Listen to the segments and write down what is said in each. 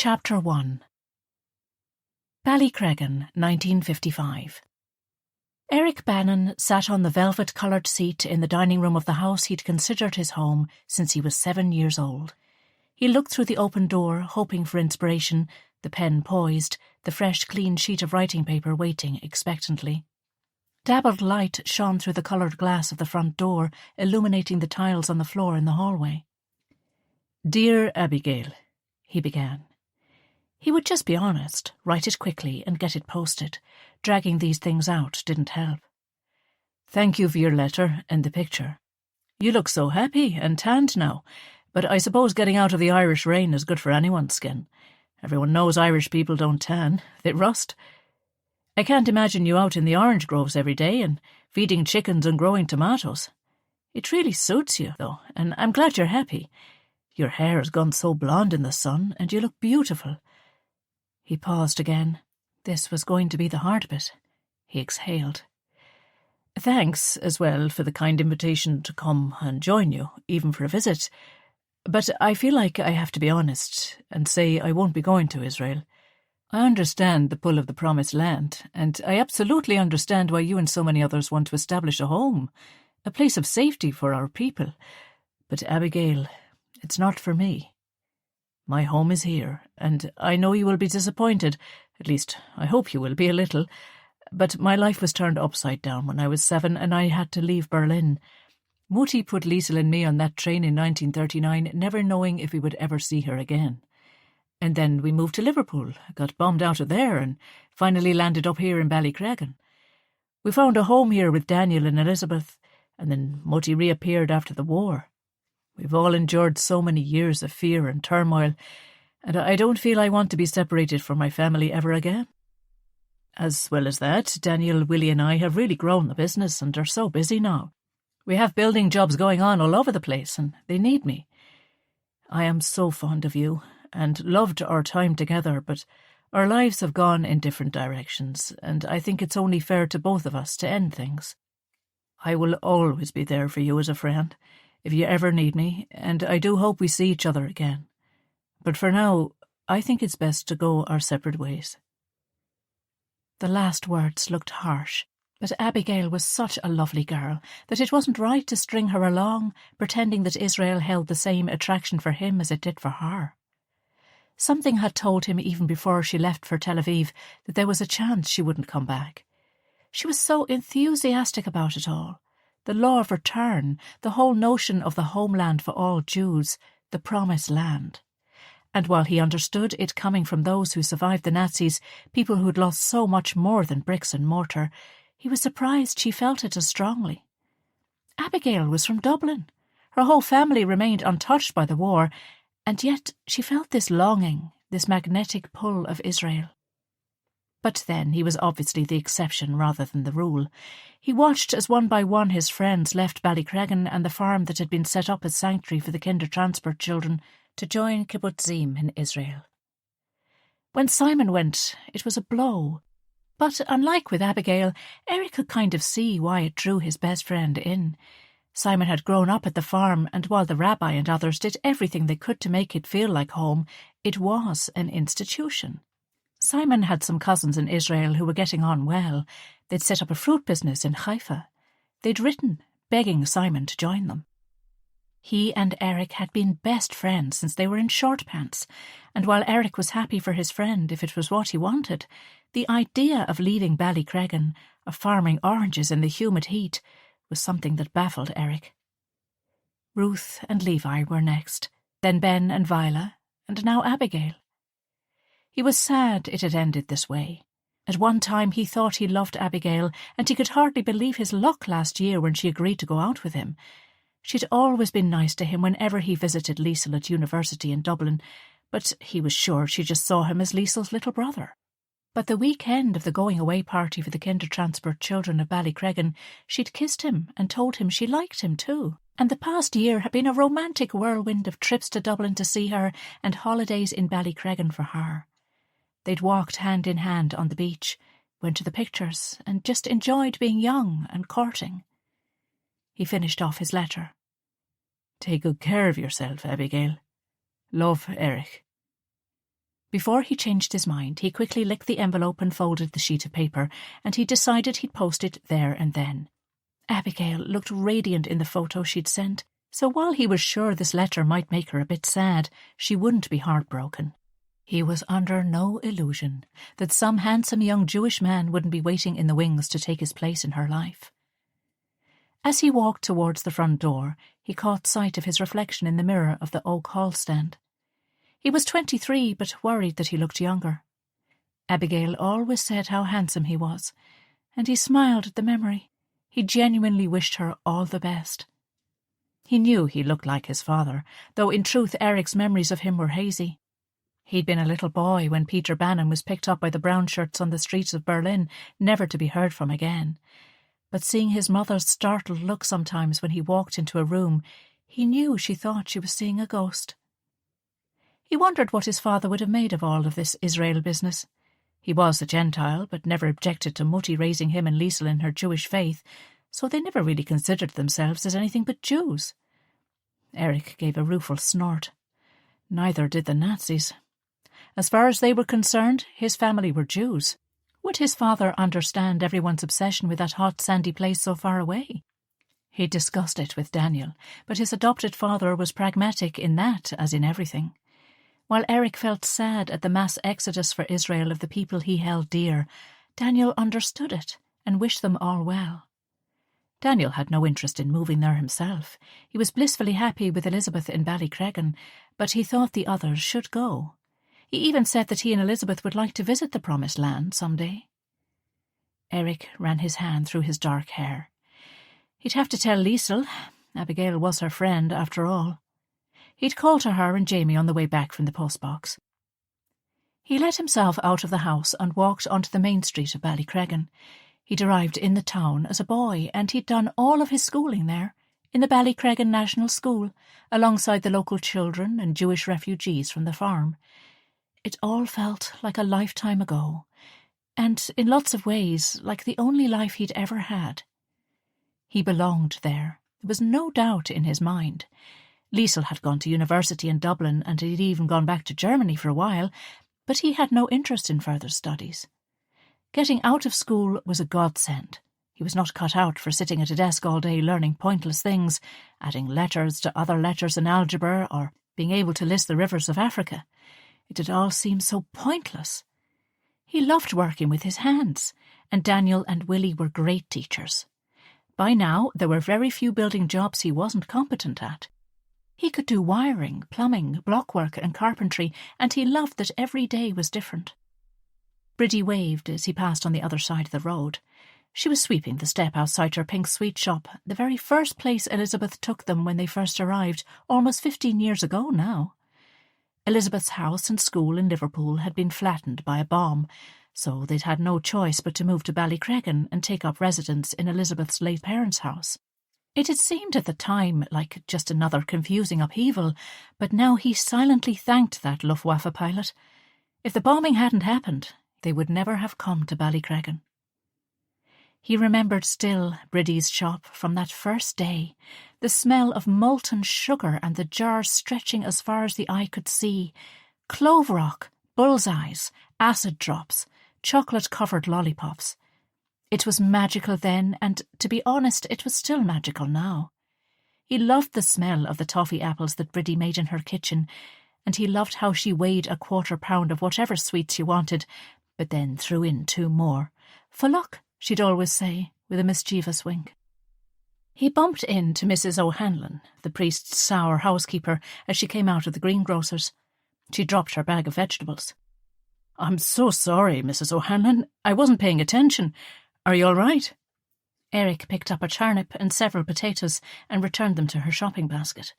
Chapter 1. Ballycreggan, 1955. Erich Bannon sat on the velvet-coloured seat in the dining room of the house he'd considered his home since he was 7 years old. He looked through the open door, hoping for inspiration, the pen poised, the fresh, clean sheet of writing paper waiting expectantly. Dabbled light shone through the coloured glass of the front door, illuminating the tiles on the floor in the hallway. "Dear Abigail," he began. He would just be honest, write it quickly and get it posted. Dragging these things out didn't help. "Thank you for your letter and the picture. You look so happy and tanned now, but I suppose getting out of the Irish rain is good for anyone's skin. Everyone knows Irish people don't tan, they rust. I can't imagine you out in the orange groves every day and feeding chickens and growing tomatoes. It really suits you, though, and I'm glad you're happy. Your hair has gone so blonde in the sun, and you look beautiful." He paused again. This was going to be the hard bit. He exhaled. "Thanks, as well, for the kind invitation to come and join you, even for a visit. But I feel like I have to be honest and say I won't be going to Israel. I understand the pull of the Promised Land, and I absolutely understand why you and so many others want to establish a home, a place of safety for our people. But Abigail, it's not for me. My home is here, and I know you will be disappointed, at least I hope you will be a little, but my life was turned upside down when I was 7 and I had to leave Berlin. Mutti put Liesl and me on that train in 1939, never knowing if we would ever see her again. And then we moved to Liverpool, got bombed out of there, and finally landed up here in Ballycreggan. We found a home here with Daniel and Elizabeth, and then Mutti reappeared after the war. We've all endured so many years of fear and turmoil, and I don't feel I want to be separated from my family ever again. As well as that, Daniel, Willie and I have really grown the business and are so busy now. We have building jobs going on all over the place, and they need me. I am so fond of you, and loved our time together, but our lives have gone in different directions, and I think it's only fair to both of us to end things. I will always be there for you as a friend, if you ever need me, and I do hope we see each other again. But for now, I think it's best to go our separate ways." The last words looked harsh, but Abigail was such a lovely girl that it wasn't right to string her along, pretending that Israel held the same attraction for him as it did for her. Something had told him even before she left for Tel Aviv that there was a chance she wouldn't come back. She was so enthusiastic about it all. The law of return, the whole notion of the homeland for all Jews, the Promised Land. And while he understood it coming from those who survived the Nazis, people who'd lost so much more than bricks and mortar, he was surprised she felt it as strongly. Abigail was from Dublin. Her whole family remained untouched by the war, and yet she felt this longing, this magnetic pull of Israel. But then he was obviously the exception rather than the rule. He watched as one by one his friends left Ballycreggan and the farm that had been set up as sanctuary for the kinder transport children to join kibbutzim in Israel. When Simon went, it was a blow. But unlike with Abigail, Erich could kind of see why it drew his best friend in. Simon had grown up at the farm, and while the rabbi and others did everything they could to make it feel like home, it was an institution. Simon had some cousins in Israel who were getting on well. They'd set up a fruit business in Haifa. They'd written, begging Simon to join them. He and Erich had been best friends since they were in short pants, and while Erich was happy for his friend if it was what he wanted, the idea of leaving Ballycreggan, of farming oranges in the humid heat, was something that baffled Erich. Ruth and Levi were next, then Ben and Viola, and now Abigail. He was sad it had ended this way. At one time he thought he loved Abigail, and he could hardly believe his luck last year when she agreed to go out with him. She'd always been nice to him whenever he visited Liesl at university in Dublin, but he was sure she just saw him as Liesl's little brother. But the weekend of the going-away party for the kinder transport children of Ballycreggan, she'd kissed him and told him she liked him too. And the past year had been a romantic whirlwind of trips to Dublin to see her and holidays in Ballycreggan for her. They'd walked hand in hand on the beach, went to the pictures, and just enjoyed being young and courting. He finished off his letter. "Take good care of yourself, Abigail. Love, Erich." Before he changed his mind, he quickly licked the envelope and folded the sheet of paper, and he decided he'd post it there and then. Abigail looked radiant in the photo she'd sent, so while he was sure this letter might make her a bit sad, she wouldn't be heartbroken. He was under no illusion that some handsome young Jewish man wouldn't be waiting in the wings to take his place in her life. As he walked towards the front door, he caught sight of his reflection in the mirror of the oak hall stand. He was 23, but worried that he looked younger. Abigail always said how handsome he was, and he smiled at the memory. He genuinely wished her all the best. He knew he looked like his father, though in truth Erich's memories of him were hazy. He'd been a little boy when Peter Bannon was picked up by the brown shirts on the streets of Berlin, never to be heard from again. But seeing his mother's startled look sometimes when he walked into a room, he knew she thought she was seeing a ghost. He wondered what his father would have made of all of this Israel business. He was a Gentile, but never objected to Mutti raising him and Liesl in her Jewish faith, so they never really considered themselves as anything but Jews. Erich gave a rueful snort. Neither did the Nazis. As far as they were concerned, his family were Jews. Would his father understand everyone's obsession with that hot, sandy place so far away? He discussed it with Daniel, but his adopted father was pragmatic in that as in everything. While Erich felt sad at the mass exodus for Israel of the people he held dear, Daniel understood it and wished them all well. Daniel had no interest in moving there himself. He was blissfully happy with Elizabeth in Ballycreggan, but he thought the others should go. He even said that he and Elizabeth would like to visit the Promised Land some day. Erich ran his hand through his dark hair. He'd have to tell Liesl. Abigail was her friend, after all. He'd call to her and Jamie on the way back from the postbox. He let himself out of the house and walked onto the main street of Ballycreggan. He'd arrived in the town as a boy, and he'd done all of his schooling there, in the Ballycreggan National School, alongside the local children and Jewish refugees from the farm. It all felt like a lifetime ago, and in lots of ways like the only life he'd ever had. He belonged there. There was no doubt in his mind. Liesl had gone to university in Dublin and he'd even gone back to Germany for a while, but he had no interest in further studies. Getting out of school was a godsend. He was not cut out for sitting at a desk all day learning pointless things, adding letters to other letters in algebra, or being able to list the rivers of Africa. It did all seem so pointless. He loved working with his hands, and Daniel and Willie were great teachers. By now, there were very few building jobs he wasn't competent at. He could do wiring, plumbing, blockwork and carpentry, and he loved that every day was different. Bridie waved as he passed on the other side of the road. She was sweeping the step outside her pink sweet shop, the very first place Elizabeth took them when they first arrived, almost 15 years ago now. Elizabeth's house and school in Liverpool had been flattened by a bomb, so they'd had no choice but to move to Ballycreggan and take up residence in Elizabeth's late parents' house. It had seemed at the time like just another confusing upheaval, but now he silently thanked that Luftwaffe pilot. If the bombing hadn't happened, they would never have come to Ballycreggan. He remembered still Bridie's shop from that first day, the smell of molten sugar and the jars stretching as far as the eye could see, clove rock, bullseyes, acid drops, chocolate-covered lollipops. It was magical then, and, to be honest, it was still magical now. He loved the smell of the toffee apples that Bridie made in her kitchen, and he loved how she weighed a 1/4 pound of whatever sweets she wanted, but then threw in 2 more. For luck, she'd always say, with a mischievous wink. He bumped into Mrs. O'Hanlon, the priest's sour housekeeper, as she came out of the greengrocer's. She dropped her bag of vegetables. "I'm so sorry, Mrs. O'Hanlon. I wasn't paying attention. Are you all right?" Erich picked up a turnip and several potatoes and returned them to her shopping basket.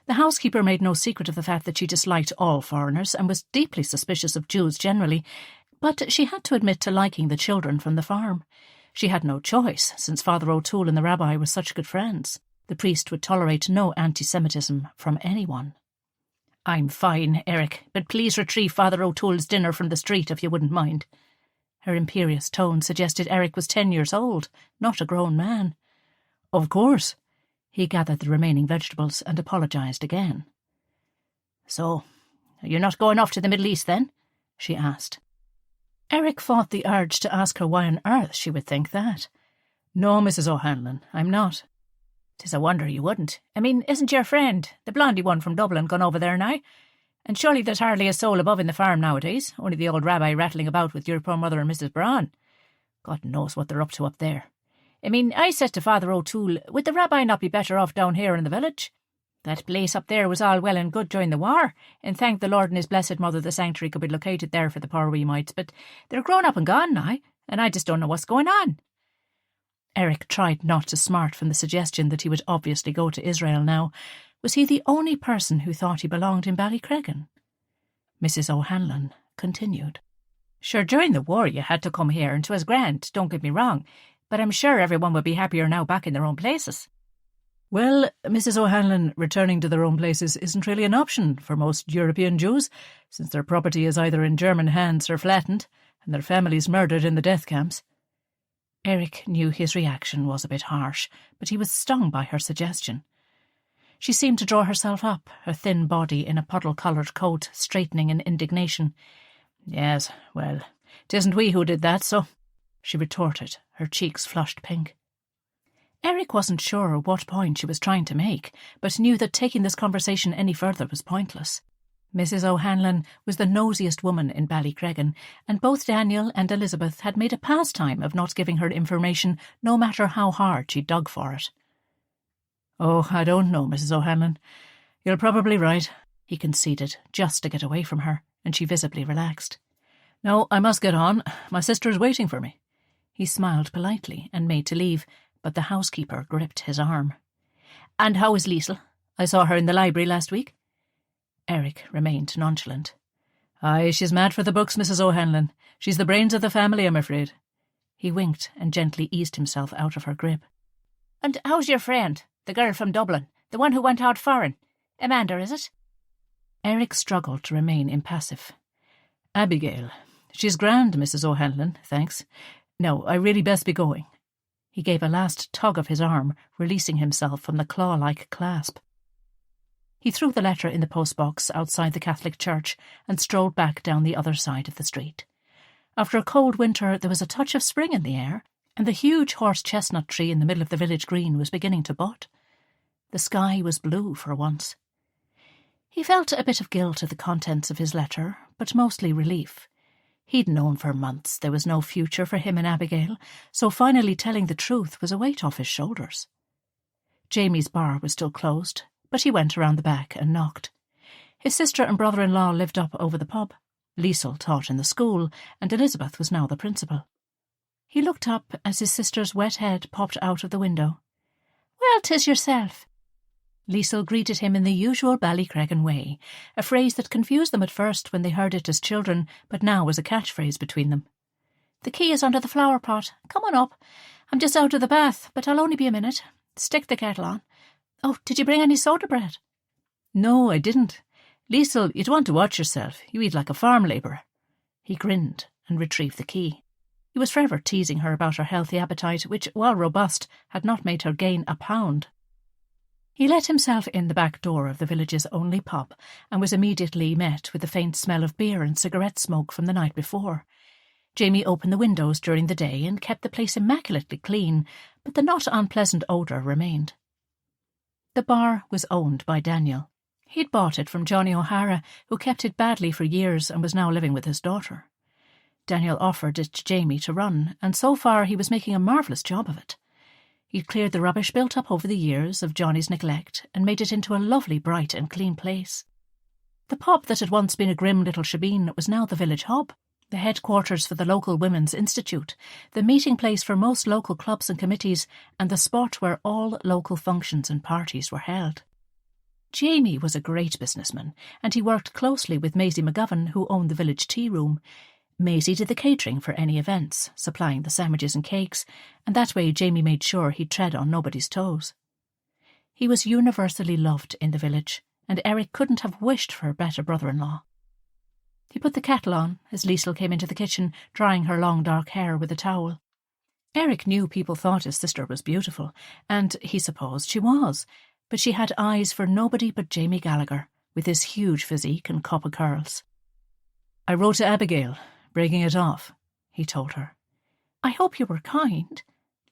The housekeeper made no secret of the fact that she disliked all foreigners and was deeply suspicious of Jews generally, but she had to admit to liking the children from the farm. She had no choice, since Father O'Toole and the rabbi were such good friends. The priest would tolerate no anti-Semitism from anyone. "I'm fine, Erich, but please retrieve Father O'Toole's dinner from the street if you wouldn't mind." Her imperious tone suggested Erich was 10 years old, not a grown man. "Of course." He gathered the remaining vegetables and apologised again. "So, you're not going off to the Middle East then?" she asked. Erich fought the urge to ask her why on earth she would think that. No, Mrs. O'Hanlon, I'm not. 'Tis a wonder you wouldn't. I mean, isn't your friend, the blondie one from Dublin, gone over there now? And surely there's hardly a soul above in the farm nowadays, only the old rabbi rattling about with your poor mother and Mrs. Braun. God knows what they're up to up there. I mean, I said to Father O'Toole, would the rabbi not be better off down here in the village? That place up there was all well and good during the war, and thank the Lord and His Blessed Mother the sanctuary could be located there for the poor wee mites, but they're grown up and gone now, and I just don't know what's going on. Erich tried not to smart from the suggestion that he would obviously go to Israel now. Was he the only person who thought he belonged in Ballycreggan? Mrs. O'Hanlon continued. Sure, during the war you had to come here, and 'twas grand, don't get me wrong, but I'm sure everyone would be happier now back in their own places. Well, Mrs. O'Hanlon, returning to their own places isn't really an option for most European Jews, since their property is either in German hands or flattened, and their families murdered in the death camps. Erich knew his reaction was a bit harsh, but he was stung by her suggestion. She seemed to draw herself up, her thin body in a puddle-coloured coat straightening in indignation. Yes, well, 'tisn't we who did that, so, she retorted, her cheeks flushed pink. Erich wasn't sure what point she was trying to make, but knew that taking this conversation any further was pointless. Mrs. O'Hanlon was the nosiest woman in Ballycreggan, and both Daniel and Elizabeth had made a pastime of not giving her information no matter how hard she dug for it. Oh, I don't know, Mrs. O'Hanlon. You're probably right, he conceded, just to get away from her, and she visibly relaxed. No, I must get on. My sister's waiting for me. He smiled politely and made to leave, but the housekeeper gripped his arm. And how is Liesl? I saw her in the library last week. Erich remained nonchalant. Aye, she's mad for the books, Mrs. O'Hanlon. She's the brains of the family, I'm afraid. He winked and gently eased himself out of her grip. And how's your friend, the girl from Dublin, the one who went out foreign? Amanda, is it? Erich struggled to remain impassive. Abigail. She's grand, Mrs. O'Hanlon, thanks. No, I really best be going. He gave a last tug of his arm, releasing himself from the claw-like clasp. He threw the letter in the postbox outside the Catholic church and strolled back down the other side of the street. After a cold winter, there was a touch of spring in the air, and the huge horse-chestnut tree in the middle of the village green was beginning to bud. The sky was blue for once. He felt a bit of guilt at the contents of his letter, but mostly relief. He'd known for months there was no future for him and Abigail, so finally telling the truth was a weight off his shoulders. Jamie's bar was still closed, but he went around the back and knocked. His sister and brother-in-law lived up over the pub. Liesl taught in the school, and Elizabeth was now the principal. He looked up as his sister's wet head popped out of the window. Well, 'tis yourself. Liesl greeted him in the usual Ballycreggan way, a phrase that confused them at first when they heard it as children, but now was a catchphrase between them. The key is under the flower pot. Come on up. I'm just out of the bath, but I'll only be a minute. Stick the kettle on. Oh, did you bring any soda bread? No, I didn't. Liesl, you'd want to watch yourself. You eat like a farm labourer. He grinned and retrieved the key. He was forever teasing her about her healthy appetite, which, while robust, had not made her gain a pound. He let himself in the back door of the village's only pub and was immediately met with the faint smell of beer and cigarette smoke from the night before. Jamie opened the windows during the day and kept the place immaculately clean, but the not unpleasant odour remained. The bar was owned by Daniel. He'd bought it from Johnny O'Hara, who kept it badly for years and was now living with his daughter. Daniel offered it to Jamie to run, and so far he was making a marvellous job of it. He'd cleared the rubbish built up over the years of Johnny's neglect and made it into a lovely, bright and clean place. The pub that had once been a grim little shebeen was now the village hub, the headquarters for the local Women's Institute, the meeting place for most local clubs and committees, and the spot where all local functions and parties were held. Jamie was a great businessman, and he worked closely with Maisie McGovern, who owned the village tea room. Maisie did the catering for any events, supplying the sandwiches and cakes, and that way Jamie made sure he'd tread on nobody's toes. He was universally loved in the village, and Erich couldn't have wished for a better brother-in-law. He put the kettle on as Liesl came into the kitchen, drying her long dark hair with a towel. Erich knew people thought his sister was beautiful, and he supposed she was, but she had eyes for nobody but Jamie Gallagher, with his huge physique and cup of curls. I wrote to Abigail, breaking it off, he told her. I hope you were kind.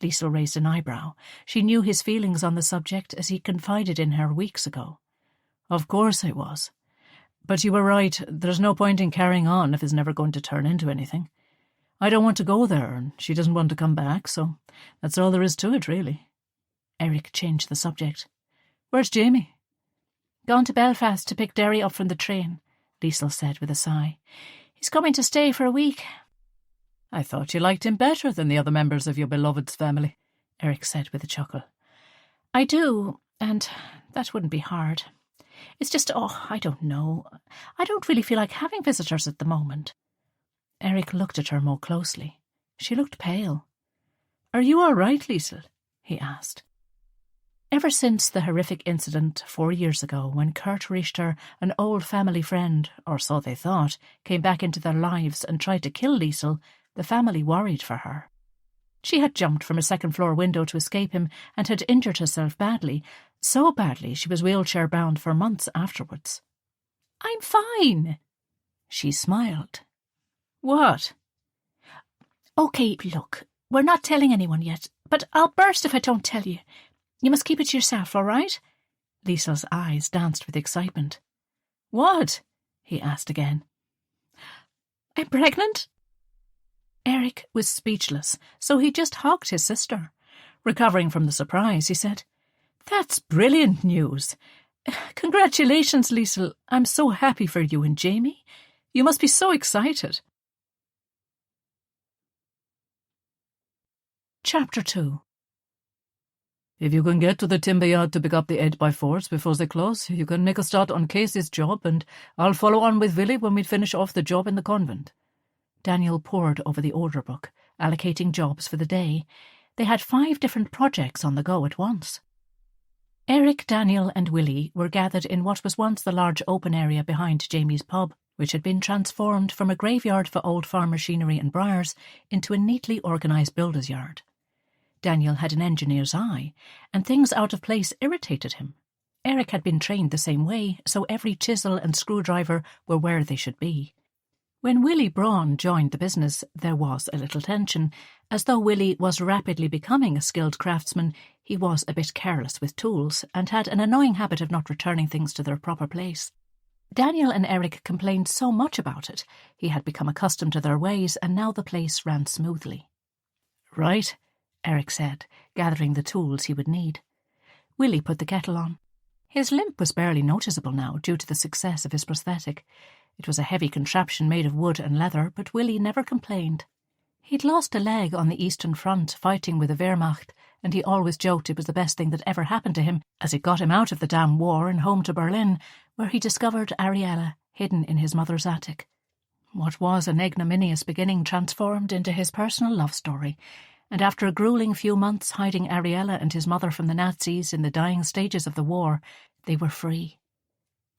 Liesl raised an eyebrow. She knew his feelings on the subject as he confided in her weeks ago. Of course I was. But you were right, there's no point in carrying on if it's never going to turn into anything. I don't want to go there, and she doesn't want to come back, so that's all there is to it, really. Erich changed the subject. Where's Jamie? Gone to Belfast to pick Derry up from the train, Liesl said with a sigh. He's coming to stay for a week. I thought you liked him better than the other members of your beloved's family, Erich said with a chuckle. I do, and that wouldn't be hard. It's just, I don't know. I don't really feel like having visitors at the moment. Erich looked at her more closely. She looked pale. Are you all right, Liesl? He asked. Ever since the horrific incident 4 years ago when Kurt Richter, an old family friend, or so they thought, came back into their lives and tried to kill Liesl, the family worried for her. She had jumped from a second-floor window to escape him and had injured herself badly, so badly she was wheelchair-bound for months afterwards. I'm fine. She smiled. What? OK, look, we're not telling anyone yet, but I'll burst if I don't tell you. You must keep it to yourself, all right? Liesl's eyes danced with excitement. What? He asked again. I'm pregnant. Erich was speechless, so he just hugged his sister. Recovering from the surprise, he said, That's brilliant news. Congratulations, Liesl. I'm so happy for you and Jamie. You must be so excited. Chapter 2. If you can get to the timber yard to pick up the 8x4s before they close, you can make a start on Casey's job, and I'll follow on with Willie when we finish off the job in the convent. Daniel pored over the order book, allocating jobs for the day. They had 5 different projects on the go at once. Erich, Daniel and Willie were gathered in what was once the large open area behind Jamie's pub, which had been transformed from a graveyard for old farm machinery and briars into a neatly organised builder's yard. Daniel had an engineer's eye, and things out of place irritated him. Erich had been trained the same way, so every chisel and screwdriver were where they should be. When Willie Braun joined the business, there was a little tension. As though Willie was rapidly becoming a skilled craftsman, he was a bit careless with tools and had an annoying habit of not returning things to their proper place. Daniel and Erich complained so much about it. He had become accustomed to their ways, and now the place ran smoothly. Right, Erich said, gathering the tools he would need. Willie put the kettle on. His limp was barely noticeable now due to the success of his prosthetic. It was a heavy contraption made of wood and leather, but Willie never complained. He'd lost a leg on the Eastern Front fighting with the Wehrmacht, and he always joked it was the best thing that ever happened to him, as it got him out of the damn war and home to Berlin, where he discovered Ariella hidden in his mother's attic. What was an ignominious beginning transformed into his personal love story, and after a gruelling few months hiding Ariella and his mother from the Nazis in the dying stages of the war, they were free.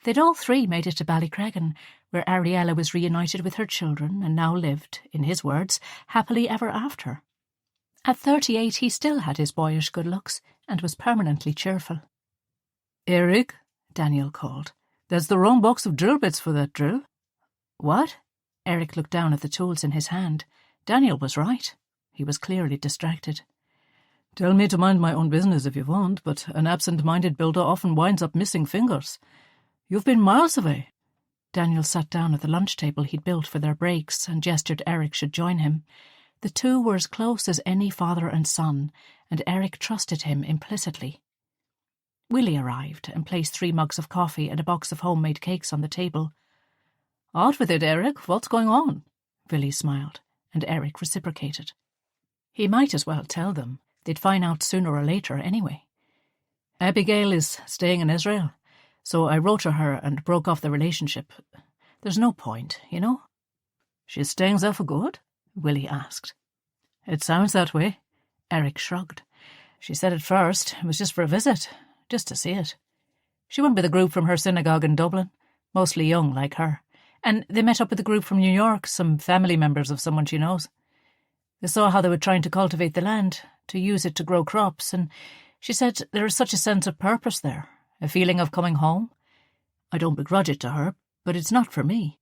They'd all 3 made it to Ballycreggan, where Ariella was reunited with her children and now lived, in his words, happily ever after. At 38 he still had his boyish good looks and was permanently cheerful. Erich, Daniel called, there's the wrong box of drill bits for that drill. What? Erich looked down at the tools in his hand. Daniel was right. He was clearly distracted. Tell me to mind my own business if you want, but an absent-minded builder often winds up missing fingers. You've been miles away. Daniel sat down at the lunch table he'd built for their breaks and gestured Erich should join him. The 2 were as close as any father and son, and Erich trusted him implicitly. Willie arrived and placed 3 mugs of coffee and a box of homemade cakes on the table. Out with it, Erich. What's going on? Willie smiled, and Erich reciprocated. He might as well tell them. They'd find out sooner or later anyway. Abigail is staying in Israel, so I wrote to her and broke off the relationship. There's no point, you know? She's staying there for good? Willie asked. It sounds that way. Erich shrugged. She said at first it was just for a visit, just to see it. She went with a group from her synagogue in Dublin, mostly young like her, and they met up with a group from New York, some family members of someone she knows. They saw how they were trying to cultivate the land, to use it to grow crops, and she said there is such a sense of purpose there, a feeling of coming home. I don't begrudge it to her, but it's not for me.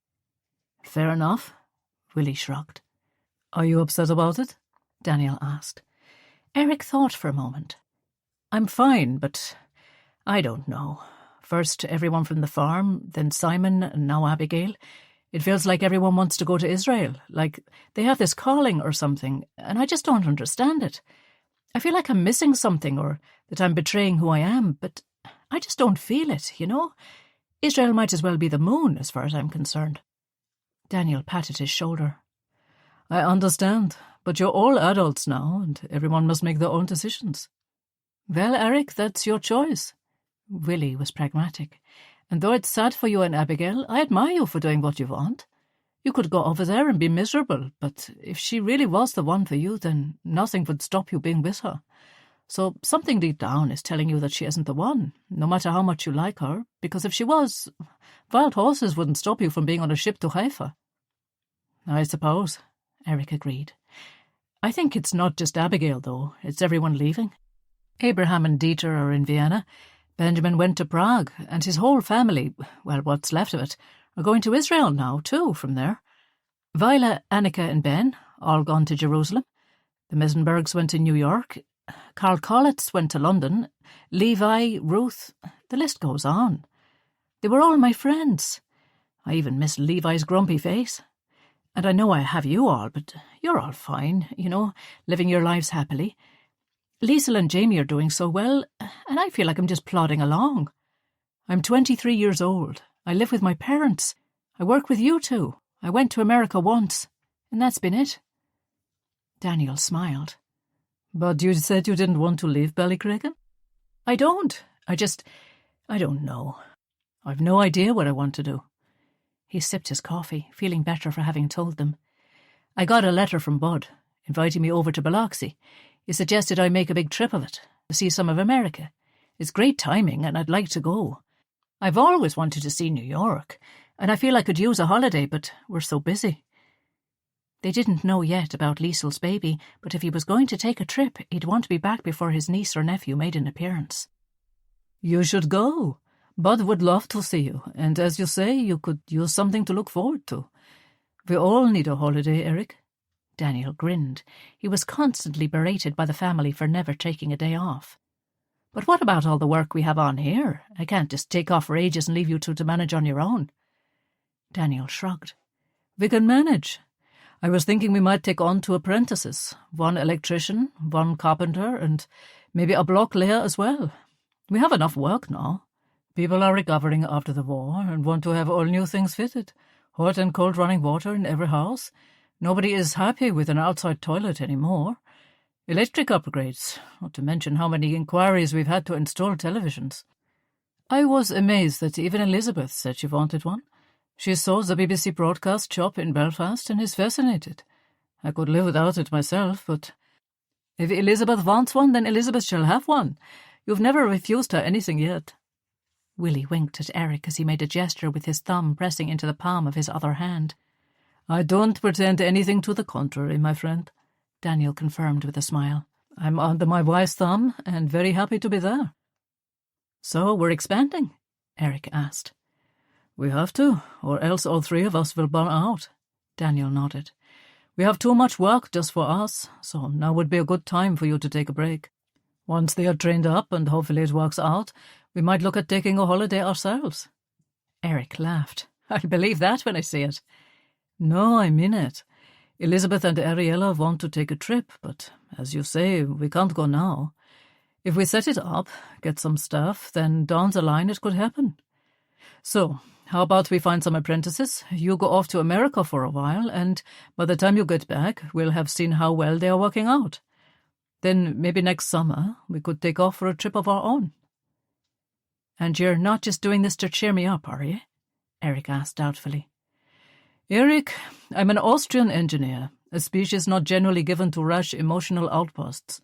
Fair enough, Willie shrugged. Are you upset about it? Daniel asked. Erich thought for a moment. I'm fine, but I don't know. First everyone from the farm, then Simon, and now Abigail. It feels like everyone wants to go to Israel, like they have this calling or something, and I just don't understand it. I feel like I'm missing something or that I'm betraying who I am, but I just don't feel it, you know? Israel might as well be the moon, as far as I'm concerned. Daniel patted his shoulder. I understand, but you're all adults now, and everyone must make their own decisions. Well, Erich, that's your choice. Willie was pragmatic. And though it's sad for you and Abigail, I admire you for doing what you want. You could go over there and be miserable, but if she really was the one for you, then nothing would stop you being with her. So something deep down is telling you that she isn't the one, no matter how much you like her, because if she was, wild horses wouldn't stop you from being on a ship to Haifa. I suppose, Erich agreed. I think it's not just Abigail, though. It's everyone leaving. Abraham and Dieter are in Vienna. Benjamin went to Prague, and his whole family, well, what's left of it, are going to Israel now, too, from there. Viola, Annika and Ben, all gone to Jerusalem. The Misenbergs went to New York. Karl Kollitz went to London. Levi, Ruth, the list goes on. They were all my friends. I even miss Levi's grumpy face. And I know I have you all, but you're all fine, you know, living your lives happily. Liesel and Jamie are doing so well, and I feel like I'm just plodding along. I'm 23 years old. I live with my parents. I work with you two. I went to America once, and that's been it. Daniel smiled. But you said you didn't want to leave Ballycreggan? I don't. I don't know. I've no idea what I want to do. He sipped his coffee, feeling better for having told them. I got a letter from Bud, inviting me over to Biloxi. He suggested I make a big trip of it, to see some of America. It's great timing, and I'd like to go. I've always wanted to see New York, and I feel I could use a holiday, but we're so busy. They didn't know yet about Liesel's baby, but if he was going to take a trip, he'd want to be back before his niece or nephew made an appearance. You should go. Bud would love to see you, and as you say, you could use something to look forward to. We all need a holiday, Erich. Daniel grinned. He was constantly berated by the family for never taking a day off. But what about all the work we have on here? I can't just take off for ages and leave you two to manage on your own. Daniel shrugged. We can manage. I was thinking we might take on 2 apprentices, 1 electrician, 1 carpenter, and maybe a block layer as well. We have enough work now. People are recovering after the war and want to have all new things fitted. Hot and cold running water in every house. Nobody is happy with an outside toilet anymore. Electric upgrades, not to mention how many inquiries we've had to install televisions. I was amazed that even Elizabeth said she wanted one. She saw the BBC broadcast shop in Belfast and is fascinated. I could live without it myself, but if Elizabeth wants one, then Elizabeth shall have one. You've never refused her anything yet. Willie winked at Erich as he made a gesture with his thumb pressing into the palm of his other hand. I don't pretend anything to the contrary, my friend, Daniel confirmed with a smile. I'm under my wife's thumb and very happy to be there. So we're expanding? Erich asked. We have to, or else all 3 of us will burn out, Daniel nodded. We have too much work just for us, so now would be a good time for you to take a break. Once they are trained up and hopefully it works out, we might look at taking a holiday ourselves. Erich laughed. I'll believe that when I see it. No, I mean it. Elizabeth and Ariella want to take a trip, but as you say, we can't go now. If we set it up, get some stuff, then down the line it could happen. So, how about we find some apprentices? You go off to America for a while, and by the time you get back, we'll have seen how well they are working out. Then maybe next summer we could take off for a trip of our own. And you're not just doing this to cheer me up, are you? Erich asked doubtfully. Erich, I'm an Austrian engineer, a species not generally given to rash emotional outbursts.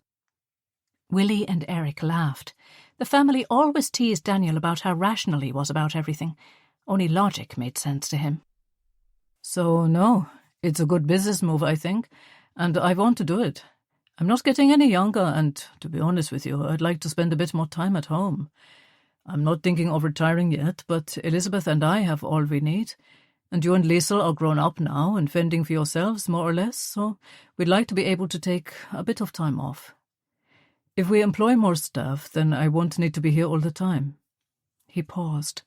Willie and Erich laughed. The family always teased Daniel about how rational he was about everything. Only logic made sense to him. So, no, it's a good business move, I think, and I want to do it. I'm not getting any younger, and, to be honest with you, I'd like to spend a bit more time at home. I'm not thinking of retiring yet, but Elizabeth and I have all we need, And you and Liesl are grown up now and fending for yourselves, more or less, so we'd like to be able to take a bit of time off. If we employ more staff, then I won't need to be here all the time." He paused.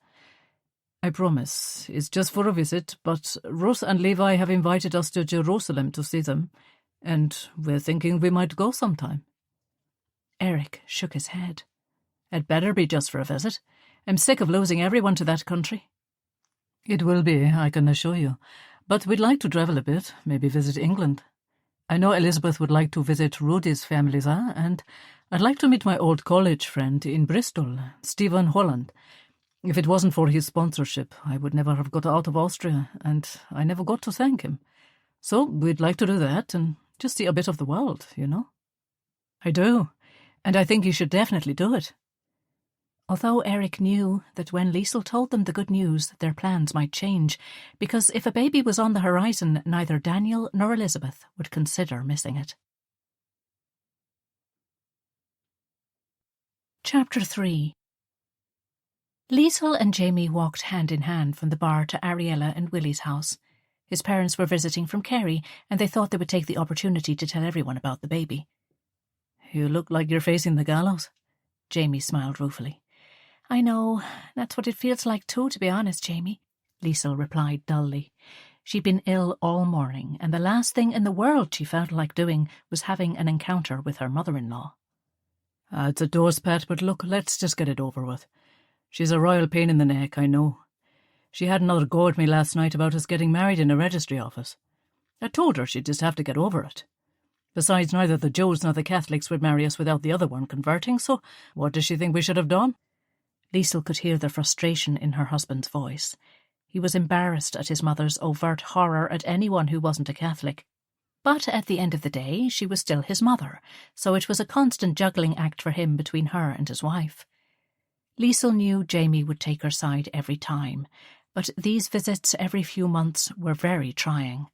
"I promise, it's just for a visit, but Russ and Levi have invited us to Jerusalem to see them, and we're thinking we might go sometime." Erich shook his head. "It better be just for a visit. I'm sick of losing everyone to that country." "It will be, I can assure you. But we'd like to travel a bit, maybe visit England. I know Elizabeth would like to visit Rudy's family there, and I'd like to meet my old college friend in Bristol, Stephen Holland. If it wasn't for his sponsorship, I would never have got out of Austria, and I never got to thank him. So we'd like to do that and just see a bit of the world, you know." "I do, and I think you should definitely do it." Although Erich knew that when Liesl told them the good news, their plans might change, because if a baby was on the horizon, neither Daniel nor Elizabeth would consider missing it. Chapter 3. Liesl and Jamie walked hand in hand from the bar to Ariella and Willie's house. His parents were visiting from Kerry, and they thought they would take the opportunity to tell everyone about the baby. "You look like you're facing the gallows." Jamie smiled ruefully. "I know, that's what it feels like too, to be honest, Jamie," Liesl replied dully. She'd been ill all morning, and the last thing in the world she felt like doing was having an encounter with her mother-in-law. "It's a dose, Pat, but look, let's just get it over with. She's a royal pain in the neck, I know. She had another go at me last night about us getting married in a registry office. I told her she'd just have to get over it. Besides, neither the Jews nor the Catholics would marry us without the other one converting, so what does she think we should have done?" Liesl could hear the frustration in her husband's voice. He was embarrassed at his mother's overt horror at anyone who wasn't a Catholic. But at the end of the day, she was still his mother, so it was a constant juggling act for him between her and his wife. Liesl knew Jamie would take her side every time, but these visits every few months were very trying.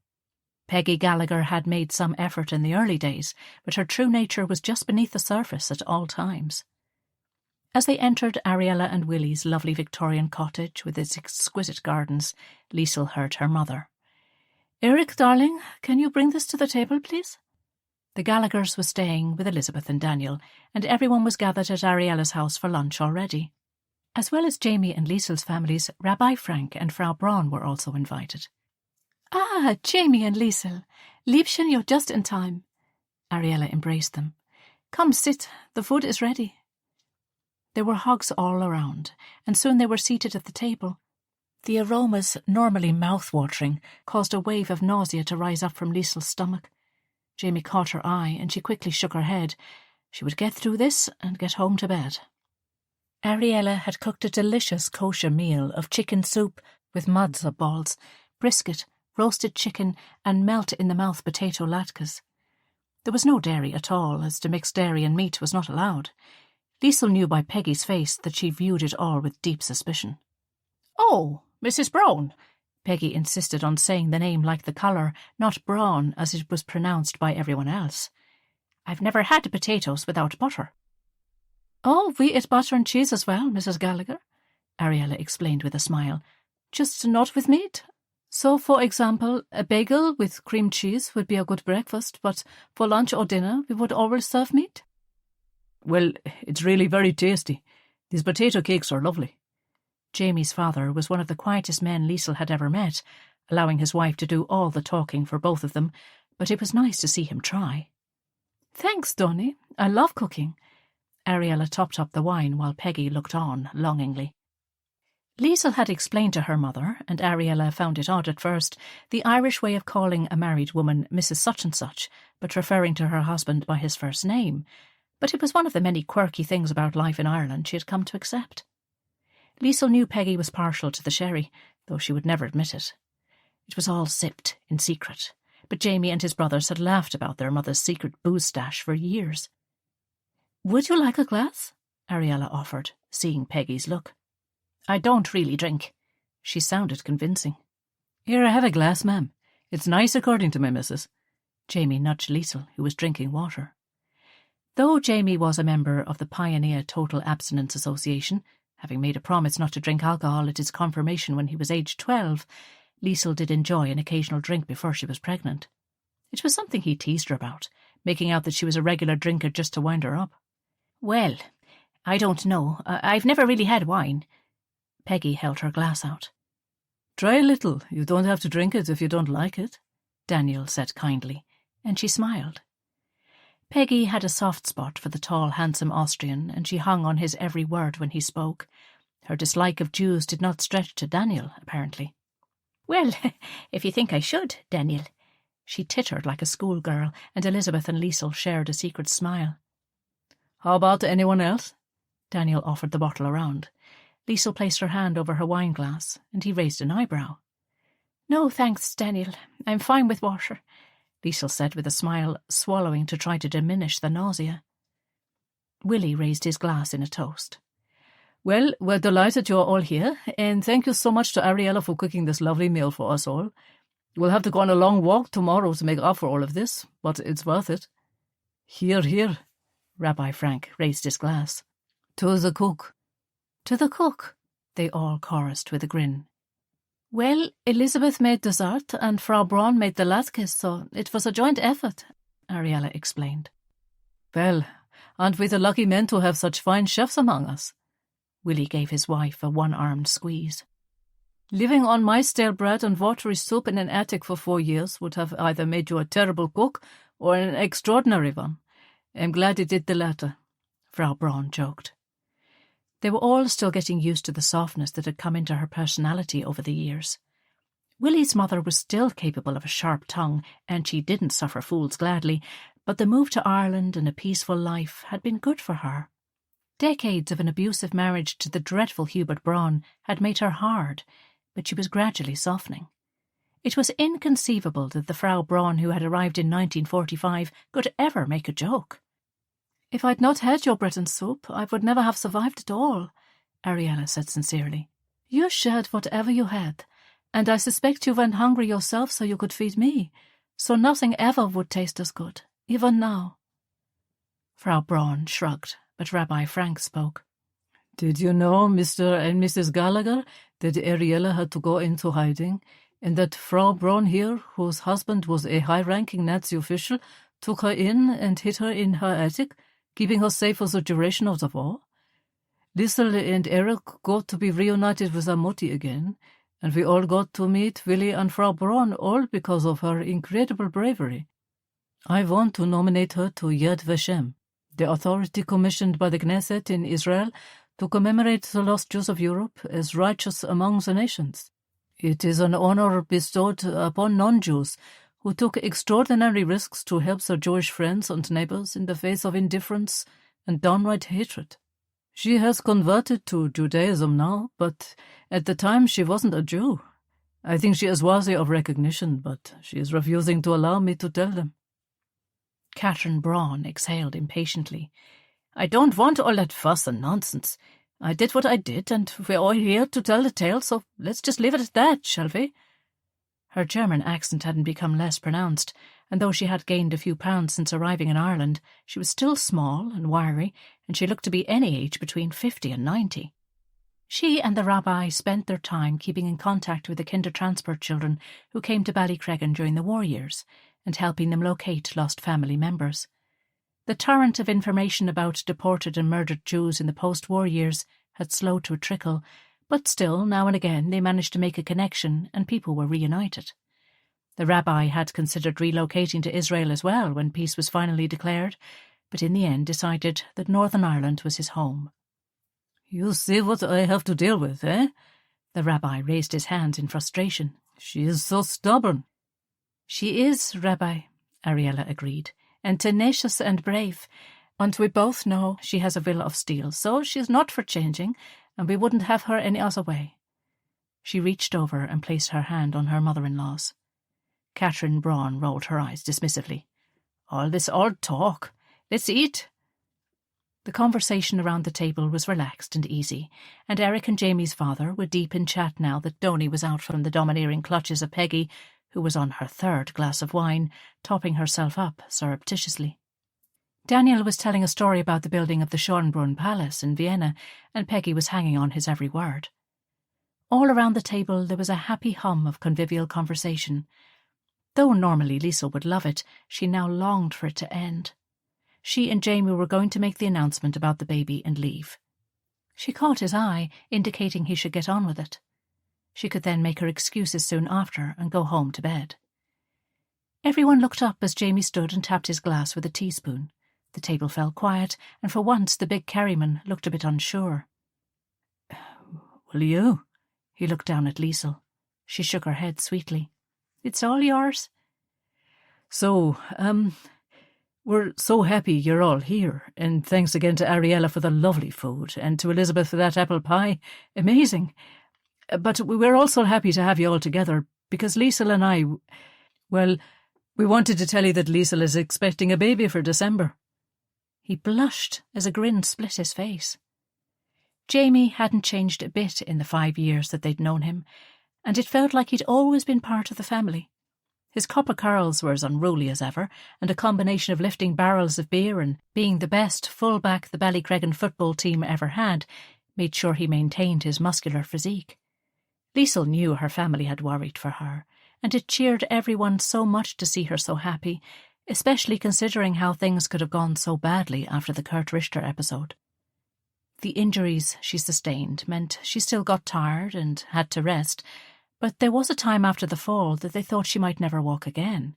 Peggy Gallagher had made some effort in the early days, but her true nature was just beneath the surface at all times. As they entered Ariella and Willie's lovely Victorian cottage with its exquisite gardens, Liesl heard her mother. "Erich, darling, can you bring this to the table, please?" The Gallaghers were staying with Elizabeth and Daniel, and everyone was gathered at Ariella's house for lunch already. As well as Jamie and Liesl's families, Rabbi Frank and Frau Braun were also invited. "Ah, Jamie and Liesl, Liebchen, you're just in time." Ariella embraced them. "Come sit, the food is ready." There were hugs all around, and soon they were seated at the table. The aromas, normally mouth-watering, caused a wave of nausea to rise up from Liesl's stomach. Jamie caught her eye, and she quickly shook her head. She would get through this and get home to bed. Ariella had cooked a delicious kosher meal of chicken soup with matzah balls, brisket, roasted chicken, and melt-in-the-mouth potato latkes. There was no dairy at all, as to mix dairy and meat was not allowed. Liesl knew by Peggy's face that she viewed it all with deep suspicion. "Oh, Mrs. Braun," Peggy insisted on saying the name like the colour, not Braun as it was pronounced by everyone else. "I've never had potatoes without butter." "Oh, we eat butter and cheese as well, Mrs. Gallagher," Ariella explained with a smile. "Just not with meat. So, for example, a bagel with cream cheese would be a good breakfast, but for lunch or dinner we would always serve meat." "Well, it's really very tasty. These potato cakes are lovely." Jamie's father was one of the quietest men Liesl had ever met, allowing his wife to do all the talking for both of them, but it was nice to see him try. "Thanks, Donnie. I love cooking." Ariella topped up the wine while Peggy looked on longingly. Liesl had explained to her mother, and Ariella found it odd at first, the Irish way of calling a married woman Mrs. Such-and-Such, but referring to her husband by his first name. But it was one of the many quirky things about life in Ireland she had come to accept. Liesl knew Peggy was partial to the sherry, though she would never admit it. It was all sipped in secret, but Jamie and his brothers had laughed about their mother's secret booze stash for years. "Would you like a glass?" Ariella offered, seeing Peggy's look. "I don't really drink." She sounded convincing. "Here, have a glass, ma'am. It's nice according to my missus." Jamie nudged Liesl, who was drinking water. Though Jamie was a member of the Pioneer Total Abstinence Association, having made a promise not to drink alcohol at his confirmation when he was aged 12, Liesl did enjoy an occasional drink before she was pregnant. It was something he teased her about, making out that she was a regular drinker just to wind her up. Well, I don't know. I've never really had wine. Peggy held her glass out. Try a little. You don't have to drink it if you don't like it, Daniel said kindly, and she smiled. Peggy had a soft spot for the tall, handsome Austrian, and she hung on his every word when he spoke. Her dislike of Jews did not stretch to Daniel, apparently. Well, if you think I should, Daniel. She tittered like a schoolgirl, and Elizabeth and Liesl shared a secret smile. How about anyone else? Daniel offered the bottle around. Liesl placed her hand over her wine glass, and he raised an eyebrow. No, thanks, Daniel. I'm fine with water, Liesl said with a smile, swallowing to try to diminish the nausea. Willie raised his glass in a toast. Well, we're delighted you're all here, and thank you so much to Ariella for cooking this lovely meal for us all. We'll have to go on a long walk tomorrow to make up for all of this, but it's worth it. Here, here. Rabbi Frank raised his glass. To the cook. To the cook, they all chorused with a grin. Well, Elizabeth made dessert and Frau Braun made the latkes, so it was a joint effort, Ariella explained. Well, aren't we the lucky men to have such fine chefs among us? Willie gave his wife a one-armed squeeze. Living on my stale bread and watery soup in an attic for 4 years would have either made you a terrible cook or an extraordinary one. I'm glad it did the latter, Frau Braun joked. They were all still getting used to the softness that had come into her personality over the years. Willie's mother was still capable of a sharp tongue, and she didn't suffer fools gladly, but the move to Ireland and a peaceful life had been good for her. Decades of an abusive marriage to the dreadful Hubert Braun had made her hard, but she was gradually softening. It was inconceivable that the Frau Braun who had arrived in 1945 could ever make a joke. If I'd not had your bread and soup, I would never have survived at all, Ariella said sincerely. You shared whatever you had, and I suspect you went hungry yourself so you could feed me, so nothing ever would taste as good, even now. Frau Braun shrugged, but Rabbi Frank spoke. Did you know, Mr. and Mrs. Gallagher, that Ariella had to go into hiding, and that Frau Braun here, whose husband was a high-ranking Nazi official, took her in and hid her in her attic, keeping her safe for the duration of the war? Liesl and Erich got to be reunited with Amoti again, and we all got to meet Willie and Frau Braun, all because of her incredible bravery. I want to nominate her to Yad Vashem, the authority commissioned by the Knesset in Israel to commemorate the lost Jews of Europe as righteous among the nations. It is an honor bestowed upon non-Jews who took extraordinary risks to help their Jewish friends and neighbors in the face of indifference and downright hatred. She has converted to Judaism now, but at the time she wasn't a Jew. I think she is worthy of recognition, but she is refusing to allow me to tell them. Catherine Braun exhaled impatiently. I don't want all that fuss and nonsense. I did what I did, and we're all here to tell the tale, so let's just leave it at that, shall we? Her German accent hadn't become less pronounced, and though she had gained a few pounds since arriving in Ireland, she was still small and wiry, and she looked to be any age between 50 and 90. She and the rabbi spent their time keeping in contact with the Kindertransport children who came to Ballycreggan during the war years, and helping them locate lost family members. The torrent of information about deported and murdered Jews in the post-war years had slowed to a trickle, but still, now and again, they managed to make a connection and people were reunited. The rabbi had considered relocating to Israel as well when peace was finally declared, but in the end decided that Northern Ireland was his home. You see what I have to deal with, eh? The rabbi raised his hands in frustration. She is so stubborn. She is, Rabbi, Ariella agreed, and tenacious and brave, and we both know she has a will of steel, so she's not for changing, and we wouldn't have her any other way. She reached over and placed her hand on her mother-in-law's. Catherine Braun rolled her eyes dismissively. All this old talk. Let's eat. The conversation around the table was relaxed and easy, and Erich and Jamie's father were deep in chat now that Donnie was out from the domineering clutches of Peggy, who was on her third glass of wine, topping herself up surreptitiously. Daniel was telling a story about the building of the Schönbrunn Palace in Vienna, and Peggy was hanging on his every word. All around the table there was a happy hum of convivial conversation. Though normally Liesl would love it, she now longed for it to end. She and Jamie were going to make the announcement about the baby and leave. She caught his eye, indicating he should get on with it. She could then make her excuses soon after and go home to bed. Everyone looked up as Jamie stood and tapped his glass with a teaspoon. The table fell quiet, and for once the big Kerryman looked a bit unsure. Will you? He looked down at Liesl. She shook her head sweetly. It's all yours. So, we're so happy you're all here, and thanks again to Ariella for the lovely food, and to Elizabeth for that apple pie. Amazing. But we're also happy to have you all together, because Liesl and I, well, we wanted to tell you that Liesl is expecting a baby for December. He blushed as a grin split his face. Jamie hadn't changed a bit in the 5 years that they'd known him, and it felt like he'd always been part of the family. His copper curls were as unruly as ever, and a combination of lifting barrels of beer and being the best full-back the Ballycreggan football team ever had made sure he maintained his muscular physique. Liesl knew her family had worried for her, and it cheered everyone so much to see her so happy, especially considering how things could have gone so badly after the Kurt Richter episode. The injuries she sustained meant she still got tired and had to rest, but there was a time after the fall that they thought she might never walk again.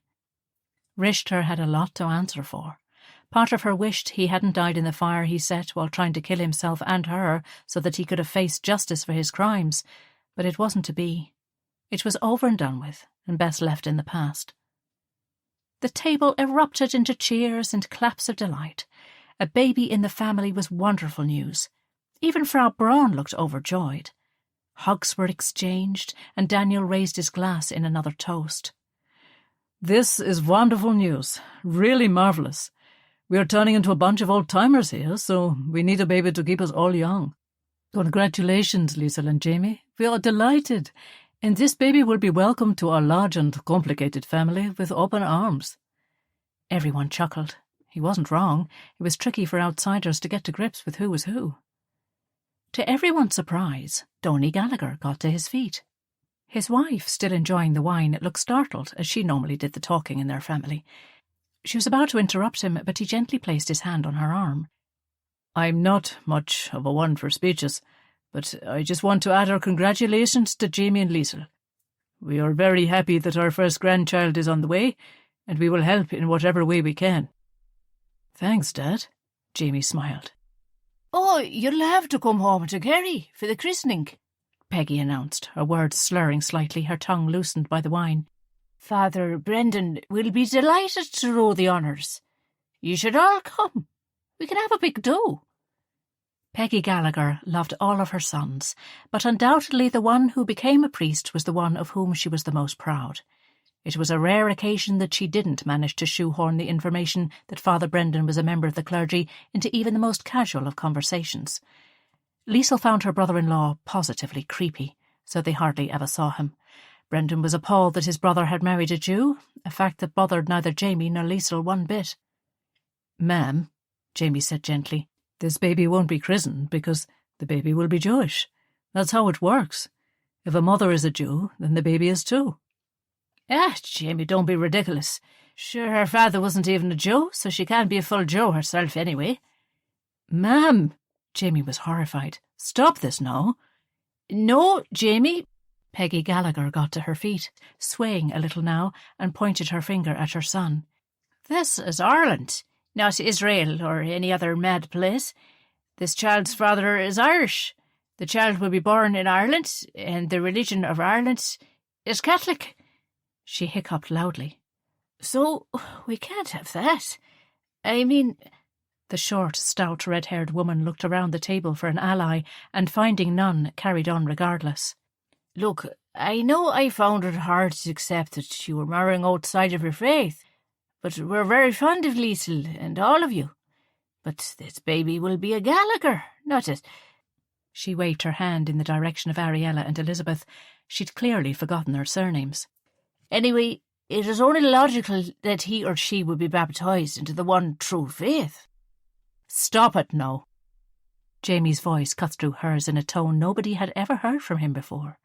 Richter had a lot to answer for. Part of her wished he hadn't died in the fire he set while trying to kill himself and her so that he could have faced justice for his crimes, but it wasn't to be. It was over and done with, and best left in the past. The table erupted into cheers and claps of delight. A baby in the family was wonderful news. Even Frau Braun looked overjoyed. Hugs were exchanged, and Daniel raised his glass in another toast. This is wonderful news. Really marvellous. We are turning into a bunch of old-timers here, so we need a baby to keep us all young. Congratulations, Liesl and Jamie. We are delighted, and this baby will be welcomed to our large and complicated family with open arms. Everyone chuckled. He wasn't wrong. It was tricky for outsiders to get to grips with who was who. To everyone's surprise, Donny Gallagher got to his feet. His wife, still enjoying the wine, looked startled, as she normally did the talking in their family. She was about to interrupt him, but he gently placed his hand on her arm. I'm not much of a one for speeches, but I just want to add our congratulations to Jamie and Liesl. We are very happy that our first grandchild is on the way, and we will help in whatever way we can. Thanks, Dad. Jamie smiled. Oh, you'll have to come home to Kerry for the christening, Peggy announced, her words slurring slightly, her tongue loosened by the wine. Father Brendan will be delighted to row the honours. You should all come. We can have a big do. Peggy Gallagher loved all of her sons, but undoubtedly the one who became a priest was the one of whom she was the most proud. It was a rare occasion that she didn't manage to shoehorn the information that Father Brendan was a member of the clergy into even the most casual of conversations. Liesl found her brother-in-law positively creepy, so they hardly ever saw him. Brendan was appalled that his brother had married a Jew, a fact that bothered neither Jamie nor Liesl one bit. "Ma'am," Jamie said gently, "this baby won't be christened because the baby will be Jewish. That's how it works. If a mother is a Jew, then the baby is too." Jamie, don't be ridiculous. Sure, her father wasn't even a Jew, so she can't be a full Jew herself anyway. "Ma'am," Jamie was horrified. "Stop this now." "No, Jamie." Peggy Gallagher got to her feet, swaying a little now, and pointed her finger at her son. "This is Ireland, not Israel or any other mad place. This child's father is Irish. The child will be born in Ireland, and the religion of Ireland is Catholic." She hiccuped loudly. "So we can't have that. I mean—" The short, stout, red-haired woman looked around the table for an ally, and finding none, carried on regardless. "Look, I know I found it hard to accept that you were marrying outside of your faith, but we're very fond of Liesl and all of you. But this baby will be a Gallagher, not a—" She waved her hand in the direction of Ariella and Elizabeth. She'd clearly forgotten their surnames. "Anyway, it is only logical that he or she would be baptised into the one true faith." "Stop it now." Jamie's voice cut through hers in a tone nobody had ever heard from him before.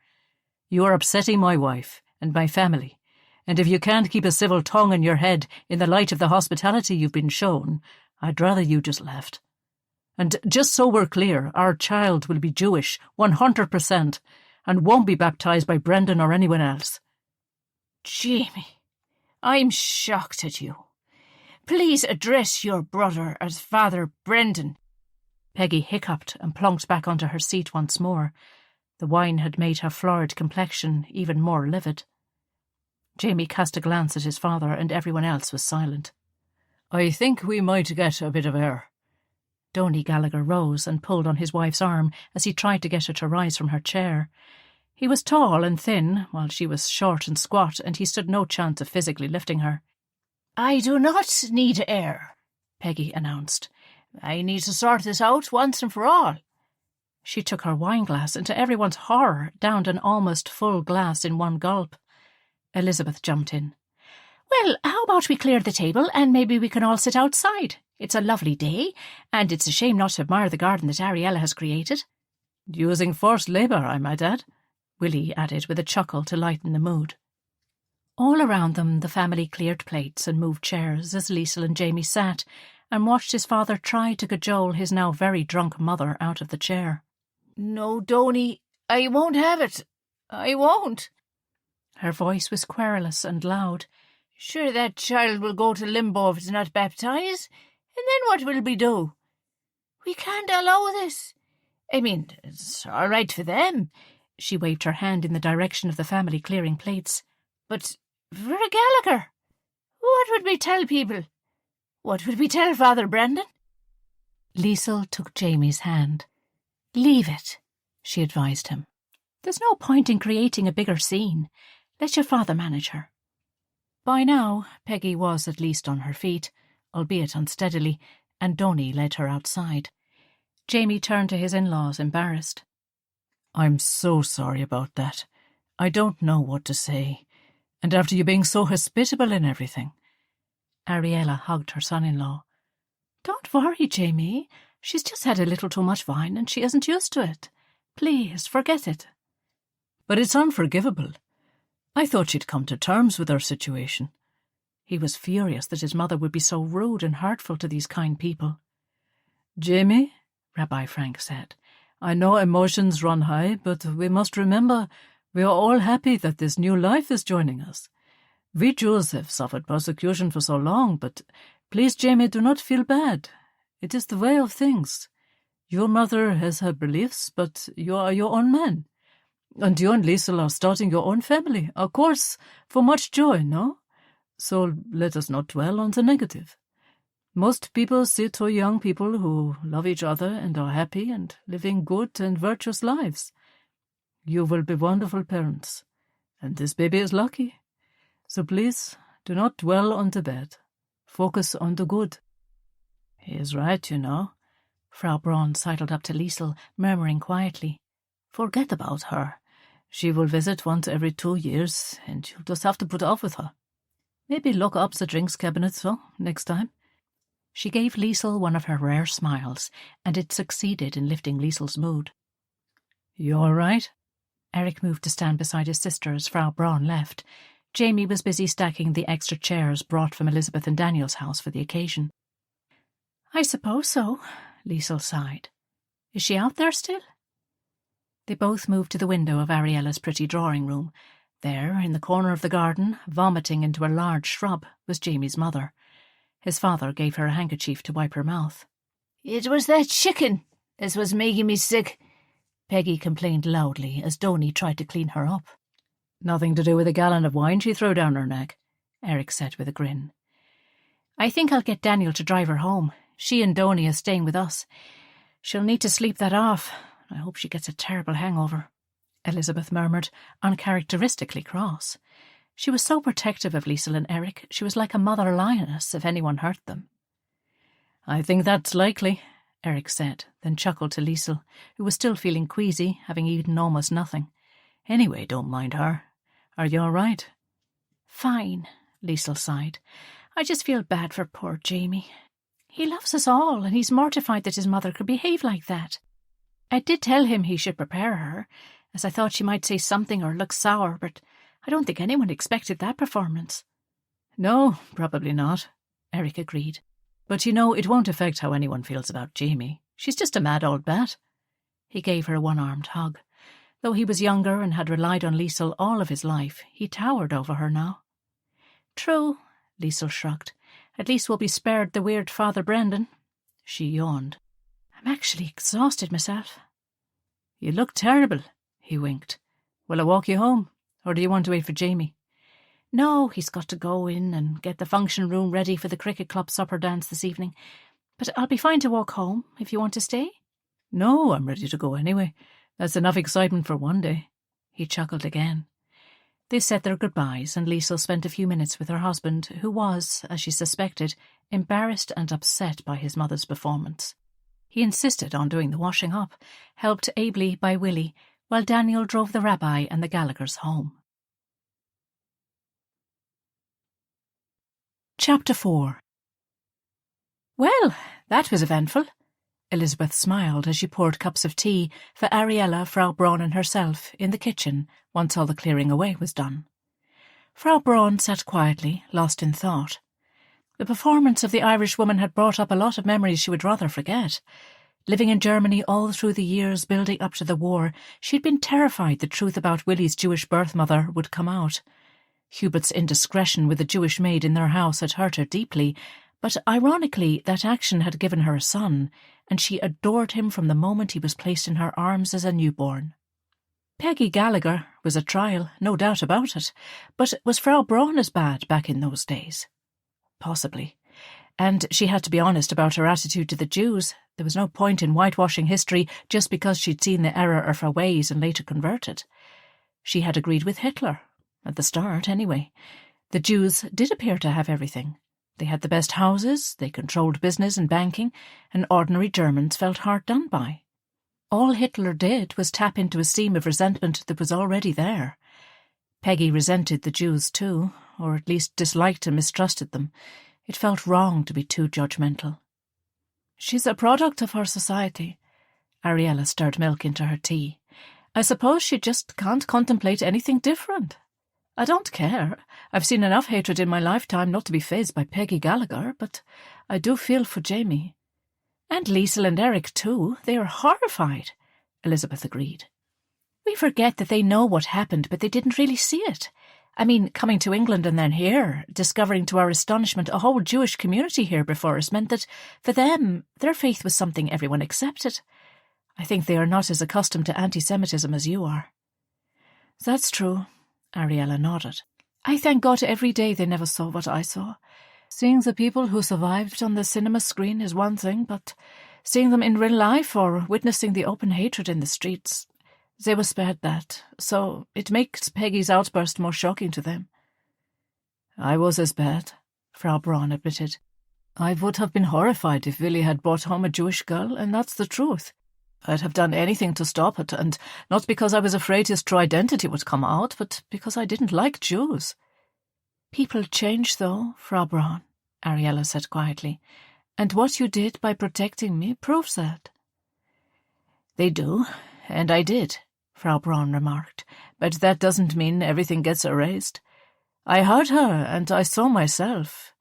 You are upsetting my wife and my family, and if you can't keep a civil tongue in your head in the light of the hospitality you've been shown, I'd rather you just left. And just so we're clear, our child will be Jewish, 100%, and won't be baptised by Brendan or anyone else. Jamie, I'm shocked at you. Please address your brother as Father Brendan. Peggy hiccuped and plunked back onto her seat once more. The wine had made her florid complexion even more livid. Jamie cast a glance at his father, and everyone else was silent. I think we might get a bit of air. Donny Gallagher rose and pulled on his wife's arm as he tried to get her to rise from her chair. He was tall and thin, while she was short and squat, and he stood no chance of physically lifting her. I do not need air, Peggy announced. I need to sort this out once and for all. She took her wineglass and, to everyone's horror, downed an almost full glass in one gulp. Elizabeth jumped in. Well, how about we clear the table and maybe we can all sit outside? It's a lovely day, and it's a shame not to admire the garden that Ariella has created. Using forced labour, I might add, Willie added with a chuckle to lighten the mood. All around them the family cleared plates and moved chairs as Liesl and Jamie sat and watched his father try to cajole his now very drunk mother out of the chair. No, Donny, I won't have it. I won't. Her voice was querulous and loud. Sure, that child will go to limbo if it's not baptised, and then what will we do? We can't allow this. I mean, it's all right for them. She waved her hand in the direction of the family clearing plates. But for a Gallagher, what would we tell people? What would we tell Father Brendan? Liesl took Jamie's hand. Leave it, she advised him. There's no point in creating a bigger scene. Let your father manage her. By now, Peggy was at least on her feet, albeit unsteadily, and Donny led her outside. Jamie turned to his in-laws, embarrassed. I'm so sorry about that. I don't know what to say. And after you being so hospitable and everything. Ariella hugged her son-in-law. Don't worry, Jamie. She's just had a little too much wine and she isn't used to it. Please, forget it. But it's unforgivable. I thought she'd come to terms with her situation. He was furious that his mother would be so rude and hurtful to these kind people. Jamie, Rabbi Frank said, I know emotions run high, but we must remember we are all happy that this new life is joining us. We Jews have suffered persecution for so long, but please, Jamie, do not feel bad. It is the way of things. Your mother has her beliefs, but you are your own man. And you and Liesl are starting your own family, of course, for much joy, no? So let us not dwell on the negative. Most people see two young people who love each other and are happy and living good and virtuous lives. You will be wonderful parents, and this baby is lucky. So please, do not dwell on the bad. Focus on the good. He is right, you know. Frau Braun sidled up to Liesl, murmuring quietly. Forget about her. She will visit once every 2 years, and you'll just have to put up with her. Maybe lock up the drinks cabinet, so, next time. She gave Liesl one of her rare smiles, and it succeeded in lifting Liesl's mood. You all right? Erich moved to stand beside his sister as Frau Braun left. Jamie was busy stacking the extra chairs brought from Elizabeth and Daniel's house for the occasion. I suppose so, Liesl sighed. Is she out there still? They both moved to the window of Ariella's pretty drawing room. There, in the corner of the garden, vomiting into a large shrub, was Jamie's mother. His father gave her a handkerchief to wipe her mouth. It was that chicken that was making me sick, Peggy complained loudly as Donny tried to clean her up. Nothing to do with a gallon of wine she threw down her neck, Erich said with a grin. I think I'll get Daniel to drive her home. She and Donny are staying with us. She'll need to sleep that off. I hope she gets a terrible hangover, Elizabeth murmured, uncharacteristically cross. She was so protective of Liesl and Erich, she was like a mother lioness if anyone hurt them. I think that's likely, Erich said, then chuckled to Liesl, who was still feeling queasy, having eaten almost nothing. Anyway, don't mind her. Are you all right? Fine, Liesl sighed. I just feel bad for poor Jamie. He loves us all, and he's mortified that his mother could behave like that. I did tell him he should prepare her, as I thought she might say something or look sour, but I don't think anyone expected that performance." "No, probably not," Erich agreed. "But you know, it won't affect how anyone feels about Jamie. She's just a mad old bat." He gave her a one-armed hug. Though he was younger and had relied on Liesl all of his life, he towered over her now. "True," Liesl shrugged. "At least we'll be spared the weird Father Brendan." She yawned. "I'm actually exhausted myself." "You look terrible," he winked. "Will I walk you home, or do you want to wait for Jamie?" "No, he's got to go in and get the function room ready for the cricket club supper dance this evening. But I'll be fine to walk home if you want to stay." "No, I'm ready to go anyway. That's enough excitement for one day." He chuckled again. They said their goodbyes, and Liesl spent a few minutes with her husband, who was, as she suspected, embarrassed and upset by his mother's performance. He insisted on doing the washing up, helped ably by Willie, while Daniel drove the rabbi and the Gallaghers home. Chapter 4. "Well, that was eventful." Elizabeth smiled as she poured cups of tea for Ariella, Frau Braun and herself in the kitchen once all the clearing away was done. Frau Braun sat quietly, lost in thought. The performance of the Irish woman had brought up a lot of memories she would rather forget. Living in Germany all through the years building up to the war, she'd been terrified the truth about Willie's Jewish birth mother would come out. Hubert's indiscretion with the Jewish maid in their house had hurt her deeply, but ironically that action had given her a son, and she adored him from the moment he was placed in her arms as a newborn. Peggy Gallagher was a trial, no doubt about it, but was Frau Braun as bad back in those days? Possibly. And she had to be honest about her attitude to the Jews. There was no point in whitewashing history just because she'd seen the error of her ways and later converted. She had agreed with Hitler, at the start anyway. The Jews did appear to have everything. They had the best houses, they controlled business and banking, and ordinary Germans felt hard done by. All Hitler did was tap into a seam of resentment that was already there. Peggy resented the Jews too, or at least disliked and mistrusted them. It felt wrong to be too judgmental. "She's a product of her society." Ariella stirred milk into her tea. "I suppose she just can't contemplate anything different. I don't care. I've seen enough hatred in my lifetime not to be fazed by Peggy Gallagher, but I do feel for Jamie. And Liesl and Erich too. They are horrified," Elizabeth agreed. "We forget that they know what happened, but they didn't really see it. I mean, coming to England and then here, discovering to our astonishment a whole Jewish community here before us meant that, for them, their faith was something everyone accepted. I think they are not as accustomed to anti-Semitism as you are." "That's true," Ariella nodded. "I thank God every day they never saw what I saw. Seeing the people who survived on the cinema screen is one thing, but seeing them in real life or witnessing the open hatred in the streets, they were spared that, so it makes Peggy's outburst more shocking to them." "I was as bad," Frau Braun admitted. "I would have been horrified if Willie had brought home a Jewish girl, and that's the truth. I'd have done anything to stop it, and not because I was afraid his true identity would come out, but because I didn't like Jews." "People change, though, Frau Braun," Ariella said quietly, "and what you did by protecting me proves that." "They do, and I did," Frau Braun remarked, "but that doesn't mean everything gets erased. I heard her, and I saw myself.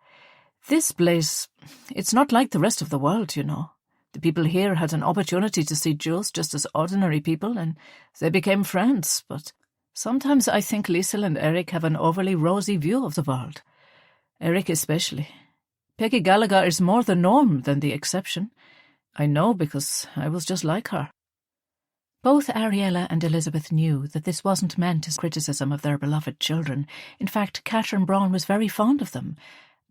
This place, it's not like the rest of the world, you know. The people here had an opportunity to see Jews just as ordinary people, and they became friends, but sometimes I think Liesl and Erich have an overly rosy view of the world. Erich especially. Peggy Gallagher is more the norm than the exception. I know because I was just like her." Both Ariella and Elizabeth knew that this wasn't meant as criticism of their beloved children. In fact, Catherine Braun was very fond of them,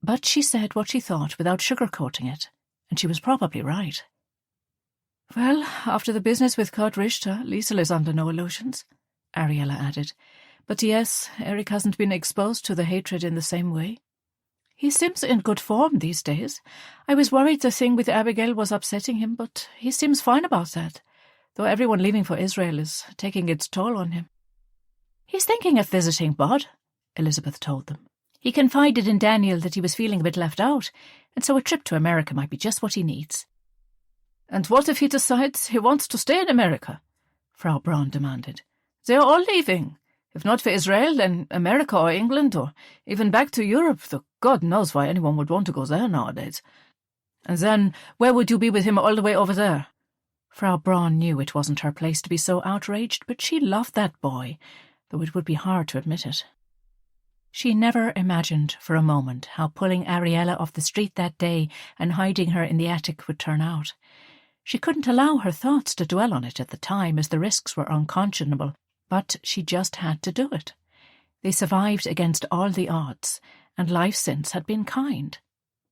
but she said what she thought without sugarcoating it, and she was probably right. "Well, after the business with Kurt Richter, Liesl is under no illusions," Ariella added. "But yes, Erich hasn't been exposed to the hatred in the same way. He seems in good form these days. I was worried the thing with Abigail was upsetting him, but he seems fine about that, though everyone leaving for Israel is taking its toll on him." "He's thinking of visiting Bod," Elizabeth told them. He confided in Daniel that he was feeling a bit left out, and so a trip to America might be just what he needs. And what if he decides he wants to stay in America? Frau Braun demanded. They are all leaving. If not for Israel, then America or England, or even back to Europe, though God knows why anyone would want to go there nowadays. And then, where would you be with him all the way over there? Frau Braun knew it wasn't her place to be so outraged, but she loved that boy, though it would be hard to admit it. She never imagined for a moment how pulling Ariella off the street that day and hiding her in the attic would turn out. She couldn't allow her thoughts to dwell on it at the time, as the risks were unconscionable, but she just had to do it. They survived against all the odds, and life since had been kind.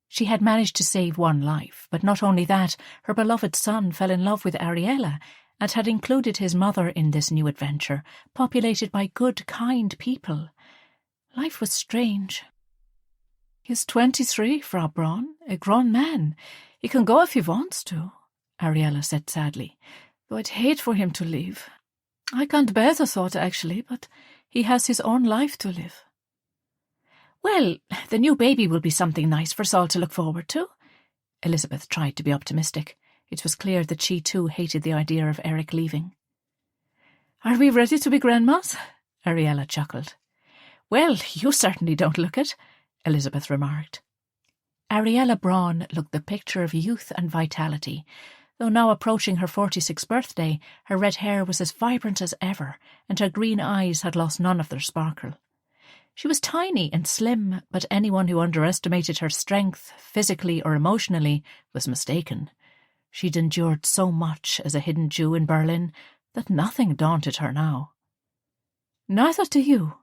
She had managed to save one life, but not only that, her beloved son fell in love with Ariella and had included his mother in this new adventure, populated by good, kind people. Life was strange. He's 23, Frau Braun, a grown man. He can go if he wants to, Ariella said sadly, though I'd hate for him to leave. I can't bear the thought, actually, but he has his own life to live. Well, the new baby will be something nice for Saul to look forward to. Elizabeth tried to be optimistic. It was clear that she too hated the idea of Erich leaving. Are we ready to be grandmas? Ariella chuckled. Well, you certainly don't look it, Elizabeth remarked. Ariella Braun looked the picture of youth and vitality. Though now approaching her 46th birthday, her red hair was as vibrant as ever, and her green eyes had lost none of their sparkle. She was tiny and slim, but anyone who underestimated her strength, physically or emotionally, was mistaken. She'd endured so much as a hidden Jew in Berlin that nothing daunted her now. Neither do you,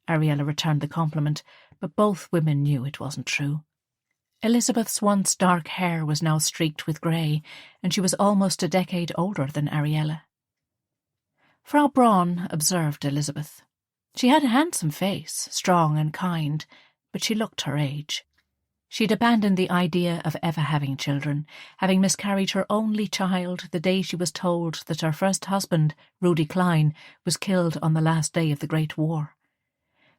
Ariella returned the compliment, but both women knew it wasn't true. Elizabeth's once dark hair was now streaked with grey, and she was almost a decade older than Ariella. Frau Braun observed Elizabeth. She had a handsome face, strong and kind, but she looked her age. She'd abandoned the idea of ever having children, having miscarried her only child the day she was told that her first husband, Rudi Klein, was killed on the last day of the Great War.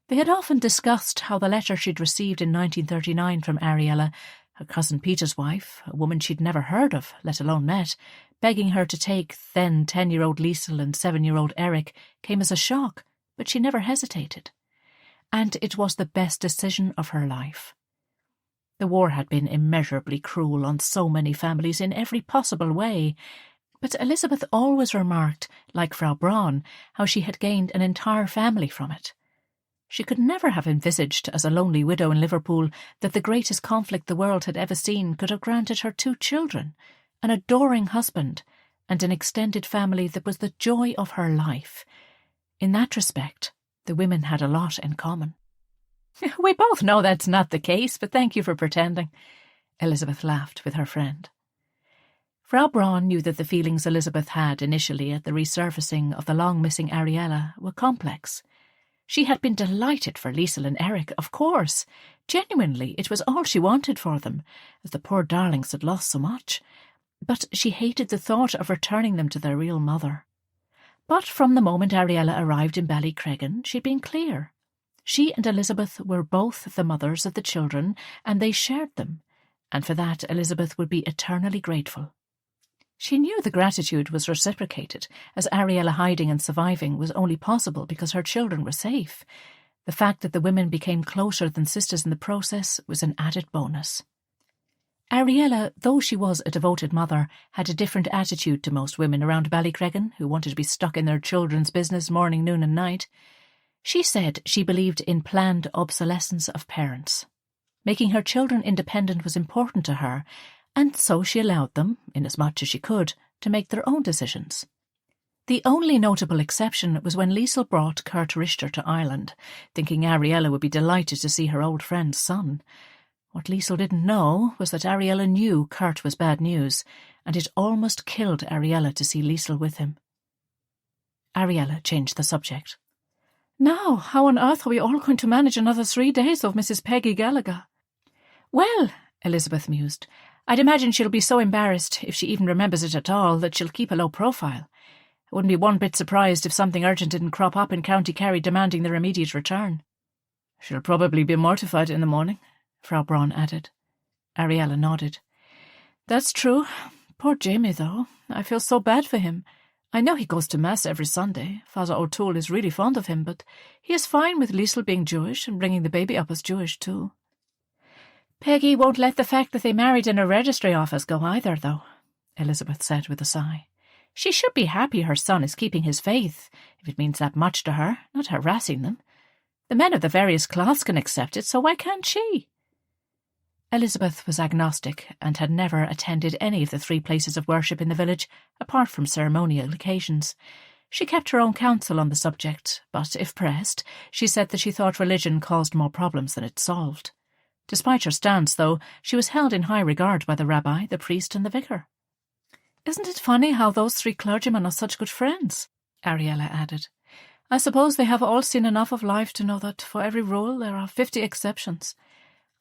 They had often discussed how the letter she'd received in 1939 from Ariella, her cousin Peter's wife, a woman she'd never heard of, let alone met, begging her to take then 10-year-old Liesl and 7-year-old Erich, came as a shock, but she never hesitated. And it was the best decision of her life. The war had been immeasurably cruel on so many families in every possible way, but Elizabeth always remarked, like Frau Braun, how she had gained an entire family from it. She could never have envisaged, as a lonely widow in Liverpool, that the greatest conflict the world had ever seen could have granted her 2 children, an adoring husband, and an extended family that was the joy of her life. In that respect, the women had a lot in common. We both know that's not the case, but thank you for pretending. Elizabeth laughed with her friend. Frau Braun knew that the feelings Elizabeth had initially at the resurfacing of the long-missing Ariella were complex. She had been delighted for Liesl and Erich, of course. Genuinely, it was all she wanted for them, as the poor darlings had lost so much. But she hated the thought of returning them to their real mother. But from the moment Ariella arrived in Ballycreggan, she'd been clear. She and Elizabeth were both the mothers of the children, and they shared them, and for that Elizabeth would be eternally grateful. She knew the gratitude was reciprocated, as Ariella hiding and surviving was only possible because her children were safe. The fact that the women became closer than sisters in the process was an added bonus. Ariella, though she was a devoted mother, had a different attitude to most women around Ballycreggan who wanted to be stuck in their children's business morning, noon and night. She said she believed in planned obsolescence of parents. Making her children independent was important to her, and so she allowed them, inasmuch as she could, to make their own decisions. The only notable exception was when Liesl brought Kurt Richter to Ireland, thinking Ariella would be delighted to see her old friend's son. What Liesl didn't know was that Ariella knew Kurt was bad news, and it almost killed Ariella to see Liesl with him. Ariella changed the subject. Now, how on earth are we all going to manage another 3 days of Mrs. Peggy Gallagher? Well, Elizabeth mused, I'd imagine she'll be so embarrassed, if she even remembers it at all, that she'll keep a low profile. I wouldn't be one bit surprised if something urgent didn't crop up in County Kerry demanding their immediate return. She'll probably be mortified in the morning, Frau Braun added. Ariella nodded. That's true. Poor Jamie, though. I feel so bad for him. I know he goes to Mass every Sunday. Father O'Toole is really fond of him, but he is fine with Liesl being Jewish and bringing the baby up as Jewish, too. Peggy won't let the fact that they married in a registry office go either, though, Elizabeth said with a sigh. She should be happy her son is keeping his faith, if it means that much to her, not harassing them. The men of the various cloths can accept it, so why can't she? Elizabeth was agnostic and had never attended any of the 3 places of worship in the village, apart from ceremonial occasions. She kept her own counsel on the subject, but if pressed, she said that she thought religion caused more problems than it solved. Despite her stance, though, she was held in high regard by the rabbi, the priest, and the vicar. Isn't it funny how those 3 clergymen are such good friends? Ariella added. I suppose they have all seen enough of life to know that for every rule there are 50 exceptions.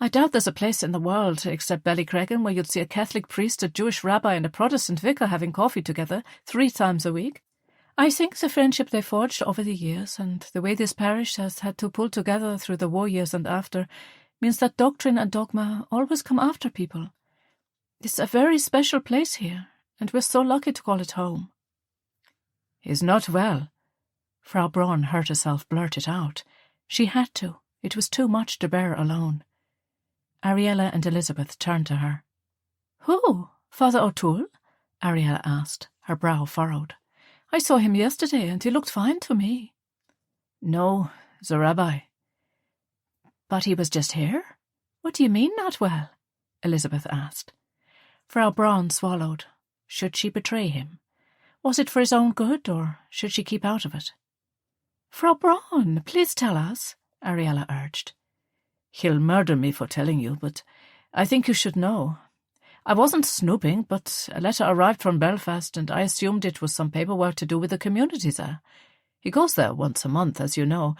I doubt there's a place in the world, except Ballycreggan, where you'd see a Catholic priest, a Jewish rabbi, and a Protestant vicar having coffee together 3 times a week. I think the friendship they forged over the years, and the way this parish has had to pull together through the war years and after, means that doctrine and dogma always come after people. It's a very special place here, and we're so lucky to call it home. He's not well. Frau Braun heard herself blurt it out. She had to. It was too much to bear alone. Ariella and Elizabeth turned to her. Who? Father O'Toole? Ariella asked, her brow furrowed. I saw him yesterday, and he looked fine to me. No, the rabbi. But he was just here? What do you mean, not well? Elizabeth asked. Frau Braun swallowed. Should she betray him? Was it for his own good, or should she keep out of it? Frau Braun, please tell us, Ariella urged. He'll murder me for telling you, but I think you should know. I wasn't snooping, but a letter arrived from Belfast, and I assumed it was some paperwork to do with the community there. He goes there once a month, as you know.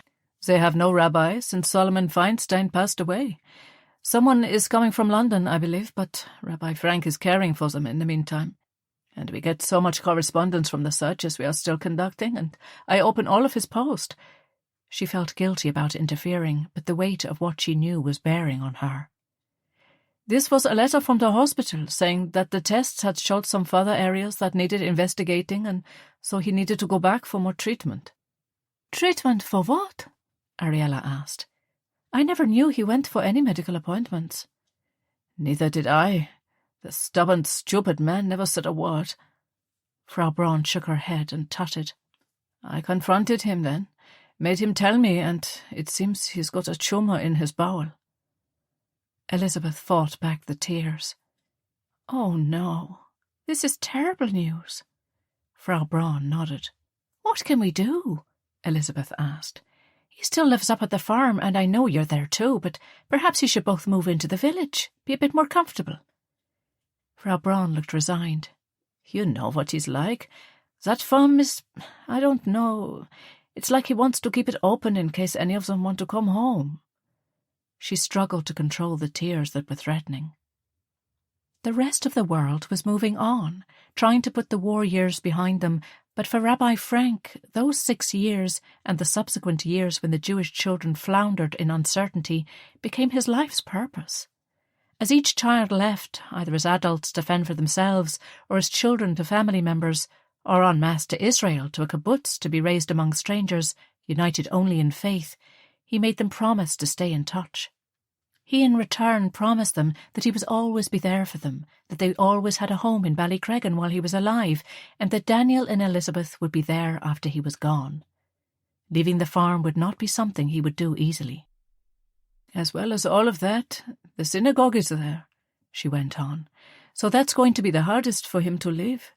They have no rabbi since Solomon Feinstein passed away. Someone is coming from London, I believe, but Rabbi Frank is caring for them in the meantime. And we get so much correspondence from the searches we are still conducting, and I open all of his post. She felt guilty about interfering, but the weight of what she knew was bearing on her. This was a letter from the hospital saying that the tests had showed some further areas that needed investigating, and so he needed to go back for more treatment. Treatment for what? Ariella asked. I never knew he went for any medical appointments. Neither did I. The stubborn, stupid man never said a word. Frau Braun shook her head and tutted. I confronted him then, made him tell me, and it seems he's got a tumour in his bowel. Elizabeth fought back the tears. Oh, no. This is terrible news. Frau Braun nodded. What can we do? Elizabeth asked. He still lives up at the farm, and I know you're there too, but perhaps you should both move into the village, be a bit more comfortable. Frau Braun looked resigned. You know what he's like. That farm is, I don't know. It's like he wants to keep it open in case any of them want to come home. She struggled to control the tears that were threatening. The rest of the world was moving on, trying to put the war years behind them, but for Rabbi Frank, those 6 years and the subsequent years when the Jewish children floundered in uncertainty became his life's purpose. As each child left, either as adults to fend for themselves or as children to family members, or en masse to Israel, to a kibbutz to be raised among strangers, united only in faith, he made them promise to stay in touch. He in return promised them that he would always be there for them, that they always had a home in Ballycreggan while he was alive, and that Daniel and Elizabeth would be there after he was gone. Leaving the farm would not be something he would do easily. As well as all of that, the synagogue is there, she went on, so that's going to be the hardest for him to leave.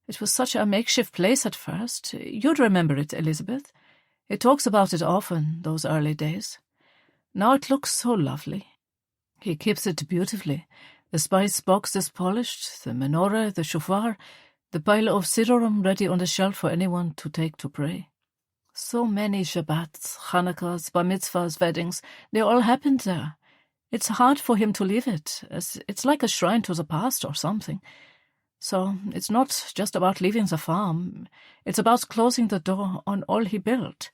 It was such a makeshift place at first. You'd remember it, Elizabeth. It talks about it often, those early days. Now it looks so lovely. He keeps it beautifully. The spice box is polished, the menorah, the shofar, the pile of sidurim ready on the shelf for anyone to take to pray. So many Shabbats, Hanukkahs, Bar Mitzvahs, weddings, they all happened there. It's hard for him to leave it, as it's like a shrine to the past or something. So it's not just about leaving the farm, it's about closing the door on all he built.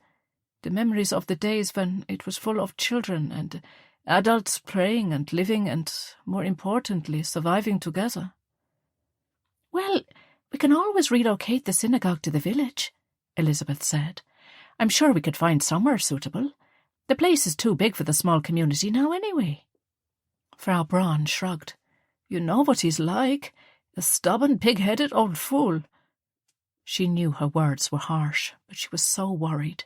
The memories of the days when it was full of children and adults praying and living and, more importantly, surviving together. Well, we can always relocate the synagogue to the village, Elizabeth said. I'm sure we could find somewhere suitable. The place is too big for the small community now anyway. Frau Braun shrugged. You know what he's like, a stubborn, pig-headed old fool. She knew her words were harsh, but she was so worried.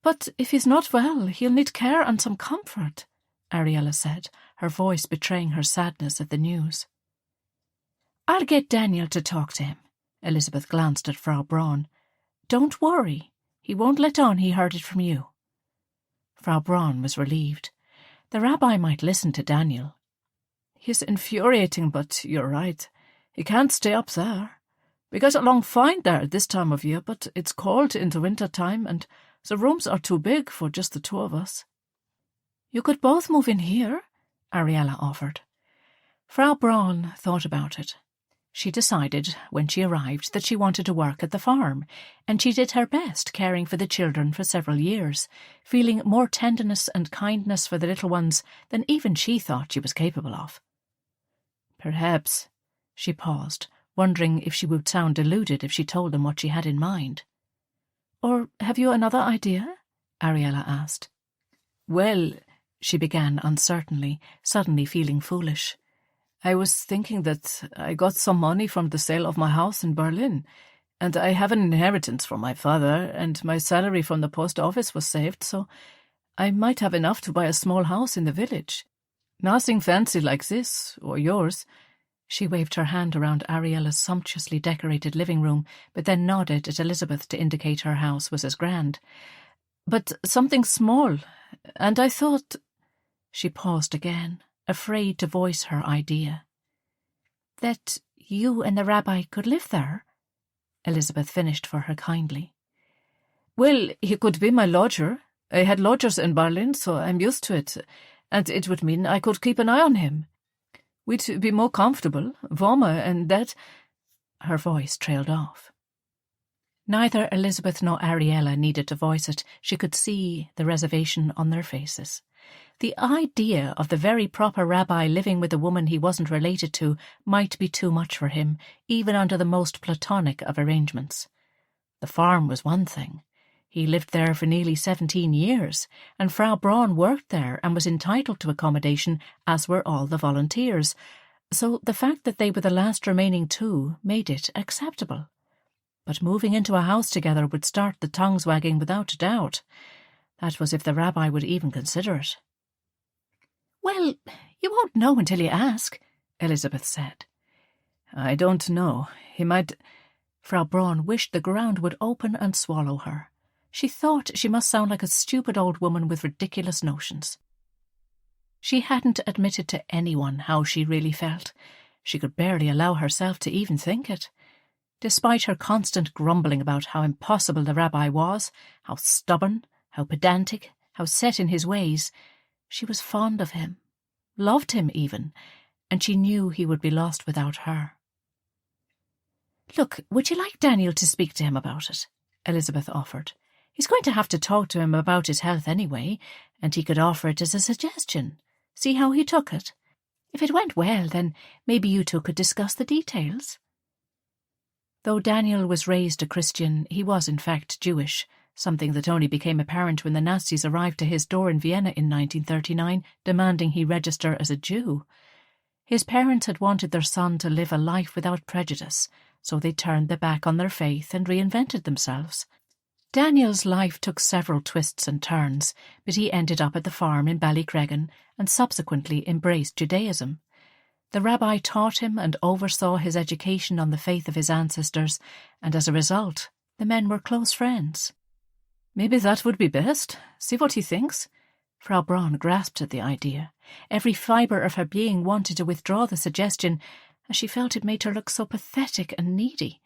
But if he's not well, he'll need care and some comfort, Ariella said, her voice betraying her sadness at the news. I'll get Daniel to talk to him. Elizabeth glanced at Frau Braun. Don't worry. He won't let on he heard it from you. Frau Braun was relieved. The rabbi might listen to Daniel. He's infuriating, but you're right. He can't stay up there. We get along fine there at this time of year, but it's cold into winter time, and the rooms are too big for just the two of us. You could both move in here, Ariella offered. Frau Braun thought about it. She decided, when she arrived, that she wanted to work at the farm, and she did her best caring for the children for several years, feeling more tenderness and kindness for the little ones than even she thought she was capable of. Perhaps, she paused, wondering if she would sound deluded if she told them what she had in mind. Or have you another idea? Ariella asked. Well, she began uncertainly, suddenly feeling foolish. I was thinking that I got some money from the sale of my house in Berlin, and I have an inheritance from my father, and my salary from the post office was saved, so I might have enough to buy a small house in the village. Nothing fancy like this, or yours. She waved her hand around Ariella's sumptuously decorated living room, but then nodded at Elizabeth to indicate her house was as grand. But something small, and I thought... She paused again, afraid to voice her idea. That you and the rabbi could live there? Elizabeth finished for her kindly. Well, he could be my lodger. I had lodgers in Berlin, so I'm used to it, and it would mean I could keep an eye on him. We'd be more comfortable, warmer, and that... Her voice trailed off. Neither Elizabeth nor Ariella needed to voice it. She could see the reservation on their faces. The idea of the very proper rabbi living with a woman he wasn't related to might be too much for him, even under the most platonic of arrangements. The farm was one thing. He lived there for nearly 17 years, and Frau Braun worked there and was entitled to accommodation, as were all the volunteers, so the fact that they were the last remaining two made it acceptable. But moving into a house together would start the tongues wagging without a doubt. That was if the rabbi would even consider it. Well, you won't know until you ask, Elizabeth said. I don't know. He might... Frau Braun wished the ground would open and swallow her. She thought she must sound like a stupid old woman with ridiculous notions. She hadn't admitted to anyone how she really felt. She could barely allow herself to even think it. Despite her constant grumbling about how impossible the rabbi was, how stubborn, how pedantic, how set in his ways, she was fond of him, loved him even, and she knew he would be lost without her. Look, would you like Daniel to speak to him about it? Elizabeth offered. He's going to have to talk to him about his health anyway, and he could offer it as a suggestion. See how he took it. If it went well, then maybe you two could discuss the details. Though Daniel was raised a Christian, he was in fact Jewish, something that only became apparent when the Nazis arrived to his door in Vienna in 1939, demanding he register as a Jew. His parents had wanted their son to live a life without prejudice, so they turned their back on their faith and reinvented themselves. Daniel's life took several twists and turns, but he ended up at the farm in Ballycreggan and subsequently embraced Judaism. The rabbi taught him and oversaw his education on the faith of his ancestors, and as a result, the men were close friends. Maybe that would be best. See what he thinks. Frau Braun grasped at the idea. Every fibre of her being wanted to withdraw the suggestion, as she felt it made her look so pathetic and needy.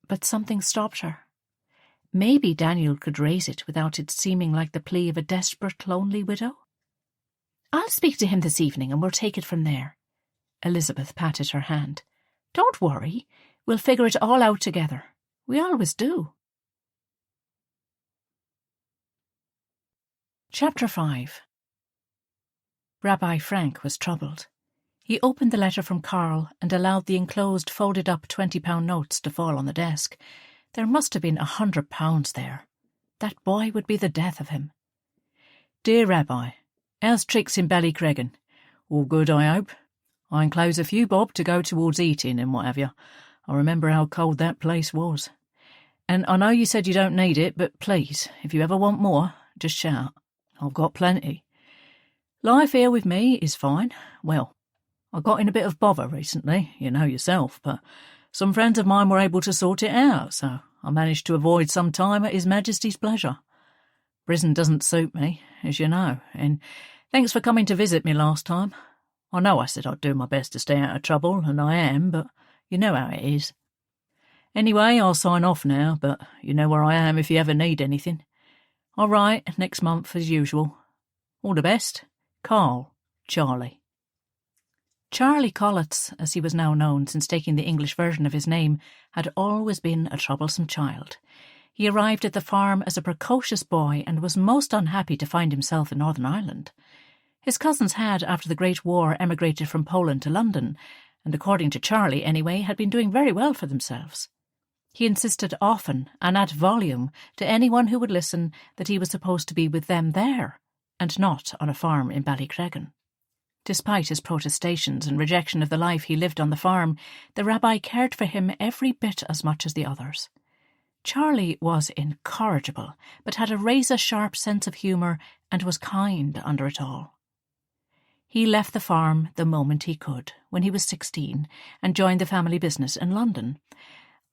But something stopped her. Maybe Daniel could raise it without it seeming like the plea of a desperate, lonely widow. I'll speak to him this evening and we'll take it from there. Elizabeth patted her hand. Don't worry. We'll figure it all out together. We always do. Chapter 5. Rabbi Frank was troubled. He opened the letter from Carl and allowed the enclosed folded-up £20 notes to fall on the desk. There must have been £100 there. That boy would be the death of him. Dear Rabbi, how's tricks in Ballycreggan? All good, I hope. I enclose a few bob to go towards eating and what have you. I remember how cold that place was. And I know you said you don't need it, but please, if you ever want more, just shout. I've got plenty. Life here with me is fine. Well, I got in a bit of bother recently, you know yourself, but some friends of mine were able to sort it out, so I managed to avoid some time at His Majesty's pleasure. Prison doesn't suit me, as you know, and thanks for coming to visit me last time. I know I said I'd do my best to stay out of trouble, and I am, but you know how it is. Anyway, I'll sign off now, but you know where I am if you ever need anything. I'll write next month as usual. All the best. Carl, Charlie. Charlie Colletts, as he was now known since taking the English version of his name, had always been a troublesome child. He arrived at the farm as a precocious boy and was most unhappy to find himself in Northern Ireland. His cousins had, after the Great War, emigrated from Poland to London, and according to Charlie anyway, had been doing very well for themselves. He insisted often, and at volume, to anyone who would listen that he was supposed to be with them there, and not on a farm in Ballycreggan. Despite his protestations and rejection of the life he lived on the farm, the rabbi cared for him every bit as much as the others. Charlie was incorrigible, but had a razor-sharp sense of humour and was kind under it all. He left the farm the moment he could, when he was 16, and joined the family business in London.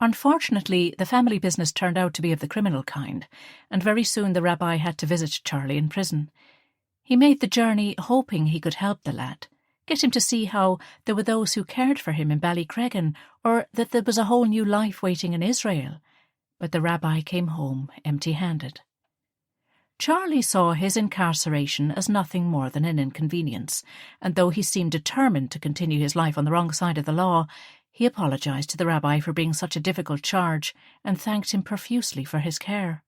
Unfortunately, the family business turned out to be of the criminal kind, and very soon the rabbi had to visit Charlie in prison. He made the journey hoping he could help the lad, get him to see how there were those who cared for him in Ballycreggan, or that there was a whole new life waiting in Israel. But the rabbi came home empty-handed. Charlie saw his incarceration as nothing more than an inconvenience, and though he seemed determined to continue his life on the wrong side of the law, he apologised to the rabbi for being such a difficult charge and thanked him profusely for his care.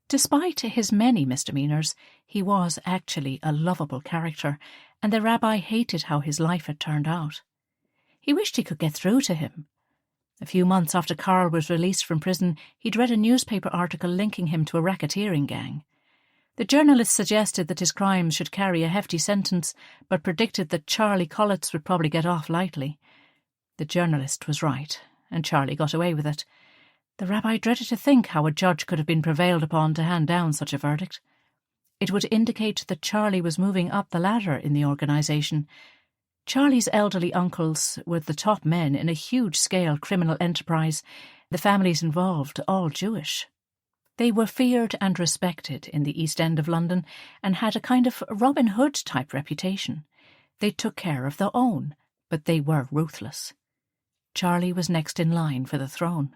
Despite his many misdemeanours, he was actually a lovable character, and the rabbi hated how his life had turned out. He wished he could get through to him. A few months after Carl was released from prison, he'd read a newspaper article linking him to a racketeering gang. The journalist suggested that his crimes should carry a hefty sentence, but predicted that Charlie Colletts would probably get off lightly. The journalist was right, and Charlie got away with it. The rabbi dreaded to think how a judge could have been prevailed upon to hand down such a verdict. It would indicate that Charlie was moving up the ladder in the organisation. Charlie's elderly uncles were the top men in a huge-scale criminal enterprise, the families involved all Jewish. They were feared and respected in the East End of London and had a kind of Robin Hood-type reputation. They took care of their own, but they were ruthless. Charlie was next in line for the throne.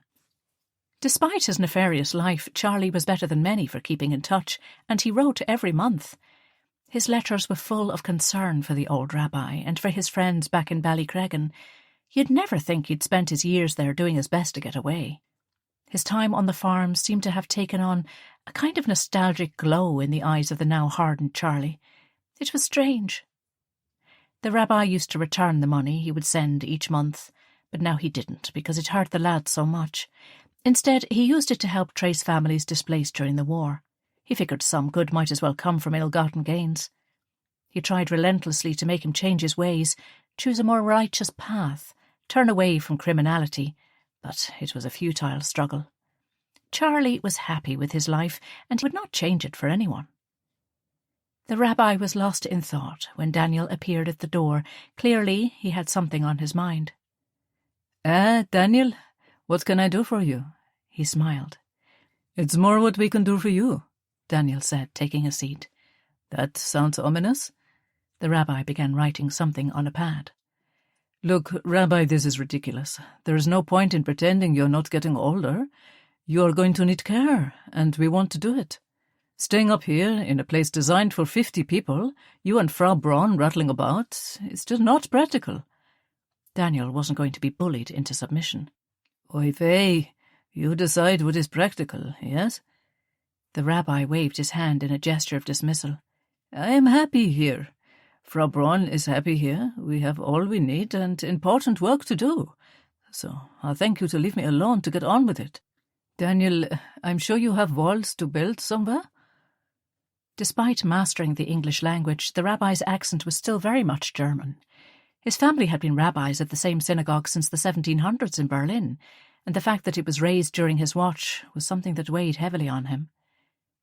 Despite his nefarious life, Charlie was better than many for keeping in touch, and he wrote every month. His letters were full of concern for the old rabbi and for his friends back in Ballycreggan. You'd never think he'd spent his years there doing his best to get away. His time on the farm seemed to have taken on a kind of nostalgic glow in the eyes of the now hardened Charlie. It was strange. The rabbi used to return the money he would send each month, but now he didn't because it hurt the lad so much. Instead, he used it to help trace families displaced during the war. He figured some good might as well come from ill-gotten gains. He tried relentlessly to make him change his ways, choose a more righteous path, turn away from criminality, but it was a futile struggle. Charlie was happy with his life, and he would not change it for anyone. The rabbi was lost in thought when Daniel appeared at the door. Clearly, he had something on his mind. Daniel, what can I do for you? He smiled. It's more what we can do for you, Daniel said, taking a seat. That sounds ominous. The rabbi began writing something on a pad. Look, Rabbi, this is ridiculous. There is no point in pretending you're not getting older. You are going to need care, and we want to do it. Staying up here, in a place designed for 50 people, you and Frau Braun rattling about, it's just not practical. Daniel wasn't going to be bullied into submission. Oy vey, you decide what is practical, yes? The rabbi waved his hand in a gesture of dismissal. I am happy here. Frau Braun is happy here. We have all we need and important work to do. So I'll thank you to leave me alone to get on with it. Daniel, I'm sure you have walls to build somewhere? Despite mastering the English language, the rabbi's accent was still very much German. His family had been rabbis at the same synagogue since the 1700s in Berlin, and the fact that it was raised during his watch was something that weighed heavily on him.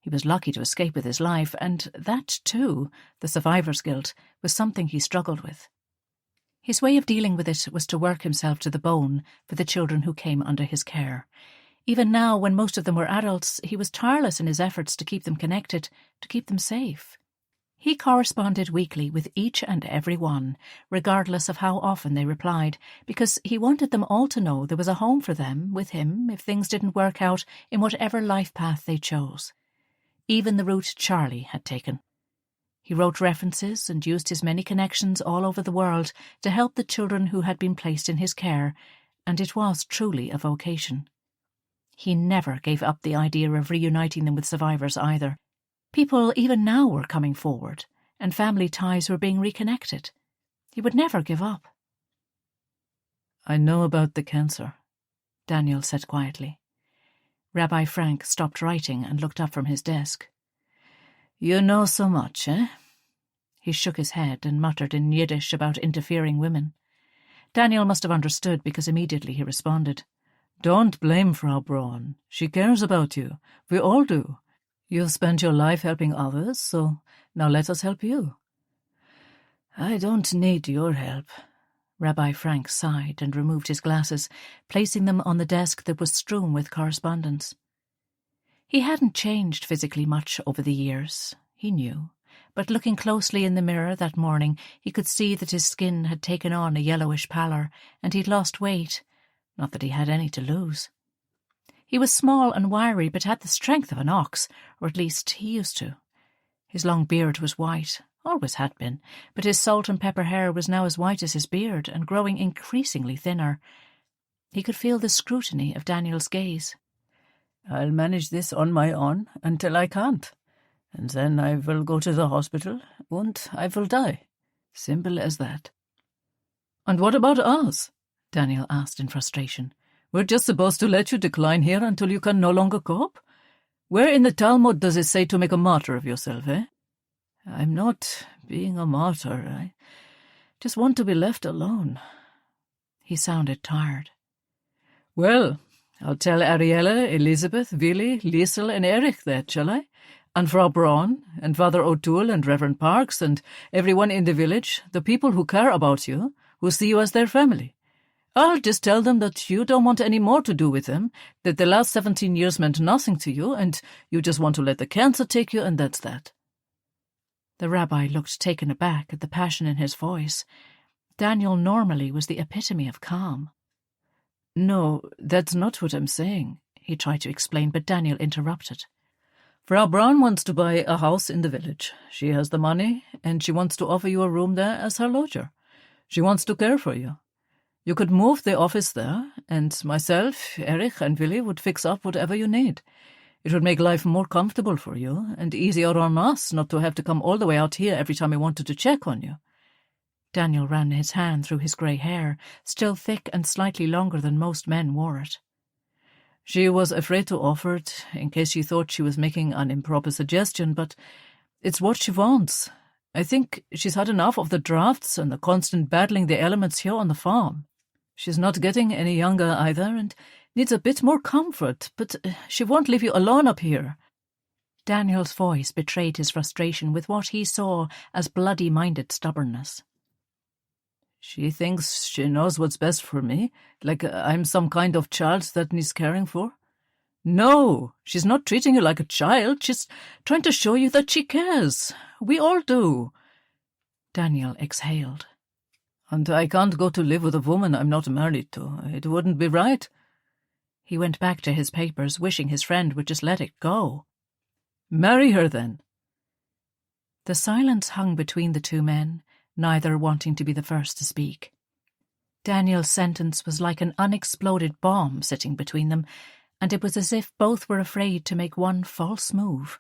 He was lucky to escape with his life, and that, too, the survivor's guilt, was something he struggled with. His way of dealing with it was to work himself to the bone for the children who came under his care. Even now, when most of them were adults, he was tireless in his efforts to keep them connected, to keep them safe. He corresponded weekly with each and every one, regardless of how often they replied, because he wanted them all to know there was a home for them with him if things didn't work out in whatever life path they chose. Even the route Charlie had taken. He wrote references and used his many connections all over the world to help the children who had been placed in his care, and it was truly a vocation. He never gave up the idea of reuniting them with survivors either. People even now were coming forward, and family ties were being reconnected. He would never give up. I know about the cancer, Daniel said quietly. Rabbi Frank stopped writing and looked up from his desk. You know so much, eh? He shook his head and muttered in Yiddish about interfering women. Daniel must have understood because immediately he responded. Don't blame Frau Braun. She cares about you. We all do. You've spent your life helping others, so now let us help you. I don't need your help. Rabbi Frank sighed and removed his glasses, placing them on the desk that was strewn with correspondence. He hadn't changed physically much over the years, he knew, but looking closely in the mirror that morning, he could see that his skin had taken on a yellowish pallor, and he'd lost weight. Not that he had any to lose. He was small and wiry, but had the strength of an ox, or at least he used to. His long beard was white, always had been, but his salt and pepper hair was now as white as his beard and growing increasingly thinner. He could feel the scrutiny of Daniel's gaze. I'll manage this on my own until I can't, and then I will go to the hospital, and I will die. Simple as that. And what about us? Daniel asked in frustration. We're just supposed to let you decline here until you can no longer cope? Where in the Talmud does it say to make a martyr of yourself, eh? I'm not being a martyr. I just want to be left alone. He sounded tired. Well, I'll tell Ariella, Elizabeth, Willi, Liesel and Erich that, shall I? And Frau Braun, and Father O'Toole and Reverend Parks, and everyone in the village, the people who care about you, who see you as their family. I'll just tell them that you don't want any more to do with them, that the last 17 years meant nothing to you, and you just want to let the cancer take you, and that's that. The rabbi looked taken aback at the passion in his voice. Daniel normally was the epitome of calm. No, that's not what I'm saying, he tried to explain, but Daniel interrupted. Frau Braun wants to buy a house in the village. She has the money, and she wants to offer you a room there as her lodger. She wants to care for you. You could move the office there, and myself, Erich and Willi would fix up whatever you need. It would make life more comfortable for you, and easier on us not to have to come all the way out here every time we wanted to check on you. Daniel ran his hand through his grey hair, still thick and slightly longer than most men wore it. She was afraid to offer it, in case she thought she was making an improper suggestion, but it's what she wants. I think she's had enough of the drafts and the constant battling the elements here on the farm. She's not getting any younger either, and needs a bit more comfort, but she won't leave you alone up here. Daniel's voice betrayed his frustration with what he saw as bloody-minded stubbornness. She thinks she knows what's best for me, like I'm some kind of child that needs caring for. No, she's not treating you like a child. She's trying to show you that she cares. We all do. Daniel exhaled. And I can't go to live with a woman I'm not married to. It wouldn't be right. He went back to his papers, wishing his friend would just let it go. Marry her, then. The silence hung between the two men, neither wanting to be the first to speak. Daniel's sentence was like an unexploded bomb sitting between them, and it was as if both were afraid to make one false move.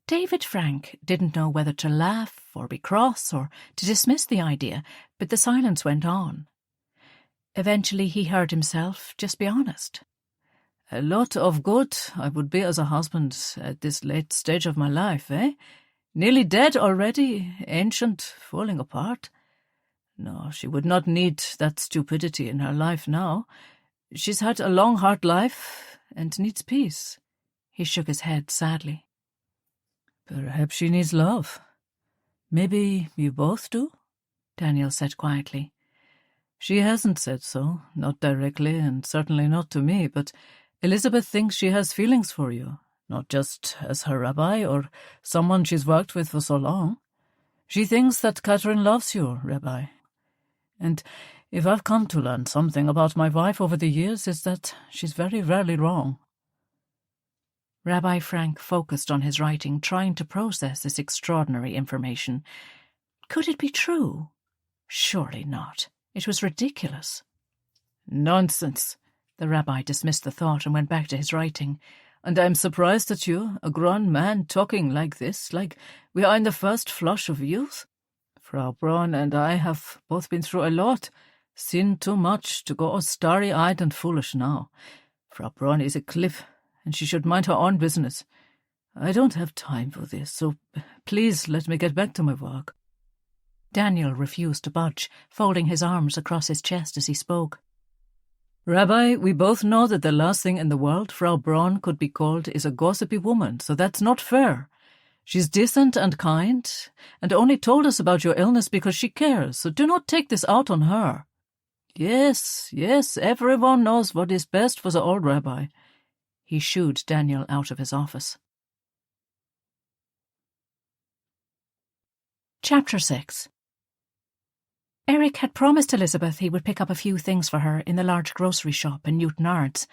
David Frank didn't know whether to laugh or be cross or to dismiss the idea, but the silence went on. Eventually he heard himself just be honest. A lot of good I would be as a husband at this late stage of my life, eh? Nearly dead already, ancient, falling apart. No, she would not need that stupidity in her life now. She's had a long, hard life and needs peace. He shook his head sadly. Perhaps she needs love. Maybe you both do? Daniel said quietly. She hasn't said so, not directly and certainly not to me, but Elizabeth thinks she has feelings for you, not just as her rabbi or someone she's worked with for so long. She thinks that Catherine loves you, Rabbi. And if I've come to learn something about my wife over the years, it's that she's very rarely wrong. Rabbi Frank focused on his writing, trying to process this extraordinary information. Could it be true? Surely not. It was ridiculous. Nonsense. The rabbi dismissed the thought and went back to his writing. And I'm surprised at you, a grown man, talking like this, like we are in the first flush of youth. Frau Braun and I have both been through a lot, seen too much to go all starry-eyed and foolish now. Frau Braun is a cliff, and she should mind her own business. I don't have time for this, so please let me get back to my work. Daniel refused to budge, folding his arms across his chest as he spoke. Rabbi, we both know that the last thing in the world Frau Braun could be called is a gossipy woman, so that's not fair. She's decent and kind, and only told us about your illness because she cares, so do not take this out on her. Yes, everyone knows what is best for the old rabbi. He shooed Daniel out of his office. Chapter 6. Erich had promised Elizabeth he would pick up a few things for her in the large grocery shop in Newton Ards.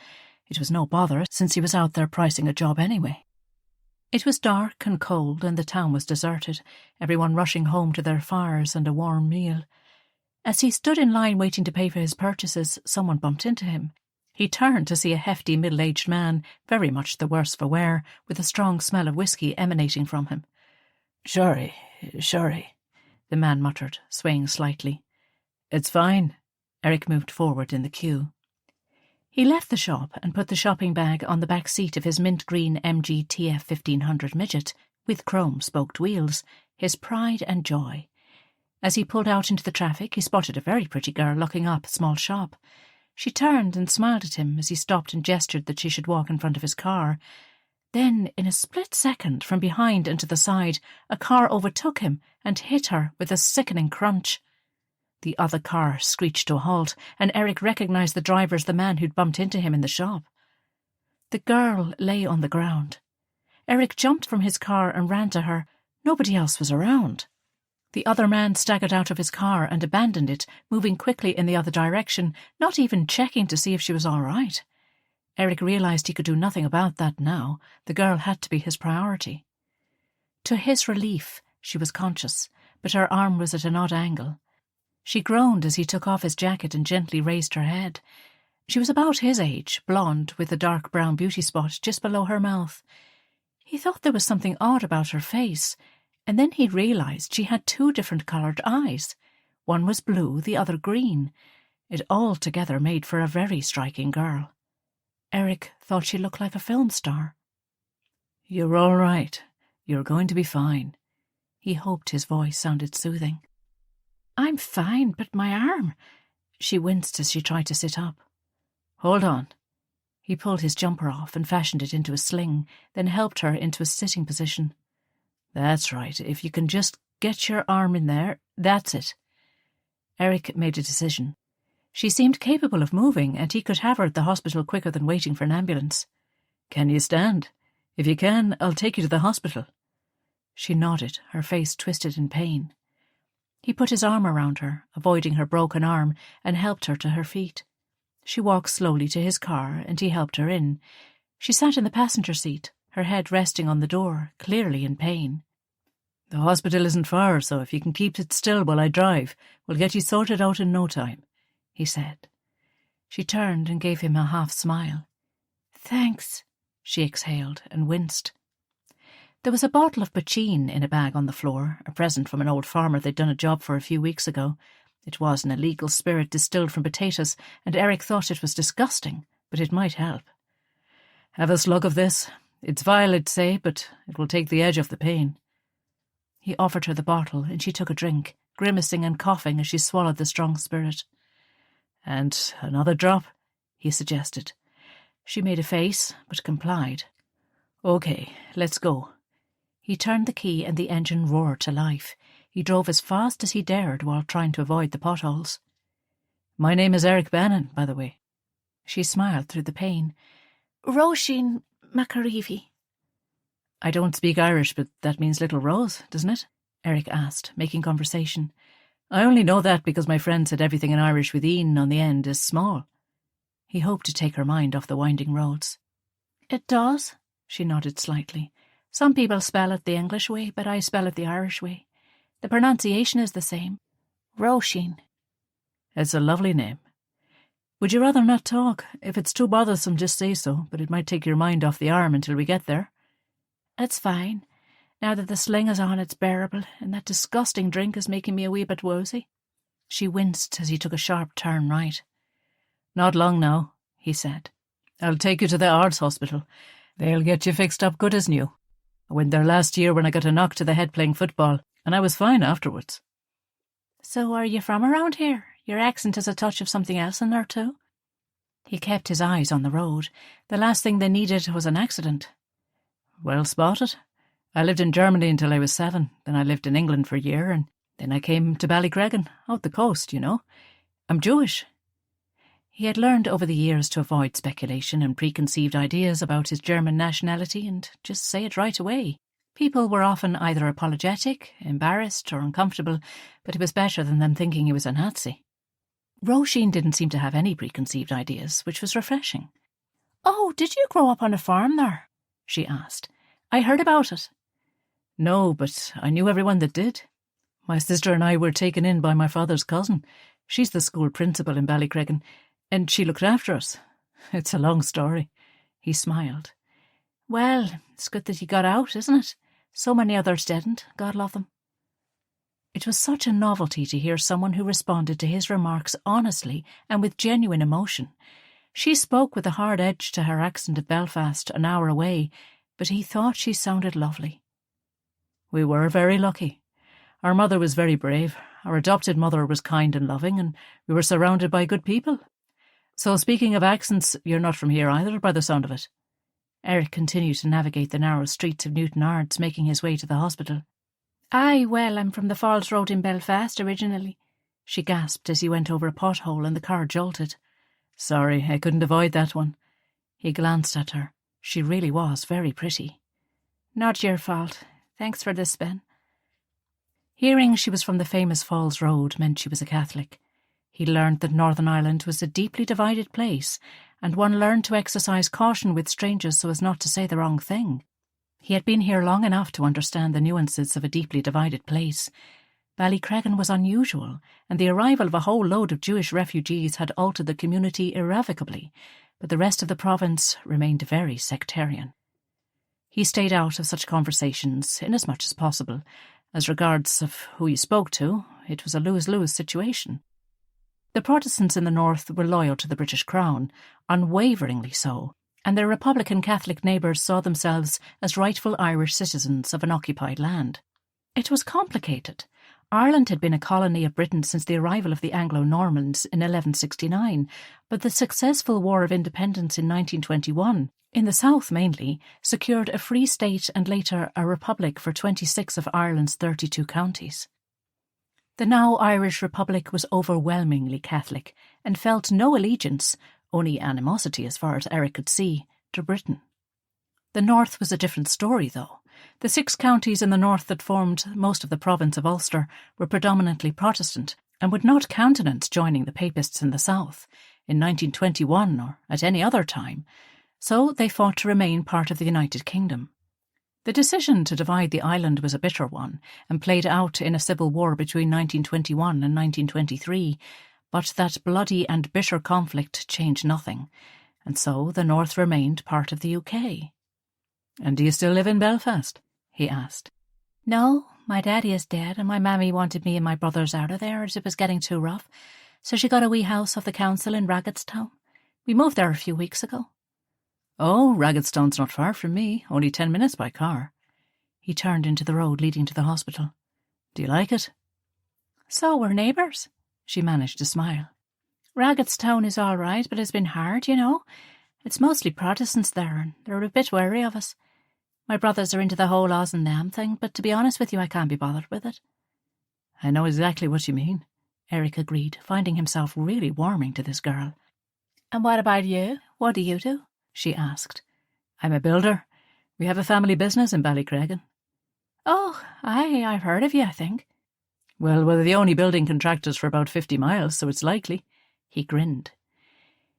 It was no bother, since he was out there pricing a job anyway. It was dark and cold, and the town was deserted, everyone rushing home to their fires and a warm meal. As he stood in line waiting to pay for his purchases, someone bumped into him. He turned to see a hefty middle-aged man, very much the worse for wear, with a strong smell of whiskey emanating from him. Sorry, the man muttered, swaying slightly. It's fine. Erich moved forward in the queue. He left the shop and put the shopping bag on the back seat of his mint-green MG TF 1500 midget, with chrome-spoked wheels, his pride and joy. As he pulled out into the traffic, he spotted a very pretty girl looking up a small shop. She turned and smiled at him as he stopped and gestured that she should walk in front of his car. Then, in a split second, from behind and to the side, a car overtook him and hit her with a sickening crunch. The other car screeched to a halt, and Erich recognised the driver as the man who'd bumped into him in the shop. The girl lay on the ground. Erich jumped from his car and ran to her. Nobody else was around. The other man staggered out of his car and abandoned it, moving quickly in the other direction, not even checking to see if she was all right. Erich realised he could do nothing about that now. The girl had to be his priority. To his relief, she was conscious, but her arm was at an odd angle. She groaned as he took off his jacket and gently raised her head. She was about his age, blonde, with a dark brown beauty spot just below her mouth. He thought there was something odd about her face, and then he realised she had 2 different coloured eyes. One was blue, the other green. It altogether made for a very striking girl. Erich thought she looked like a film star. You're all right. You're going to be fine. He hoped his voice sounded soothing. I'm fine, but my arm... She winced as she tried to sit up. Hold on. He pulled his jumper off and fashioned it into a sling, then helped her into a sitting position. That's right. If you can just get your arm in there, that's it. Erich made a decision. She seemed capable of moving, and he could have her at the hospital quicker than waiting for an ambulance. Can you stand? If you can, I'll take you to the hospital. She nodded, her face twisted in pain. He put his arm around her, avoiding her broken arm, and helped her to her feet. She walked slowly to his car, and he helped her in. She sat in the passenger seat, her head resting on the door, clearly in pain. The hospital isn't far, so if you can keep it still while I drive, we'll get you sorted out in no time, he said. She turned and gave him a half smile. Thanks, she exhaled and winced. There was a bottle of poteen in a bag on the floor, a present from an old farmer they'd done a job for a few weeks ago. It was an illegal spirit distilled from potatoes, and Erich thought it was disgusting, but it might help. Have a slug of this. It's vile, I'd say, but it will take the edge off the pain. He offered her the bottle, and she took a drink, grimacing and coughing as she swallowed the strong spirit. And another drop, he suggested. She made a face, but complied. OK, let's go. He turned the key and the engine roared to life. He drove as fast as he dared while trying to avoid the potholes. My name is Erich Bannon, by the way. She smiled through the pain. Róisín Macarivi. I don't speak Irish, but that means Little Rose, doesn't it? Erich asked, making conversation. I only know that because my friend said everything in Irish with een on the end is small. He hoped to take her mind off the winding roads. It does, she nodded slightly. Some people spell it the English way, but I spell it the Irish way. The pronunciation is the same. Róisín. It's a lovely name. Would you rather not talk? If it's too bothersome, just say so, but it might take your mind off the arm until we get there. It's fine. Now that the sling is on, it's bearable, and that disgusting drink is making me a wee bit woozy. She winced as he took a sharp turn right. Not long now, he said. I'll take you to the Arts Hospital. They'll get you fixed up good as new. I went there last year when I got a knock to the head playing football, and I was fine afterwards. So are you from around here? Your accent has a touch of something else in there too. He kept his eyes on the road. The last thing they needed was an accident. Well spotted. I lived in Germany until I was 7, then I lived in England for a year, and then I came to Ballycreggan, out the coast, you know. I'm Jewish. He had learned over the years to avoid speculation and preconceived ideas about his German nationality and just say it right away. People were often either apologetic, embarrassed or uncomfortable, but it was better than them thinking he was a Nazi. Róisín didn't seem to have any preconceived ideas, which was refreshing. Oh, did you grow up on a farm there? She asked. I heard about it. No, but I knew everyone that did. My sister and I were taken in by my father's cousin. She's the school principal in Ballycreggan, and she looked after us. It's a long story. He smiled. Well, it's good that you got out, isn't it? So many others didn't, God love them. It was such a novelty to hear someone who responded to his remarks honestly and with genuine emotion. She spoke with a hard edge to her accent of Belfast, an hour away, but he thought she sounded lovely. We were very lucky. Our mother was very brave, our adopted mother was kind and loving, and we were surrounded by good people. So speaking of accents, you're not from here either, by the sound of it. Erich continued to navigate the narrow streets of Newton Ards, making his way to the hospital. Aye, well, I'm from the Falls Road in Belfast originally, she gasped as he went over a pothole and the car jolted. Sorry, I couldn't avoid that one. He glanced at her. She really was very pretty. Not your fault. Thanks for this, Ben. Hearing she was from the famous Falls Road meant she was a Catholic. He learned that Northern Ireland was a deeply divided place, and one learned to exercise caution with strangers so as not to say the wrong thing. He had been here long enough to understand the nuances of a deeply divided place. Ballycreggan was unusual, and the arrival of a whole load of Jewish refugees had altered the community irrevocably, but the rest of the province remained very sectarian. He stayed out of such conversations inasmuch as possible. As regards of who he spoke to, it was a lose-lose situation. The Protestants in the north were loyal to the British Crown, unwaveringly so, and their Republican Catholic neighbours saw themselves as rightful Irish citizens of an occupied land. It was complicated. Ireland had been a colony of Britain since the arrival of the Anglo-Normans in 1169, but the successful War of Independence in 1921, in the south mainly, secured a free state and later a republic for 26 of Ireland's 32 counties. The now Irish Republic was overwhelmingly Catholic and felt no allegiance, only animosity as far as Erich could see, to Britain. The north was a different story, though. The 6 counties in the north that formed most of the province of Ulster were predominantly Protestant and would not countenance joining the Papists in the south, in 1921 or at any other time, so they fought to remain part of the United Kingdom. The decision to divide the island was a bitter one and played out in a civil war between 1921 and 1923, but that bloody and bitter conflict changed nothing, and so the North remained part of the UK. And do you still live in Belfast? He asked. No, my daddy is dead, and my mammy wanted me and my brothers out of there as it was getting too rough, so she got a wee house of the council in Raggedstown. We moved there a few weeks ago. Oh, Raggedstown's not far from me, only 10 minutes by car. He turned into the road leading to the hospital. Do you like it? So we're neighbours. She managed to smile. Raggedstown is all right, but it's been hard, you know. It's mostly Protestants there, and they're a bit wary of us. My brothers are into the whole us and them thing, but to be honest with you, I can't be bothered with it. I know exactly what you mean, Erich agreed, finding himself really warming to this girl. And what about you? What do you do? She asked. I'm a builder. We have a family business in Ballycreggan. Oh, I've heard of you, I think. Well, we're the only building contractors for about 50 miles, so it's likely. He grinned.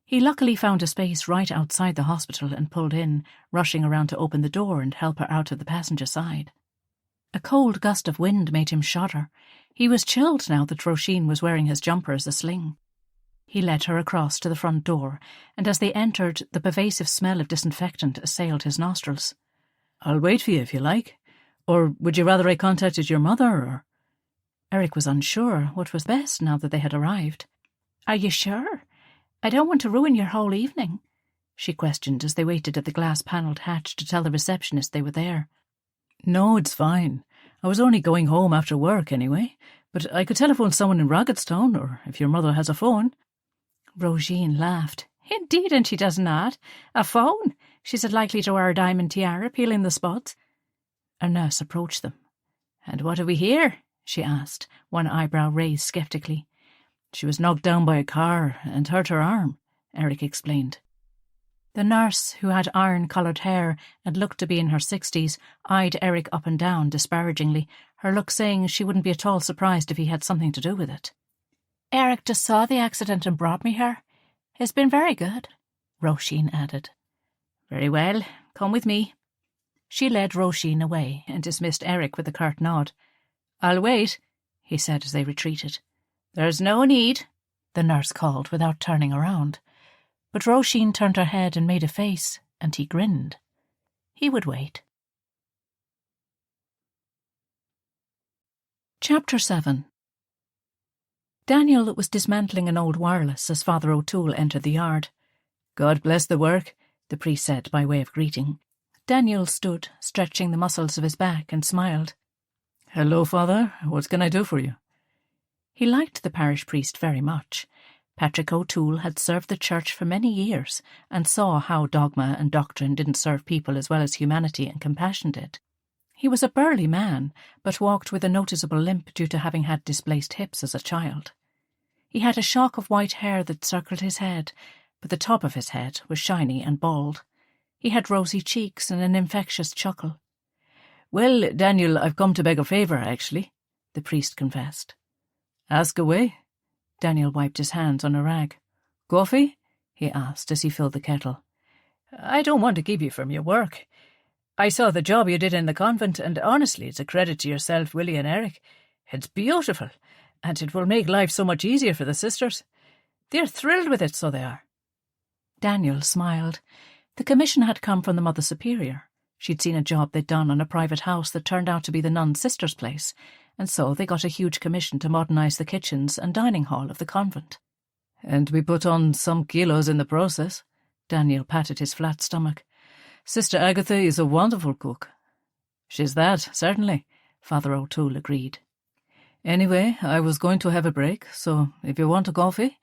He luckily found a space right outside the hospital and pulled in, rushing around to open the door and help her out of the passenger side. A cold gust of wind made him shudder. He was chilled now that Róisín was wearing his jumper as a sling. He led her across to the front door, and as they entered, the pervasive smell of disinfectant assailed his nostrils. I'll wait for you if you like. Or would you rather I contacted your mother, or...? Erich was unsure what was best now that they had arrived. Are you sure? I don't want to ruin your whole evening, she questioned as they waited at the glass-panelled hatch to tell the receptionist they were there. No, it's fine. I was only going home after work anyway, but I could telephone someone in Raggedstown, or if your mother has a phone. Róisín laughed. Indeed, and she does not. A phone? She's likely to wear a diamond tiara, peeling the spots. A nurse approached them. And what do we hear? She asked, one eyebrow raised sceptically. She was knocked down by a car and hurt her arm, Erich explained. The nurse, who had iron-coloured hair and looked to be in her 60s, eyed Erich up and down disparagingly, her look saying she wouldn't be at all surprised if he had something to do with it. Erich just saw the accident and brought me here. It's been very good, Róisín added. Very well, come with me. She led Róisín away and dismissed Erich with a curt nod. I'll wait, he said as they retreated. There's no need, the nurse called without turning around. But Róisín turned her head and made a face, and he grinned. He would wait. Chapter 7. Daniel was dismantling an old wireless as Father O'Toole entered the yard. God bless the work, the priest said by way of greeting. Daniel stood, stretching the muscles of his back, and smiled. Hello, Father. What can I do for you? He liked the parish priest very much. Patrick O'Toole had served the church for many years and saw how dogma and doctrine didn't serve people as well as humanity and compassion did. He was a burly man, but walked with a noticeable limp due to having had displaced hips as a child. He had a shock of white hair that circled his head, but the top of his head was shiny and bald. He had rosy cheeks and an infectious chuckle. Well, Daniel, I've come to beg a favour, actually, the priest confessed. Ask away. Daniel wiped his hands on a rag. Coffee? He asked as he filled the kettle. I don't want to keep you from your work. I saw the job you did in the convent, and honestly, it's a credit to yourself, Willie and Erich. It's beautiful, and it will make life so much easier for the sisters. They're thrilled with it, so they are. Daniel smiled. The commission had come from the Mother Superior. She'd seen a job they'd done on a private house that turned out to be the nuns' sister's place, and so they got a huge commission to modernise the kitchens and dining hall of the convent. And we put on some kilos in the process. Daniel patted his flat stomach. Sister Agatha is a wonderful cook. She's that, certainly, Father O'Toole agreed. Anyway, I was going to have a break, so if you want a coffee...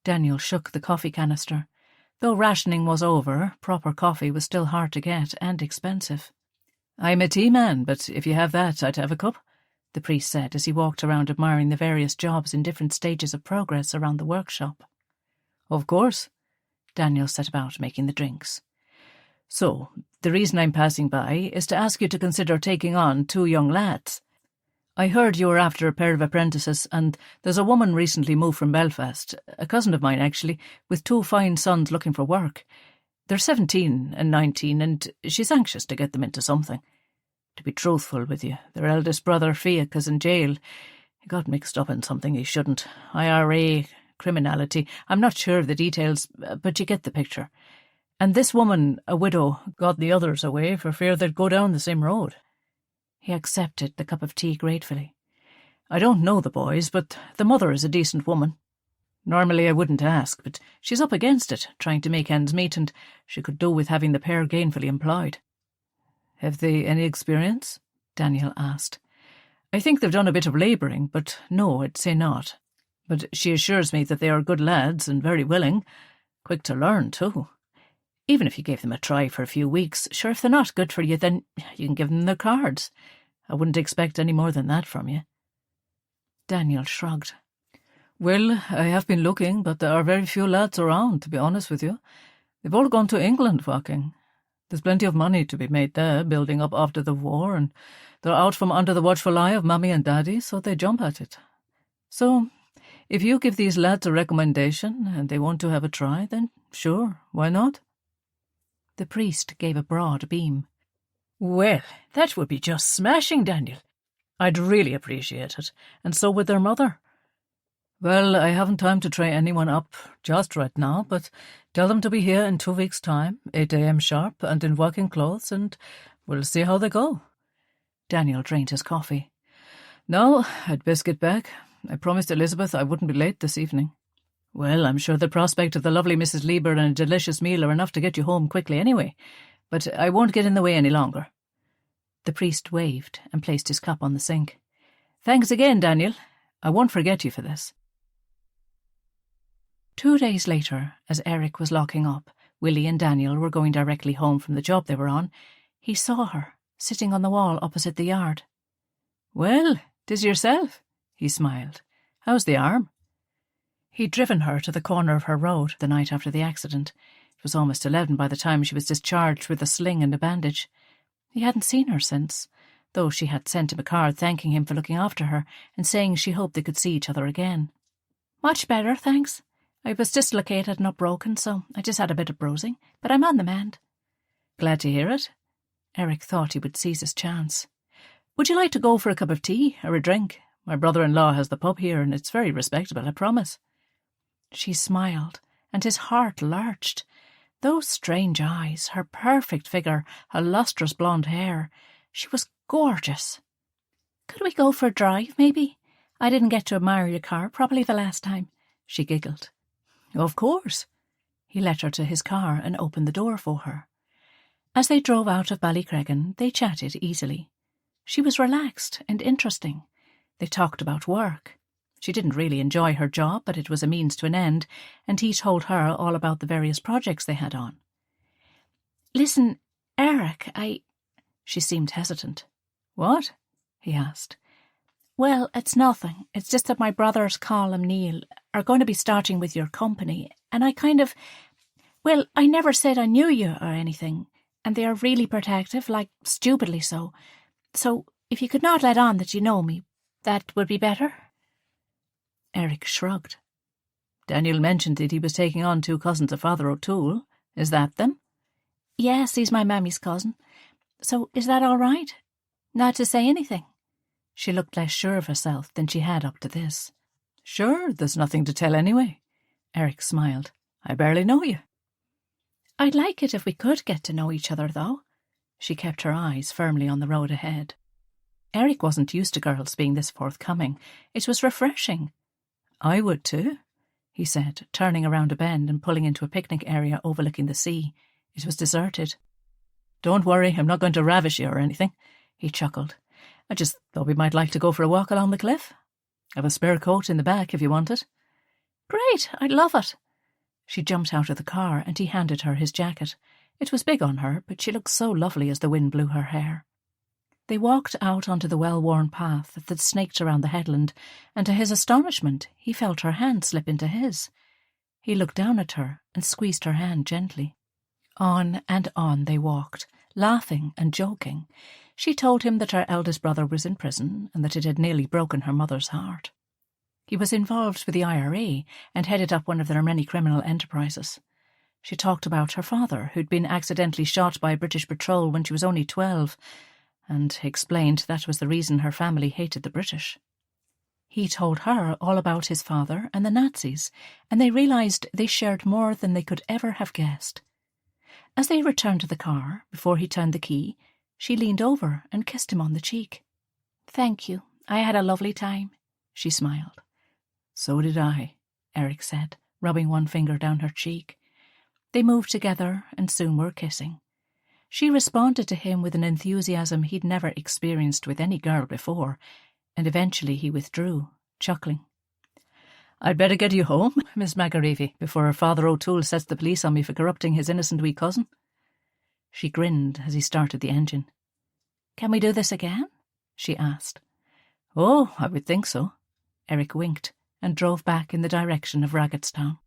Daniel shook the coffee canister. Though rationing was over, proper coffee was still hard to get and expensive. I'm a tea man, but if you have that, I'd have a cup, the priest said as he walked around admiring the various jobs in different stages of progress around the workshop. Of course. Daniel set about making the drinks. So, the reason I'm passing by is to ask you to consider taking on 2 young lads. I heard you were after a pair of apprentices, and there's a woman recently moved from Belfast, a cousin of mine actually, with 2 fine sons looking for work. They're 17 and 19, and she's anxious to get them into something. To be truthful with you, their eldest brother, Fiach, is in jail. He got mixed up in something he shouldn't. IRA, criminality. I'm not sure of the details, but you get the picture. And this woman, a widow, got the others away for fear they'd go down the same road. He accepted the cup of tea gratefully. I don't know the boys, but the mother is a decent woman. Normally I wouldn't ask, but she's up against it, trying to make ends meet, and she could do with having the pair gainfully employed. Have they any experience? Daniel asked. I think they've done a bit of labouring, but no, I'd say not. But she assures me that they are good lads and very willing, quick to learn too. Even if you gave them a try for a few weeks, sure, if they're not good for you, then you can give them their cards. I wouldn't expect any more than that from you. Daniel shrugged. Well, I have been looking, but there are very few lads around, to be honest with you. They've all gone to England working. There's plenty of money to be made there, building up after the war, and they're out from under the watchful eye of Mummy and Daddy, so they jump at it. So, if you give these lads a recommendation and they want to have a try, then sure, why not? The priest gave a broad beam. Well, that would be just smashing, Daniel. I'd really appreciate it, and so would their mother. Well, I haven't time to try anyone up just right now, but tell them to be here in 2 weeks' time, 8 a.m. sharp, and in working clothes, and we'll see how they go. Daniel drained his coffee. Now, I'd best get back. I promised Elizabeth I wouldn't be late this evening. Well, I'm sure the prospect of the lovely Mrs. Lieber and a delicious meal are enough to get you home quickly anyway, but I won't get in the way any longer. The priest waved and placed his cup on the sink. Thanks again, Daniel. I won't forget you for this. 2 days later, as Erich was locking up, Willie and Daniel were going directly home from the job they were on. He saw her, sitting on the wall opposite the yard. Well, 'tis yourself, he smiled. How's the arm? He'd driven her to the corner of her road the night after the accident. It was almost 11 by the time she was discharged with a sling and a bandage. He hadn't seen her since, though she had sent him a card thanking him for looking after her and saying she hoped they could see each other again. Much better, thanks. I was dislocated and not broken, so I just had a bit of bruising, but I'm on the mend. Glad to hear it. Erich thought he would seize his chance. Would you like to go for a cup of tea or a drink? My brother-in-law has the pub here, and it's very respectable, I promise. She smiled, and his heart lurched. Those strange eyes, her perfect figure, her lustrous blonde hair. She was gorgeous. Could we go for a drive, maybe? I didn't get to admire your car properly the last time, she giggled. Of course. He led her to his car and opened the door for her. As they drove out of Ballycreggan, they chatted easily. She was relaxed and interesting. They talked about work. She didn't really enjoy her job, but it was a means to an end, and he told her all about the various projects they had on. Listen, Erich, She seemed hesitant. What? He asked. Well, it's nothing. It's just that my brothers, Carl and Neil, are going to be starting with your company, and I I never said I knew you or anything, and they are really protective, like stupidly so. So, if you could not let on that you know me, that would be better. Erich shrugged. Daniel mentioned that he was taking on 2 cousins of Father O'Toole. Is that them? Yes, he's my mammy's cousin. So, is that all right? Not to say anything? She looked less sure of herself than she had up to this. Sure, there's nothing to tell anyway. Erich smiled. I barely know you. I'd like it if we could get to know each other, though. She kept her eyes firmly on the road ahead. Erich wasn't used to girls being this forthcoming. It was refreshing. I would too, he said, turning around a bend and pulling into a picnic area overlooking the sea. It was deserted. Don't worry, I'm not going to ravish you or anything, he chuckled. I just thought we might like to go for a walk along the cliff. I've a spare coat in the back if you want it. Great, I'd love it. She jumped out of the car and he handed her his jacket. It was big on her, but she looked so lovely as the wind blew her hair. They walked out onto the well-worn path that snaked around the headland, and to his astonishment he felt her hand slip into his. He looked down at her and squeezed her hand gently. On and on they walked, laughing and joking. She told him that her eldest brother was in prison and that it had nearly broken her mother's heart. He was involved with the IRA and headed up one of their many criminal enterprises. She talked about her father, who'd been accidentally shot by British patrol when she was only 12, and explained that was the reason her family hated the British. He told her all about his father and the Nazis, and they realised they shared more than they could ever have guessed. As they returned to the car, before he turned the key, she leaned over and kissed him on the cheek. "Thank you. I had a lovely time," she smiled. "So did I," Erich said, rubbing one finger down her cheek. They moved together and soon were kissing. She responded to him with an enthusiasm he'd never experienced with any girl before, and eventually he withdrew, chuckling. "I'd better get you home, Miss McAreevy, before Father O'Toole sets the police on me for corrupting his innocent wee cousin." She grinned as he started the engine. "Can we do this again?" she asked. "Oh, I would think so." Erich winked and drove back in the direction of Raggetstown.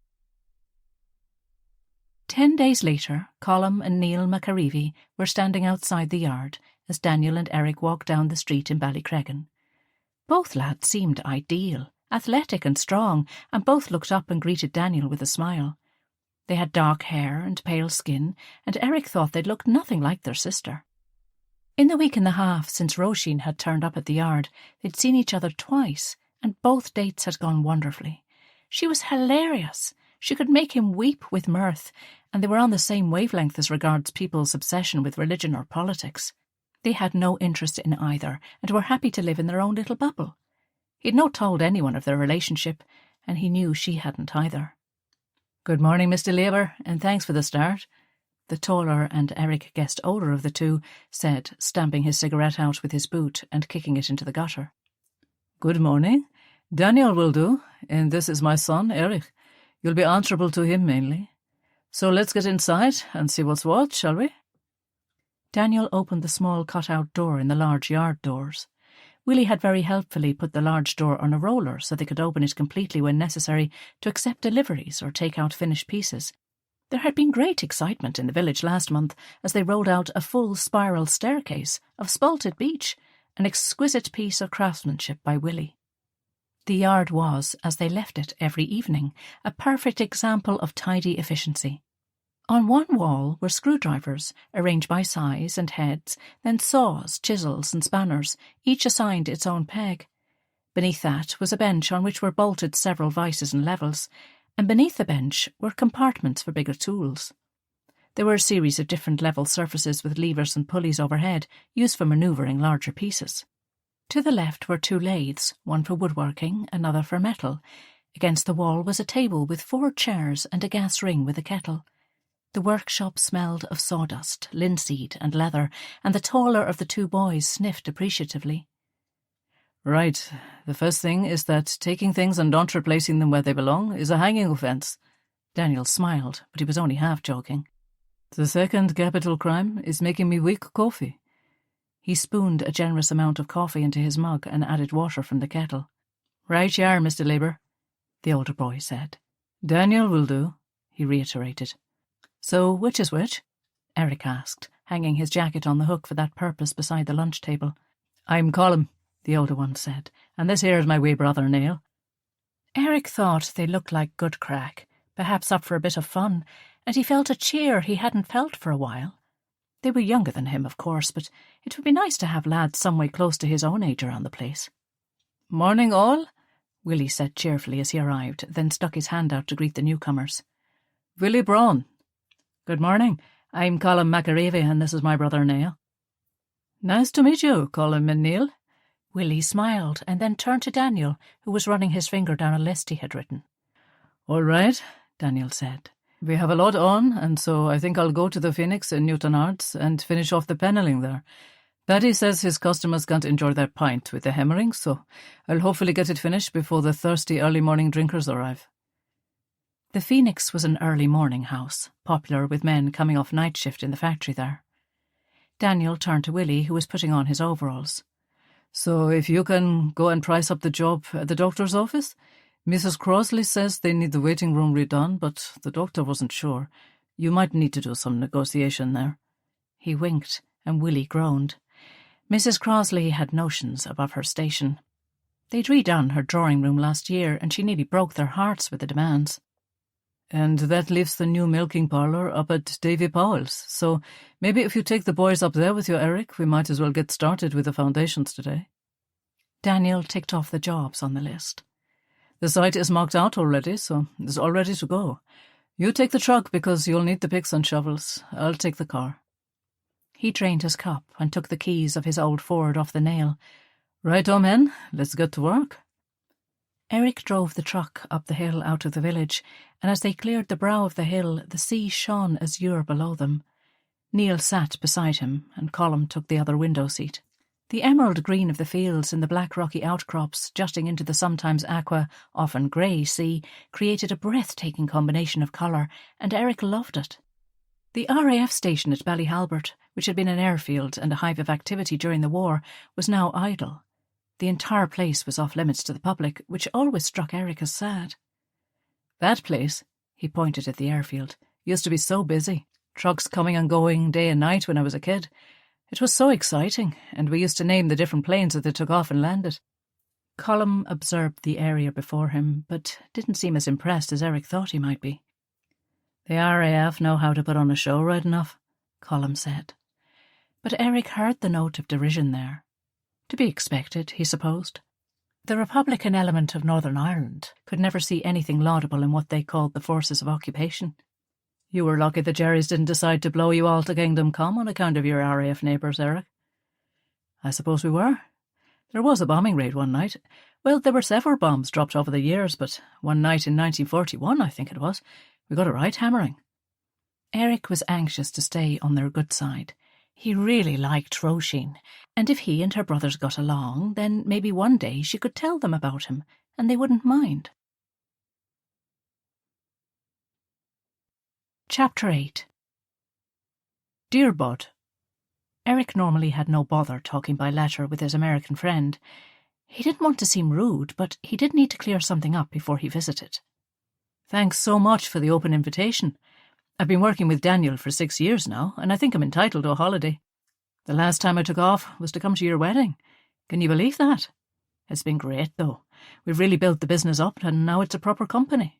10 days later, Colm and Neil McAreevy were standing outside the yard as Daniel and Erich walked down the street in Ballycreggan. Both lads seemed ideal, athletic and strong, and both looked up and greeted Daniel with a smile. They had dark hair and pale skin, and Erich thought they'd looked nothing like their sister. In the week and a half since Róisín had turned up at the yard, they'd seen each other twice, and both dates had gone wonderfully. She was hilarious. She could make him weep with mirth, and they were on the same wavelength as regards people's obsession with religion or politics. They had no interest in either, and were happy to live in their own little bubble. He'd not told anyone of their relationship, and he knew she hadn't either. "Good morning, Mr. Labour, and thanks for the start," the taller and Erich guessed older of the two said, stamping his cigarette out with his boot and kicking it into the gutter. "Good morning. Daniel will do, and this is my son, Erich. You'll be answerable to him mainly. So let's get inside and see what's what, shall we?" Daniel opened the small cut-out door in the large yard doors. Willie had very helpfully put the large door on a roller so they could open it completely when necessary to accept deliveries or take out finished pieces. There had been great excitement in the village last month as they rolled out a full spiral staircase of spalted beech, an exquisite piece of craftsmanship by Willie. The yard was, as they left it every evening, a perfect example of tidy efficiency. On one wall were screwdrivers, arranged by size and heads, then saws, chisels and spanners, each assigned its own peg. Beneath that was a bench on which were bolted several vices and levels, and beneath the bench were compartments for bigger tools. There were a series of different level surfaces with levers and pulleys overhead, used for manoeuvring larger pieces. To the left were 2 lathes, one for woodworking, another for metal. Against the wall was a table with 4 chairs and a gas ring with a kettle. The workshop smelled of sawdust, linseed and leather, and the taller of the 2 boys sniffed appreciatively. "Right. The first thing is that taking things and not replacing them where they belong is a hanging offence." Daniel smiled, but he was only half joking. "The second capital crime is making me weak coffee." He spooned a generous amount of coffee into his mug and added water from the kettle. "Right you are, Mr. Labour," the older boy said. "Daniel will do," he reiterated. "So which is which?" Erich asked, hanging his jacket on the hook for that purpose beside the lunch table. "I'm Colm," the older one said, "and this here is my wee brother, Neil." Erich thought they looked like good crack, perhaps up for a bit of fun, and he felt a cheer he hadn't felt for a while. They were younger than him, of course, but it would be nice to have lads some way close to his own age around the place. "Morning, all," Willie said cheerfully as he arrived, then stuck his hand out to greet the newcomers. "Willie Braun." "Good morning. I'm Colm McAreevy, and this is my brother Neil." "Nice to meet you, Colm and Neil." Willie smiled and then turned to Daniel, who was running his finger down a list he had written. "All right," Daniel said. "We have a lot on, and so I think I'll go to the Phoenix in Newton Arts and finish off the panelling there. Paddy says his customers can't enjoy their pint with the hammering, so I'll hopefully get it finished before the thirsty early morning drinkers arrive." The Phoenix was an early morning house, popular with men coming off night shift in the factory there. Daniel turned to Willie, who was putting on his overalls. "So if you can go and price up the job at the doctor's office? Mrs. Crosley says they need the waiting room redone, but the doctor wasn't sure. You might need to do some negotiation there." He winked, and Willie groaned. Mrs. Crosley had notions above her station. They'd redone her drawing room last year, and she nearly broke their hearts with the demands. "And that leaves the new milking parlour up at Davy Powell's, so maybe if you take the boys up there with you, Erich, we might as well get started with the foundations today." Daniel ticked off the jobs on the list. The site is marked out already, so it's all ready to go. You take the truck because you'll need the picks and shovels. I'll take the car. He drained his cup and took the keys of his old Ford off the nail. Right-o, men, let's get to work. Erich drove the truck up the hill out of the village, and as they cleared the brow of the hill, the sea shone azure below them. Neil sat beside him, and Colm took the other window seat. The emerald green of the fields and the black rocky outcrops jutting into the sometimes aqua, often grey sea created a breathtaking combination of colour, and Erich loved it. The RAF station at Ballyhalbert, which had been an airfield and a hive of activity during the war, was now idle. The entire place was off limits to the public, which always struck Erich as sad. That place, he pointed at the airfield, used to be so busy. Trucks coming and going day and night when I was a kid. It was so exciting, and we used to name the different planes that they took off and landed. Colm observed the area before him, but didn't seem as impressed as Erich thought he might be. The RAF know how to put on a show right enough, Colm said. But Erich heard the note of derision there. To be expected, he supposed. The Republican element of Northern Ireland could never see anything laudable in what they called the forces of occupation. You were lucky the Jerrys didn't decide to blow you all to Kingdom Come on account of your RAF neighbours, Erich. I suppose we were. There was a bombing raid one night. Well, there were several bombs dropped over the years, but one night in 1941, I think it was, we got a right hammering. Erich was anxious to stay on their good side. He really liked Róisín, and if he and her brothers got along, then maybe one day she could tell them about him, and they wouldn't mind. Chapter 8. Dear Bud. Erich normally had no bother talking by letter with his American friend. He didn't want to seem rude, but he did need to clear something up before he visited. Thanks so much for the open invitation. I've been working with Daniel for 6 years now, and I think I'm entitled to a holiday. The last time I took off was to come to your wedding. Can you believe that? It's been great, though. We've really built the business up, and now it's a proper company.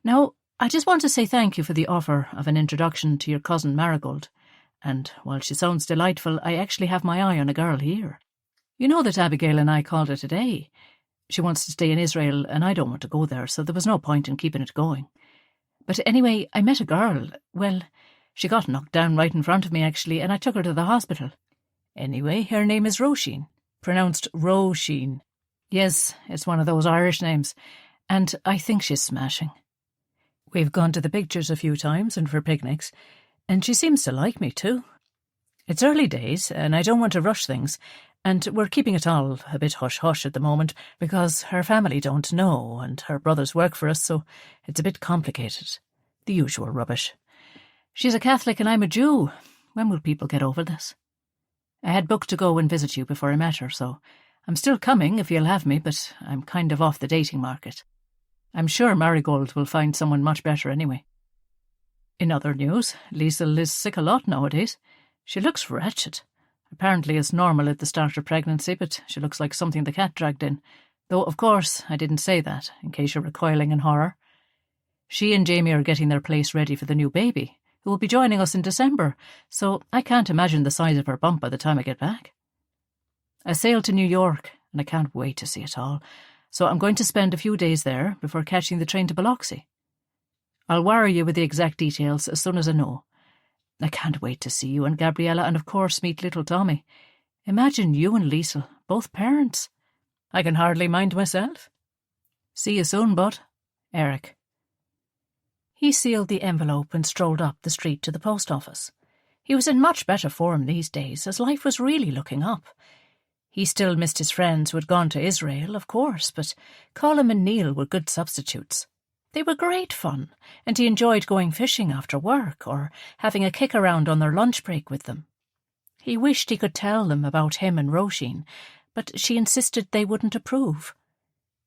Now, I just want to say thank you for the offer of an introduction to your cousin Marigold, and while she sounds delightful, I actually have my eye on a girl here. You know that Abigail and I called her today. She wants to stay in Israel, and I don't want to go there, so there was no point in keeping it going. But anyway, I met a girl. Well, she got knocked down right in front of me, actually, and I took her to the hospital. Anyway, her name is Róisín, pronounced Róisín. Yes, it's one of those Irish names, and I think she's smashing. We've gone to the pictures a few times and for picnics, and she seems to like me too. It's early days, and I don't want to rush things, and we're keeping it all a bit hush-hush at the moment because her family don't know and her brothers work for us, so it's a bit complicated. The usual rubbish. She's a Catholic and I'm a Jew. When will people get over this? I had booked to go and visit you before I met her, so I'm still coming if you'll have me, but I'm kind of off the dating market. I'm sure Marigold will find someone much better anyway. In other news, Liesl is sick a lot nowadays. She looks wretched. Apparently it's normal at the start of pregnancy, but she looks like something the cat dragged in. Though, of course, I didn't say that, in case you're recoiling in horror. She and Jamie are getting their place ready for the new baby, who will be joining us in December, so I can't imagine the size of her bump by the time I get back. I sailed to New York, and I can't wait to see it all, so I'm going to spend a few days there before catching the train to Biloxi. I'll wire you with the exact details as soon as I know. I can't wait to see you and Gabriella and of course meet little Tommy. Imagine you and Liesl, both parents. I can hardly mind myself. See you soon, bud. Erich. He sealed the envelope and strolled up the street to the post office. He was in much better form these days, as life was really looking up. He still missed his friends who had gone to Israel, of course, but Colm and Neil were good substitutes. They were great fun, and he enjoyed going fishing after work or having a kick around on their lunch break with them. He wished he could tell them about him and Róisín, but she insisted they wouldn't approve.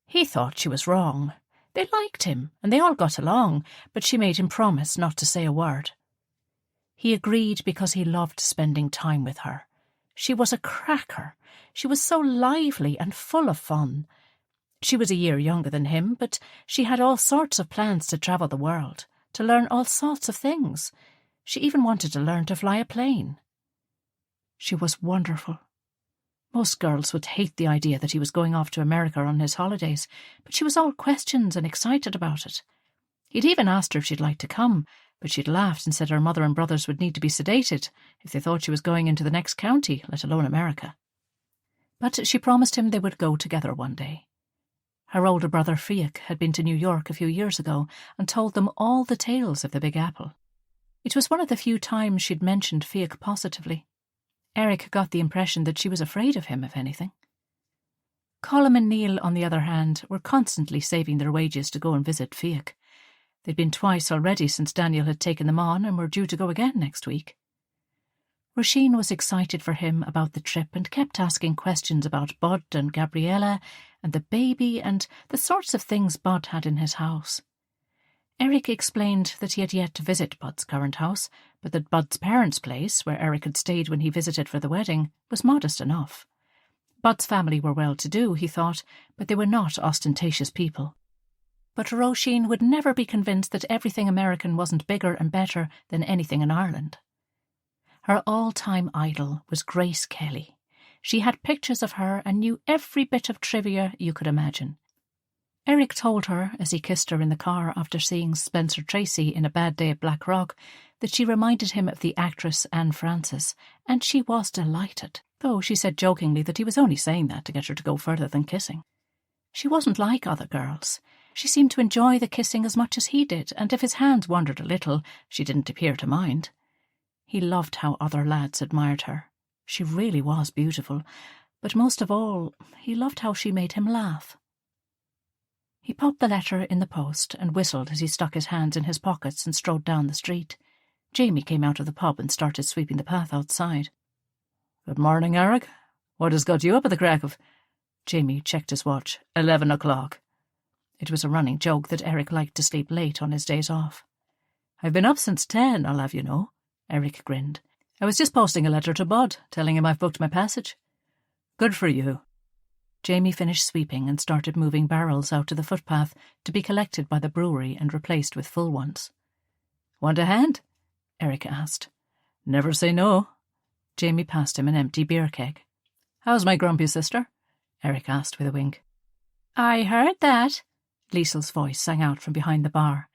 He thought she was wrong. They liked him, and they all got along, but she made him promise not to say a word. He agreed because he loved spending time with her. She was a cracker. She was so lively and full of fun. She was a year younger than him, but she had all sorts of plans to travel the world, to learn all sorts of things. She even wanted to learn to fly a plane. She was wonderful. Most girls would hate the idea that he was going off to America on his holidays, but she was all questions and excited about it. He'd even asked her if she'd like to come, but she'd laughed and said her mother and brothers would need to be sedated if they thought she was going into the next county, let alone America. But she promised him they would go together one day. Her older brother Fiach had been to New York a few years ago and told them all the tales of the Big Apple. It was one of the few times she'd mentioned Fiach positively. Erich got the impression that she was afraid of him, if anything. Colm and Neil, on the other hand, were constantly saving their wages to go and visit Fiach. They'd been twice already since Daniel had taken them on and were due to go again next week. Róisín was excited for him about the trip and kept asking questions about Bud and Gabriella and the baby and the sorts of things Bud had in his house. Erich explained that he had yet to visit Bud's current house, but that Bud's parents' place, where Erich had stayed when he visited for the wedding, was modest enough. Bud's family were well-to-do, he thought, but they were not ostentatious people. But Róisín would never be convinced that everything American wasn't bigger and better than anything in Ireland. Her all-time idol was Grace Kelly. She had pictures of her and knew every bit of trivia you could imagine. Erich told her, as he kissed her in the car after seeing Spencer Tracy in A Bad Day at Black Rock, that she reminded him of the actress Anne Francis, and she was delighted, though she said jokingly that he was only saying that to get her to go further than kissing. She wasn't like other girls. She seemed to enjoy the kissing as much as he did, and if his hands wandered a little, she didn't appear to mind. He loved how other lads admired her. She really was beautiful, but most of all, he loved how she made him laugh. He popped the letter in the post and whistled as he stuck his hands in his pockets and strode down the street. Jamie came out of the pub and started sweeping the path outside. "Good morning, Erich. What has got you up at the crack of—" Jamie checked his watch. 11 o'clock. It was a running joke that Erich liked to sleep late on his days off. "I've been up since 10, I'll have you know," Erich grinned. "I was just posting a letter to Bud, telling him I've booked my passage." "Good for you." Jamie finished sweeping and started moving barrels out to the footpath to be collected by the brewery and replaced with full ones. "Want a hand?" Erich asked. "Never say no." Jamie passed him an empty beer keg. "How's my grumpy sister?" Erich asked with a wink. "I heard that," Liesel's voice sang out from behind the bar.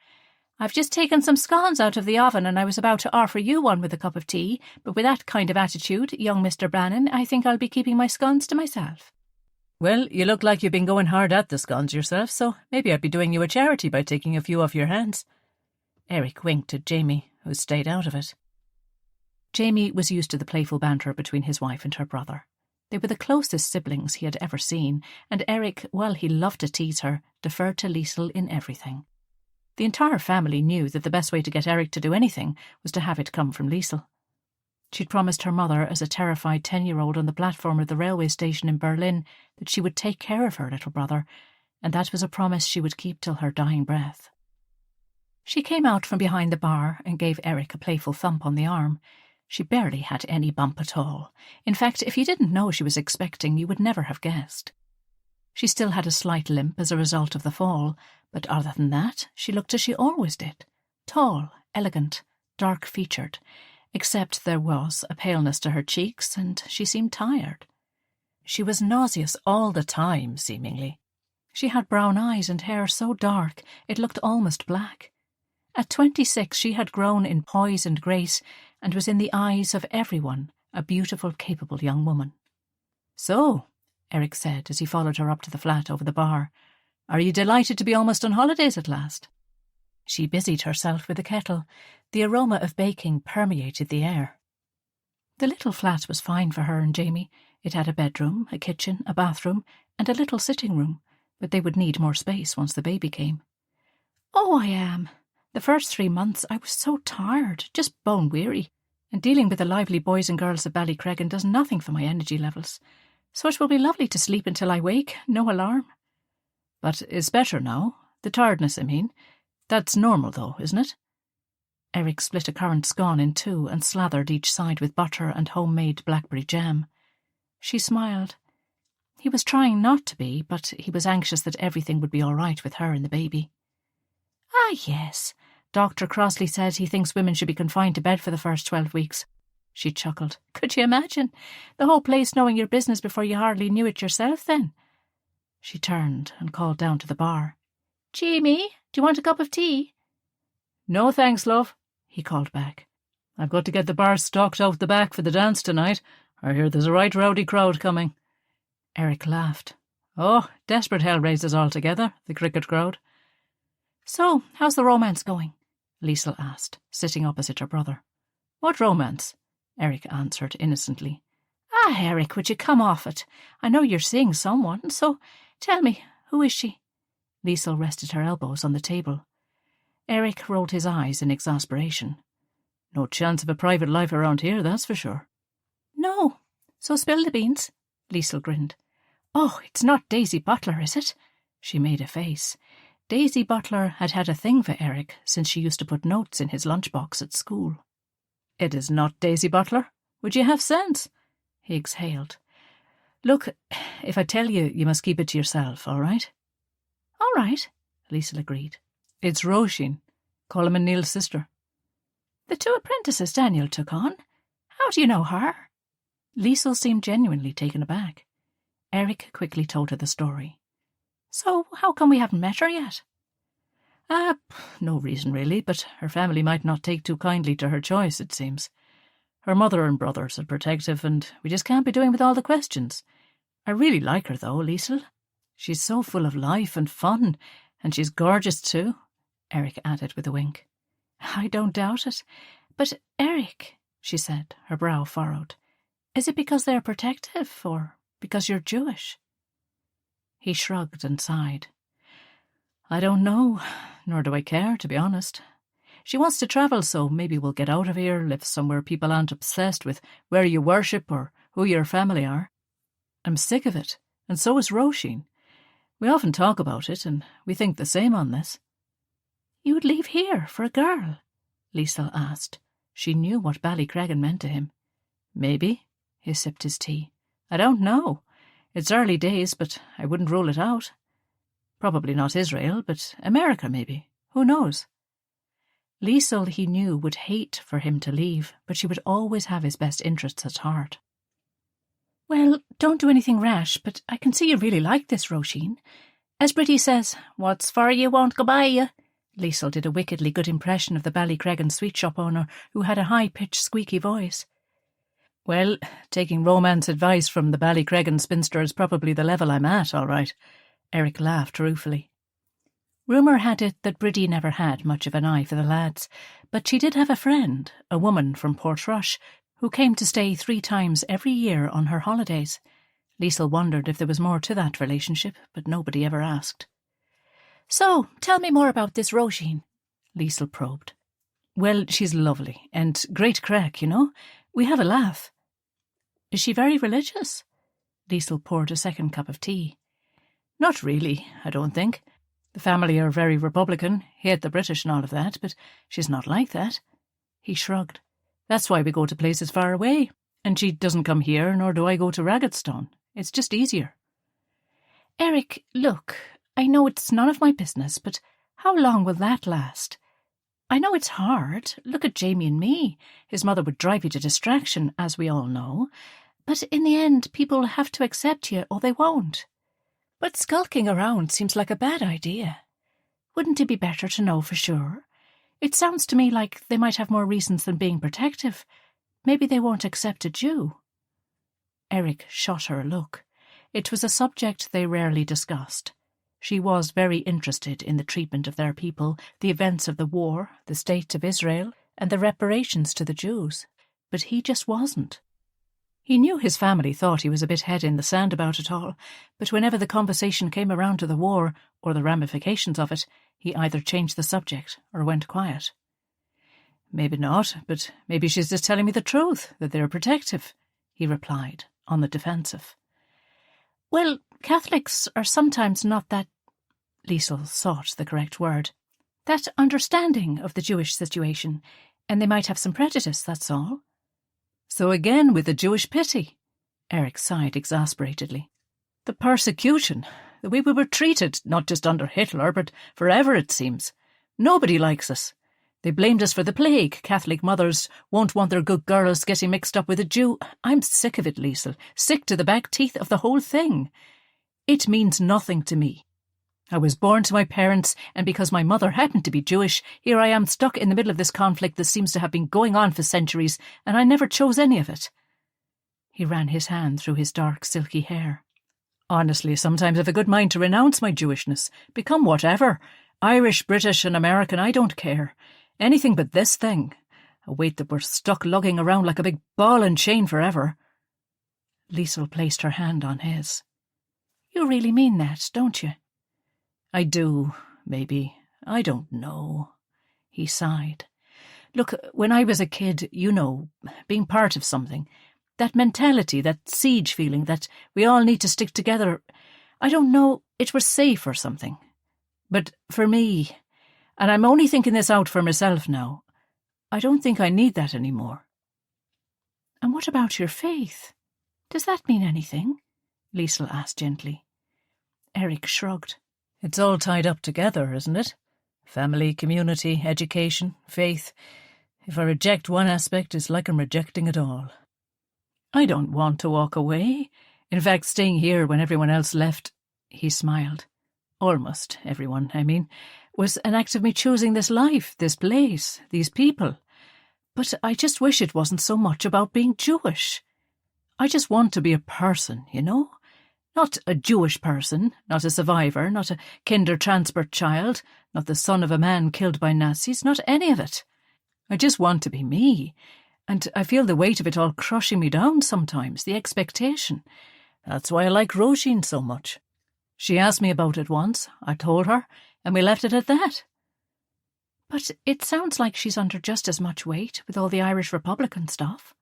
"I've just taken some scones out of the oven and I was about to offer you one with a cup of tea, but with that kind of attitude, young Mr. Bannon, I think I'll be keeping my scones to myself." "Well, you look like you've been going hard at the scones yourself, so maybe I'd be doing you a charity by taking a few off your hands." Erich winked at Jamie, who stayed out of it. Jamie was used to the playful banter between his wife and her brother. They were the closest siblings he had ever seen, and Erich, while he loved to tease her, deferred to Liesl in everything. The entire family knew that the best way to get Erich to do anything was to have it come from Liesl. She'd promised her mother, as a terrified 10-year-old on the platform of the railway station in Berlin, that she would take care of her little brother, and that was a promise she would keep till her dying breath. She came out from behind the bar and gave Erich a playful thump on the arm. She barely had any bump at all. In fact, if you didn't know she was expecting, you would never have guessed. She still had a slight limp as a result of the fall, but other than that, she looked as she always did. Tall, elegant, dark-featured, except there was a paleness to her cheeks, and she seemed tired. She was nauseous all the time, seemingly. She had brown eyes and hair so dark it looked almost black. At 26 she had grown in poise and grace, and was in the eyes of everyone a beautiful, capable young woman. "So," Erich said as he followed her up to the flat over the bar, "are you delighted to be almost on holidays at last?" She busied herself with the kettle. The aroma of baking permeated the air. The little flat was fine for her and Jamie. It had a bedroom, a kitchen, a bathroom, and a little sitting room, but they would need more space once the baby came. "Oh, I am. The first 3 months I was so tired, just bone-weary, and dealing with the lively boys and girls of Ballycreggan does nothing for my energy levels. So it will be lovely to sleep until I wake, no alarm." "But it's better now. The tiredness, I mean. That's normal, though, isn't it?" Erich split a currant scone in two and slathered each side with butter and homemade blackberry jam. She smiled. He was trying not to be, but he was anxious that everything would be all right with her and the baby. "Ah, yes. Dr. Crossley says he thinks women should be confined to bed for the first 12 weeks. She chuckled. Could you imagine? The whole place knowing your business before you hardly knew it yourself then. She turned and called down to the bar. Jamie, do you want a cup of tea? No thanks, love, he called back. I've got to get the bar stocked out the back for the dance tonight. I hear there's a right rowdy crowd coming. Erich laughed. Oh, desperate hell raisers altogether, the cricket crowd. So, how's the romance going? Liesl asked, sitting opposite her brother. What romance? Erich answered innocently. Ah, Erich, would you come off it? I know you're seeing someone, so tell me, who is she? Liesl rested her elbows on the table. Erich rolled his eyes in exasperation. No chance of a private life around here, that's for sure. No. So spill the beans. Liesl grinned. Oh, it's not Daisy Butler, is it? She made a face. Daisy Butler had had a thing for Erich since she used to put notes in his lunchbox at school. It is not Daisy Butler. Would you have sense? He exhaled. Look, if I tell you, you must keep it to yourself, all right? All right, Liesl agreed. It's Róisín. Coleman Neil's sister. The two apprentices Daniel took on. How do you know her? Liesl seemed genuinely taken aback. Erich quickly told her the story. So how come we haven't met her yet? No reason really, but her family might not take too kindly to her choice, it seems. Her mother and brothers are protective, and we just can't be doing with all the questions. I really like her, though, Liesl. She's so full of life and fun, and she's gorgeous, too, Erich added with a wink. I don't doubt it. But, Erich, she said, her brow furrowed, is it because they're protective, or because you're Jewish? He shrugged and sighed. I don't know, nor do I care, to be honest. She wants to travel, so maybe we'll get out of here, live somewhere people aren't obsessed with where you worship or who your family are. I'm sick of it, and so is Róisín. We often talk about it, and we think the same on this. You would leave here for a girl? Liesl asked. She knew what Ballycreggan meant to him. Maybe. He sipped his tea. I don't know. It's early days, but I wouldn't rule it out. Probably not Israel, but America maybe. Who knows? Liesl, he knew, would hate for him to leave, but she would always have his best interests at heart. Well, don't do anything rash, but I can see you really like this, Róisín. As Bridie says, what's for you won't go by you. Liesl did a wickedly good impression of the Ballycreggan sweet shop owner, who had a high-pitched, squeaky voice. Well, taking romance advice from the Ballycreggan spinster is probably the level I'm at, all right. Erich laughed ruefully. Rumour had it that Bridie never had much of an eye for the lads, but she did have a friend, a woman from Portrush, who came to stay 3 times every year on her holidays. Liesl wondered if there was more to that relationship, but nobody ever asked. So, tell me more about this Róisín, Liesl probed. Well, she's lovely, and great crack, you know. We have a laugh. Is she very religious? Liesl poured a second cup of tea. Not really, I don't think. The family are very Republican, hate the British and all of that, but she's not like that. He shrugged. That's why we go to places far away, and she doesn't come here, nor do I go to Raggedstone. It's just easier. Erich, look, I know it's none of my business, but how long will that last? I know it's hard. Look at Jamie and me. His mother would drive you to distraction, as we all know. But in the end, people have to accept you, or they won't. But skulking around seems like a bad idea. Wouldn't it be better to know for sure? It sounds to me like they might have more reasons than being protective. Maybe they won't accept a Jew. Erich shot her a look. It was a subject they rarely discussed. She was very interested in the treatment of their people, the events of the war, the state of Israel, and the reparations to the Jews. But he just wasn't. He knew his family thought he was a bit head in the sand about it all, but whenever the conversation came around to the war, or the ramifications of it, he either changed the subject or went quiet. Maybe not, but maybe she's just telling me the truth, that they're protective, he replied, on the defensive. Well, Catholics are sometimes not that, Liesl sought the correct word, that understanding of the Jewish situation, and they might have some prejudice, that's all. So again with the Jewish pity, Erich sighed exasperatedly. The persecution, the way we were treated, not just under Hitler, but forever it seems. Nobody likes us. They blamed us for the plague. Catholic mothers won't want their good girls getting mixed up with a Jew. I'm sick of it, Liesl. Sick to the back teeth of the whole thing. It means nothing to me. I was born to my parents, and because my mother happened to be Jewish, here I am stuck in the middle of this conflict that seems to have been going on for centuries, and I never chose any of it. He ran his hand through his dark, silky hair. Honestly, sometimes I've a good mind to renounce my Jewishness, become whatever. Irish, British and American, I don't care. Anything but this thing. A weight that we're stuck lugging around like a big ball and chain forever. Liesl placed her hand on his. You really mean that, don't you? I do, maybe. I don't know. He sighed. Look, when I was a kid, you know, being part of something, that mentality, that siege feeling that we all need to stick together, I don't know, it was safe or something. But for me, and I'm only thinking this out for myself now, I don't think I need that anymore. And what about your faith? Does that mean anything? Liesl asked gently. Erich shrugged. It's all tied up together, isn't it? Family, community, education, faith. If I reject one aspect, it's like I'm rejecting it all. I don't want to walk away. In fact, staying here when everyone else left, he smiled. Almost everyone, I mean, was an act of me choosing this life, this place, these people. But I just wish it wasn't so much about being Jewish. I just want to be a person, you know? Not a Jewish person, not a survivor, not a kinder transport child, not the son of a man killed by Nazis, not any of it. I just want to be me, and I feel the weight of it all crushing me down sometimes, the expectation. That's why I like Róisín so much. She asked me about it once, I told her, and we left it at that. But it sounds like she's under just as much weight with all the Irish Republican stuff.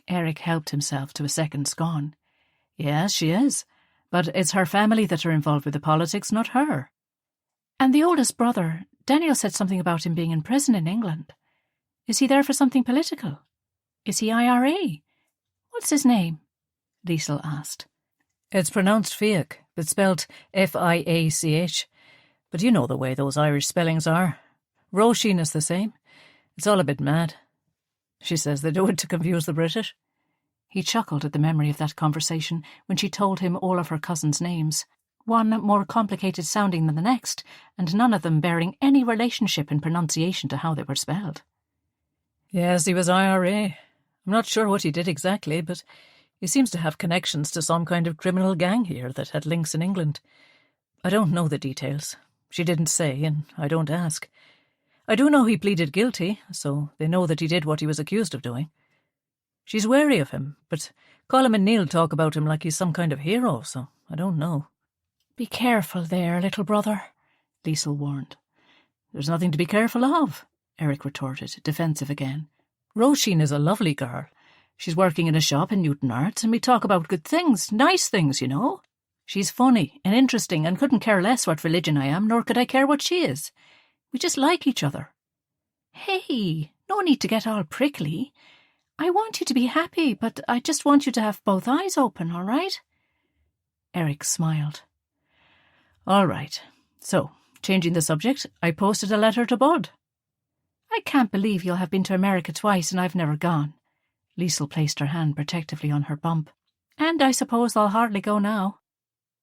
Erich helped himself to a second scone. Yes, she is. But it's her family that are involved with the politics, not her. And the oldest brother, Daniel said something about him being in prison in England. Is he there for something political? Is he IRA? What's his name? Liesl asked. It's pronounced Fiach, but spelled F-I-A-C-H. But you know the way those Irish spellings are. Róisín is the same. It's all a bit mad. She says they do it to confuse the British. He chuckled at the memory of that conversation when she told him all of her cousins' names, one more complicated sounding than the next, and none of them bearing any relationship in pronunciation to how they were spelled. Yes, he was IRA. I'm not sure what he did exactly, but he seems to have connections to some kind of criminal gang here that had links in England. I don't know the details. She didn't say, and I don't ask. I do know he pleaded guilty, so they know that he did what he was accused of doing. She's wary of him, but Colm and Neil talk about him like he's some kind of hero, so I don't know. Be careful there, little brother, Liesl warned. There's nothing to be careful of, Erich retorted, defensive again. Róisín is a lovely girl. She's working in a shop in Newton Arts, and we talk about good things, nice things, you know. She's funny and interesting and couldn't care less what religion I am, nor could I care what she is. We just like each other. Hey, no need to get all prickly. I want you to be happy, but I just want you to have both eyes open, all right? Erich smiled. All right. So, changing the subject, I posted a letter to Bud. I can't believe you'll have been to America twice and I've never gone. Liesl placed her hand protectively on her bump. And I suppose I'll hardly go now.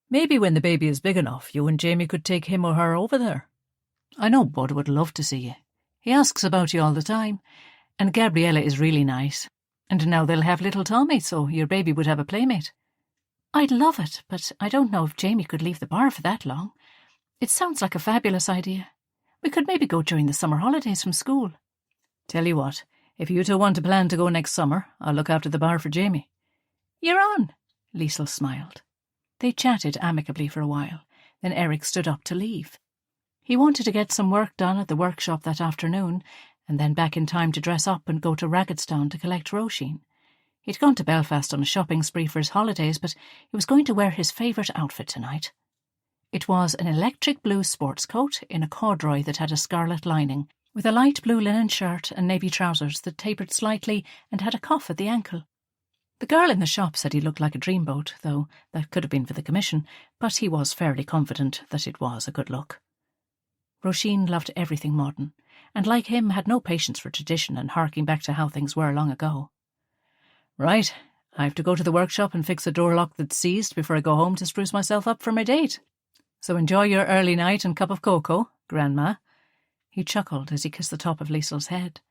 Maybe when the baby is big enough, you and Jamie could take him or her over there. I know Bud would love to see you. He asks about you all the time. And Gabriella is really nice. And now they'll have little Tommy, so your baby would have a playmate. I'd love it, but I don't know if Jamie could leave the bar for that long. It sounds like a fabulous idea. We could maybe go during the summer holidays from school. Tell you what, if you two want to plan to go next summer, I'll look after the bar for Jamie. You're on, Liesl smiled. They chatted amicably for a while, then Erich stood up to leave. He wanted to get some work done at the workshop that afternoon, and then back in time to dress up and go to Raggedstown to collect Róisín. He'd gone to Belfast on a shopping spree for his holidays, but he was going to wear his favourite outfit tonight. It was an electric blue sports coat in a corduroy that had a scarlet lining, with a light blue linen shirt and navy trousers that tapered slightly and had a cuff at the ankle. The girl in the shop said he looked like a dreamboat, though that could have been for the commission, but he was fairly confident that it was a good look. Róisín loved everything modern, and like him had no patience for tradition and harking back to how things were long ago. Right, I have to go to the workshop and fix a door lock that's seized before I go home to spruce myself up for my date. So enjoy your early night and cup of cocoa, Grandma. He chuckled as he kissed the top of Liesl's head.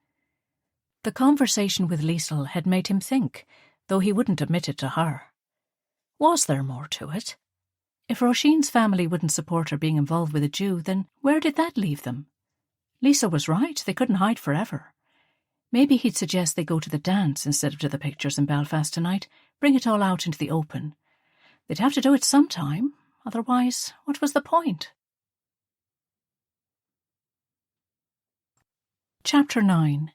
The conversation with Liesl had made him think, though he wouldn't admit it to her. Was there more to it? If Róisín's family wouldn't support her being involved with a Jew, then where did that leave them? Liesl was right, they couldn't hide forever. Maybe he'd suggest they go to the dance instead of to the pictures in Belfast tonight, bring it all out into the open. They'd have to do it sometime, otherwise, what was the point? Chapter 9.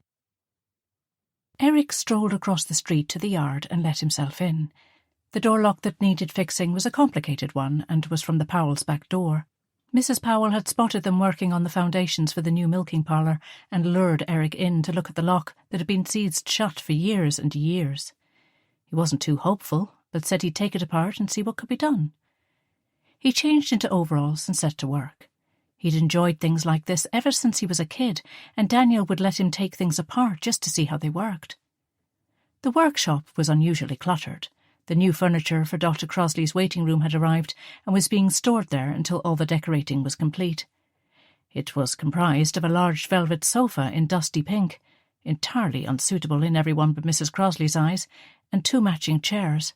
Erich strolled across the street to the yard and let himself in. The door lock that needed fixing was a complicated one and was from the Powells' back door. Mrs. Powell had spotted them working on the foundations for the new milking parlour and lured Erich in to look at the lock that had been seized shut for years and years. He wasn't too hopeful, but said he'd take it apart and see what could be done. He changed into overalls and set to work. He'd enjoyed things like this ever since he was a kid, and Daniel would let him take things apart just to see how they worked. The workshop was unusually cluttered. The new furniture for Dr. Crosley's waiting room had arrived and was being stored there until all the decorating was complete. It was comprised of a large velvet sofa in dusty pink, entirely unsuitable in everyone but Mrs. Crosley's eyes, and 2 matching chairs.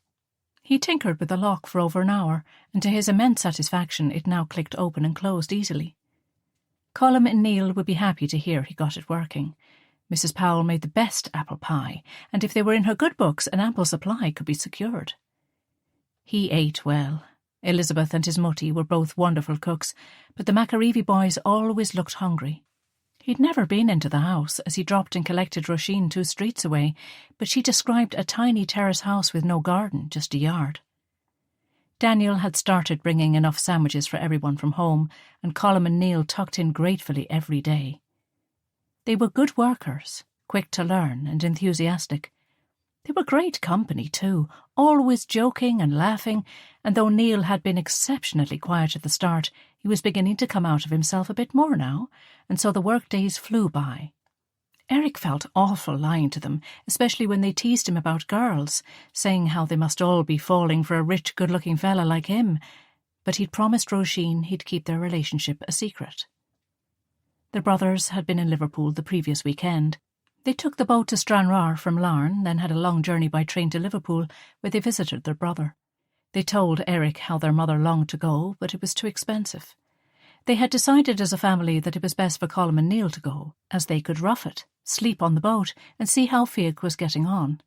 He tinkered with the lock for over an hour, and to his immense satisfaction it now clicked open and closed easily. Colm and Neil would be happy to hear he got it working. Mrs. Powell made the best apple pie, and if they were in her good books, an ample supply could be secured. He ate well. Elizabeth and his mutti were both wonderful cooks, but the Macarivi boys always looked hungry. He'd never been into the house, as he dropped and collected Róisín 2 streets away, but she described a tiny terrace house with no garden, just a yard. Daniel had started bringing enough sandwiches for everyone from home, and Colm and Neil tucked in gratefully every day. They were good workers, quick to learn and enthusiastic. They were great company too, always joking and laughing, and though Neil had been exceptionally quiet at the start, he was beginning to come out of himself a bit more now, and so the work-days flew by. Erich felt awful lying to them, especially when they teased him about girls, saying how they must all be falling for a rich, good-looking fella like him, but he'd promised Róisín he'd keep their relationship a secret. The brothers had been in Liverpool the previous weekend. They took the boat to Stranraer from Larne, then had a long journey by train to Liverpool, where they visited their brother. They told Erich how their mother longed to go, but it was too expensive. They had decided as a family that it was best for Colm and Neil to go, as they could rough it, sleep on the boat, and see how Fiach was getting on.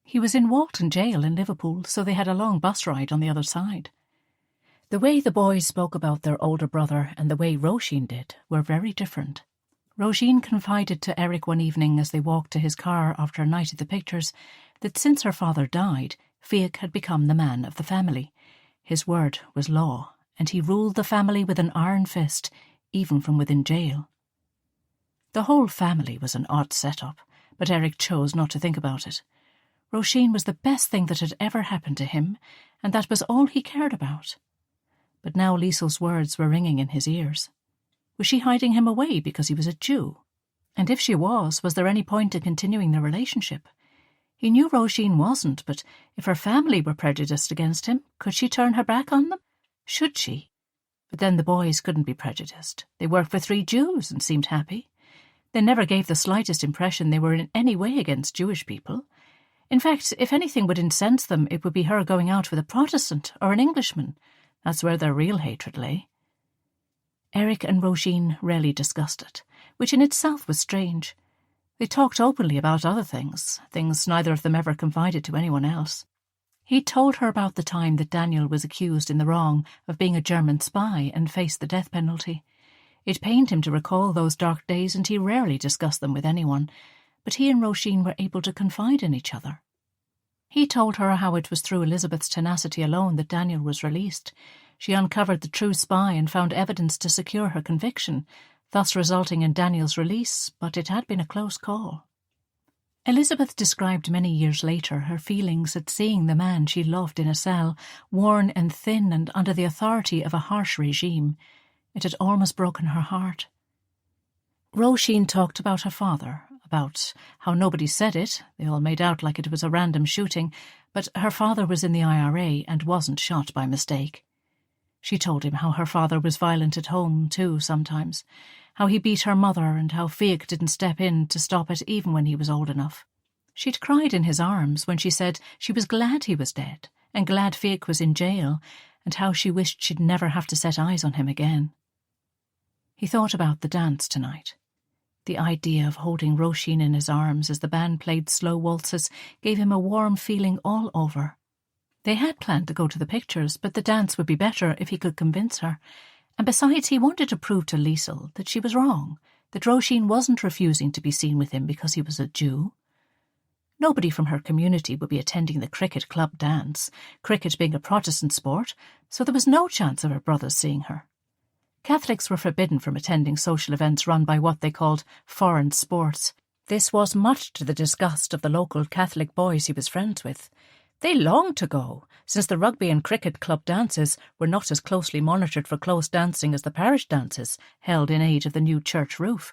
He was in Walton Jail in Liverpool, so they had a long bus ride on the other side. The way the boys spoke about their older brother and the way Róisín did were very different. Róisín confided to Erich one evening as they walked to his car after a night at the pictures that since her father died, Fiach had become the man of the family. His word was law, and he ruled the family with an iron fist, even from within jail. The whole family was an odd set-up, but Erich chose not to think about it. Róisín was the best thing that had ever happened to him, and that was all he cared about. But now Liesl's words were ringing in his ears. Was she hiding him away because he was a Jew? And if she was there any point in continuing their relationship? He knew Róisín wasn't, but if her family were prejudiced against him, could she turn her back on them? Should she? But then the boys couldn't be prejudiced. They worked for 3 Jews and seemed happy. They never gave the slightest impression they were in any way against Jewish people. In fact, if anything would incense them, it would be her going out with a Protestant or an Englishman. That's where their real hatred lay. Erich and Róisín rarely discussed it, which in itself was strange. They talked openly about other things neither of them ever confided to anyone else. He told her about the time that Daniel was accused in the wrong of being a German spy and faced the death penalty. It pained him to recall those dark days, and he rarely discussed them with anyone, but he and Róisín were able to confide in each other. He told her how it was through Elizabeth's tenacity alone that Daniel was released. She uncovered the true spy and found evidence to secure her conviction, thus resulting in Daniel's release, but it had been a close call. Elizabeth described many years later her feelings at seeing the man she loved in a cell, worn and thin and under the authority of a harsh regime. It had almost broken her heart. Róisín talked about her father, about how nobody said it. They all made out like it was a random shooting, but her father was in the IRA and wasn't shot by mistake. She told him how her father was violent at home too sometimes, how he beat her mother and how Fiach didn't step in to stop it even when he was old enough. She'd cried in his arms when she said she was glad he was dead and glad Fiach was in jail, and how she wished she'd never have to set eyes on him again. He thought about the dance tonight. The idea of holding Róisín in his arms as the band played slow waltzes gave him a warm feeling all over. They had planned to go to the pictures, but the dance would be better if he could convince her. And besides, he wanted to prove to Liesl that she was wrong, that Róisín wasn't refusing to be seen with him because he was a Jew. Nobody from her community would be attending the cricket club dance, cricket being a Protestant sport, so there was no chance of her brothers seeing her. Catholics were forbidden from attending social events run by what they called foreign sports. This was much to the disgust of the local Catholic boys he was friends with. They longed to go, since the rugby and cricket club dances were not as closely monitored for close dancing as the parish dances held in aid of the new church roof.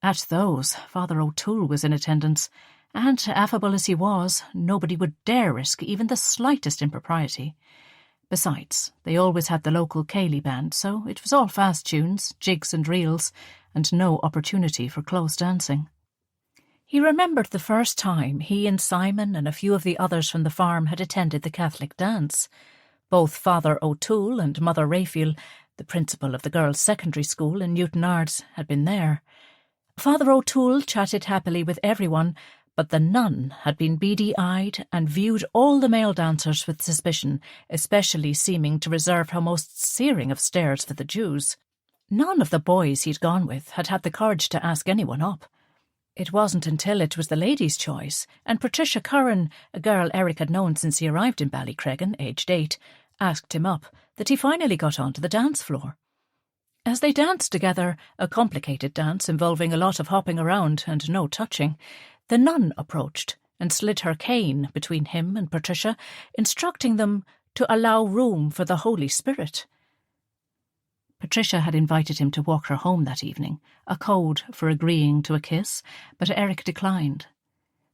At those, Father O'Toole was in attendance, and, affable as he was, nobody would dare risk even the slightest impropriety. Besides, they always had the local Cayley band, so it was all fast tunes, jigs and reels, and no opportunity for close dancing. He remembered the first time he and Simon and a few of the others from the farm had attended the Catholic dance. Both Father O'Toole and Mother Raphael, the principal of the girls' secondary school in Newton Ards, had been there. Father O'Toole chatted happily with everyone, but the nun had been beady-eyed and viewed all the male dancers with suspicion, especially seeming to reserve her most searing of stares for the Jews. None of the boys he'd gone with had had the courage to ask anyone up. It wasn't until it was the ladies' choice, and Patricia Curran, a girl Erich had known since he arrived in Ballycreggan, aged 8, asked him up, that he finally got onto the dance floor. As they danced together, a complicated dance involving a lot of hopping around and no touching, the nun approached and slid her cane between him and Patricia, instructing them to allow room for the Holy Spirit. Patricia had invited him to walk her home that evening, a code for agreeing to a kiss, but Erich declined.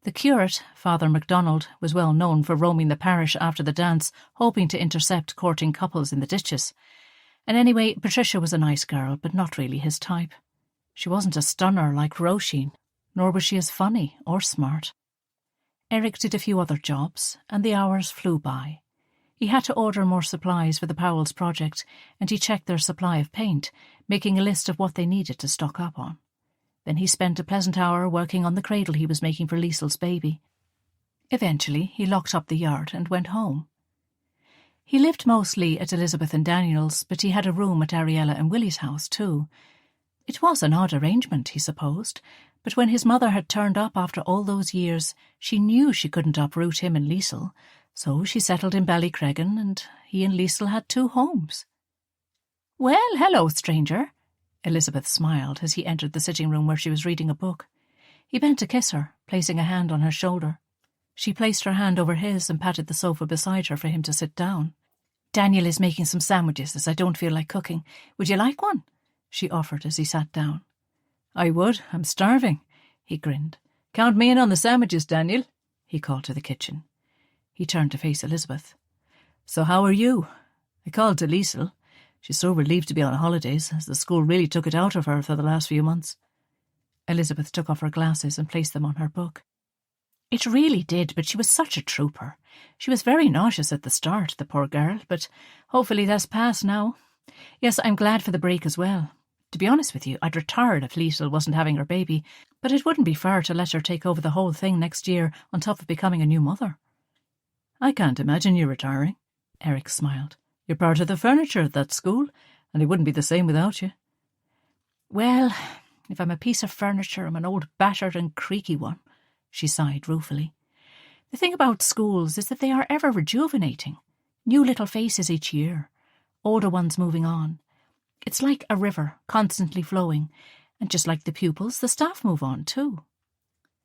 The curate, Father MacDonald, was well known for roaming the parish after the dance, hoping to intercept courting couples in the ditches. And anyway, Patricia was a nice girl, but not really his type. She wasn't a stunner like Róisín, nor was she as funny or smart. Erich did a few other jobs, and the hours flew by. He had to order more supplies for the Powells project, and he checked their supply of paint, making a list of what they needed to stock up on. Then he spent a pleasant hour working on the cradle he was making for Liesl's baby. Eventually, he locked up the yard and went home. He lived mostly at Elizabeth and Daniel's, but he had a room at Ariella and Willie's house too. It was an odd arrangement, he supposed, but when his mother had turned up after all those years, she knew she couldn't uproot him and Liesl, so she settled in Ballycreggan, and he and Liesl had 2 homes. "Well, hello, stranger," Elizabeth smiled as he entered the sitting room where she was reading a book. He bent to kiss her, placing a hand on her shoulder. She placed her hand over his and patted the sofa beside her for him to sit down. "Daniel is making some sandwiches as I don't feel like cooking. Would you like one?" she offered as he sat down. "I would. I'm starving," he grinned. "Count me in on the sandwiches, Daniel," he called to the kitchen. He turned to face Elizabeth. "So how are you?" "I called to Liesl. She's so relieved to be on holidays, as the school really took it out of her for the last few months." Elizabeth took off her glasses and placed them on her book. "It really did, but she was such a trooper. She was very nauseous at the start, the poor girl, but hopefully that's past now. Yes, I'm glad for the break as well. To be honest with you, I'd retire if Liesl wasn't having her baby, but it wouldn't be fair to let her take over the whole thing next year on top of becoming a new mother." "I can't imagine you retiring," Erich smiled. "You're part of the furniture at that school, and it wouldn't be the same without you." "Well, if I'm a piece of furniture, I'm an old battered and creaky one," she sighed ruefully. "The thing about schools is that they are ever rejuvenating. New little faces each year, older ones moving on. It's like a river, constantly flowing, and just like the pupils, the staff move on too.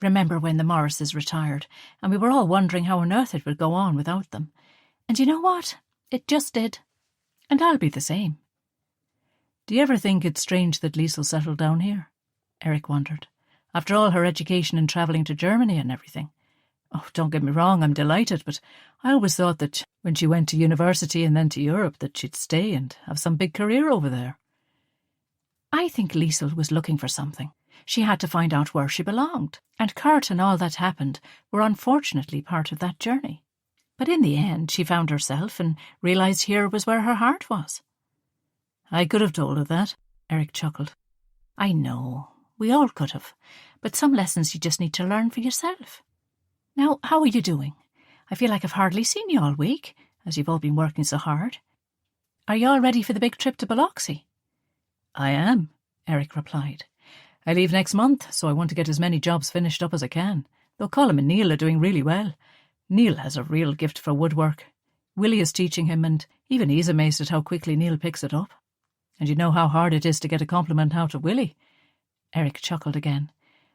Remember when the Morrises retired, and we were all wondering how on earth it would go on without them. And you know what? It just did. And I'll be the same." "Do you ever think it's strange that Liesl settled down here?" Erich wondered. After all her education and travelling to Germany and everything. Oh, don't get me wrong, I'm delighted, but I always thought that when she went to university and then to Europe that she'd stay and have some big career over there. I think Liesl was looking for something. She had to find out where she belonged, and Kurt and all that happened were unfortunately part of that journey. But in the end she found herself and realised here was where her heart was. I could have told her that, Erich chuckled. I know, we all could have, but some lessons you just need to learn for yourself. Now, how are you doing? I feel like I've hardly seen you all week, as you've all been working so hard. Are you all ready for the big trip to Biloxi? I am, Erich replied. I leave next month, so I want to get as many jobs finished up as I can, though Colm and Neil are doing really well. Neil has a real gift for woodwork. Willie is teaching him, and even he's amazed at how quickly Neil picks it up. And you know how hard it is to get a compliment out of Willie. Erich chuckled again.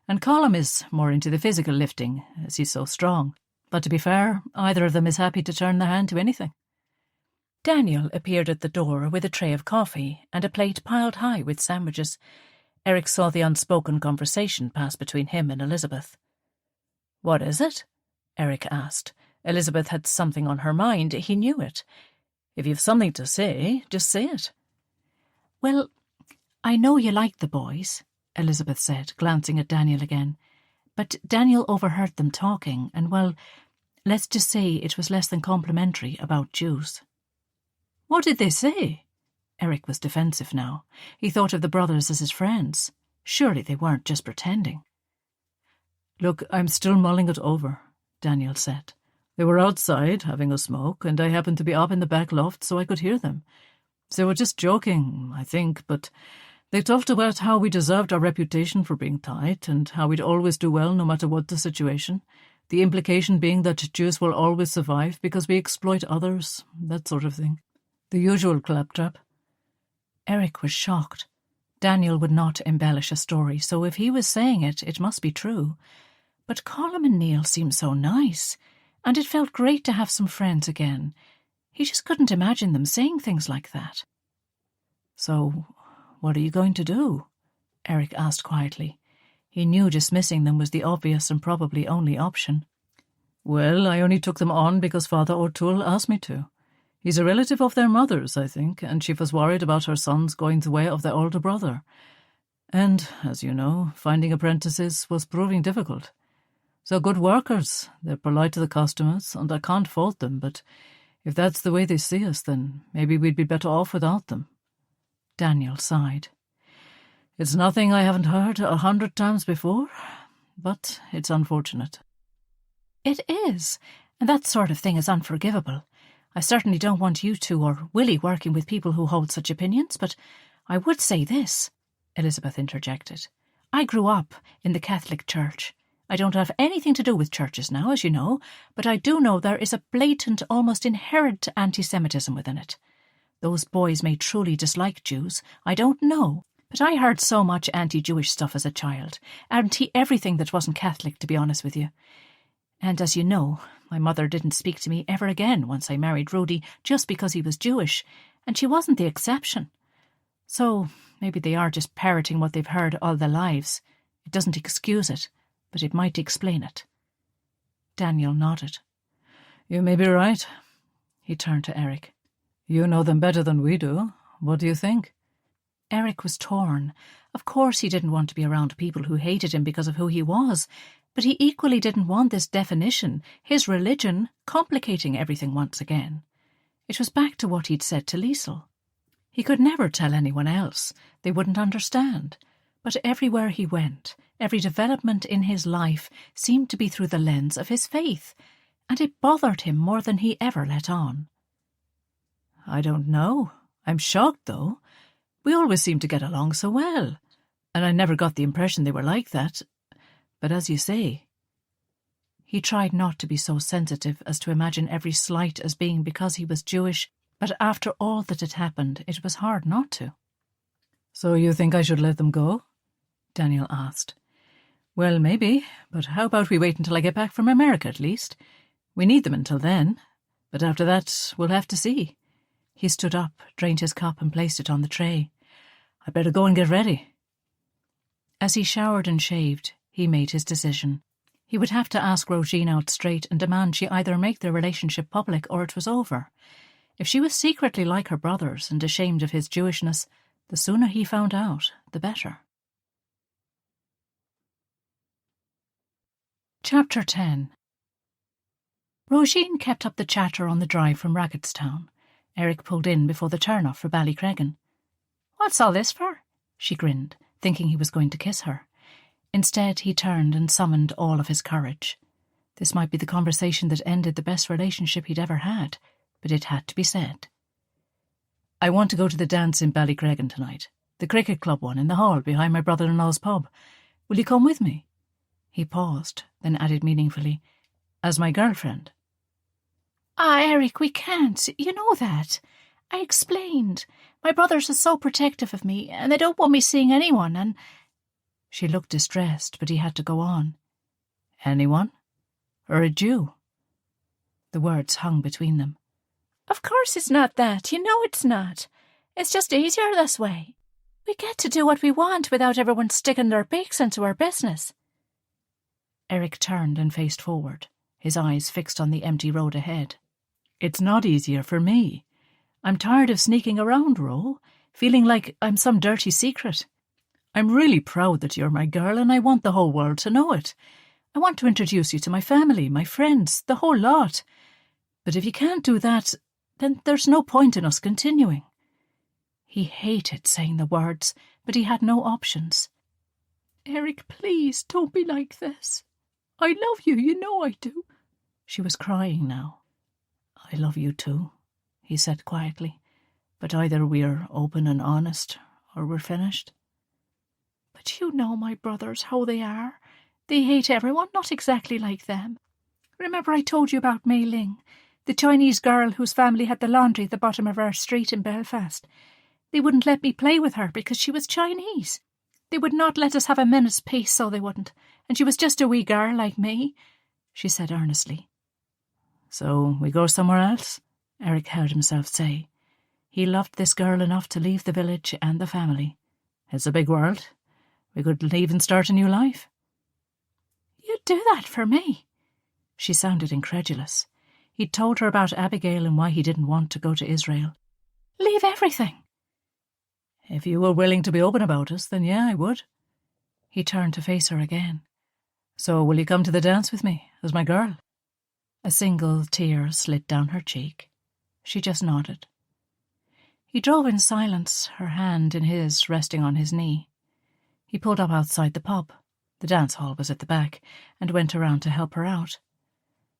And Colm is more into the physical lifting, as he's so strong. But to be fair, either of them is happy to turn their hand to anything. Daniel appeared at the door with a tray of coffee and a plate piled high with sandwiches. Erich saw the unspoken conversation pass between him and Elizabeth. "What is it?" Erich asked. Elizabeth had something on her mind, he knew it. "If you've something to say, just say it." "Well, I know you like the boys," Elizabeth said, glancing at Daniel again. But Daniel overheard them talking, and, well, let's just say it was less than complimentary about Jews. "What did they say?" Erich was defensive now. He thought of the brothers as his friends. Surely they weren't just pretending. "Look, I'm still mulling it over," Daniel said. "They were outside, having a smoke, and I happened to be up in the back loft so I could hear them. They were just joking, I think, but they talked about how we deserved our reputation for being tight, and how we'd always do well no matter what the situation. The implication being that Jews will always survive because we exploit others, that sort of thing. The usual claptrap." Erich was shocked. Daniel would not embellish a story, so if he was saying it, it must be true. But Colm and Neil seemed so nice, and it felt great to have some friends again. He just couldn't imagine them saying things like that. "So, what are you going to do?" Erich asked quietly. He knew dismissing them was the obvious and probably only option. "Well, I only took them on because Father O'Toole asked me to. He's a relative of their mother's, I think, and she was worried about her sons going the way of their older brother. And, as you know, finding apprentices was proving difficult. They're good workers, they're polite to the customers, and I can't fault them, but if that's the way they see us, then maybe we'd be better off without them." Daniel sighed. "It's nothing I haven't heard 100 times before, but it's unfortunate." "It is, and that sort of thing is unforgivable. I certainly don't want you two or Willie working with people who hold such opinions, but I would say this," Elizabeth interjected. "I grew up in the Catholic Church. I don't have anything to do with churches now, as you know, but I do know there is a blatant, almost inherent anti-Semitism within it. Those boys may truly dislike Jews, I don't know, but I heard so much anti-Jewish stuff as a child, anti-everything that wasn't Catholic, to be honest with you. And as you know, my mother didn't speak to me ever again once I married Rudy just because he was Jewish, and she wasn't the exception. So maybe they are just parroting what they've heard all their lives. It doesn't excuse it, but it might explain it." Daniel nodded. "You may be right." He turned to Erich. "You know them better than we do. What do you think?" Erich was torn. Of course he didn't want to be around people who hated him because of who he was, but he equally didn't want this definition, his religion, complicating everything once again. It was back to what he'd said to Liesl. He could never tell anyone else. They wouldn't understand. But everywhere he went, every development in his life seemed to be through the lens of his faith, and it bothered him more than he ever let on. "I don't know. I'm shocked, though. We always seemed to get along so well, and I never got the impression they were like that. But as you say..." He tried not to be so sensitive as to imagine every slight as being because he was Jewish, but after all that had happened, it was hard not to. "So you think I should let them go?" Daniel asked. "Well, maybe, but how about we wait until I get back from America at least? We need them until then, but after that we'll have to see." He stood up, drained his cup and placed it on the tray. "I'd better go and get ready." As he showered and shaved, he made his decision. He would have to ask Róisín out straight and demand she either make their relationship public or it was over. If she was secretly like her brothers and ashamed of his Jewishness, the sooner he found out, the better. Chapter 10. Róisín kept up the chatter on the drive from Raggedstown. Erich pulled in before the turn-off for Ballycreggan. "What's all this for?" She grinned, thinking he was going to kiss her. Instead, he turned and summoned all of his courage. This might be the conversation that ended the best relationship he'd ever had, but it had to be said. "I want to go to the dance in Ballycreggan tonight, the cricket club one in the hall behind my brother-in-law's pub. Will you come with me?" He paused, then added meaningfully, "As my girlfriend." "Ah, Erich, we can't. You know that. I explained. My brothers are so protective of me, and they don't want me seeing anyone, and—" She looked distressed, but he had to go on. "Anyone? Or a Jew?" The words hung between them. "Of course it's not that. You know it's not. It's just easier this way. We get to do what we want without everyone sticking their beaks into our business." Erich turned and faced forward, his eyes fixed on the empty road ahead. "It's not easier for me. I'm tired of sneaking around, Ro, feeling like I'm some dirty secret. I'm really proud that you're my girl, and I want the whole world to know it. I want to introduce you to my family, my friends, the whole lot. But if you can't do that, then there's no point in us continuing." He hated saying the words, but he had no options. "Erich, please, don't be like this. I love you, you know I do." She was crying now. "I love you too," he said quietly, "but either we're open and honest, or we're finished." "But you know my brothers, how they are. They hate everyone, not exactly like them. Remember I told you about Mei Ling, the Chinese girl whose family had the laundry at the bottom of our street in Belfast? They wouldn't let me play with her because she was Chinese. They would not let us have a minute's peace, so they wouldn't. And she was just a wee girl like me," she said earnestly. "So we go somewhere else?" Erich heard himself say. He loved this girl enough to leave the village and the family. It's a big world. We could leave and start a new life. "You'd do that for me?" She sounded incredulous. He'd told her about Abigail and why he didn't want to go to Israel. "Leave everything?" "If you were willing to be open about us, then yeah, I would." He turned to face her again. "So will you come to the dance with me, as my girl?" A single tear slid down her cheek. She just nodded. He drove in silence, her hand in his resting on his knee. He pulled up outside the pub. The dance hall was at the back, and went around to help her out.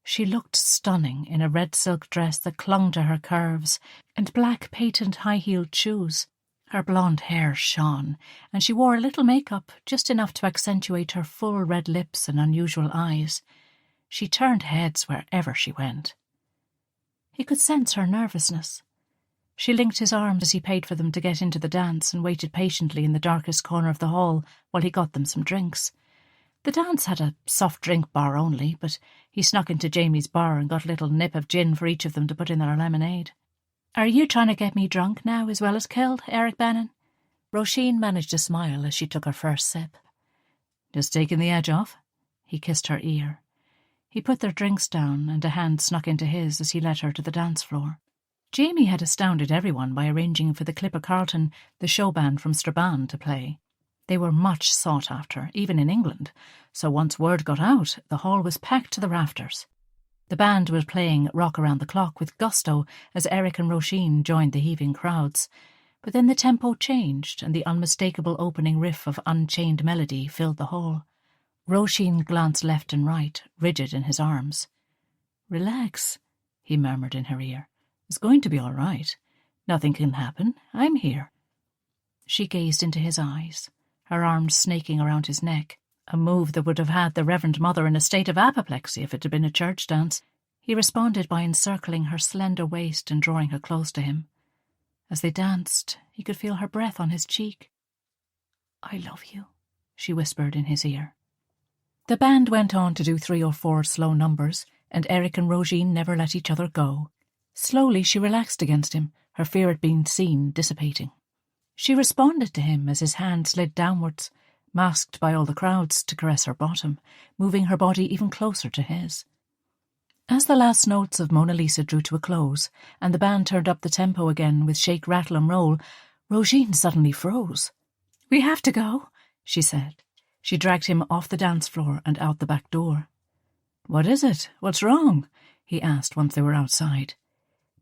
She looked stunning in a red silk dress that clung to her curves and black patent high-heeled shoes. Her blonde hair shone, and she wore a little makeup, just enough to accentuate her full red lips and unusual eyes. She turned heads wherever she went. He could sense her nervousness. She linked his arms as he paid for them to get into the dance and waited patiently in the darkest corner of the hall while he got them some drinks. The dance had a soft drink bar only, but he snuck into Jamie's bar and got a little nip of gin for each of them to put in their lemonade. "Are you trying to get me drunk now as well as killed, Erich Bannon?" Róisín managed a smile as she took her first sip. "Just taking the edge off?" He kissed her ear. He put their drinks down, and a hand snuck into his as he led her to the dance floor. Jamie had astounded everyone by arranging for the Clipper Carlton, the show band from Strabane, to play. They were much sought after, even in England, so once word got out, the hall was packed to the rafters. The band was playing Rock Around the Clock with gusto as Erich and Róisín joined the heaving crowds. But then the tempo changed, and the unmistakable opening riff of Unchained Melody filled the hall. Róisín glanced left and right, rigid in his arms. "Relax," he murmured in her ear. "It's going to be all right. Nothing can happen. I'm here." She gazed into his eyes, her arms snaking around his neck, a move that would have had the Reverend Mother in a state of apoplexy if it had been a church dance. He responded by encircling her slender waist and drawing her close to him. As they danced, he could feel her breath on his cheek. "I love you," she whispered in his ear. The band went on to do 3 or 4 slow numbers, and Erich and Róisín never let each other go. Slowly she relaxed against him, her fear at being seen dissipating. She responded to him as his hand slid downwards, masked by all the crowds, to caress her bottom, moving her body even closer to his. As the last notes of Mona Lisa drew to a close, and the band turned up the tempo again with shake, rattle and roll, Róisín suddenly froze. "We have to go," she said. She dragged him off the dance floor and out the back door. "What is it? What's wrong?" he asked once they were outside.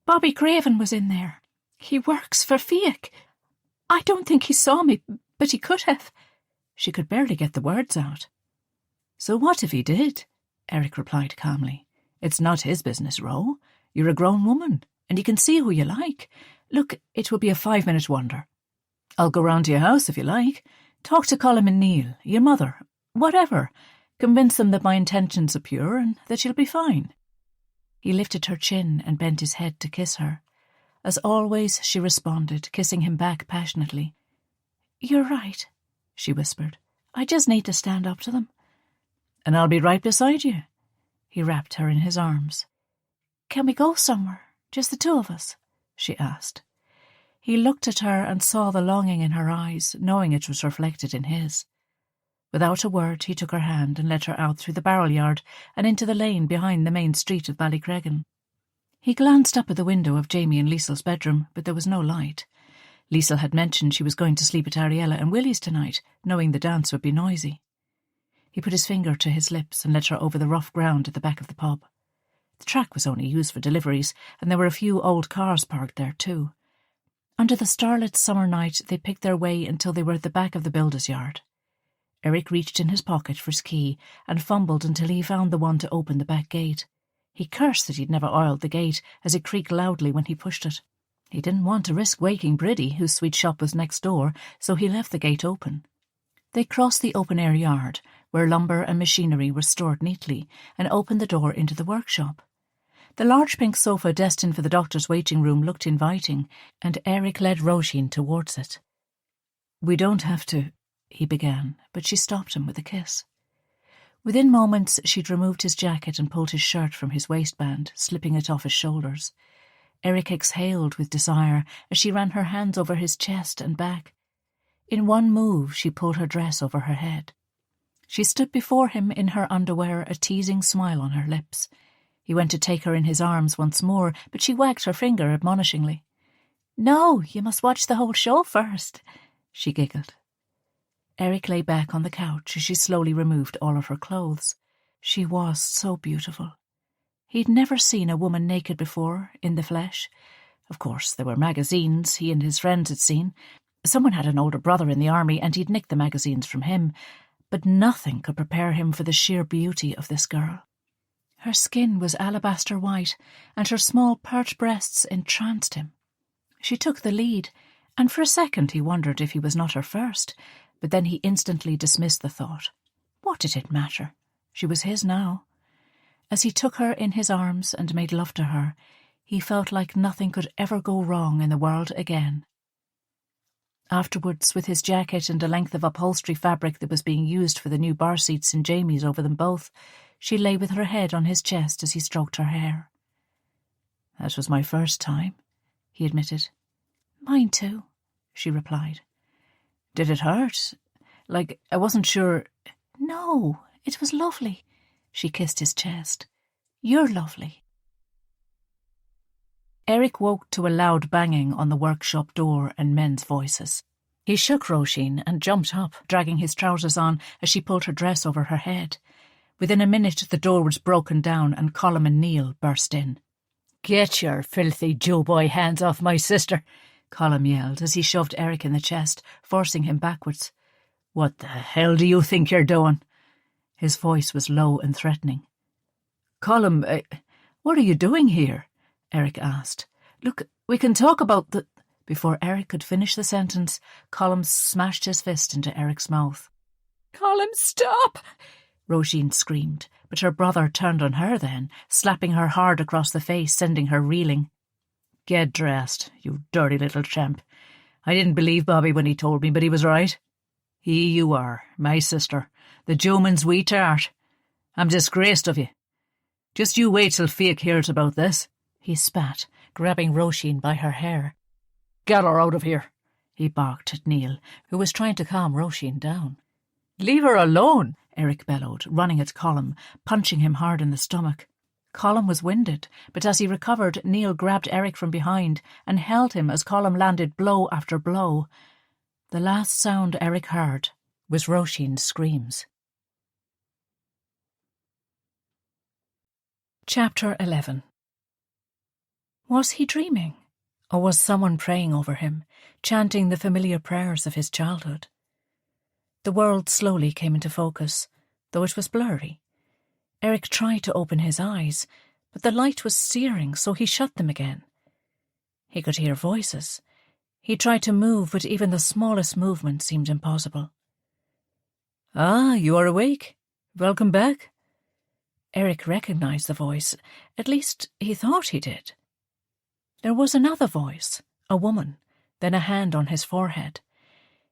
"Bobby Craven was in there. He works for Fiach. I don't think he saw me, but he could have." She could barely get the words out. "So what if he did?" Erich replied calmly. "It's not his business, Ro. You're a grown woman, and you can see who you like. Look, it will be a 5-minute wonder. I'll go round to your house if you like. Talk to Colm and Neil, your mother, whatever. Convince them that my intentions are pure and that you'll be fine." He lifted her chin and bent his head to kiss her. As always, she responded, kissing him back passionately. "You're right," she whispered. "I just need to stand up to them." "And I'll be right beside you." He wrapped her in his arms. "Can we go somewhere, just the two of us?" she asked. He looked at her and saw the longing in her eyes, knowing it was reflected in his. Without a word, he took her hand and led her out through the barrel yard and into the lane behind the main street of Ballycreggan. He glanced up at the window of Jamie and Liesl's bedroom, but there was no light. Liesl had mentioned she was going to sleep at Ariella and Willie's tonight, knowing the dance would be noisy. He put his finger to his lips and led her over the rough ground at the back of the pub. The track was only used for deliveries, and there were a few old cars parked there too. Under the starlit summer night, they picked their way until they were at the back of the builder's yard. Erich reached in his pocket for his key and fumbled until he found the one to open the back gate. He cursed that he'd never oiled the gate, as it creaked loudly when he pushed it. He didn't want to risk waking Bridie, whose sweet shop was next door, so he left the gate open. They crossed the open-air yard, where lumber and machinery were stored neatly, and opened the door into the workshop. The large pink sofa destined for the doctor's waiting room looked inviting, and Erich led Róisín towards it. "We don't have to," he began, but she stopped him with a kiss. Within moments she'd removed his jacket and pulled his shirt from his waistband, slipping it off his shoulders. Erich exhaled with desire as she ran her hands over his chest and back. In one move she pulled her dress over her head. She stood before him in her underwear, a teasing smile on her lips. He went to take her in his arms once more, but she wagged her finger admonishingly. "No, you must watch the whole show first," she giggled. Erich lay back on the couch as she slowly removed all of her clothes. She was so beautiful. He'd never seen a woman naked before, in the flesh. Of course, there were magazines he and his friends had seen. Someone had an older brother in the army and he'd nicked the magazines from him. But nothing could prepare him for the sheer beauty of this girl. Her skin was alabaster white, and her small pert breasts entranced him. She took the lead, and for a second he wondered if he was not her first, but then he instantly dismissed the thought. What did it matter? She was his now. As he took her in his arms and made love to her, he felt like nothing could ever go wrong in the world again. Afterwards, with his jacket and a length of upholstery fabric that was being used for the new bar seats in Jamie's over them both, she lay with her head on his chest as he stroked her hair. "That was my first time," he admitted. "Mine too," she replied. "Did it hurt? Like, I wasn't sure—" "No, it was lovely." She kissed his chest. "You're lovely." Erich woke to a loud banging on the workshop door and men's voices. He shook Róisín and jumped up, dragging his trousers on as she pulled her dress over her head. Within a minute the door was broken down and Colm and Neil burst in. "Get your filthy Jew-boy hands off my sister," Colm yelled as he shoved Erich in the chest, forcing him backwards. "What the hell do you think you're doing?" His voice was low and threatening. "Colm, what are you doing here?" Erich asked. "Look, we can talk about the—" Before Erich could finish the sentence, Colm smashed his fist into Erich's mouth. "Colm, stop!" Róisín screamed, but her brother turned on her then, slapping her hard across the face, sending her reeling. "Get dressed, you dirty little tramp. I didn't believe Bobby when he told me, but he was right. You are, my sister, the Jewman's wee tart. I'm disgraced of you. Just you wait till Fiach hears about this," he spat, grabbing Róisín by her hair. "Get her out of here," he barked at Neil, who was trying to calm Róisín down. Leave her alone, Erich bellowed, running at Colm, punching him hard in the stomach. Colm was winded, but as he recovered, Neil grabbed Erich from behind and held him as Colm landed blow after blow. The last sound Erich heard was Róisín's screams. Chapter 11. Was he dreaming? Or was someone praying over him, chanting the familiar prayers of his childhood? The world slowly came into focus, though it was blurry. Erich tried to open his eyes, but the light was searing, so he shut them again. He could hear voices. He tried to move, but even the smallest movement seemed impossible. "Ah, you are awake. Welcome back." Erich recognized the voice. At least he thought he did. There was another voice, a woman, then a hand on his forehead.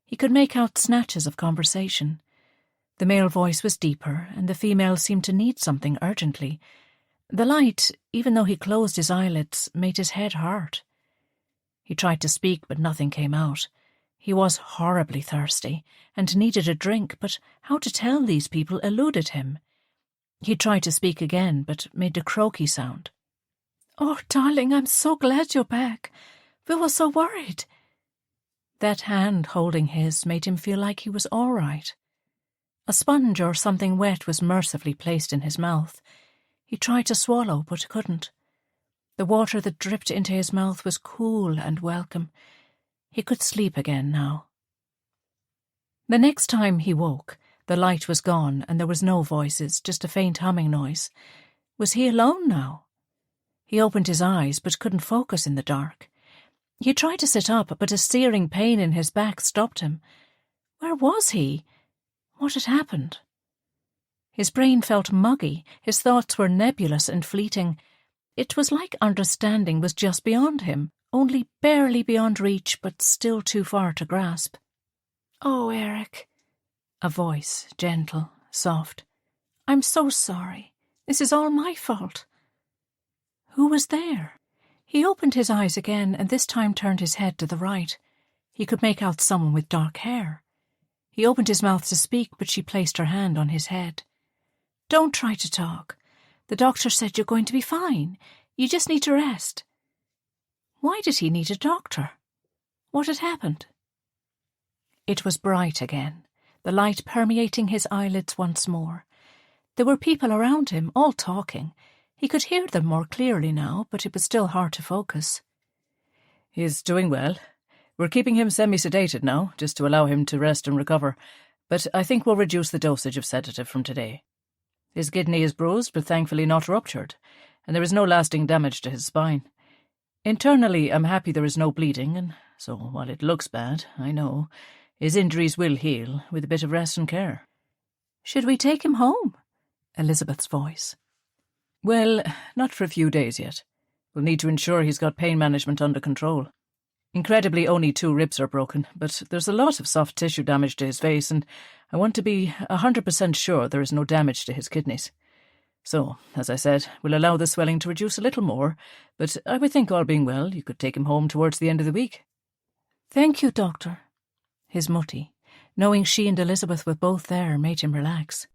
He could make out snatches of conversation. The male voice was deeper, and the female seemed to need something urgently. The light, even though he closed his eyelids, made his head hurt. He tried to speak, but nothing came out. He was horribly thirsty, and needed a drink, but how to tell these people eluded him. He tried to speak again, but made a croaky sound. "Oh, darling, I'm so glad you're back. We were so worried." That hand holding his made him feel like he was all right. A sponge or something wet was mercifully placed in his mouth. He tried to swallow, but couldn't. The water that dripped into his mouth was cool and welcome. He could sleep again now. The next time he woke, the light was gone and there was no voices, just a faint humming noise. Was he alone now? He opened his eyes, but couldn't focus in the dark. He tried to sit up, but a searing pain in his back stopped him. Where was he? What had happened? His brain felt muggy, his thoughts were nebulous and fleeting. It was like understanding was just beyond him, only barely beyond reach, but still too far to grasp. "Oh, Erich." A voice, gentle, soft. "I'm so sorry. This is all my fault." Who was there? He opened his eyes again and this time turned his head to the right. He could make out someone with dark hair. He opened his mouth to speak, but she placed her hand on his head. "Don't try to talk. The doctor said you're going to be fine. You just need to rest." Why did he need a doctor? What had happened? It was bright again, the light permeating his eyelids once more. There were people around him, all talking. He could hear them more clearly now, but it was still hard to focus. "He's doing well. We're keeping him semi-sedated now, just to allow him to rest and recover, but I think we'll reduce the dosage of sedative from today. His kidney is bruised, but thankfully not ruptured, and there is no lasting damage to his spine. Internally, I'm happy there is no bleeding, and so, while it looks bad, I know, his injuries will heal with a bit of rest and care." "Should we take him home?" Elizabeth's voice. "Well, not for a few days yet. We'll need to ensure he's got pain management under control. Incredibly, only 2 ribs are broken, but there's a lot of soft tissue damage to his face, and I want to be 100% sure there is no damage to his kidneys. So, as I said, we'll allow the swelling to reduce a little more, but I would think all being well, you could take him home towards the end of the week." "Thank you, Doctor." His mutti, knowing she and Elizabeth were both there, made him relax.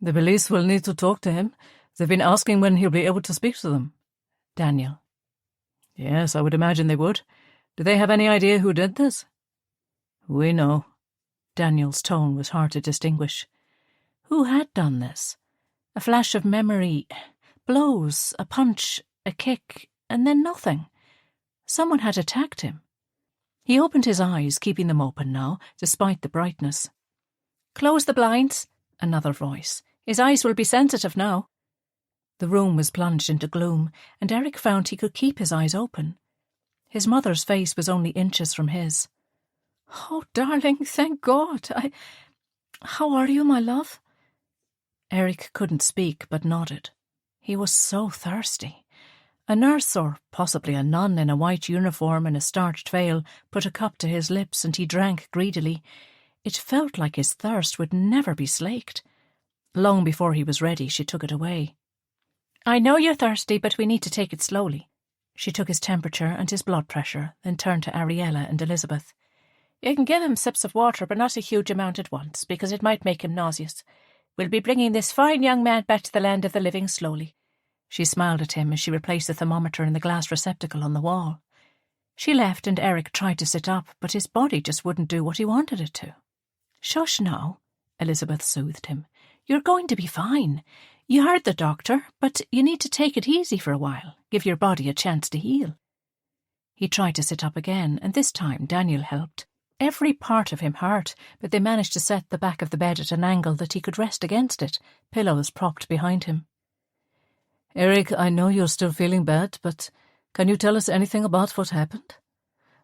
"The police will need to talk to him. They've been asking when he'll be able to speak to them." Daniel. "Yes, I would imagine they would. Do they have any idea who did this?" "We know." Daniel's tone was hard to distinguish. Who had done this? A flash of memory, blows, a punch, a kick, and then nothing. Someone had attacked him. He opened his eyes, keeping them open now, despite the brightness. "Close the blinds," another voice. "His eyes will be sensitive now." The room was plunged into gloom, and Erich found he could keep his eyes open. His mother's face was only inches from his. "Oh, darling, thank God. How are you, my love?" Erich couldn't speak, but nodded. He was so thirsty. A nurse, or possibly a nun in a white uniform and a starched veil, put a cup to his lips, and he drank greedily. It felt like his thirst would never be slaked. Long before he was ready, she took it away. "I know you're thirsty, but we need to take it slowly." She took his temperature and his blood pressure, then turned to Ariella and Elizabeth. You can give him sips of water, but not a huge amount at once, because it might make him nauseous. We'll be bringing this fine young man back to the land of the living slowly." She smiled at him as she replaced the thermometer in the glass receptacle on the wall. She left and Erich tried to sit up, but his body just wouldn't do what he wanted it to. "Shush now," Elizabeth soothed him. "You're going to be fine. You heard the doctor, but you need to take it easy for a while, give your body a chance to heal." He tried to sit up again, and this time Daniel helped. Every part of him hurt, but they managed to set the back of the bed at an angle that he could rest against it, pillows propped behind him. "Erich, I know you're still feeling bad, but can you tell us anything about what happened?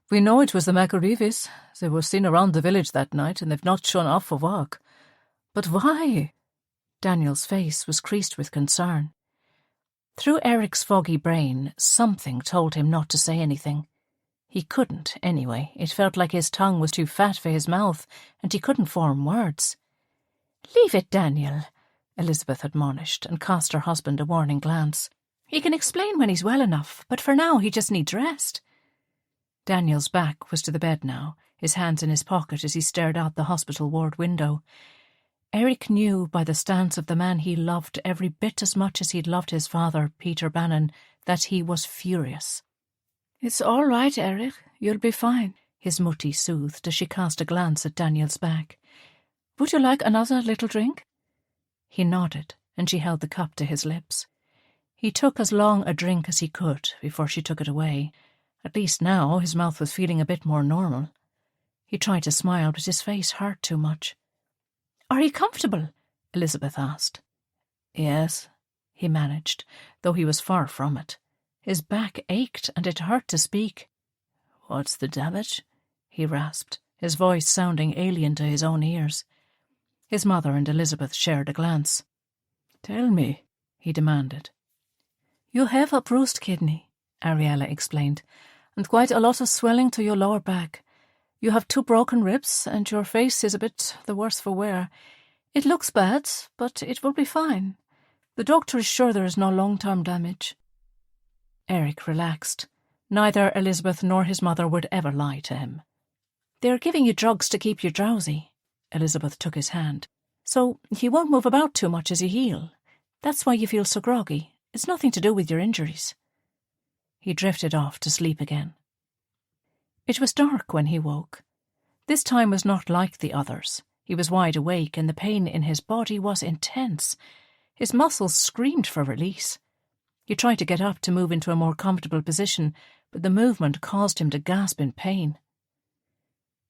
We know it was the McAreeves. They were seen around the village that night, and they've not shown up for work. But why?" Daniel's face was creased with concern. Through Erich's foggy brain, something told him not to say anything. He couldn't, anyway. It felt like his tongue was too fat for his mouth, and he couldn't form words. "Leave it, Daniel," Elizabeth admonished, and cast her husband a warning glance. "He can explain when he's well enough, but for now he just needs rest." Daniel's back was to the bed now, his hands in his pocket as he stared out the hospital ward window. Erich knew by the stance of the man he loved every bit as much as he'd loved his father, Peter Bannon, that he was furious. "It's all right, Erich. You'll be fine," his mutti soothed as she cast a glance at Daniel's back. "Would you like another little drink?" He nodded, and she held the cup to his lips. He took as long a drink as he could before she took it away. At least now his mouth was feeling a bit more normal. He tried to smile, but his face hurt too much. "Are you comfortable?" Elizabeth asked. "Yes," he managed, though he was far from it. His back ached, and it hurt to speak. "What's the damage?" he rasped, his voice sounding alien to his own ears. His mother and Elizabeth shared a glance. "Tell me," he demanded. "You have a bruised kidney," Ariella explained, "and quite a lot of swelling to your lower back. You have 2 broken ribs, and your face is a bit the worse for wear. It looks bad, but it will be fine. The doctor is sure there is no long-term damage." Erich relaxed. Neither Elizabeth nor his mother would ever lie to him. "They're giving you drugs to keep you drowsy." Elizabeth took his hand. "So you won't move about too much as you heal. That's why you feel so groggy. It's nothing to do with your injuries." He drifted off to sleep again. It was dark when he woke. This time was not like the others. He was wide awake, and the pain in his body was intense. His muscles screamed for release. He tried to get up to move into a more comfortable position, but the movement caused him to gasp in pain.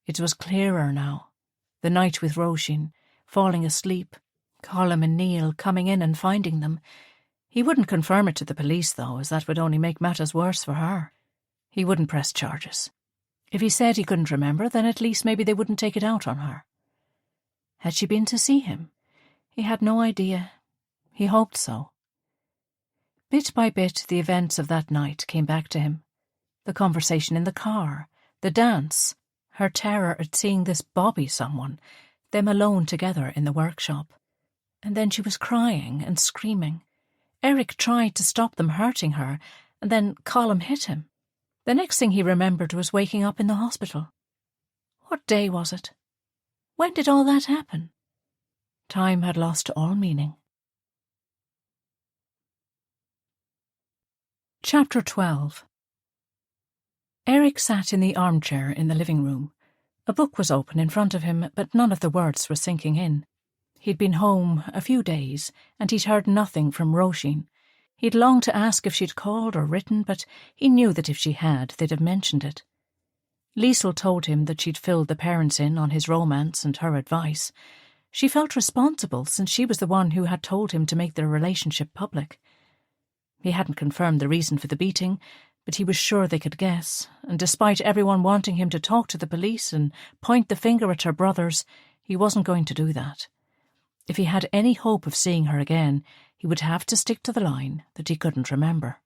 It was clearer now. The night with Róisín, falling asleep, Colm and Neil coming in and finding them. He wouldn't confirm it to the police, though, as that would only make matters worse for her. He wouldn't press charges. If he said he couldn't remember, then at least maybe they wouldn't take it out on her. Had she been to see him? He had no idea. He hoped so. Bit by bit, the events of that night came back to him. The conversation in the car, the dance, her terror at seeing this Bobby someone, them alone together in the workshop. And then she was crying and screaming. Erich tried to stop them hurting her, and then Colm hit him. The next thing he remembered was waking up in the hospital. What day was it? When did all that happen? Time had lost all meaning. Chapter 12. Erich sat in the armchair in the living room. A book was open in front of him, but none of the words were sinking in. He'd been home a few days, and he'd heard nothing from Róisín. He'd longed to ask if she'd called or written, but he knew that if she had, they'd have mentioned it. Liesl told him that she'd filled the parents in on his romance and her advice. She felt responsible, since she was the one who had told him to make their relationship public. He hadn't confirmed the reason for the beating, but he was sure they could guess, and despite everyone wanting him to talk to the police and point the finger at her brothers, he wasn't going to do that. If he had any hope of seeing her again, he would have to stick to the line that he couldn't remember.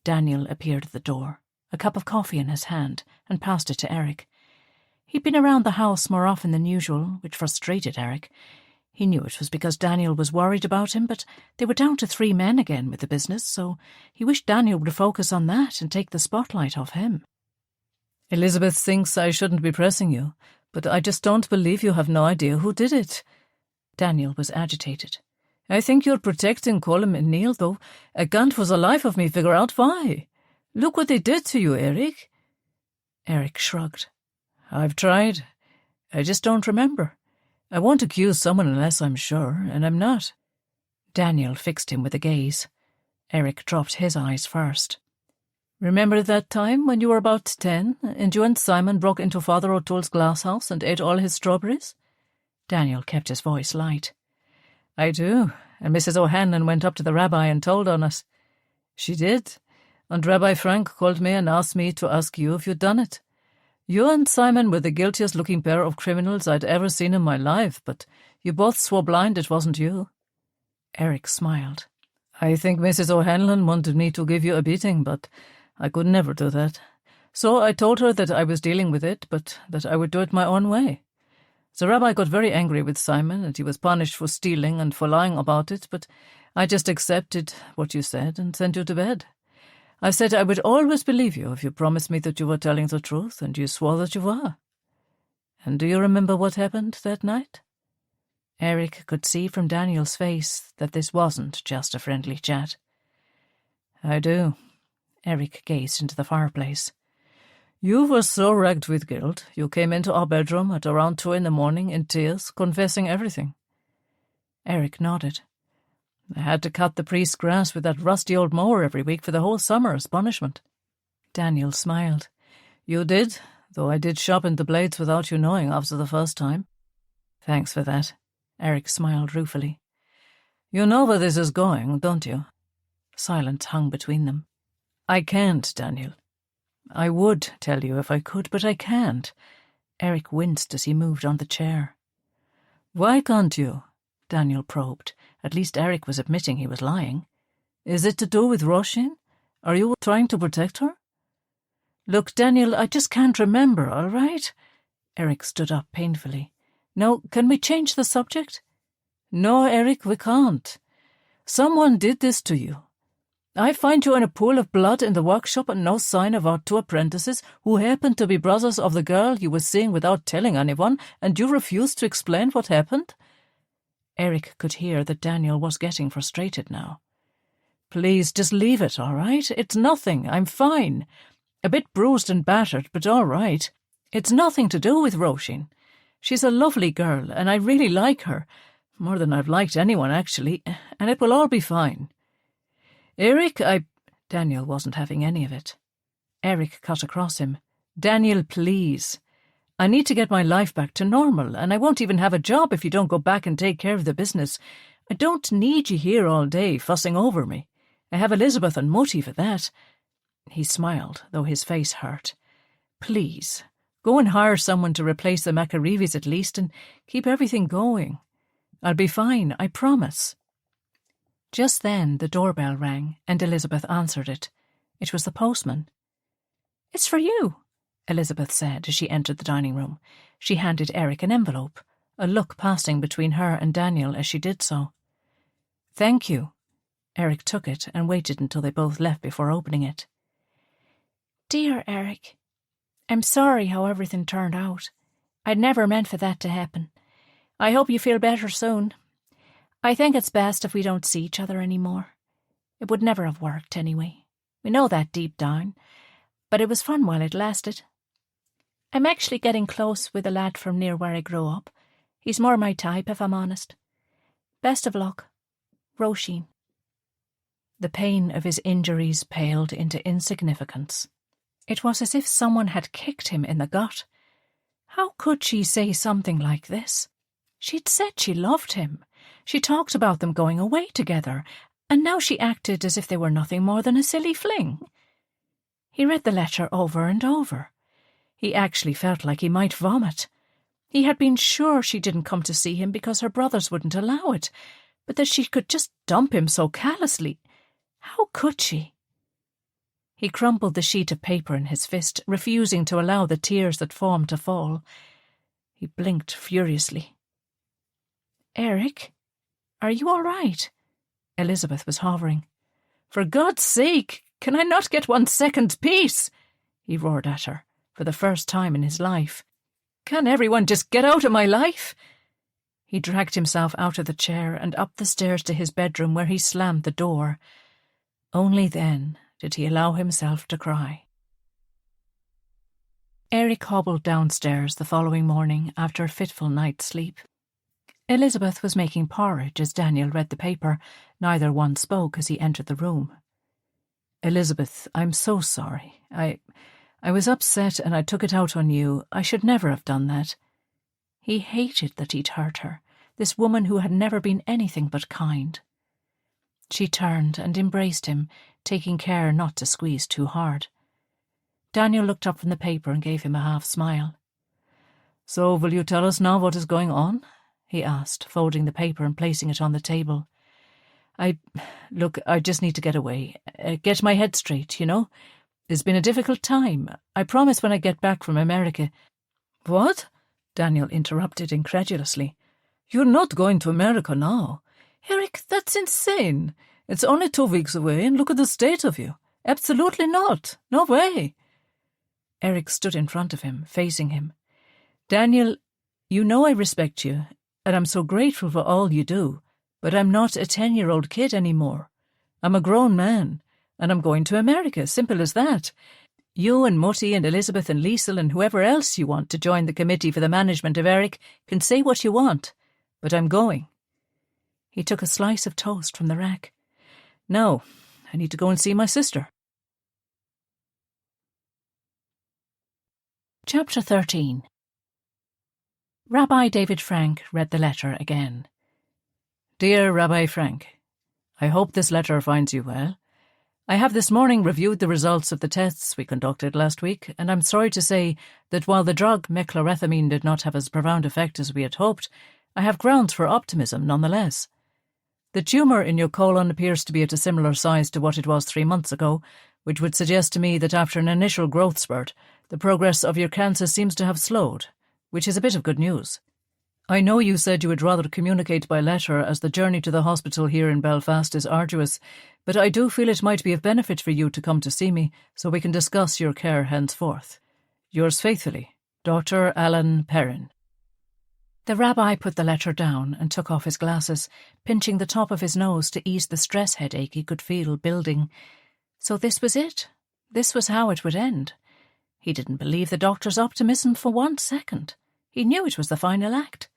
Daniel appeared at the door, a cup of coffee in his hand, and passed it to Erich. He'd been around the house more often than usual, which frustrated Erich. He knew it was because Daniel was worried about him, but they were down to 3 men again with the business, so he wished Daniel would focus on that and take the spotlight off him. Elizabeth thinks I shouldn't be pressing you, but I just don't believe you have no idea who did it. Daniel was agitated. I think you're protecting Colm and Neil, though. I can't for the life of me figure out why. Look what they did to you, Erich. Erich shrugged. I've tried. I just don't remember. I won't accuse someone unless I'm sure, and I'm not. Daniel fixed him with a gaze. Erich dropped his eyes first. Remember that time when you were about 10, and you and Simon broke into Father O'Toole's glasshouse and ate all his strawberries? Daniel kept his voice light. I do, and Mrs. O'Hanlon went up to the rabbi and told on us. She did, and Rabbi Frank called me and asked me to ask you if you'd done it. You and Simon were the guiltiest-looking pair of criminals I'd ever seen in my life, but you both swore blind it wasn't you. Erich smiled. I think Mrs. O'Hanlon wanted me to give you a beating, but I could never do that. So I told her that I was dealing with it, but that I would do it my own way. The rabbi got very angry with Simon, and he was punished for stealing and for lying about it, but I just accepted what you said and sent you to bed. I said I would always believe you if you promised me that you were telling the truth, and you swore that you were. And do you remember what happened that night? Erich could see from Daniel's face that this wasn't just a friendly chat. I do. Erich gazed into the fireplace. You were so racked with guilt, you came into our bedroom at around 2 a.m. in tears, confessing everything. Erich nodded. I had to cut the priest's grass with that rusty old mower every week for the whole summer as punishment. Daniel smiled. You did, though I did sharpen the blades without you knowing after the first time. Thanks for that. Erich smiled ruefully. You know where this is going, don't you? Silence hung between them. I can't, Daniel. I would tell you if I could, but I can't. Erich winced as he moved on the chair. Why can't you? Daniel probed. At least Erich was admitting he was lying. Is it to do with Róisín? Are you trying to protect her? Look, Daniel, I just can't remember, all right? Erich stood up painfully. Now, can we change the subject? No, Erich, we can't. Someone did this to you. I find you in a pool of blood in the workshop and no sign of our 2 apprentices who happen to be brothers of the girl you were seeing without telling anyone, and you refuse to explain what happened? Erich could hear that Daniel was getting frustrated now. Please, just leave it, all right? It's nothing. I'm fine. A bit bruised and battered, but all right. It's nothing to do with Róisín. She's a lovely girl, and I really like her, more than I've liked anyone, actually, and it will all be fine. Erich, Daniel wasn't having any of it. Erich cut across him. Daniel, please. I need to get my life back to normal, and I won't even have a job if you don't go back and take care of the business. I don't need you here all day fussing over me. I have Elizabeth and Mutti for that. He smiled, though his face hurt. Please, go and hire someone to replace the McAreeves at least and keep everything going. I'll be fine, I promise. Just then the doorbell rang, and Elizabeth answered it. It was the postman. It's for you, Elizabeth said as she entered the dining room. She handed Erich an envelope, a look passing between her and Daniel as she did so. Thank you. Erich took it and waited until they both left before opening it. Dear Erich, I'm sorry how everything turned out. I'd never meant for that to happen. I hope you feel better soon. I think it's best if we don't see each other anymore. It would never have worked anyway. We know that deep down, but it was fun while it lasted. I'm actually getting close with a lad from near where I grew up. He's more my type, if I'm honest. Best of luck. Róisín. The pain of his injuries paled into insignificance. It was as if someone had kicked him in the gut. How could she say something like this? She'd said she loved him. She talked about them going away together, and now she acted as if they were nothing more than a silly fling. He read the letter over and over. He actually felt like he might vomit. He had been sure she didn't come to see him because her brothers wouldn't allow it, but that she could just dump him so callously. How could she? He crumpled the sheet of paper in his fist, refusing to allow the tears that formed to fall. He blinked furiously. Erich, are you all right? Elizabeth was hovering. For God's sake, can I not get 1 second's peace? He roared at her. for the first time in his life. "Can everyone just get out of my life?" He dragged himself out of the chair and up the stairs to his bedroom, where he slammed the door. Only then did he allow himself to cry. Erich hobbled downstairs the following morning after a fitful night's sleep. Elizabeth was making porridge as Daniel read the paper. Neither one spoke as he entered the room. "Elizabeth, I'm so sorry. I was upset and I took it out on you. I should never have done that." He hated that he'd hurt her, this woman who had never been anything but kind. She turned and embraced him, taking care not to squeeze too hard. Daniel looked up from the paper and gave him a half-smile. "So will you tell us now what is going on?" he asked, folding the paper and placing it on the table. I just need to get away. Get my head straight, you know. It's been a difficult time. I promise when I get back from America—" "What?" Daniel interrupted incredulously. "You're not going to America now. Erich, that's insane. It's only 2 weeks away, and look at the state of you. Absolutely not. No way." Erich stood in front of him, facing him. "Daniel, you know I respect you, and I'm so grateful for all you do, but I'm not a 10-year-old kid anymore. I'm a grown man, and I'm going to America, simple as that. You and Mutty and Elizabeth and Liesel and whoever else you want to join the committee for the management of Erich can say what you want, but I'm going." He took a slice of toast from the rack. "Now, I need to go and see my sister." Chapter 13. Rabbi David Frank read the letter again. "Dear Rabbi Frank, I hope this letter finds you well. I have this morning reviewed the results of the tests we conducted last week, and I'm sorry to say that while the drug mechlorethamine did not have as profound effect as we had hoped, I have grounds for optimism nonetheless. The tumour in your colon appears to be at a similar size to what it was 3 months ago, which would suggest to me that after an initial growth spurt, the progress of your cancer seems to have slowed, which is a bit of good news. I know you said you would rather communicate by letter as the journey to the hospital here in Belfast is arduous, but I do feel it might be of benefit for you to come to see me so we can discuss your care henceforth. Yours faithfully, Dr. Alan Perrin." The rabbi put the letter down and took off his glasses, pinching the top of his nose to ease the stress headache he could feel building. So this was it. This was how it would end. He didn't believe the doctor's optimism for 1 second. He knew it was the final act.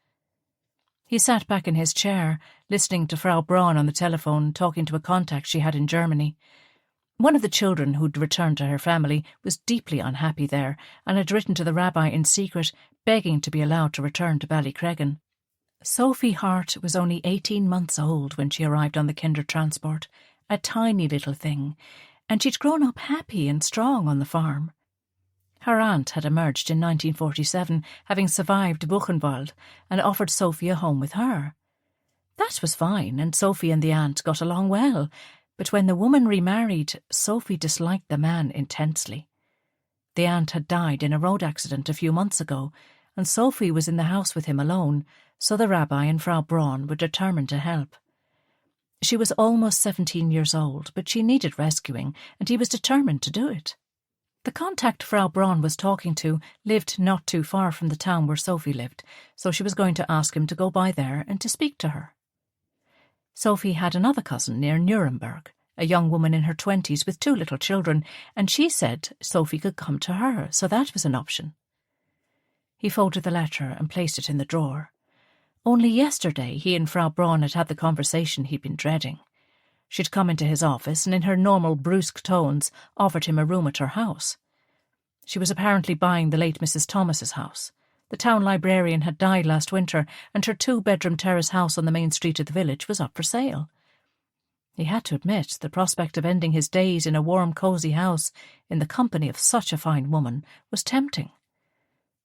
He sat back in his chair, listening to Frau Braun on the telephone, talking to a contact she had in Germany. One of the children who'd returned to her family was deeply unhappy there and had written to the rabbi in secret, begging to be allowed to return to Ballycreggan. Sophie Hart was only 18 months old when she arrived on the kinder transport, a tiny little thing, and she'd grown up happy and strong on the farm. Her aunt had emerged in 1947, having survived Buchenwald, and offered Sophie a home with her. That was fine, and Sophie and the aunt got along well, but when the woman remarried, Sophie disliked the man intensely. The aunt had died in a road accident a few months ago, and Sophie was in the house with him alone, so the rabbi and Frau Braun were determined to help. She was almost 17 years old, but she needed rescuing, and he was determined to do it. The contact Frau Braun was talking to lived not too far from the town where Sophie lived, so she was going to ask him to go by there and to speak to her. Sophie had another cousin near Nuremberg, a young woman in her 20s with 2 little children, and she said Sophie could come to her, so that was an option. He folded the letter and placed it in the drawer. Only yesterday he and Frau Braun had had the conversation he'd been dreading. She'd come into his office and in her normal brusque tones offered him a room at her house. She was apparently buying the late Mrs. Thomas's house. The town librarian had died last winter, and her 2-bedroom terrace house on the main street of the village was up for sale. He had to admit the prospect of ending his days in a warm, cosy house in the company of such a fine woman was tempting.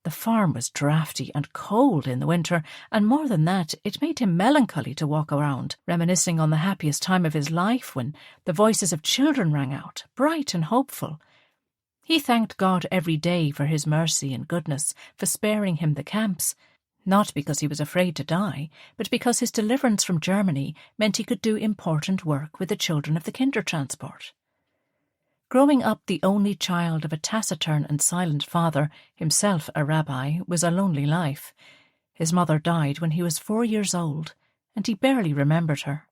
The farm was draughty and cold in the winter, and more than that, it made him melancholy to walk around, reminiscing on the happiest time of his life when the voices of children rang out, bright and hopeful. He thanked God every day for his mercy and goodness, for sparing him the camps, not because he was afraid to die, but because his deliverance from Germany meant he could do important work with the children of the kinder transport. Growing up the only child of a taciturn and silent father, himself a rabbi, was a lonely life. His mother died when he was 4 years old, and he barely remembered her.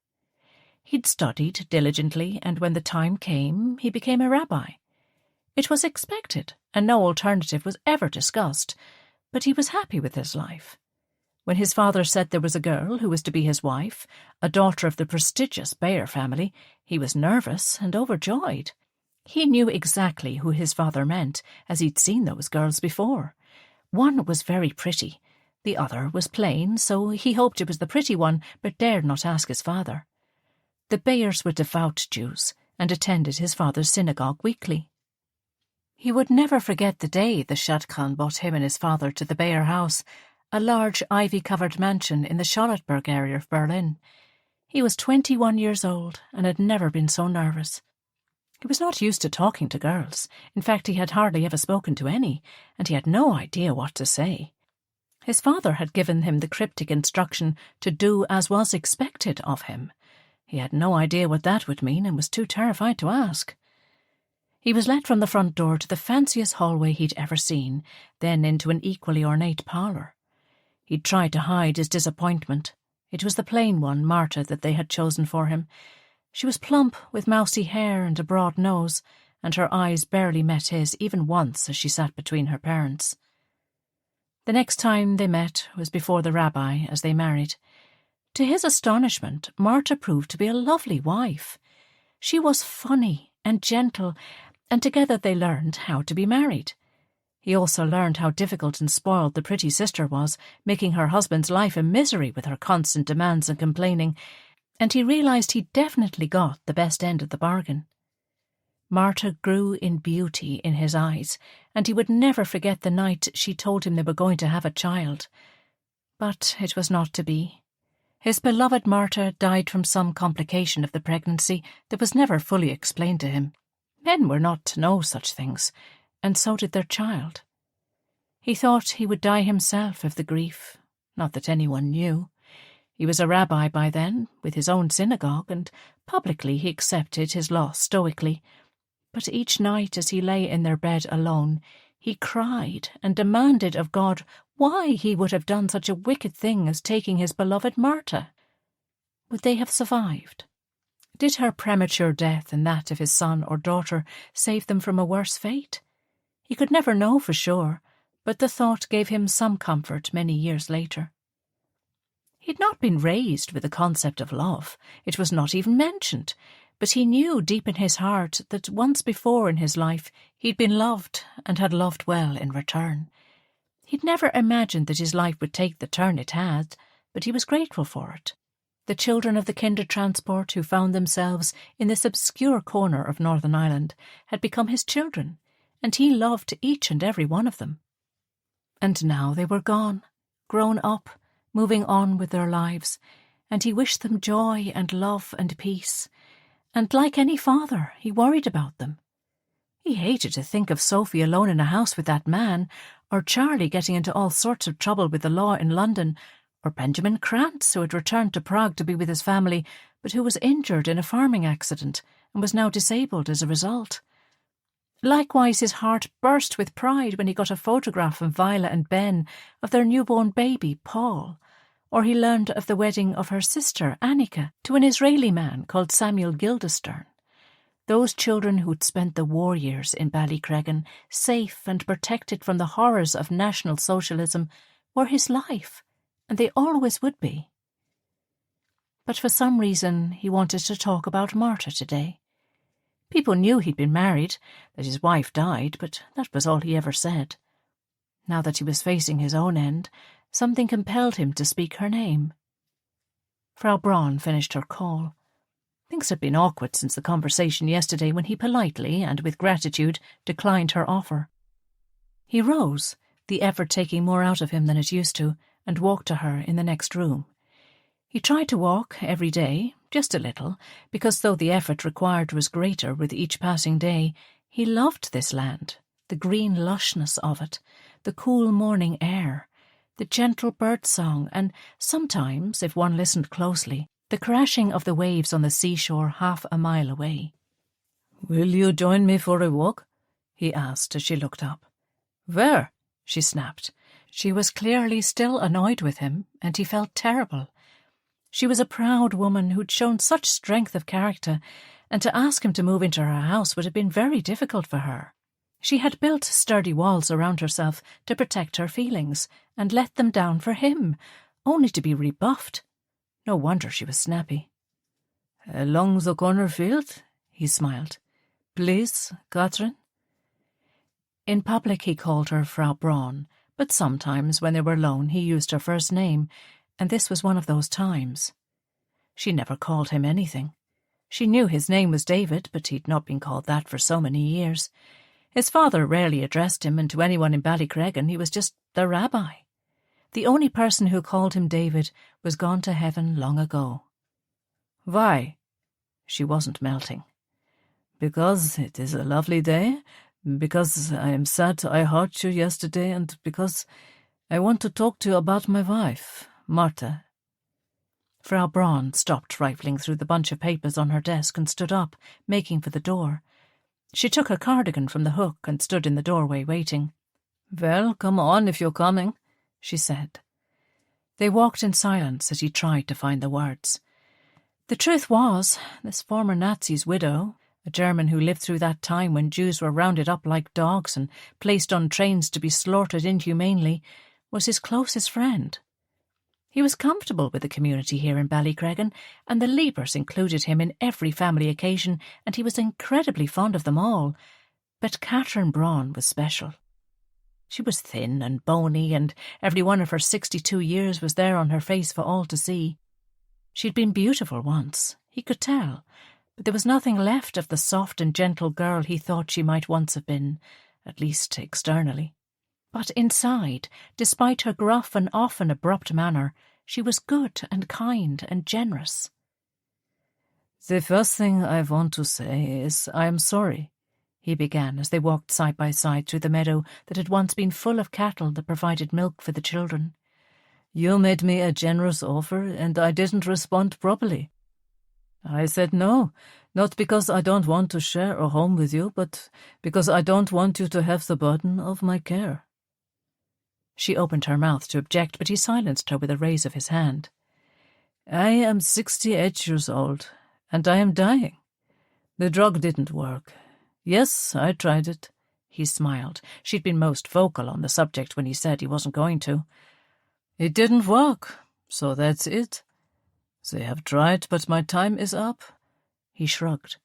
He'd studied diligently, and when the time came, he became a rabbi. It was expected, and no alternative was ever discussed, but he was happy with his life. When his father said there was a girl who was to be his wife, a daughter of the prestigious Bayer family, he was nervous and overjoyed. He knew exactly who his father meant, as he'd seen those girls before. One was very pretty. The other was plain, so he hoped it was the pretty one, but dared not ask his father. The Bayers were devout Jews, and attended his father's synagogue weekly. He would never forget the day the Shadchan brought him and his father to the Bayer house, a large ivy-covered mansion in the Charlottenburg area of Berlin. He was 21 years old and had never been so nervous. He was not used to talking to girls. In fact, he had hardly ever spoken to any, and he had no idea what to say. His father had given him the cryptic instruction to do as was expected of him. He had no idea what that would mean and was too terrified to ask. He was led from the front door to the fanciest hallway he'd ever seen, then into an equally ornate parlour. He'd tried to hide his disappointment. It was the plain one, Marta, that they had chosen for him. She was plump, with mousy hair and a broad nose, and her eyes barely met his even once as she sat between her parents. The next time they met was before the rabbi, as they married. To his astonishment, Marta proved to be a lovely wife. She was funny and gentle, and together they learned how to be married. He also learned how difficult and spoiled the pretty sister was, making her husband's life a misery with her constant demands and complaining, and he realised he definitely got the best end of the bargain. Marta grew in beauty in his eyes, and he would never forget the night she told him they were going to have a child. But it was not to be. His beloved Marta died from some complication of the pregnancy that was never fully explained to him. Men were not to know such things, and so did their child. He thought he would die himself of the grief, not that anyone knew. He was a rabbi by then, with his own synagogue, and publicly he accepted his loss stoically. But each night as he lay in their bed alone, he cried and demanded of God why he would have done such a wicked thing as taking his beloved Marta. Would they have survived? Did her premature death and that of his son or daughter save them from a worse fate? He could never know for sure, but the thought gave him some comfort many years later. He had not been raised with the concept of love. It was not even mentioned, but he knew deep in his heart that once before in his life he'd been loved and had loved well in return. He'd never imagined that his life would take the turn it had, but he was grateful for it. The children of the Kindertransport who found themselves in this obscure corner of Northern Ireland had become his children, and he loved each and every one of them. And now they were gone, grown up, moving on with their lives, and he wished them joy and love and peace. And like any father, he worried about them. He hated to think of Sophie alone in a house with that man, or Charlie getting into all sorts of trouble with the law in London, or Benjamin Krantz, who had returned to Prague to be with his family, but who was injured in a farming accident and was now disabled as a result. Likewise, his heart burst with pride when he got a photograph from Viola and Ben of their newborn baby, Paul, or he learned of the wedding of her sister, Annika, to an Israeli man called Samuel Guildenstern. Those children who'd spent the war years in Ballycreggan, safe and protected from the horrors of National Socialism, were his life, and they always would be. But for some reason he wanted to talk about Marta today. People knew he'd been married, that his wife died, but that was all he ever said. Now that he was facing his own end, something compelled him to speak her name. Frau Braun finished her call. Things had been awkward since the conversation yesterday when he politely and with gratitude declined her offer. He rose, the effort taking more out of him than it used to, and walked to her in the next room. He tried to walk every day, just a little, because though the effort required was greater with each passing day, he loved this land, the green lushness of it, the cool morning air, the gentle bird-song, and sometimes, if one listened closely, the crashing of the waves on the seashore half a mile away. Will you join me for a walk? He asked as she looked up. Where? She snapped. She was clearly still annoyed with him, and he felt terrible. She was a proud woman who'd shown such strength of character, and to ask him to move into her house would have been very difficult for her. She had built sturdy walls around herself to protect her feelings, and let them down for him, only to be rebuffed. No wonder she was snappy. Along the corner field? He smiled. Please, Catherine? In public he called her Frau Braun, but sometimes when they were alone he used her first name, and this was one of those times. She never called him anything. She knew his name was David, but he'd not been called that for so many years. His father rarely addressed him, and to anyone in Ballycreggan he was just the rabbi. The only person who called him David was gone to heaven long ago. Why? She wasn't melting. Because it is a lovely day, because I am sad I hurt you yesterday, and because I want to talk to you about my wife, Martha. Frau Braun stopped rifling through the bunch of papers on her desk and stood up, making for the door. She took her cardigan from the hook and stood in the doorway waiting. Well, come on if you're coming, she said. They walked in silence as he tried to find the words. The truth was, this former Nazi's widow, a German who lived through that time when Jews were rounded up like dogs and placed on trains to be slaughtered inhumanely, was his closest friend. He was comfortable with the community here in Ballycreggan, and the Liebers included him in every family occasion, and he was incredibly fond of them all. But Catherine Braun was special. She was thin and bony, and every one of her 62 years was there on her face for all to see. She'd been beautiful once, he could tell, but there was nothing left of the soft and gentle girl he thought she might once have been, at least externally. But inside, despite her gruff and often abrupt manner, she was good and kind and generous. The first thing I want to say is I am sorry, he began as they walked side by side through the meadow that had once been full of cattle that provided milk for the children. You made me a generous offer, and I didn't respond properly. I said no, not because I don't want to share a home with you, but because I don't want you to have the burden of my care. She opened her mouth to object, but he silenced her with a raise of his hand. I am 68 years old, and I am dying. The drug didn't work. Yes, I tried it. He smiled. She'd been most vocal on the subject when he said he wasn't going to. It didn't work, so that's it. They have tried, but my time is up. He shrugged.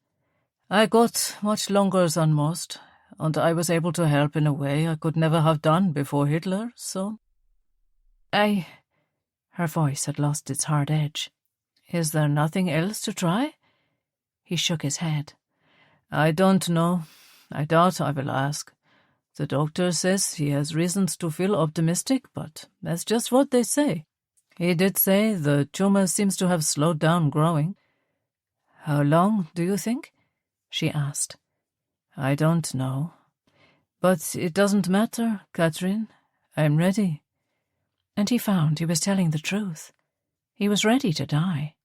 I got much longer than most, and I was able to help in a way I could never have done before Hitler, so... Her voice had lost its hard edge. Is there nothing else to try? He shook his head. I don't know. I doubt I will ask. The doctor says he has reasons to feel optimistic, but that's just what they say. He did say the tumor seems to have slowed down growing. How long, do you think? She asked. I don't know. But it doesn't matter, Catherine. I'm ready. And he found he was telling the truth. He was ready to die.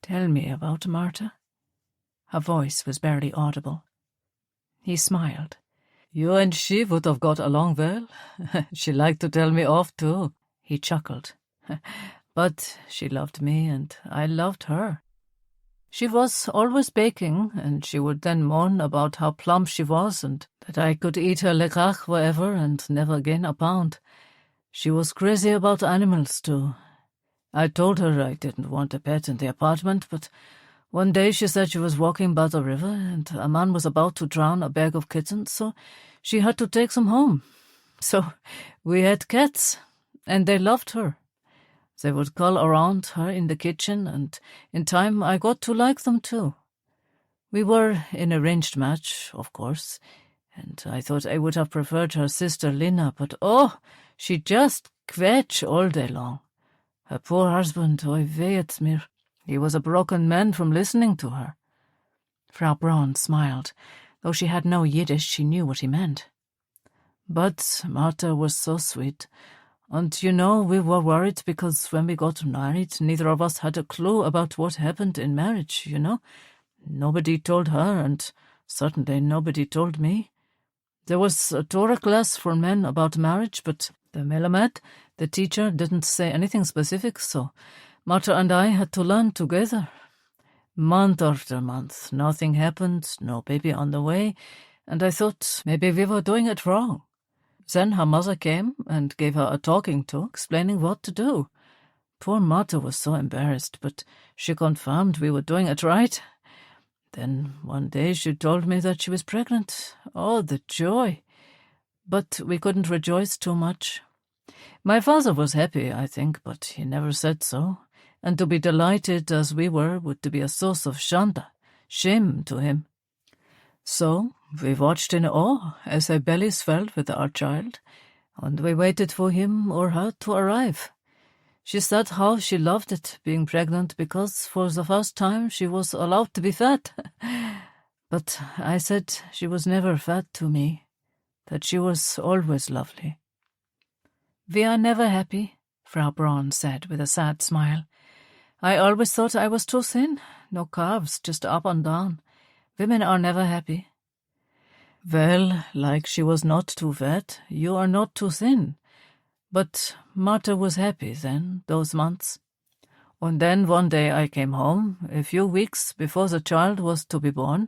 Tell me about Martha. Her voice was barely audible. He smiled. You and she would have got along well. She liked to tell me off, too. He chuckled. But she loved me, and I loved her. She was always baking, and she would then moan about how plump she was, and that I could eat her lecrach wherever and never gain a pound. She was crazy about animals, too. I told her I didn't want a pet in the apartment, but one day she said she was walking by the river, and a man was about to drown a bag of kittens, so she had to take them home. So we had cats, and they loved her. They would call around her in the kitchen, and in time I got to like them too. We were in a arranged match, of course, and I thought I would have preferred her sister Lina, but she just kvetch all day long. Her poor husband, oy weet mir, he was a broken man from listening to her. Frau Braun smiled. Though she had no Yiddish, she knew what he meant. But Martha was so sweet. And, we were worried because when we got married, neither of us had a clue about what happened in marriage, Nobody told her, and certainly nobody told me. There was a Torah class for men about marriage, but the Melamed, the teacher, didn't say anything specific, so Marta and I had to learn together. Month after month, nothing happened, no baby on the way, and I thought maybe we were doing it wrong. Then her mother came and gave her a talking to, explaining what to do. Poor Marta was so embarrassed, but she confirmed we were doing it right. Then one day she told me that she was pregnant. Oh, the joy! But we couldn't rejoice too much. My father was happy, I think, but he never said so. And to be delighted as we were would to be a source of shame to him. So we watched in awe as their bellies fell with our child, and we waited for him or her to arrive. She said how she loved it, being pregnant, because for the first time she was allowed to be fat. But I said she was never fat to me, that she was always lovely. "We are never happy," Frau Braun said with a sad smile. "I always thought I was too thin. No curves, just up and down. Women are never happy." "Well, like she was not too fat, you are not too thin. But Marta was happy then, those months. And then one day I came home, a few weeks before the child was to be born,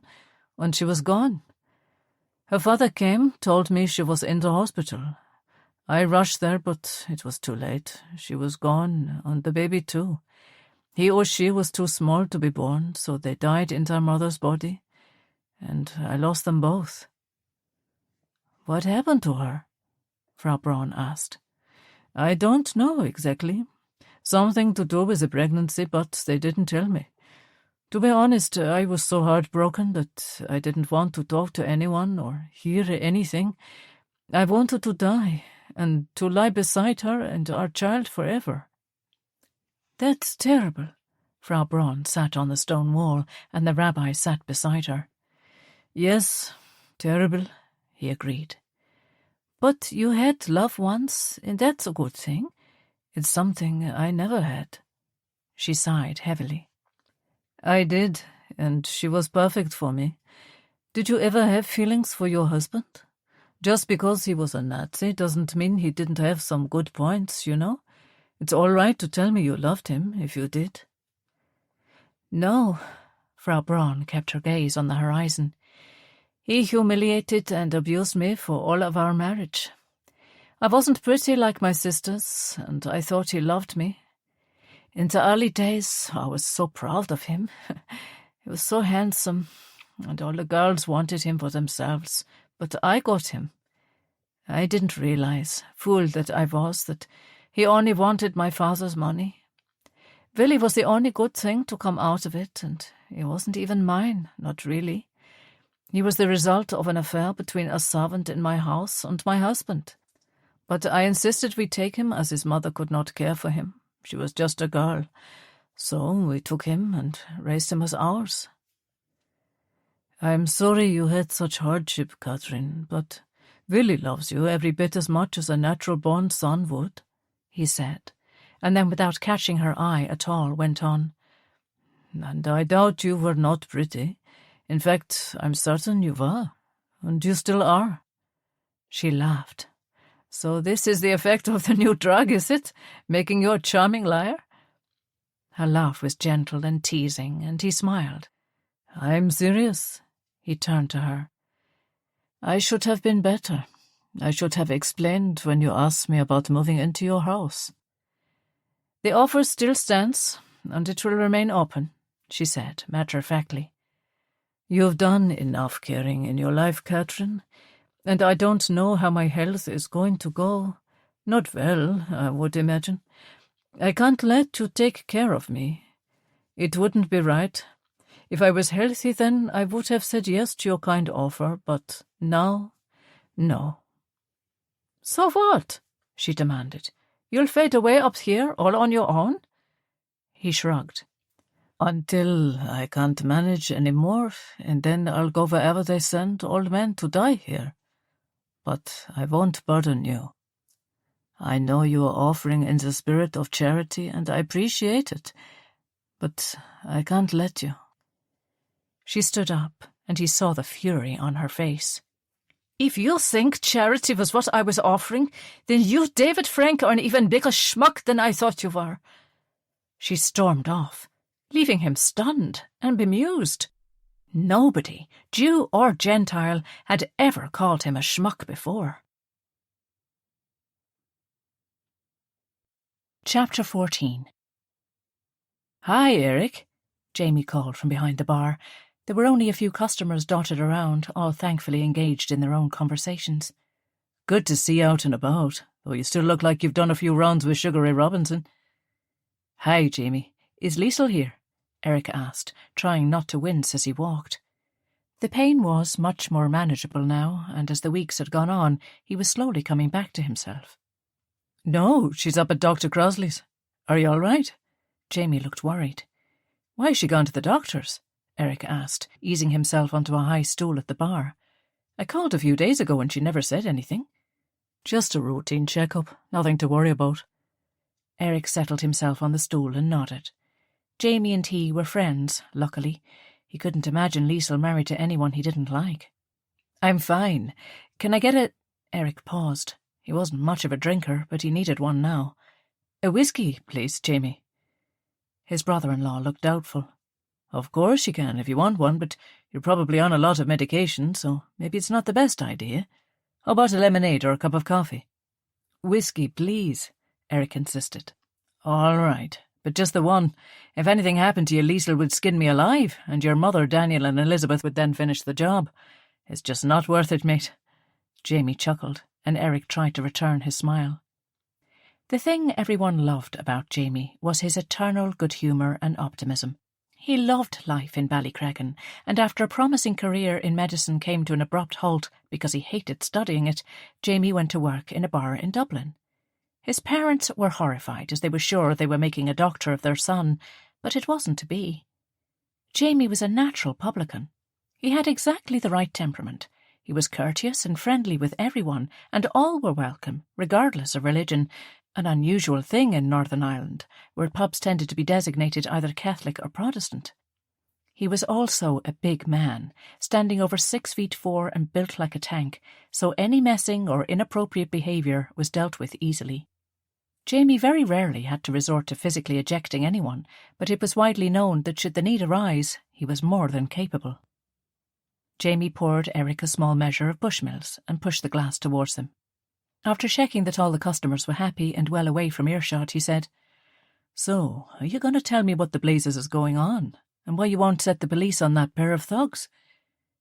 and she was gone. Her father came, told me she was in the hospital. I rushed there, but it was too late. She was gone, and the baby too. He or she was too small to be born, so they died in their mother's body, and I lost them both." "What happened to her?" Frau Braun asked. "I don't know exactly. Something to do with the pregnancy, but they didn't tell me. To be honest, I was so heartbroken that I didn't want to talk to anyone or hear anything. I wanted to die, and to lie beside her and our child forever." "That's terrible." Frau Braun sat on the stone wall, and the rabbi sat beside her. "Yes, terrible," he agreed. "But you had love once, and that's a good thing. It's something I never had." She sighed heavily. "I did, and she was perfect for me. Did you ever have feelings for your husband? Just because he was a Nazi doesn't mean he didn't have some good points, you know? It's all right to tell me you loved him, if you did." "No," Frau Braun kept her gaze on the horizon. "He humiliated and abused me for all of our marriage. I wasn't pretty like my sisters, and I thought he loved me. In the early days, I was so proud of him. He was so handsome, and all the girls wanted him for themselves, but I got him. I didn't realize, fool that I was, that he only wanted my father's money. Willie was the only good thing to come out of it, and he wasn't even mine, not really. He was the result of an affair between a servant in my house and my husband. But I insisted we take him, as his mother could not care for him. She was just a girl. So we took him and raised him as ours." "I'm sorry you had such hardship, Catherine, but Willie loves you every bit as much as a natural-born son would," he said, and then without catching her eye at all went on. "And I doubt you were not pretty. In fact, I'm certain you were, and you still are." She laughed. "So this is the effect of the new drug, is it? Making you a charming liar?" Her laugh was gentle and teasing, and he smiled. "I'm serious." He turned to her. "I should have been better. I should have explained when you asked me about moving into your house." "The offer still stands, and it will remain open," she said, matter-of-factly. "You've done enough caring in your life, Catherine, and I don't know how my health is going to go. Not well, I would imagine. I can't let you take care of me. It wouldn't be right. If I was healthy then, I would have said yes to your kind offer, but now, no." "So what?" she demanded. "You'll fade away up here all on your own?" He shrugged. "Until I can't manage any more, and then I'll go wherever they send old men to die here. But I won't burden you. I know you are offering in the spirit of charity, and I appreciate it, but I can't let you." She stood up, and he saw the fury on her face. If you think charity was what I was offering, then you, David Frank, are an even bigger schmuck than I thought you were. She stormed off, leaving him stunned and bemused. Nobody, Jew or Gentile, had ever called him a schmuck before. Chapter 14. "Hi, Erich," Jamie called from behind the bar. There were only a few customers dotted around, all thankfully engaged in their own conversations. "Good to see you out and about, though you still look like you've done a few rounds with Sugar Ray Robinson." "Hi, Jamie. Is Liesl here?" Erich asked, trying not to wince as he walked. The pain was much more manageable now, and as the weeks had gone on, he was slowly coming back to himself. "No, she's up at Dr. Crosley's. Are you all right?" Jamie looked worried. "Why has she gone to the doctor's?" Erich asked, easing himself onto a high stool at the bar. "I called a few days ago and she never said anything." "Just a routine checkup, nothing to worry about." Erich settled himself on the stool and nodded. Jamie and he were friends, luckily. He couldn't imagine Liesl married to anyone he didn't like. "I'm fine. Can I get a—" Erich paused. He wasn't much of a drinker, but he needed one now. "A whiskey, please, Jamie." His brother-in-law looked doubtful. "Of course you can if you want one, but you're probably on a lot of medication, so maybe it's not the best idea. How about a lemonade or a cup of coffee?" "Whiskey, please," Erich insisted. "All right, but just the one. If anything happened to you, Liesl would skin me alive, and your mother, Daniel, and Elizabeth would then finish the job. It's just not worth it, mate." Jamie chuckled, and Erich tried to return his smile. The thing everyone loved about Jamie was his eternal good humour and optimism. He loved life in Ballycreggan, and after a promising career in medicine came to an abrupt halt because he hated studying it, Jamie went to work in a bar in Dublin. His parents were horrified, as they were sure they were making a doctor of their son, but it wasn't to be. Jamie was a natural publican. He had exactly the right temperament. He was courteous and friendly with everyone, and all were welcome, regardless of religion, an unusual thing in Northern Ireland, where pubs tended to be designated either Catholic or Protestant. He was also a big man, standing over 6'4" and built like a tank, so any messing or inappropriate behaviour was dealt with easily. Jamie very rarely had to resort to physically ejecting anyone, but it was widely known that should the need arise, he was more than capable. Jamie poured Erich a small measure of Bushmills and pushed the glass towards him. After checking that all the customers were happy and well away from earshot, he said, "So, are you going to tell me what the blazes is going on, and why you won't set the police on that pair of thugs?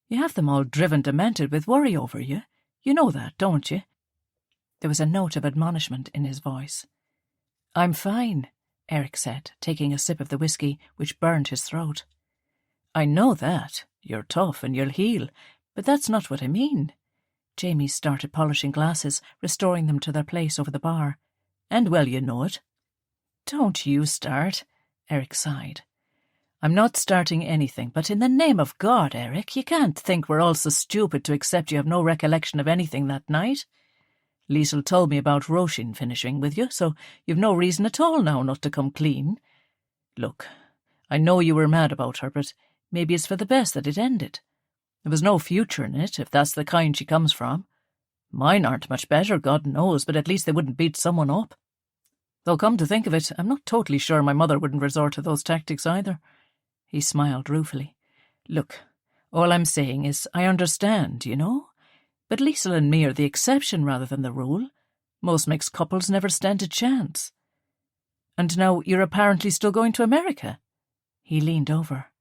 You have them all driven demented with worry over you. You know that, don't you?" There was a note of admonishment in his voice. "I'm fine," Erich said, taking a sip of the whiskey, which burned his throat. "I know that. You're tough and you'll heal, but that's not what I mean." Jamie started polishing glasses, restoring them to their place over the bar. "And well you know it." "Don't you start," Erich sighed. "I'm not starting anything, but in the name of God, Erich, you can't think we're all so stupid to accept you have no recollection of anything that night. Liesl told me about Róisín finishing with you, so you've no reason at all now not to come clean. Look, I know you were mad about her, but maybe it's for the best that it ended. There was no future in it, if that's the kind she comes from. Mine aren't much better, God knows, but at least they wouldn't beat someone up. Though come to think of it, I'm not totally sure my mother wouldn't resort to those tactics either." He smiled ruefully. "Look, all I'm saying is I understand, you know? But Liesl and me are the exception rather than the rule. Most mixed couples never stand a chance." "And now you're apparently still going to America?" He leaned over.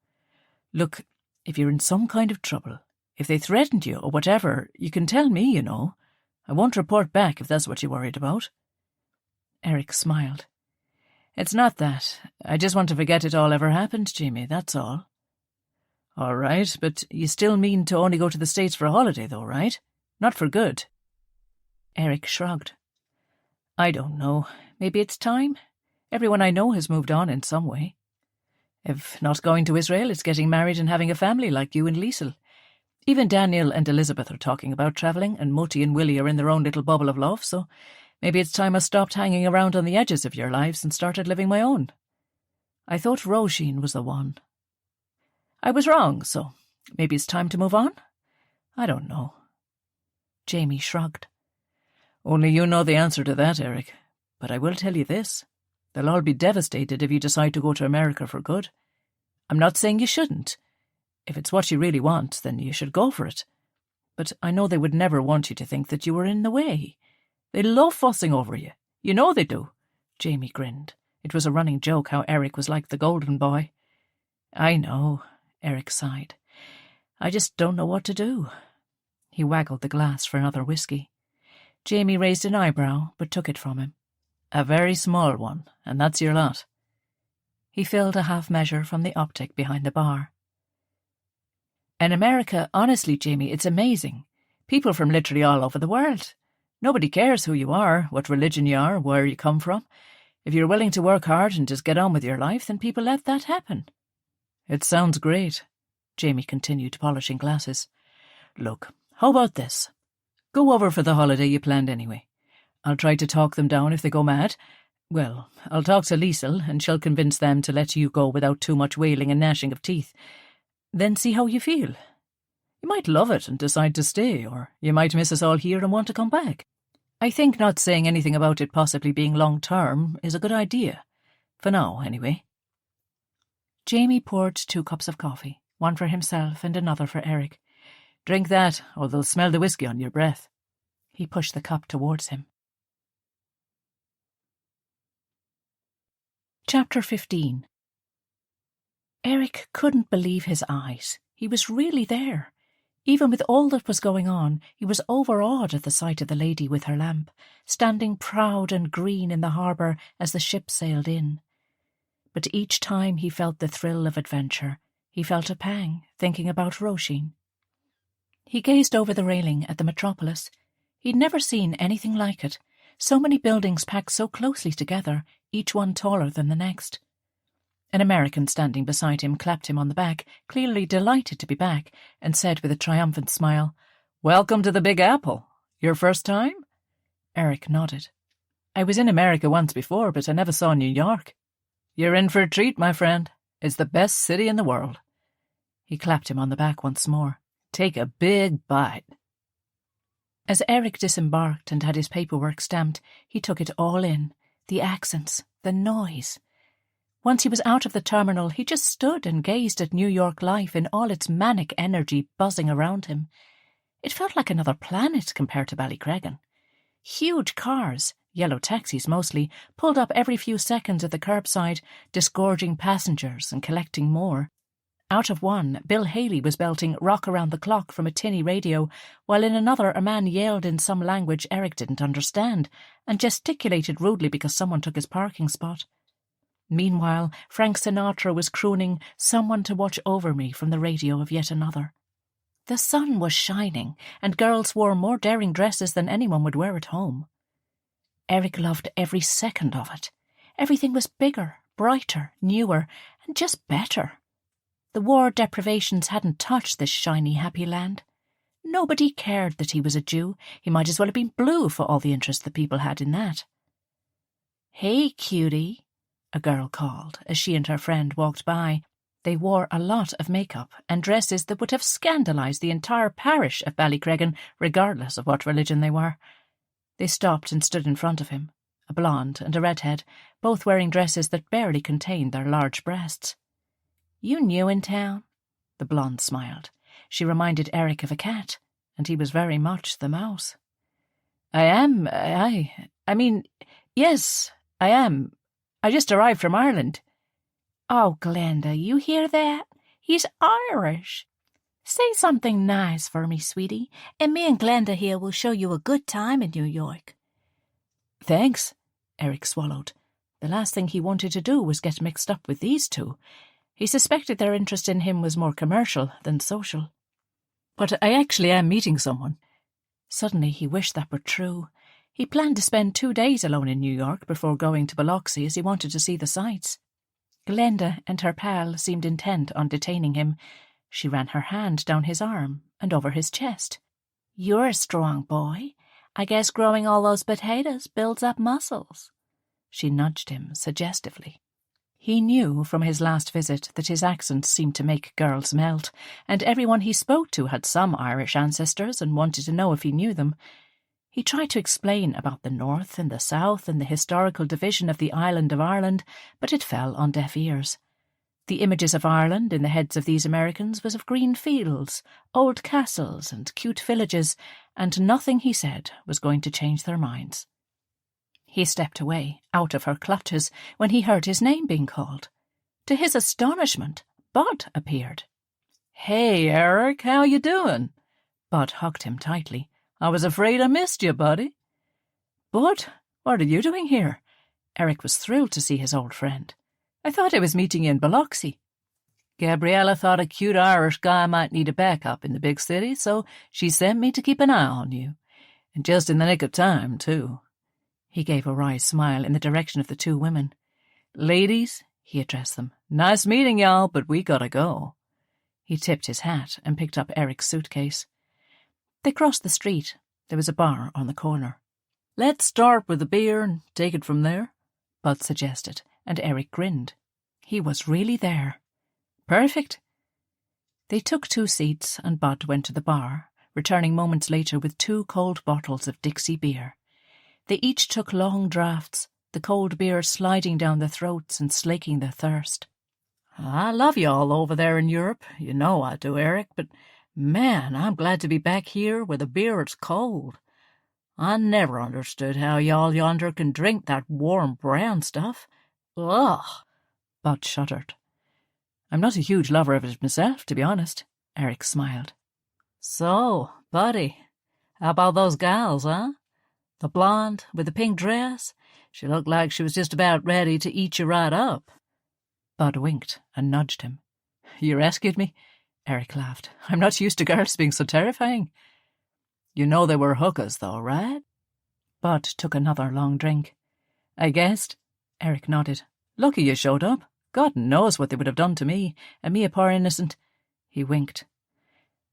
"Look, if you're in some kind of trouble, if they threatened you or whatever, you can tell me, you know. I won't report back if that's what you're worried about." Erich smiled. "It's not that. I just want to forget it all ever happened, Jamie, that's all." "All right, but you still mean to only go to the States for a holiday, though, right? Not for good." Erich shrugged. "I don't know. Maybe it's time. Everyone I know has moved on in some way. If not going to Israel, it's getting married and having a family like you and Liesl. Even Daniel and Elizabeth are talking about travelling, and Mutti and Willie are in their own little bubble of love, so maybe it's time I stopped hanging around on the edges of your lives and started living my own. I thought Róisín was the one." I was wrong, so maybe it's time to move on? I don't know. Jamie shrugged. Only you know the answer to that, Erich. But I will tell you this. They'll all be devastated if you decide to go to America for good. I'm not saying you shouldn't. If it's what you really want, then you should go for it. But I know they would never want you to think that you were in the way. They love fussing over you. You know they do. Jamie grinned. It was a running joke how Erich was like the golden boy. I know, Erich sighed. I just don't know what to do. He waggled the glass for another whiskey. Jamie raised an eyebrow, but took it from him. A very small one, and that's your lot. He filled a half measure from the optic behind the bar. In America, honestly, Jamie, it's amazing. People from literally all over the world. Nobody cares who you are, what religion you are, where you come from. If you're willing to work hard and just get on with your life, then people let that happen. It sounds great, Jamie continued, polishing glasses. Look, how about this? Go over for the holiday you planned anyway. I'll try to talk them down if they go mad. Well, I'll talk to Liesl, and she'll convince them to let you go without too much wailing and gnashing of teeth. Then see how you feel. You might love it and decide to stay, or you might miss us all here and want to come back. I think not saying anything about it possibly being long-term is a good idea. For now, anyway. Jamie poured 2 cups of coffee, one for himself and another for Erich. Drink that, or they'll smell the whiskey on your breath. He pushed the cup towards him. Chapter 15. Erich couldn't believe his eyes. He was really there. Even with all that was going on, he was overawed at the sight of the lady with her lamp, standing proud and green in the harbour as the ship sailed in. But each time he felt the thrill of adventure, he felt a pang, thinking about Róisín. He gazed over the railing at the metropolis. He'd never seen anything like it. So many buildings packed so closely together, each one taller than the next. An American standing beside him clapped him on the back, clearly delighted to be back, and said with a triumphant smile, "Welcome to the Big Apple. Your first time?" Erich nodded. "I was in America once before, but I never saw New York. You're in for a treat, my friend. It's the best city in the world." He clapped him on the back once more. "Take a big bite." As Erich disembarked and had his paperwork stamped, he took it all in. The accents, the noise. Once he was out of the terminal, he just stood and gazed at New York life in all its manic energy buzzing around him. It felt like another planet compared to Ballycreggan. Huge cars, yellow taxis mostly, pulled up every few seconds at the curbside, disgorging passengers and collecting more. Out of one, Bill Haley was belting Rock Around the Clock from a tinny radio, while in another a man yelled in some language Erich didn't understand, and gesticulated rudely because someone took his parking spot. Meanwhile, Frank Sinatra was crooning "Someone to Watch Over Me" from the radio of yet another. The sun was shining, and girls wore more daring dresses than anyone would wear at home. Erich loved every second of it. Everything was bigger, brighter, newer, and just better. The war deprivations hadn't touched this shiny, happy land. Nobody cared that he was a Jew. He might as well have been blue for all the interest the people had in that. "Hey, cutie," a girl called as she and her friend walked by. They wore a lot of makeup and dresses that would have scandalised the entire parish of Ballycreggan, regardless of what religion they were. They stopped and stood in front of him, a blonde and a redhead, both wearing dresses that barely contained their large breasts. "You new in town?" The blonde smiled. She reminded Erich of a cat, and he was very much the mouse. Yes, I am. I just arrived from Ireland." "Oh, Glenda, you hear that? He's Irish. Say something nice for me, sweetie, and me and Glenda here will show you a good time in New York." "Thanks," Erich swallowed. The last thing he wanted to do was get mixed up with these two. He suspected their interest in him was more commercial than social. "But I actually am meeting someone." Suddenly he wished that were true. He planned to spend 2 days alone in New York before going to Biloxi, as he wanted to see the sights. Glenda and her pal seemed intent on detaining him. She ran her hand down his arm and over his chest. "You're a strong boy. I guess growing all those potatoes builds up muscles." She nudged him suggestively. He knew from his last visit that his accent seemed to make girls melt, and everyone he spoke to had some Irish ancestors and wanted to know if he knew them. He tried to explain about the North and the South and the historical division of the island of Ireland, but it fell on deaf ears. The images of Ireland in the heads of these Americans was of green fields, old castles and cute villages, and nothing he said was going to change their minds. He stepped away, out of her clutches, when he heard his name being called. To his astonishment, Bud appeared. "Hey, Erich, how you doing?" Bud hugged him tightly. "I was afraid I missed you, buddy." "Bud, what are you doing here?" Erich was thrilled to see his old friend. "I thought I was meeting you in Biloxi." "Gabriella thought a cute Irish guy might need a backup in the big city, so she sent me to keep an eye on you. And just in the nick of time, too." He gave a wry smile in the direction of the two women. "Ladies," he addressed them, "nice meeting y'all, but we gotta go." He tipped his hat and picked up Erich's suitcase. They crossed the street. There was a bar on the corner. "Let's start with a beer and take it from there," Bud suggested, and Erich grinned. He was really there. Perfect. They took 2 seats and Bud went to the bar, returning moments later with 2 cold bottles of Dixie beer. They each took long draughts, the cold beer sliding down their throats and slaking their thirst. "I love you all over there in Europe, you know I do, Erich, but man, I'm glad to be back here where the beer is cold. I never understood how y'all yonder can drink that warm brown stuff. Ugh!" Bud shuddered. "I'm not a huge lover of it myself, to be honest," Erich smiled. "So, buddy, how about those gals, huh? The blonde with the pink dress? She looked like she was just about ready to eat you right up." Bud winked and nudged him. "You rescued me?" Erich laughed. "I'm not used to girls being so terrifying." "You know they were hookers, though, right?" Bud took another long drink. "I guessed." Erich nodded. "Lucky you showed up. God knows what they would have done to me, and me a poor innocent." He winked.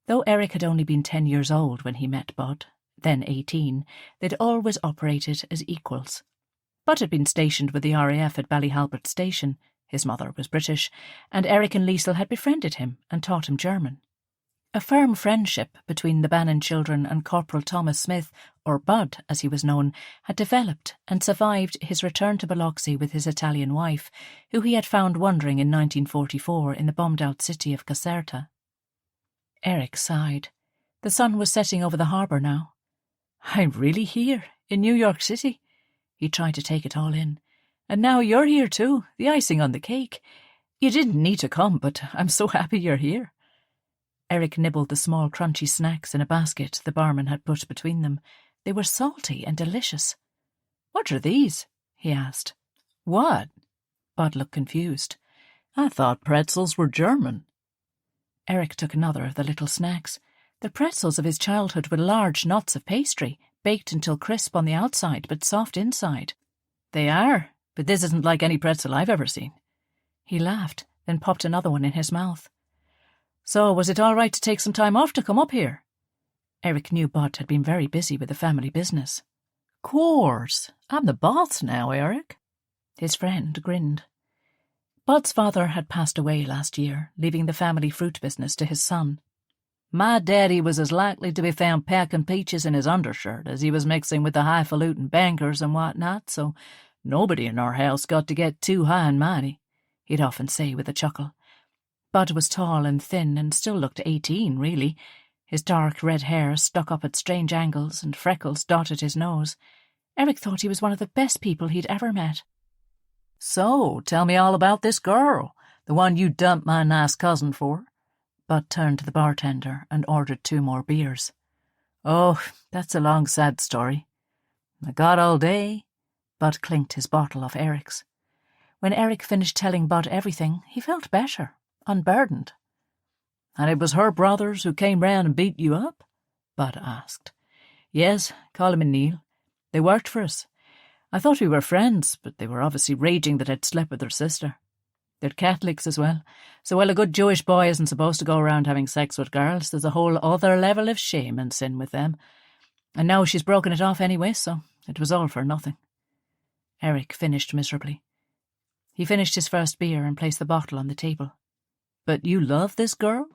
Though Erich had only been 10 years old when he met Bud, then 18, they'd always operated as equals. Bud had been stationed with the RAF at Ballyhalbert Station. His mother was British, and Erich and Liesl had befriended him and taught him German. A firm friendship between the Bannon children and Corporal Thomas Smith, or Bud as he was known, had developed and survived his return to Biloxi with his Italian wife, who he had found wandering in 1944 in the bombed-out city of Caserta. Erich sighed. The sun was setting over the harbour now. "I'm really here, in New York City." He tried to take it all in. "And now you're here too, the icing on the cake. You didn't need to come, but I'm so happy you're here." Erich nibbled the small crunchy snacks in a basket the barman had put between them. They were salty and delicious. "What are these?" he asked. "What?" Bud looked confused. "I thought pretzels were German." Erich took another of the little snacks. The pretzels of his childhood were large knots of pastry, baked until crisp on the outside but soft inside. "They are, but this isn't like any pretzel I've ever seen." He laughed, then popped another one in his mouth. "So was it all right to take some time off to come up here?" Erich knew Bud had been very busy with the family business. "Course. I'm the boss now, Erich." His friend grinned. Bud's father had passed away last year, leaving the family fruit business to his son. "My daddy was as likely to be found packing peaches in his undershirt as he was mixing with the highfalutin bankers and whatnot, so nobody in our house got to get too high and mighty," he'd often say with a chuckle. Bud was tall and thin and still looked 18, really. His dark red hair stuck up at strange angles and freckles dotted his nose. Erich thought he was one of the best people he'd ever met. "So, tell me all about this girl, the one you dumped my nice cousin for." Bud turned to the bartender and ordered 2 more beers. "Oh, that's a long, sad story. I got all day." Bud clinked his bottle off Erich's. When Erich finished telling Bud everything, he felt better, unburdened. "And it was her brothers who came round and beat you up?" Bud asked. "Yes, call him Neil. They worked for us. I thought we were friends, but they were obviously raging that I'd slept with their sister. They're Catholics as well, so while a good Jewish boy isn't supposed to go around having sex with girls, there's a whole other level of shame and sin with them. And now she's broken it off anyway, so it was all for nothing." Erich finished miserably. He finished his first beer and placed the bottle on the table. "But you love this girl?"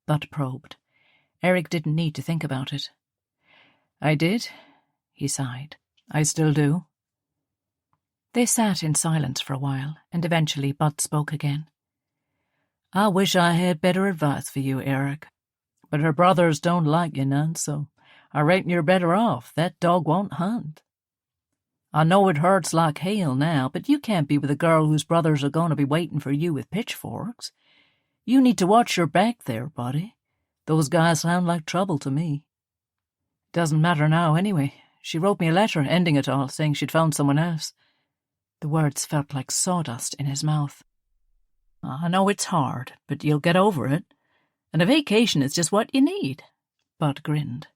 Bud probed. Erich didn't need to think about it. "I did," he sighed. "I still do." They sat in silence for a while, and eventually Bud spoke again. "I wish I had better advice for you, Erich. But her brothers don't like you none, so I reckon you're better off. That dog won't hunt. I know it hurts like hell now, but you can't be with a girl whose brothers are going to be waiting for you with pitchforks. You need to watch your back there, buddy. Those guys sound like trouble to me." "Doesn't matter now, anyway. She wrote me a letter ending it all, saying she'd found someone else." The words felt like sawdust in his mouth. "I know it's hard, but you'll get over it. And a vacation is just what you need." Bud grinned.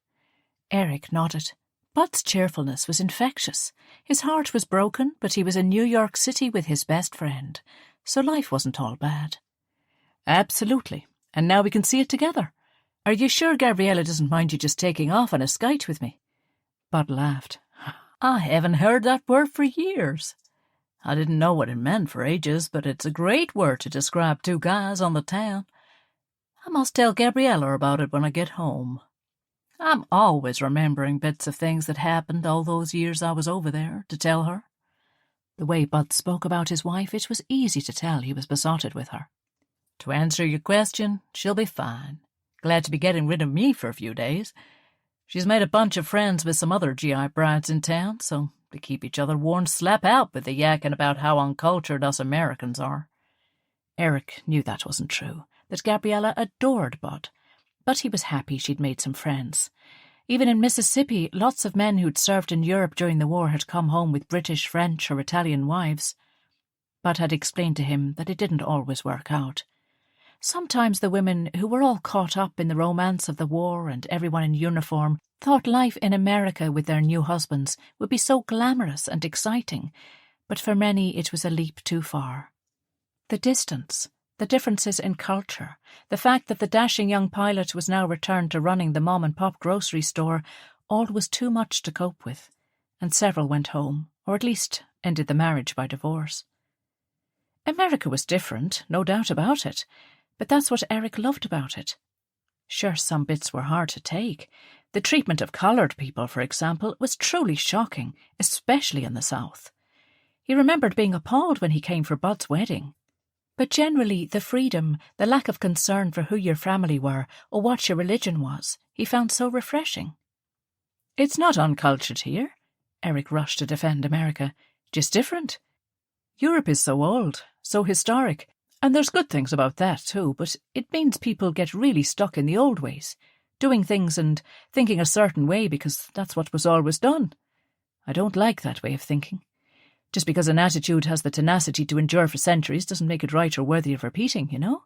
Erich nodded. Bud's cheerfulness was infectious. His heart was broken, but he was in New York City with his best friend, so life wasn't all bad. "Absolutely, and now we can see it together. Are you sure Gabriella doesn't mind you just taking off on a skite with me?" Bud laughed. "I haven't heard that word for years. I didn't know what it meant for ages, but it's a great word to describe two guys on the town. I must tell Gabriella about it when I get home. I'm always remembering bits of things that happened all those years I was over there to tell her." The way Bud spoke about his wife, it was easy to tell he was besotted with her. "To answer your question, she'll be fine. Glad to be getting rid of me for a few days. She's made a bunch of friends with some other GI brides in town, so they keep each other worn slap out with the yakking about how uncultured us Americans are." Erich knew that wasn't true, that Gabriella adored Bud, but he was happy she'd made some friends. Even in Mississippi, lots of men who'd served in Europe during the war had come home with British, French, or Italian wives. Bud had explained to him that it didn't always work out. Sometimes the women, who were all caught up in the romance of the war and everyone in uniform, thought life in America with their new husbands would be so glamorous and exciting, but for many it was a leap too far. The distance, the differences in culture, the fact that the dashing young pilot was now returned to running the mom-and-pop grocery store, all was too much to cope with, and several went home, or at least ended the marriage by divorce. America was different, no doubt about it, but that's what Erich loved about it. Sure, some bits were hard to take. The treatment of coloured people, for example, was truly shocking, especially in the South. He remembered being appalled when he came for Bud's wedding. But generally, the freedom, the lack of concern for who your family were or what your religion was, he found so refreshing. "It's not uncultured here," Erich rushed to defend America. "Just different. Europe is so old, so historic, and there's good things about that too, but it means people get really stuck in the old ways, doing things and thinking a certain way because that's what was always done. I don't like that way of thinking. Just because an attitude has the tenacity to endure for centuries doesn't make it right or worthy of repeating, you know?"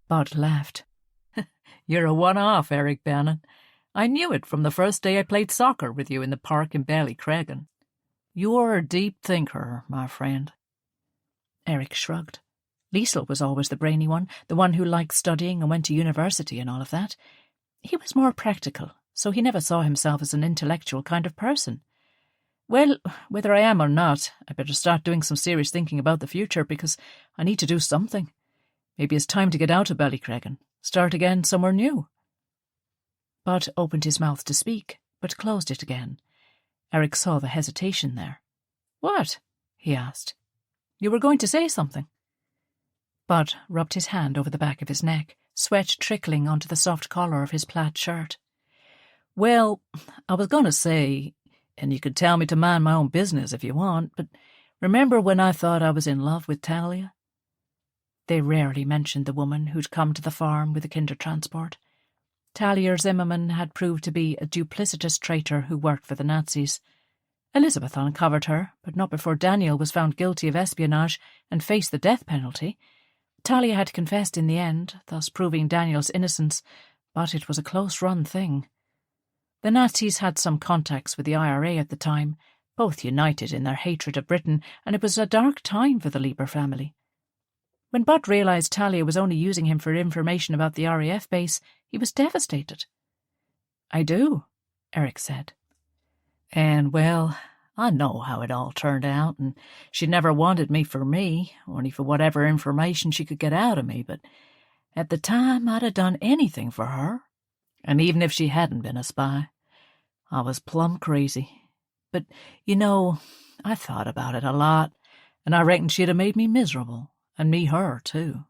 Bud laughed. "You're a one-off, Erich Bannon. I knew it from the first day I played soccer with you in the park in Ballycreggan. You're a deep thinker, my friend." Erich shrugged. Liesl was always the brainy one, the one who liked studying and went to university and all of that. He was more practical, so he never saw himself as an intellectual kind of person. "Well, whether I am or not, I better start doing some serious thinking about the future because I need to do something. Maybe it's time to get out of Ballycreggan, start again somewhere new." Bud opened his mouth to speak, but closed it again. Erich saw the hesitation there. "What?" he asked. "You were going to say something." Bud rubbed his hand over the back of his neck, sweat trickling onto the soft collar of his plaid shirt. "Well, I was going to say, and you could tell me to mind my own business if you want, but remember when I thought I was in love with Talia?" They rarely mentioned the woman who'd come to the farm with the Kindertransport. Talia Zimmerman had proved to be a duplicitous traitor who worked for the Nazis. Elizabeth uncovered her, but not before Daniel was found guilty of espionage and faced the death penalty. Talia had confessed in the end, thus proving Daniel's innocence, but it was a close-run thing. The Nazis had some contacts with the IRA at the time, both united in their hatred of Britain, and it was a dark time for the Lieber family. When Bud realised Talia was only using him for information about the RAF base, he was devastated. "I do," Erich said. "And, well, I know how it all turned out, and she never wanted me for me, only for whatever information she could get out of me, but at the time I'd have done anything for her. And even if she hadn't been a spy, I was plumb crazy. But, I thought about it a lot, and I reckon she'd have made me miserable, and me her, too.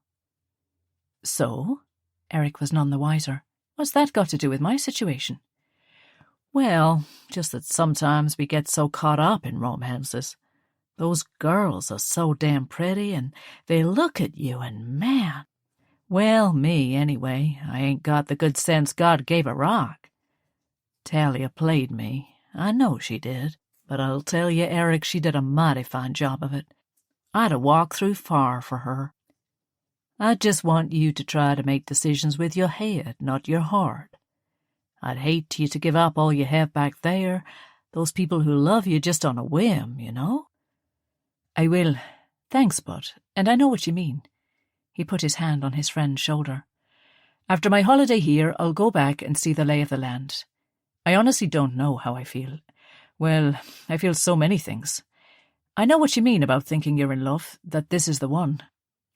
So? Erich was none the wiser. What's that got to do with my situation? Well, just that sometimes we get so caught up in romances. Those girls are so damn pretty, and they look at you, and man... Well, me, anyway, I ain't got the good sense God gave a rock. Talia played me. I know she did. But I'll tell you, Erich, she did a mighty fine job of it. I'd have walked through fire for her. I just want you to try to make decisions with your head, not your heart. I'd hate you to give up all you have back there, those people who love you just on a whim, I will. Thanks, Bud, and I know what you mean. He put his hand on his friend's shoulder. After my holiday here, I'll go back and see the lay of the land. I honestly don't know how I feel. Well, I feel so many things. I know what you mean about thinking you're in love, that this is the one.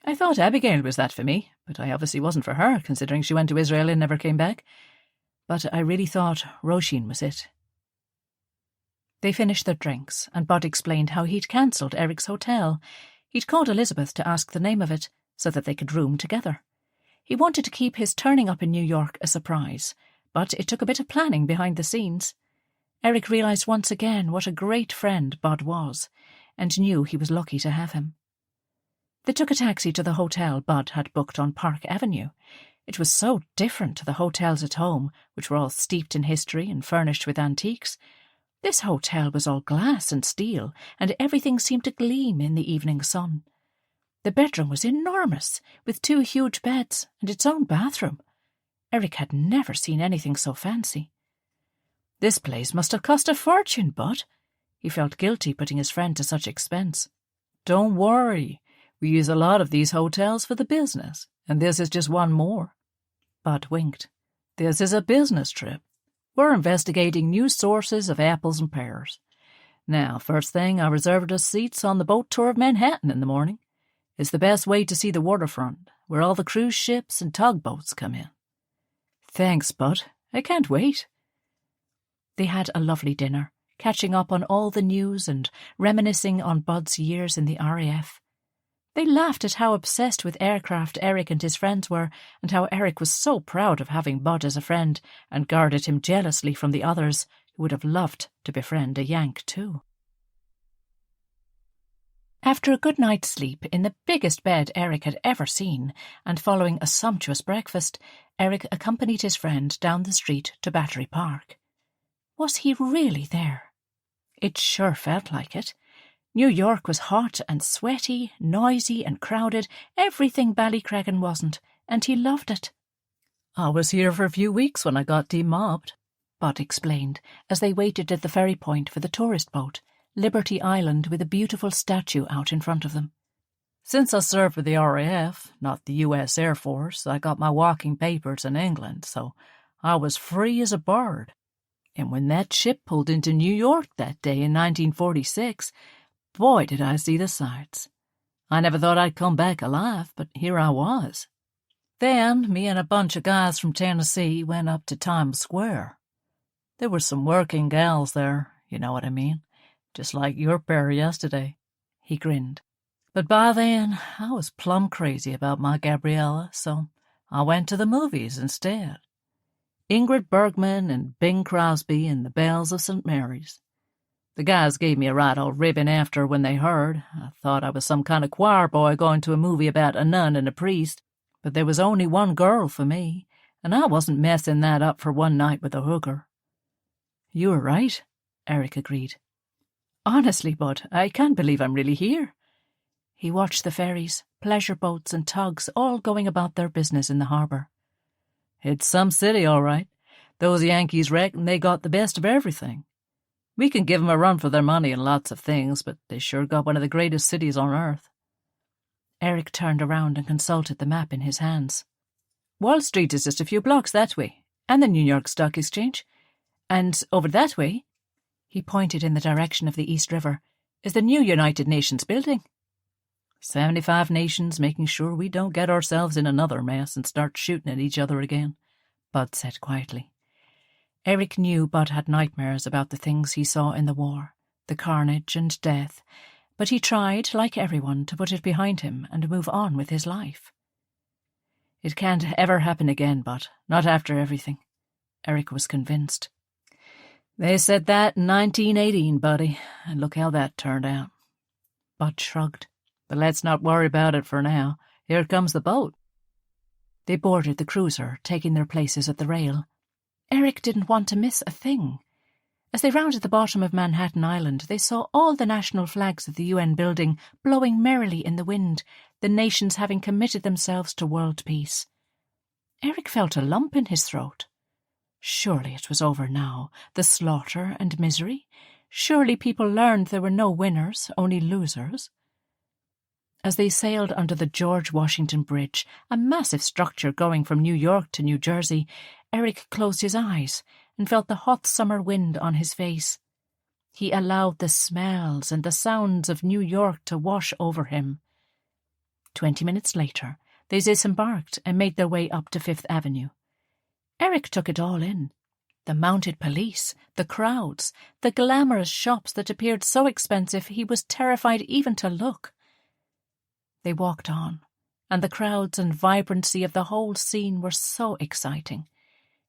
I thought Abigail was that for me, but I obviously wasn't for her, considering she went to Israel and never came back. But I really thought Róisín was it. They finished their drinks, and Bud explained how he'd cancelled Erich's hotel. He'd called Elizabeth to ask the name of it, so that they could room together. He wanted to keep his turning up in New York a surprise, but it took a bit of planning behind the scenes. Erich realised once again what a great friend Bud was, and knew he was lucky to have him. They took a taxi to the hotel Bud had booked on Park Avenue. It was so different to the hotels at home, which were all steeped in history and furnished with antiques. This hotel was all glass and steel, and everything seemed to gleam in the evening sun. The bedroom was enormous, with 2 huge beds and its own bathroom. Erich had never seen anything so fancy. This place must have cost a fortune, Bud. He felt guilty putting his friend to such expense. Don't worry. We use a lot of these hotels for the business, and this is just one more. Bud winked. This is a business trip. We're investigating new sources of apples and pears. Now, first thing, I reserved us seats on the boat tour of Manhattan in the morning. It's the best way to see the waterfront, where all the cruise ships and tugboats come in. Thanks, Bud. I can't wait. They had a lovely dinner, catching up on all the news and reminiscing on Bud's years in the RAF. They laughed at how obsessed with aircraft Erich and his friends were, and how Erich was so proud of having Bud as a friend, and guarded him jealously from the others, who would have loved to befriend a Yank too. After a good night's sleep in the biggest bed Erich had ever seen, and following a sumptuous breakfast, Erich accompanied his friend down the street to Battery Park. Was he really there? It sure felt like it. New York was hot and sweaty, noisy and crowded, everything Ballycreggan wasn't, and he loved it. I was here for a few weeks when I got demobbed, Bud explained, as they waited at the ferry point for the tourist boat, Liberty Island with a beautiful statue out in front of them. Since I served for the RAF, not the US Air Force, I got my walking papers in England, so I was free as a bird. And when that ship pulled into New York that day in 1946, boy, did I see the sights. I never thought I'd come back alive, but here I was. Then, me and a bunch of guys from Tennessee went up to Times Square. There were some working gals there, you know what I mean, just like your pair yesterday. He grinned. But by then, I was plumb crazy about my Gabriella, so I went to the movies instead. Ingrid Bergman and Bing Crosby and the Bells of St. Mary's. The guys gave me a right old ribbon after when they heard. I thought I was some kind of choir boy going to a movie about a nun and a priest, but there was only one girl for me, and I wasn't messing that up for one night with a hooker. You were right, Erich agreed. Honestly, Bud, I can't believe I'm really here. He watched the ferries, pleasure boats and tugs all going about their business in the harbour. It's some city, all right. Those Yankees reckon they got the best of everything. We can give 'em a run for their money and lots of things, but they sure got one of the greatest cities on earth. Erich turned around and consulted the map in his hands. Wall Street is just a few blocks that way, and the New York Stock Exchange. And over that way, He pointed in the direction of the East River. "Is the new United Nations building?" 75 nations making sure we don't get ourselves in another mess and start shooting at each other again," Bud said quietly. Erich knew Bud had nightmares about the things he saw in the war, the carnage and death, but he tried, like everyone, to put it behind him and move on with his life. "It can't ever happen again, Bud. Not after everything." Erich was convinced. "They said that in 1918, buddy, and look how that turned out." Bud shrugged. "But let's not worry about it for now. Here comes the boat." They boarded the cruiser, taking their places at the rail. Erich didn't want to miss a thing. As they rounded the bottom of Manhattan Island, they saw all the national flags of the UN building blowing merrily in the wind, the nations having committed themselves to world peace. Erich felt a lump in his throat. Surely it was over now, the slaughter and misery. Surely people learned there were no winners, only losers. As they sailed under the George Washington Bridge, a massive structure going from New York to New Jersey, Erich closed his eyes and felt the hot summer wind on his face. He allowed the smells and the sounds of New York to wash over him. 20 minutes later, they disembarked and made their way up to Fifth Avenue. Erich took it all in. The mounted police, the crowds, the glamorous shops that appeared so expensive he was terrified even to look. They walked on, and the crowds and vibrancy of the whole scene were so exciting.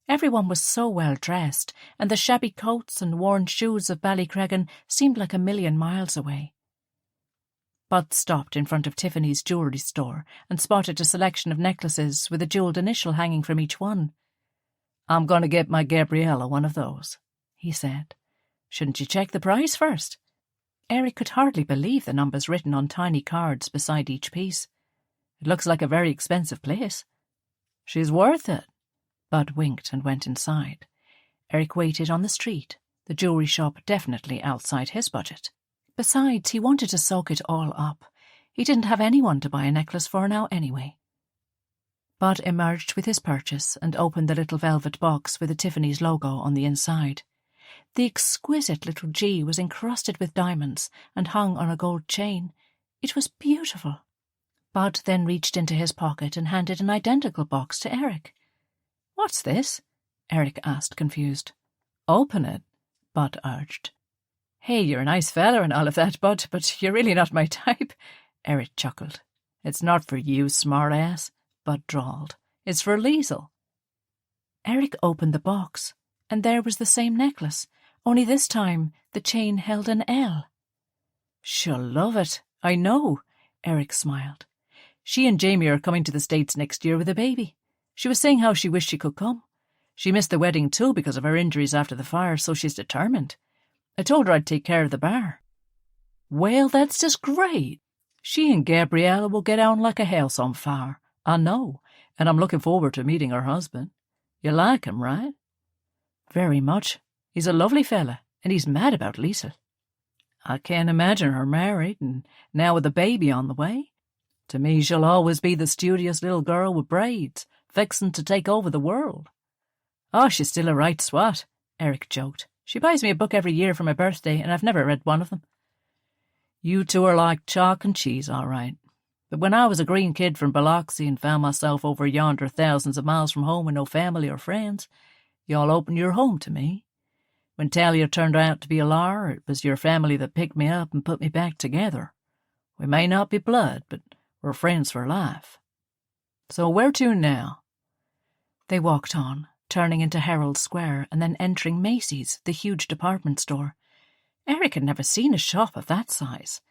Everyone was so well dressed, and the shabby coats and worn shoes of Ballycreggan seemed like a million miles away. Bud stopped in front of Tiffany's jewellery store and spotted a selection of necklaces with a jewelled initial hanging from each one. "I'm going to get my Gabriella one of those," he said. "Shouldn't you check the price first?" Erich could hardly believe the numbers written on tiny cards beside each piece. "It looks like a very expensive place." "She's worth it." Bud winked and went inside. Erich waited on the street, the jewellery shop definitely outside his budget. Besides, he wanted to soak it all up. He didn't have anyone to buy a necklace for now anyway. Bud emerged with his purchase and opened the little velvet box with the Tiffany's logo on the inside. The exquisite little G was encrusted with diamonds and hung on a gold chain. It was beautiful. Bud then reached into his pocket and handed an identical box to Erich. "What's this?" Erich asked, confused. "Open it," Bud urged. "Hey, you're a nice fella and all of that, Bud, but you're really not my type," Erich chuckled. "It's not for you, smart-ass," Bud drawled. "It's for Liesl." Erich opened the box, and there was the same necklace, only this time the chain held an L. "She'll love it, I know," Erich smiled. "She and Jamie are coming to the States next year with a baby. She was saying how she wished she could come. She missed the wedding too because of her injuries after the fire, so she's determined. I told her I'd take care of the bar." "Well, that's just great. She and Gabriella will get on like a house on fire, I know, and I'm looking forward to meeting her husband. You like him, right?" "Very much. He's a lovely fella, and he's mad about Liesl." "I can't imagine her married, and now with a baby on the way. To me, she'll always be the studious little girl with braids, fixing to take over the world." "Oh, she's still a right swat," Erich joked. "She buys me a book every year for my birthday, and I've never read one of them." "You two are like chalk and cheese, all right. But when I was a green kid from Biloxi and found myself over yonder thousands of miles from home with no family or friends, y'all opened your home to me. When Talia turned out to be a liar, it was your family that picked me up and put me back together. We may not be blood, but we're friends for life. So where to now?" They walked on, turning into Herald Square and then entering Macy's, the huge department store. Erich had never seen a shop of that size.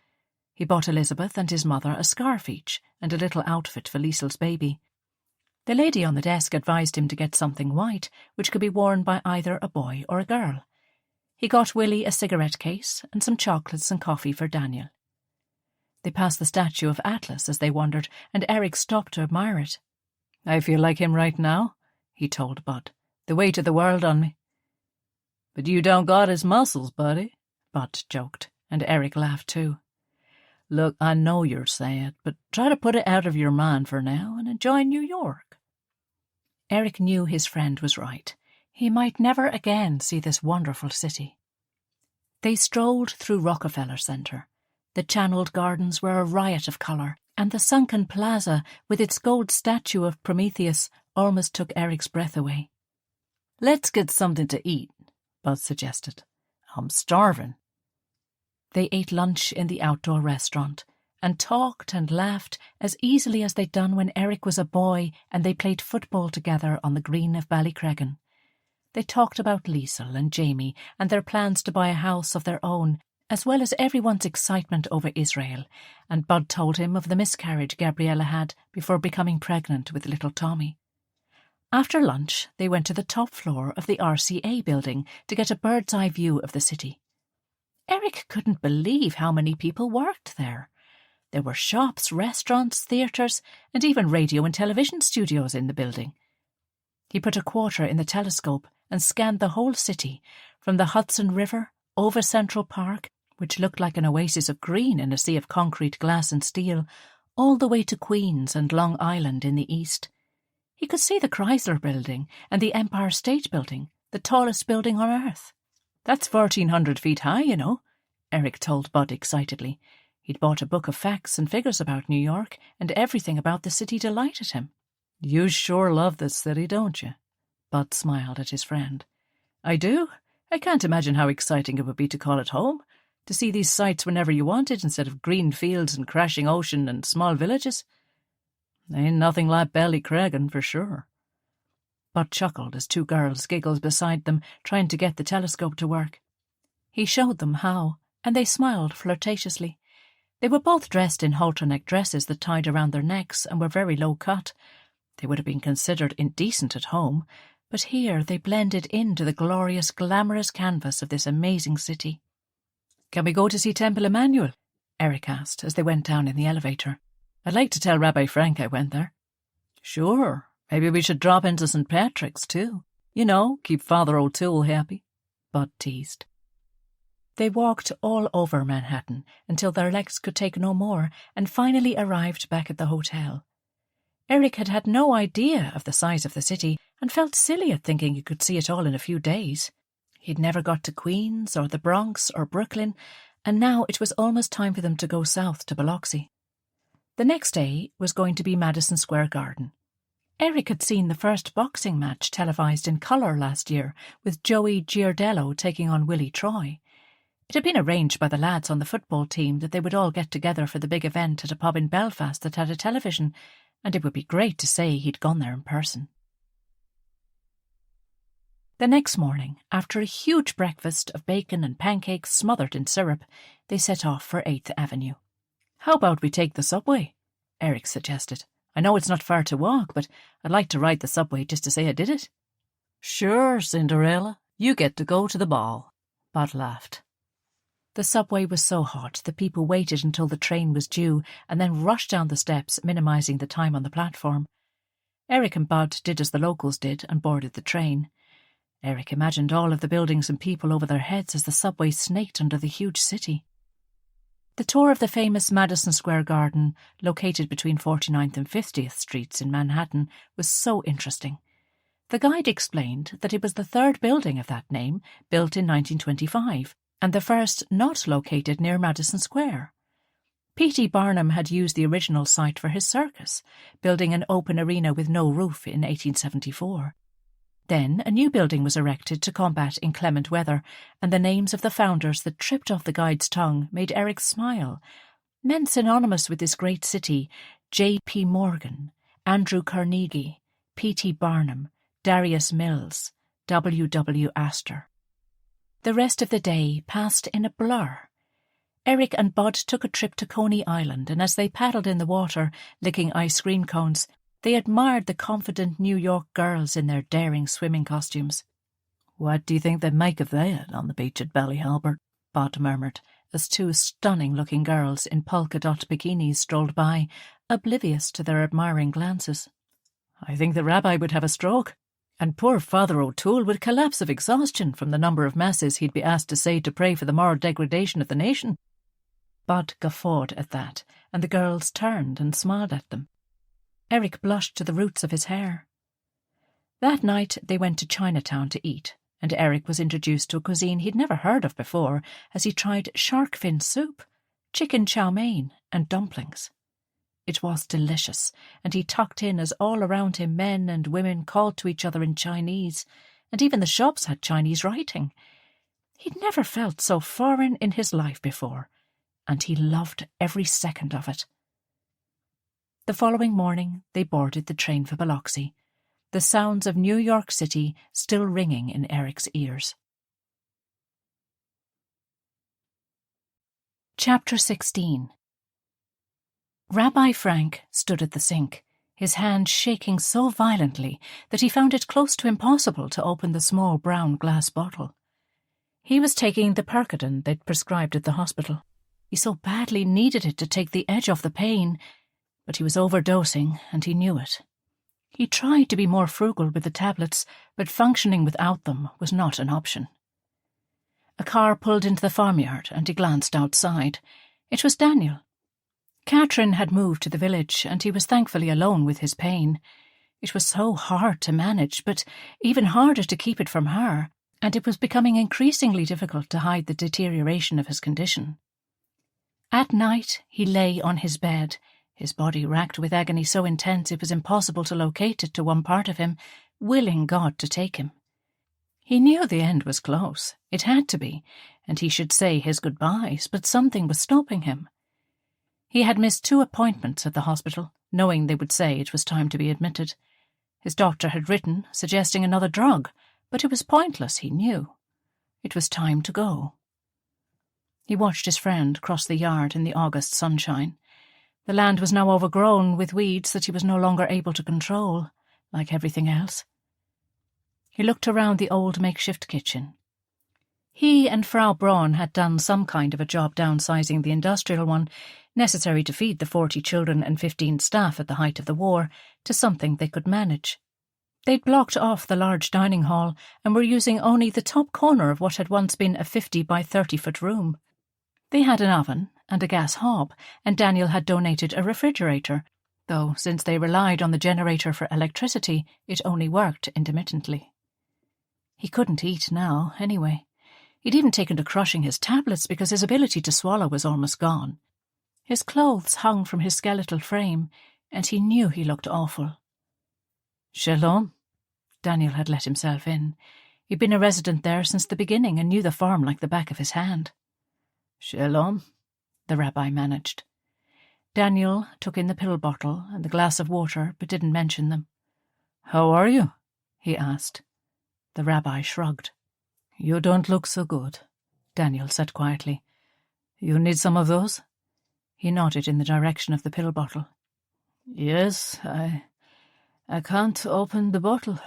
He bought Elizabeth and his mother a scarf each and a little outfit for Liesl's baby. The lady on the desk advised him to get something white, which could be worn by either a boy or a girl. He got Willie a cigarette case and some chocolates and coffee for Daniel. They passed the statue of Atlas as they wandered, and Erich stopped to admire it. "I feel like him right now," he told Bud. "The weight of the world on me." "But you don't got his muscles, buddy," Bud joked, and Erich laughed too. "Look, I know you're sad, but try to put it out of your mind for now and enjoy New York." Erich knew his friend was right. He might never again see this wonderful city. They strolled through Rockefeller Centre. The channelled gardens were a riot of colour, and the sunken plaza with its gold statue of Prometheus almost took Erich's breath away. "Let's get something to eat," Bud suggested. "I'm starving." They ate lunch in the outdoor restaurant and talked and laughed as easily as they'd done when Erich was a boy and they played football together on the green of Ballycreggan. They talked about Liesl and Jamie and their plans to buy a house of their own, as well as everyone's excitement over Israel, and Bud told him of the miscarriage Gabriella had before becoming pregnant with little Tommy. After lunch, they went to the top floor of the RCA building to get a bird's-eye view of the city. Erich couldn't believe how many people worked there. There were shops, restaurants, theatres, and even radio and television studios in the building. He put a quarter in the telescope and scanned the whole city, from the Hudson River, over Central Park, which looked like an oasis of green in a sea of concrete, glass and steel, all the way to Queens and Long Island in the east. He could see the Chrysler Building and the Empire State Building, the tallest building on Earth. "That's 1,400 feet high, you know," Erich told Bud excitedly. He'd bought a book of facts and figures about New York, and everything about the city delighted him. "You sure love this city, don't you?" Bud smiled at his friend. "I do. I can't imagine how exciting it would be to call it home, to see these sights whenever you wanted instead of green fields and crashing ocean and small villages. Ain't nothing like Ballycreggan, for sure." Bud chuckled as two girls giggled beside them, trying to get the telescope to work. He showed them how, and they smiled flirtatiously. They were both dressed in halter-neck dresses that tied around their necks and were very low cut. They would have been considered indecent at home, but here they blended into the glorious, glamorous canvas of this amazing city. "Can we go to see Temple Emmanuel?" Erich asked as they went down in the elevator. "I'd like to tell Rabbi Frank I went there." "Sure. Maybe we should drop into St. Patrick's, too. You know, keep Father O'Toole happy," Bud teased. They walked all over Manhattan until their legs could take no more and finally arrived back at the hotel. Erich had had no idea of the size of the city and felt silly at thinking he could see it all in a few days. He'd never got to Queens or the Bronx or Brooklyn, and now it was almost time for them to go south to Biloxi. The next day was going to be Madison Square Garden. Erich had seen the first boxing match televised in colour last year, with Joey Giardello taking on Willie Troy. It had been arranged by the lads on the football team that they would all get together for the big event at a pub in Belfast that had a television, and it would be great to say he'd gone there in person. The next morning, after a huge breakfast of bacon and pancakes smothered in syrup, they set off for 8th Avenue. "How about we take the subway?" Erich suggested. "I know it's not far to walk, but I'd like to ride the subway just to say I did it." "Sure, Cinderella. You get to go to the ball," Bud laughed. The subway was so hot that people waited until the train was due and then rushed down the steps, minimising the time on the platform. Erich and Bud did as the locals did and boarded the train. Erich imagined all of the buildings and people over their heads as the subway snaked under the huge city. The tour of the famous Madison Square Garden, located between 49th and 50th Streets in Manhattan, was so interesting. The guide explained that it was the third building of that name, built in 1925, and the first not located near Madison Square. P.T. Barnum had used the original site for his circus, building an open arena with no roof in 1874. Then a new building was erected to combat inclement weather, and the names of the founders that tripped off the guide's tongue made Erich smile. Men synonymous with this great city: J.P. Morgan, Andrew Carnegie, P.T. Barnum, Darius Mills, W.W. Astor. The rest of the day passed in a blur. Erich and Bud took a trip to Coney Island, and as they paddled in the water, licking ice cream cones, they admired the confident New York girls in their daring swimming costumes. "What do you think they make of that on the beach at Ballyhalbert?" Bud murmured, as two stunning-looking girls in polka-dot bikinis strolled by, oblivious to their admiring glances. "I think the rabbi would have a stroke, and poor Father O'Toole would collapse of exhaustion from the number of masses he'd be asked to say to pray for the moral degradation of the nation." Bud guffawed at that, and the girls turned and smiled at them. Erich blushed to the roots of his hair. That night they went to Chinatown to eat, and Erich was introduced to a cuisine he'd never heard of before as he tried shark fin soup, chicken chow mein, and dumplings. It was delicious, and he tucked in as all around him men and women called to each other in Chinese, and even the shops had Chinese writing. He'd never felt so foreign in his life before, and he loved every second of it. The following morning they boarded the train for Biloxi, the sounds of New York City still ringing in Erich's ears. Chapter 16. Rabbi Frank stood at the sink, his hand shaking so violently that he found it close to impossible to open the small brown glass bottle. He was taking the Percodan they'd prescribed at the hospital. He so badly needed it to take the edge off the pain, but he was overdosing, and he knew it. He tried to be more frugal with the tablets, but functioning without them was not an option. A car pulled into the farmyard, and he glanced outside. It was Daniel. Catherine had moved to the village, and he was thankfully alone with his pain. It was so hard to manage, but even harder to keep it from her, and it was becoming increasingly difficult to hide the deterioration of his condition. At night he lay on his bed, his body racked with agony so intense it was impossible to locate it to one part of him, willing God to take him. He knew the end was close. It had to be, and he should say his goodbyes, but something was stopping him. He had missed 2 appointments at the hospital, knowing they would say it was time to be admitted. His doctor had written, suggesting another drug, but it was pointless, he knew. It was time to go. He watched his friend cross the yard in the August sunshine. The land was now overgrown with weeds that he was no longer able to control, like everything else. He looked around the old makeshift kitchen. He and Frau Braun had done some kind of a job downsizing the industrial one, necessary to feed the 40 children and 15 staff at the height of the war, to something they could manage. They'd blocked off the large dining hall and were using only the top corner of what had once been a 50 by 30-foot room. They had an oven and a gas hob, and Daniel had donated a refrigerator, though since they relied on the generator for electricity, it only worked intermittently. He couldn't eat now, anyway. He'd even taken to crushing his tablets because his ability to swallow was almost gone. His clothes hung from his skeletal frame, and he knew he looked awful. Shalom. Daniel had let himself in. He'd been a resident there since the beginning and knew the farm like the back of his hand. Shalom, the rabbi managed. Daniel took in the pill bottle and the glass of water, but didn't mention them. How are you? He asked. The rabbi shrugged. You don't look so good, Daniel said quietly. You need some of those? He nodded in the direction of the pill bottle. Yes, I can't open the bottle.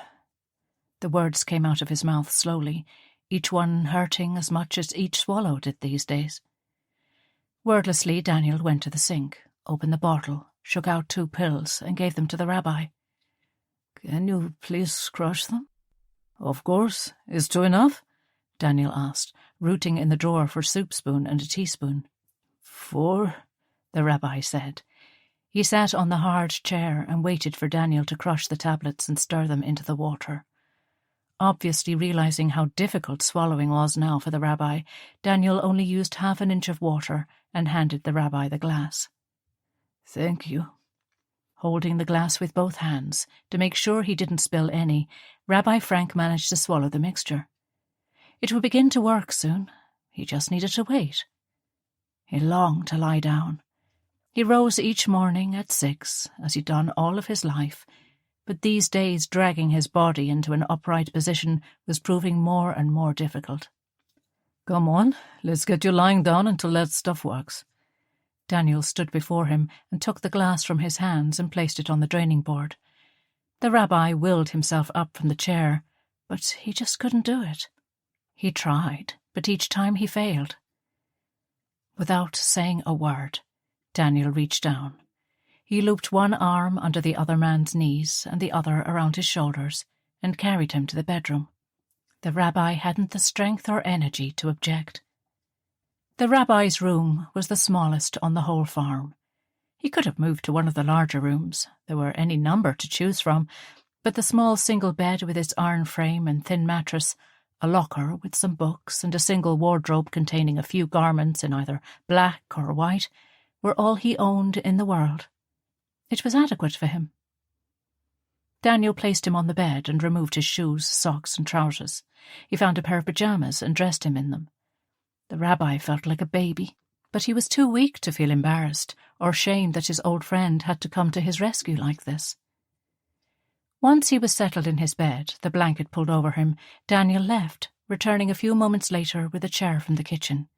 The words came out of his mouth slowly, each one hurting as much as each swallow did these days. Wordlessly, Daniel went to the sink, opened the bottle, shook out 2 pills, and gave them to the rabbi. Can you please crush them? Of course. Is 2 enough? Daniel asked, rooting in the drawer for soup spoon and a teaspoon. 4, the rabbi said. He sat on the hard chair and waited for Daniel to crush the tablets and stir them into the water. Obviously realizing how difficult swallowing was now for the rabbi, Daniel only used half an inch of water and handed the rabbi the glass. Thank you. Holding the glass with both hands, to make sure he didn't spill any, Rabbi Frank managed to swallow the mixture. It would begin to work soon. He just needed to wait. He longed to lie down. He rose each morning at 6, as he'd done all of his life, but these days dragging his body into an upright position was proving more and more difficult. Come on, let's get you lying down until that stuff works. Daniel stood before him and took the glass from his hands and placed it on the draining board. The rabbi willed himself up from the chair, but he just couldn't do it. He tried, but each time he failed. Without saying a word, Daniel reached down. He looped one arm under the other man's knees and the other around his shoulders and carried him to the bedroom. The rabbi hadn't the strength or energy to object. The rabbi's room was the smallest on the whole farm. He could have moved to one of the larger rooms. There were any number to choose from, but the small single bed with its iron frame and thin mattress A locker with some books and a single wardrobe containing a few garments in either black or white were all he owned in the world. It was adequate for him. Daniel placed him on the bed and removed his shoes, socks and trousers. He found a pair of pyjamas and dressed him in them. The rabbi felt like a baby, but he was too weak to feel embarrassed or shamed that his old friend had to come to his rescue like this. Once he was settled in his bed, the blanket pulled over him, Daniel left, returning a few moments later with a chair from the kitchen.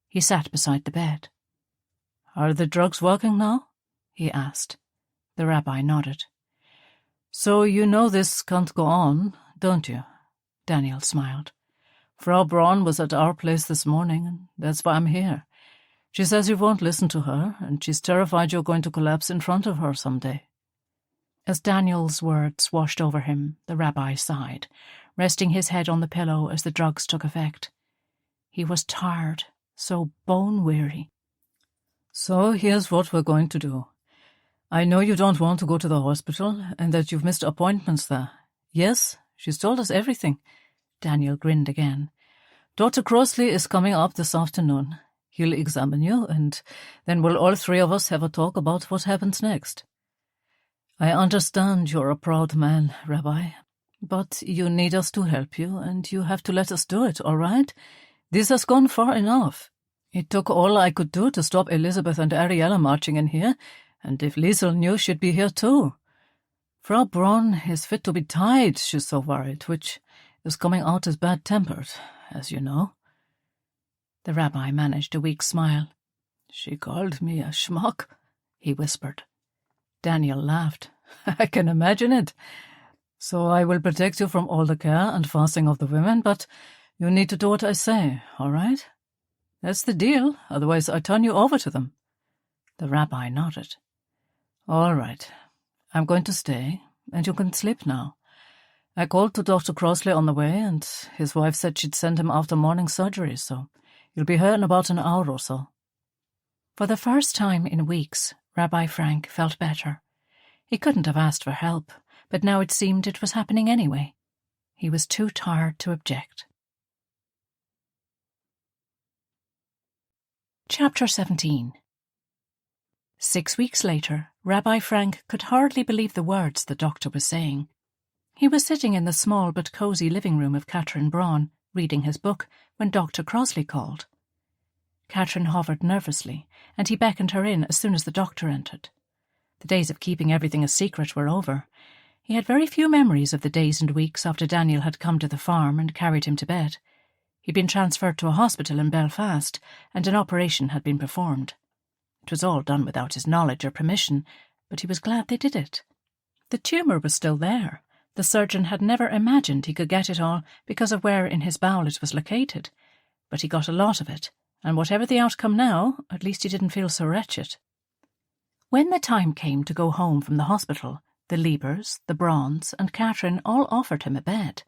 He sat beside the bed. "Are the drugs working now?" he asked. The rabbi nodded. "So you know this can't go on, don't you?" Daniel smiled. "Frau Braun was at our place this morning, and that's why I'm here. She says you won't listen to her, and she's terrified you're going to collapse in front of her someday." As Daniel's words washed over him, the rabbi sighed, resting his head on the pillow as the drugs took effect. He was tired, so bone-weary. "So here's what we're going to do. I know you don't want to go to the hospital, and that you've missed appointments there. Yes, she's told us everything." Daniel grinned again. "Dr. Crossley is coming up this afternoon. He'll examine you, and then we'll all three of us have a talk about what happens next. I understand you're a proud man, Rabbi, but you need us to help you, and you have to let us do it, all right? This has gone far enough. It took all I could do to stop Elizabeth and Ariella marching in here, and if Liesel knew, she'd be here too. Frau Braun is fit to be tied, she's so worried, which is coming out as bad-tempered, as you know." The rabbi managed a weak smile. "She called me a schmuck," he whispered. Daniel laughed. "I can imagine it. So I will protect you from all the care and fasting of the women, but you need to do what I say, all right? That's the deal, otherwise I turn you over to them." The rabbi nodded. "All right. I'm going to stay, and you can sleep now. I called to Dr. Crossley on the way, and his wife said she'd send him after morning surgery, so you'll be here in about an hour or so." For the first time in weeks, Rabbi Frank felt better. He couldn't have asked for help, but now it seemed it was happening anyway. He was too tired to object. Chapter 17. 6 weeks later, Rabbi Frank could hardly believe the words the doctor was saying. He was sitting in the small but cosy living room of Catherine Braun, reading his book, when Dr. Crossley called. Catherine hovered nervously, and he beckoned her in as soon as the doctor entered. The days of keeping everything a secret were over. He had very few memories of the days and weeks after Daniel had come to the farm and carried him to bed. He'd been transferred to a hospital in Belfast, and an operation had been performed. It was all done without his knowledge or permission, but he was glad they did it. The tumour was still there. The surgeon had never imagined he could get it all because of where in his bowel it was located, but he got a lot of it, and whatever the outcome now, at least he didn't feel so wretched. When the time came to go home from the hospital, the Liebers, the Brauns, and Catherine all offered him a bed.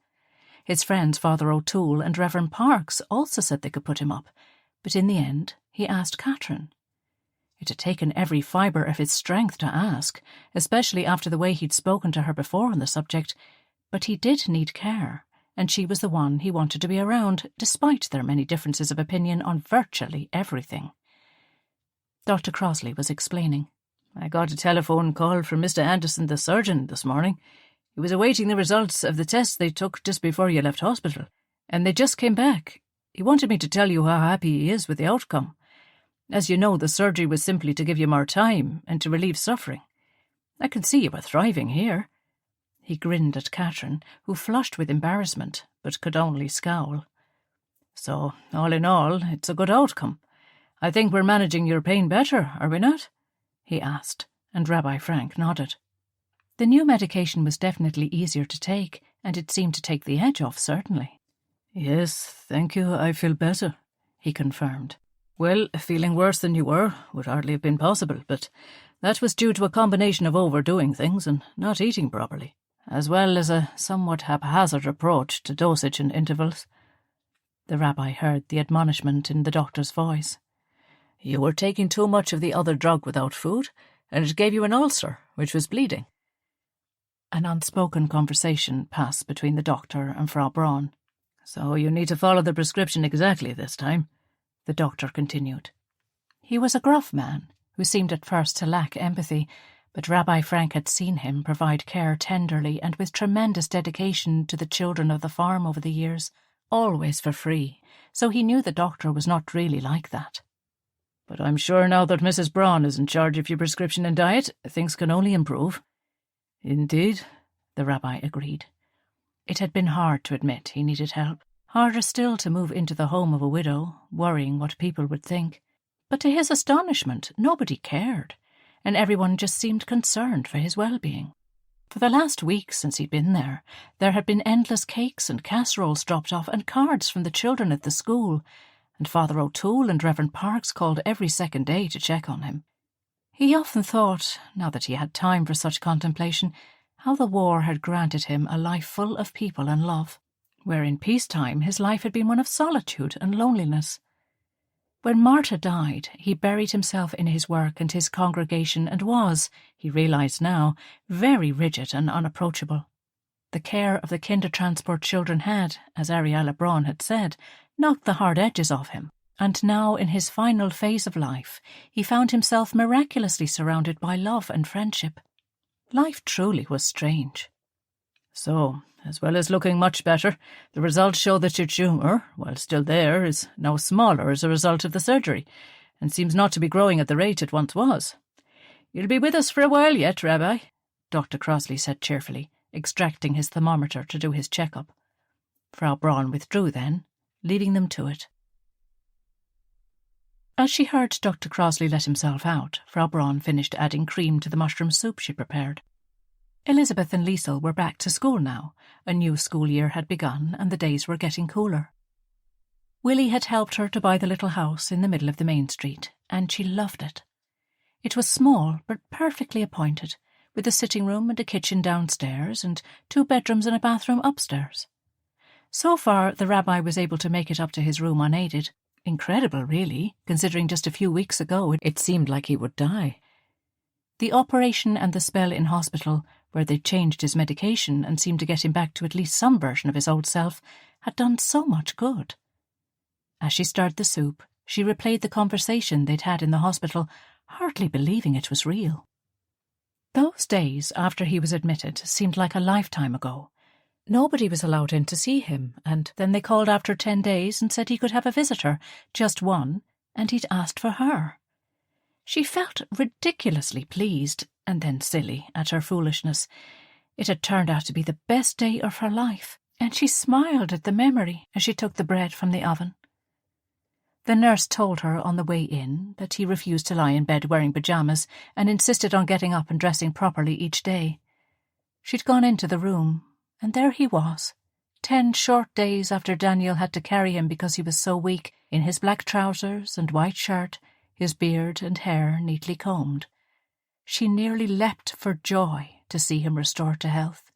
His friends Father O'Toole and Reverend Parks also said they could put him up, but in the end he asked Catherine. It had taken every fibre of his strength to ask, especially after the way he'd spoken to her before on the subject, but he did need care, and she was the one he wanted to be around, despite their many differences of opinion on virtually everything. Dr. Crossley was explaining. "I got a telephone call from Mr. Anderson, the surgeon, this morning. He was awaiting the results of the tests they took just before you left hospital, and they just came back. He wanted me to tell you how happy he is with the outcome. As you know, the surgery was simply to give you more time and to relieve suffering. I can see you are thriving here." He grinned at Catherine, who flushed with embarrassment, but could only scowl. "So, all in all, it's a good outcome. I think we're managing your pain better, are we not?" he asked, and Rabbi Frank nodded. The new medication was definitely easier to take, and it seemed to take the edge off, certainly. "Yes, thank you, I feel better," he confirmed. "Well, feeling worse than you were would hardly have been possible, but that was due to a combination of overdoing things and not eating properly, as well as a somewhat haphazard approach to dosage and intervals." The rabbi heard the admonishment in the doctor's voice. "You were taking too much of the other drug without food, and it gave you an ulcer, which was bleeding." An unspoken conversation passed between the doctor and Frau Braun. So you need to follow the prescription exactly this time, the doctor continued. He was a gruff man who seemed at first to lack empathy, but Rabbi Frank had seen him provide care tenderly and with tremendous dedication to the children of the farm over the years, always for free, so he knew the doctor was not really like that. But I'm sure now that Mrs. Braun is in charge of your prescription and diet, things can only improve. Indeed, the rabbi agreed. It had been hard to admit he needed help, harder still to move into the home of a widow, worrying what people would think. But to his astonishment, nobody cared, and everyone just seemed concerned for his well-being. For the last week since he'd been there had been endless cakes and casseroles dropped off and cards from the children at the school, and Father O'Toole and Reverend Parks called every second day to check on him. He often thought, now that he had time for such contemplation, how the war had granted him a life full of people and love, where in peacetime his life had been one of solitude and loneliness. When Martha died, he buried himself in his work and his congregation and was, he realised now, very rigid and unapproachable. The care of the Kindertransport children had, as Ariella Braun had said, knocked the hard edges off him, and now in his final phase of life he found himself miraculously surrounded by love and friendship. Life truly was strange. So, as well as looking much better, the results show that your tumour, while still there, is now smaller as a result of the surgery, and seems not to be growing at the rate it once was. You'll be with us for a while yet, Rabbi, Dr. Crossley said cheerfully, extracting his thermometer to do his check-up. Frau Braun withdrew then, leaving them to it. As she heard Dr. Crossley let himself out, Frau Braun finished adding cream to the mushroom soup she prepared. Elizabeth and Liesel were back to school now. A new school year had begun, and the days were getting cooler. Willie had helped her to buy the little house in the middle of the main street, and she loved it. It was small, but perfectly appointed, with a sitting room and a kitchen downstairs, and 2 bedrooms and a bathroom upstairs. So far, the rabbi was able to make it up to his room unaided. Incredible, really, considering just a few weeks ago it seemed like he would die. The operation and the spell in hospital, where they'd changed his medication and seemed to get him back to at least some version of his old self, had done so much good. As she stirred the soup, she replayed the conversation they'd had in the hospital, hardly believing it was real. Those days after he was admitted seemed like a lifetime ago. Nobody was allowed in to see him, and then they called after 10 days and said he could have a visitor, just one, and he'd asked for her. She felt ridiculously pleased, and then silly, at her foolishness. It had turned out to be the best day of her life, and she smiled at the memory as she took the bread from the oven. The nurse told her on the way in that he refused to lie in bed wearing pyjamas and insisted on getting up and dressing properly each day. She'd gone into the room, and there he was, 10 short days after Daniel had to carry him because he was so weak, in his black trousers and white shirt, his beard and hair neatly combed. She nearly leapt for joy to see him restored to health.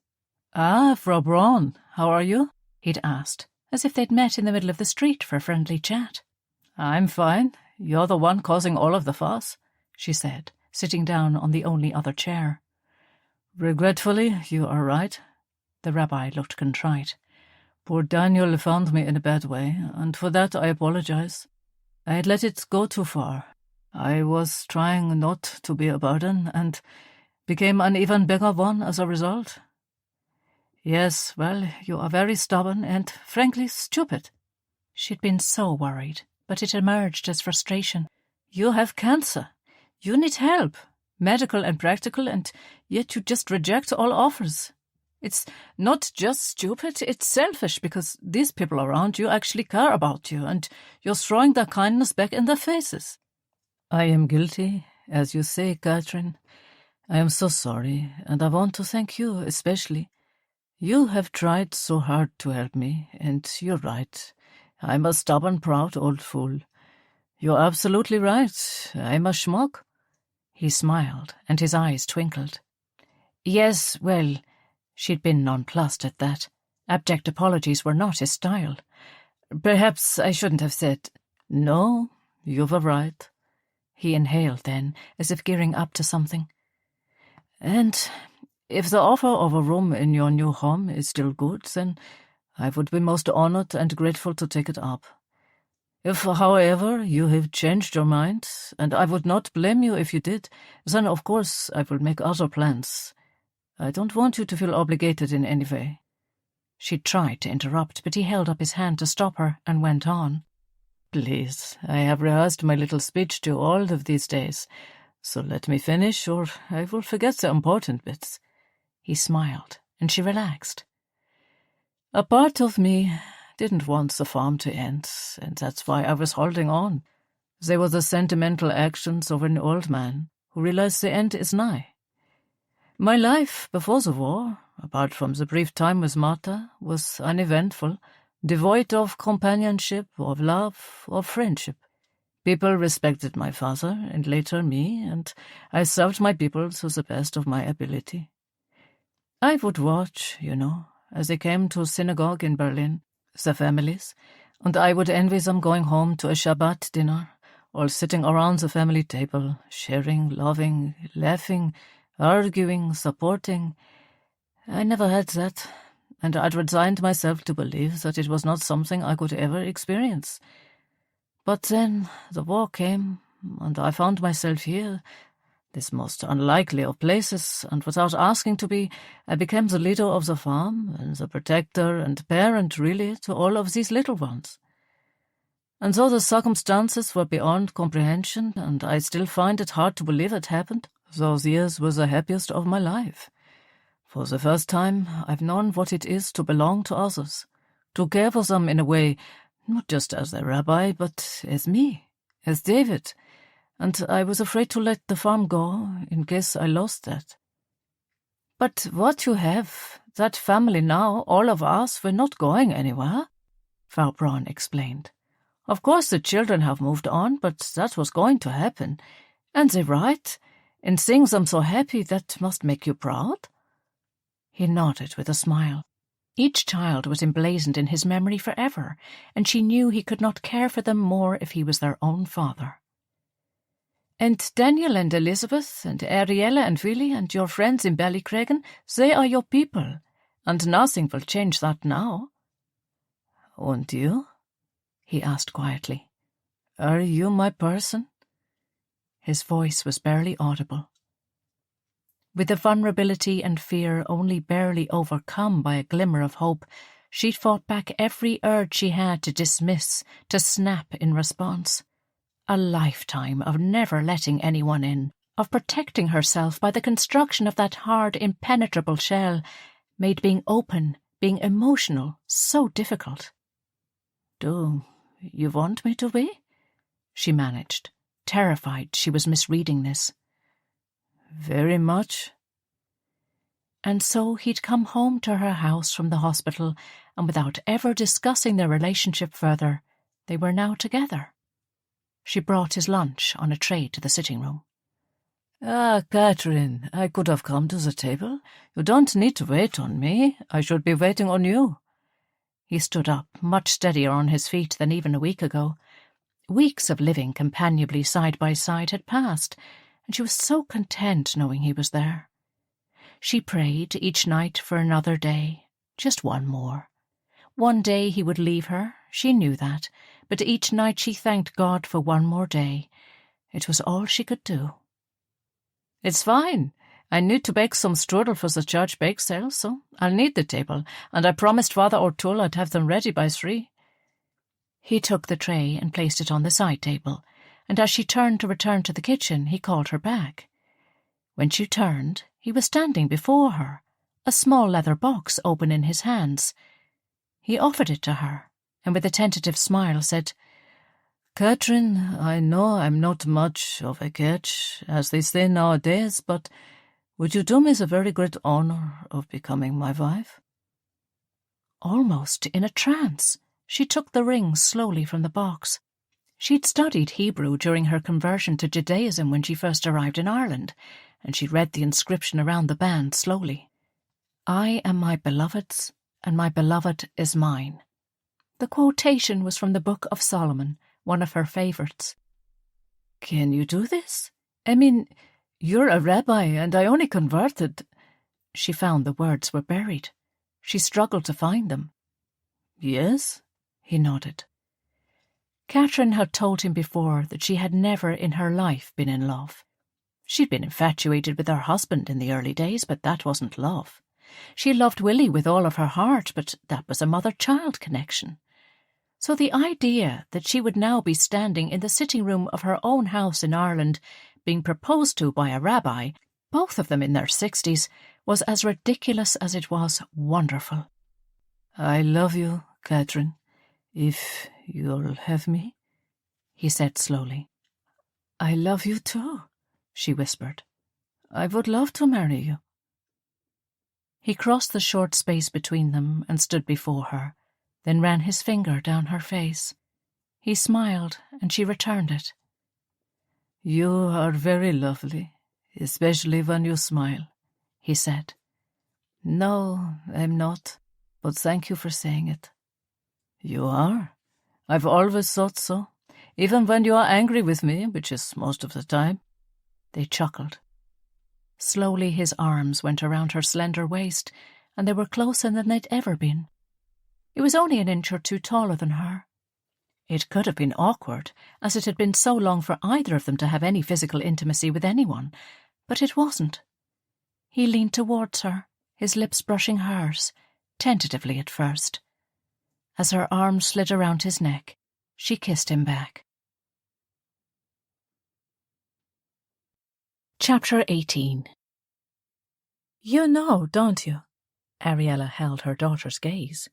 "Ah, Frau Braun, how are you?" he'd asked, as if they'd met in the middle of the street for a friendly chat. "I'm fine. You're the one causing all of the fuss," she said, sitting down on the only other chair. "Regretfully, you are right." The rabbi looked contrite. "Poor Daniel found me in a bad way, and for that I apologize. I had let it go too far. I was trying not to be a burden, and became an even bigger one as a result. Yes, well, you are very stubborn and, frankly, stupid." She'd been so worried, but it emerged as frustration. "You have cancer. You need help, medical and practical, and yet you just reject all offers. It's not just stupid, it's selfish, because these people around you actually care about you, and you're throwing their kindness back in their faces." "I am guilty, as you say, Catherine. I am so sorry, and I want to thank you especially. You have tried so hard to help me, and you're right. I'm a stubborn, proud old fool. You're absolutely right. I'm a schmuck." He smiled, and his eyes twinkled. "Yes, well..." She'd been nonplussed at that. Abject apologies were not his style. "Perhaps I shouldn't have said..." "No, you were right." He inhaled then, as if gearing up to something. "And if the offer of a room in your new home is still good, then I would be most honored and grateful to take it up. If, however, you have changed your mind, and I would not blame you if you did, then of course I will make other plans. I don't want you to feel obligated in any way." She tried to interrupt, but he held up his hand to stop her and went on. "Please, I have rehearsed my little speech to you all of these days, so let me finish, or I will forget the important bits." He smiled, and she relaxed. "A part of me didn't want the farm to end, and that's why I was holding on. They were the sentimental actions of an old man who realized the end is nigh. My life before the war, apart from the brief time with Martha, was uneventful, devoid of companionship, of love, of friendship. People respected my father, and later me, and I served my people to the best of my ability. I would watch, as they came to synagogue in Berlin, the families, and I would envy them going home to a Shabbat dinner, all sitting around the family table, sharing, loving, laughing, arguing, supporting. I never had that, and I'd resigned myself to believe that it was not something I could ever experience. But then the war came, and I found myself here, this most unlikely of places, and without asking to be, I became the leader of the farm, and the protector and parent, really, to all of these little ones. And though the circumstances were beyond comprehension, and I still find it hard to believe it happened, those years were the happiest of my life. For the first time, I've known what it is to belong to others, to care for them in a way, not just as their rabbi, but as me, as David, and I was afraid to let the farm go in case I lost that. But what you have, that family now, all of us, we're not going anywhere," Frau Braun explained. "Of course the children have moved on, but that was going to happen. And they're right. In seeing them so happy, that must make you proud?" He nodded with a smile. Each child was emblazoned in his memory forever, and she knew he could not care for them more if he was their own father. "And Daniel and Elizabeth and Ariella and Willie and your friends in Ballycreggan, they are your people, and nothing will change that now." "And you?" he asked quietly. "Are you my person?" His voice was barely audible. With the vulnerability and fear only barely overcome by a glimmer of hope, she fought back every urge she had to dismiss, to snap in response. A lifetime of never letting anyone in, of protecting herself by the construction of that hard, impenetrable shell, made being open, being emotional, so difficult. "Do you want me to be?" she managed, terrified she was misreading this. "Very much." And so he'd come home to her house from the hospital, and without ever discussing their relationship further, they were now together. She brought his lunch on a tray to the sitting room. "Ah, Catherine, I could have come to the table. You don't need to wait on me. I should be waiting on you." He stood up, much steadier on his feet than even a week ago. Weeks of living companionably side by side had passed, and she was so content knowing he was there. She prayed each night for another day, just one more. One day he would leave her, she knew that, but each night she thanked God for one more day. It was all she could do. "It's fine. I need to bake some strudel for the church bake sale, so I'll need the table, and I promised Father O'Toole I'd have them ready by 3. He took the tray and placed it on the side table, and as she turned to return to the kitchen, he called her back. When she turned, he was standing before her, a small leather box open in his hands. He offered it to her, and with a tentative smile said, "Catherine, I know I'm not much of a catch, as they say nowadays, but would you do me the very great honour of becoming my wife?" Almost in a trance, she took the ring slowly from the box. She'd studied Hebrew during her conversion to Judaism when she first arrived in Ireland, and she read the inscription around the band slowly. "I am my beloved's, and my beloved is mine." The quotation was from the Book of Solomon, one of her favourites. "Can you do this? I mean, you're a rabbi, and I only converted." She found the words were buried. She struggled to find them. Yes? He nodded. Catherine had told him before that she had never in her life been in love. She'd been infatuated with her husband in the early days, but that wasn't love. She loved Willie with all of her heart, but that was a mother-child connection. So the idea that she would now be standing in the sitting room of her own house in Ireland, being proposed to by a rabbi, both of them in their 60s, was as ridiculous as it was wonderful. I love you, Catherine, if you'll have me, he said slowly. I love you too, she whispered. I would love to marry you. He crossed the short space between them and stood before her, then ran his finger down her face. He smiled, and she returned it. You are very lovely, especially when you smile, he said. No, I'm not, but thank you for saying it. You are. I've always thought so, even when you are angry with me, which is most of the time. They chuckled. Slowly his arms went around her slender waist, and they were closer than they'd ever been. He was only an inch or two taller than her. It could have been awkward, as it had been so long for either of them to have any physical intimacy with anyone, but it wasn't. He leaned towards her, his lips brushing hers, tentatively at first. As her arms slid around his neck, she kissed him back. Chapter 18. You know, don't you? Ariella held her daughter's gaze.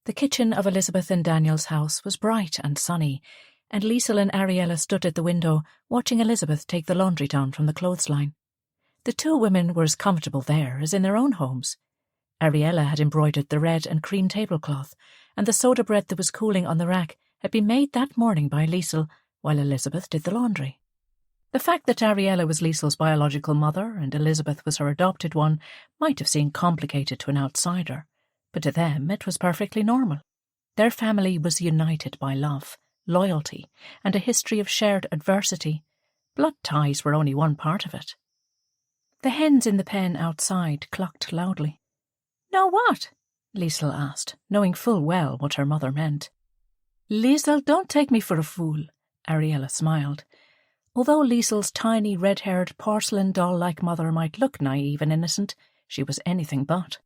The kitchen of Elizabeth and Daniel's house was bright and sunny, and Liesl and Ariella stood at the window watching Elizabeth take the laundry down from the clothesline. The two women were as comfortable there as in their own homes. Ariella had embroidered the red and cream tablecloth, and the soda bread that was cooling on the rack had been made that morning by Liesl, while Elizabeth did the laundry. The fact that Ariella was Liesl's biological mother and Elizabeth was her adopted one might have seemed complicated to an outsider, but to them it was perfectly normal. Their family was united by love, loyalty, and a history of shared adversity. Blood ties were only one part of it. The hens in the pen outside clucked loudly. "Know what?" Liesl asked, knowing full well what her mother meant. "Liesl, don't take me for a fool," Ariella smiled. Although Liesl's tiny, red-haired, porcelain doll-like mother might look naive and innocent, she was anything but.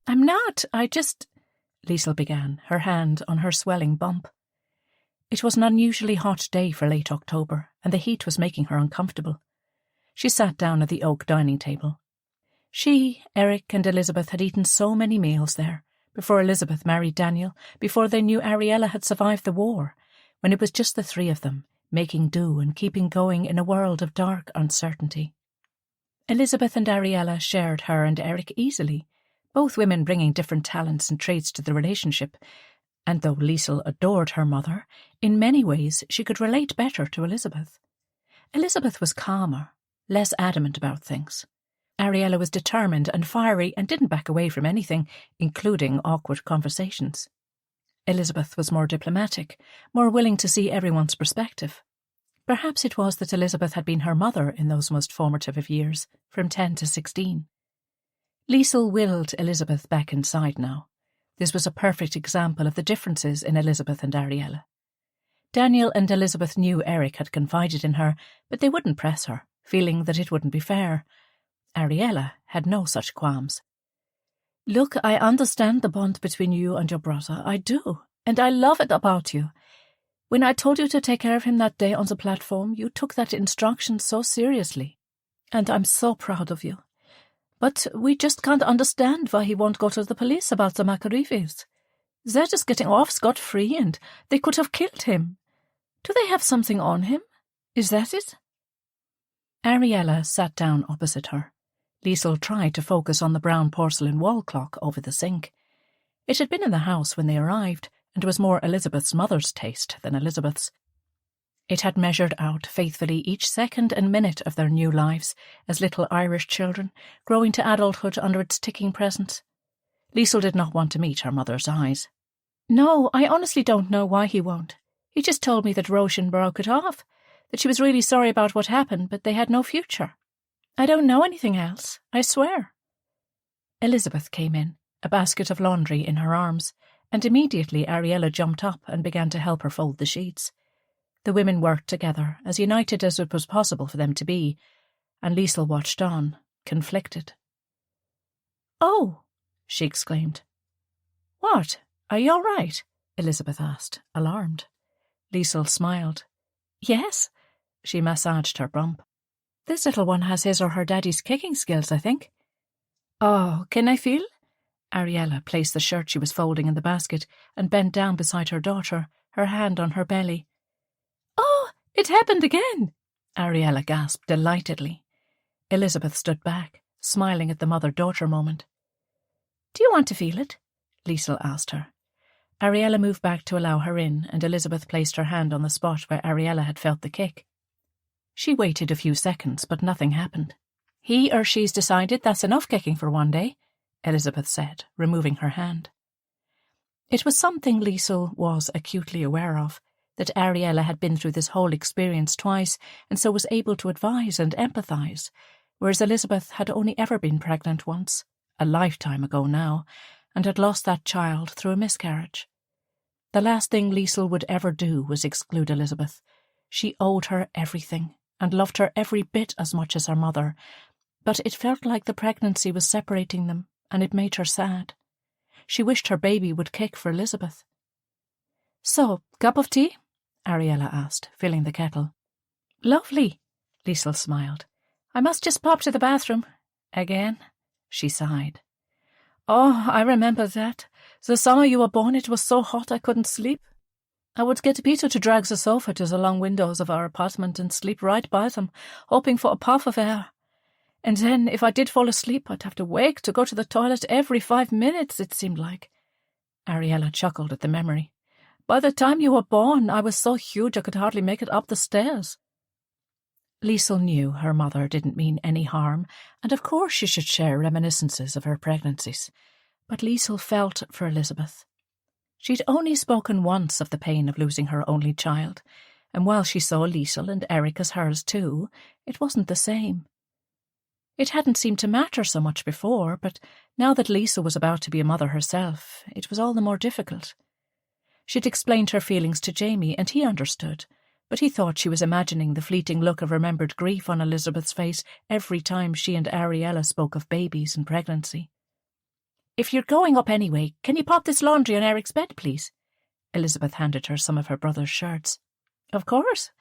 "I'm not, I just—" Liesl began, her hand on her swelling bump. It was an unusually hot day for late October, and the heat was making her uncomfortable. She sat down at the oak dining table. She, Erich, and Elizabeth had eaten so many meals there, before Elizabeth married Daniel, before they knew Ariella had survived the war, when it was just the three of them, making do and keeping going in a world of dark uncertainty. Elizabeth and Ariella shared her and Erich easily, both women bringing different talents and traits to the relationship, and though Liesl adored her mother, in many ways she could relate better to Elizabeth. Elizabeth was calmer, less adamant about things. Ariella was determined and fiery and didn't back away from anything, including awkward conversations. Elizabeth was more diplomatic, more willing to see everyone's perspective. Perhaps it was that Elizabeth had been her mother in those most formative of years, from 10 to 16. Liesl willed Elizabeth back inside now. This was a perfect example of the differences in Elizabeth and Ariella. Daniel and Elizabeth knew Erich had confided in her, but they wouldn't press her, feeling that it wouldn't be fair. Ariella had no such qualms. "Look, I understand the bond between you and your brother, I do, and I love it about you. When I told you to take care of him that day on the platform, you took that instruction so seriously, and I'm so proud of you. But we just can't understand why he won't go to the police about the McAreeves. They're just getting off scot-free, and they could have killed him. Do they have something on him? Is that it?" Ariella sat down opposite her. Liesl tried to focus on the brown porcelain wall clock over the sink. It had been in the house when they arrived, and was more Elizabeth's mother's taste than Elizabeth's. It had measured out faithfully each second and minute of their new lives as little Irish children, growing to adulthood under its ticking presence. Liesl did not want to meet her mother's eyes. "No, I honestly don't know why he won't. He just told me that Róisín broke it off, that she was really sorry about what happened, but they had no future. I don't know anything else, I swear." Elizabeth came in, a basket of laundry in her arms, and immediately Ariella jumped up and began to help her fold the sheets. The women worked together, as united as it was possible for them to be, and Liesl watched on, conflicted. "Oh!" she exclaimed. "What? Are you all right?" Elizabeth asked, alarmed. Liesl smiled. "Yes." She massaged her bump. "This little one has his or her daddy's kicking skills, I think." "Oh, can I feel?" Ariella placed the shirt she was folding in the basket and bent down beside her daughter, her hand on her belly. "Oh, it happened again!" Ariella gasped delightedly. Elizabeth stood back, smiling at the mother-daughter moment. "Do you want to feel it?" Liesl asked her. Ariella moved back to allow her in, and Elizabeth placed her hand on the spot where Ariella had felt the kick. She waited a few seconds, but nothing happened. "He or she's decided that's enough kicking for one day," Elizabeth said, removing her hand. It was something Liesl was acutely aware of, that Ariella had been through this whole experience twice and so was able to advise and empathise, whereas Elizabeth had only ever been pregnant once, a lifetime ago now, and had lost that child through a miscarriage. The last thing Liesl would ever do was exclude Elizabeth. She owed her everything, and loved her every bit as much as her mother, but it felt like the pregnancy was separating them, and it made her sad. She wished her baby would kick for Elizabeth. "So, cup of tea?" Ariella asked, filling the kettle. "Lovely," Liesl smiled. "I must just pop to the bathroom. Again?" She sighed. "Oh, I remember that. The summer you were born it was so hot I couldn't sleep. I would get Peter to drag the sofa to the long windows of our apartment and sleep right by them, hoping for a puff of air. And then, if I did fall asleep, I'd have to wake to go to the toilet every 5 minutes, it seemed like." Ariella chuckled at the memory. "By the time you were born, I was so huge I could hardly make it up the stairs." Liesl knew her mother didn't mean any harm, and of course she should share reminiscences of her pregnancies. But Liesl felt for Elizabeth. She'd only spoken once of the pain of losing her only child, and while she saw Liesl and Erich as hers too, it wasn't the same. It hadn't seemed to matter so much before, but now that Liesl was about to be a mother herself, it was all the more difficult. She'd explained her feelings to Jamie, and he understood, but he thought she was imagining the fleeting look of remembered grief on Elizabeth's face every time she and Ariella spoke of babies and pregnancy. "If you're going up anyway, can you pop this laundry on Erich's bed, please?" Elizabeth handed her some of her brother's shirts. "Of course.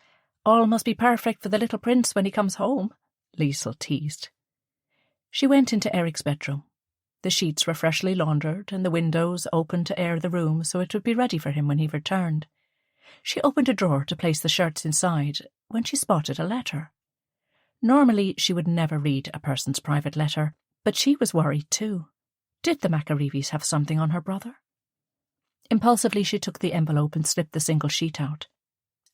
All must be perfect for the little prince when he comes home," Liesl teased. She went into Erich's bedroom. The sheets were freshly laundered, and the windows open to air the room so it would be ready for him when he returned. She opened a drawer to place the shirts inside when she spotted a letter. Normally she would never read a person's private letter, but she was worried too. Did the McAreeves have something on her brother? Impulsively she took the envelope and slipped the single sheet out.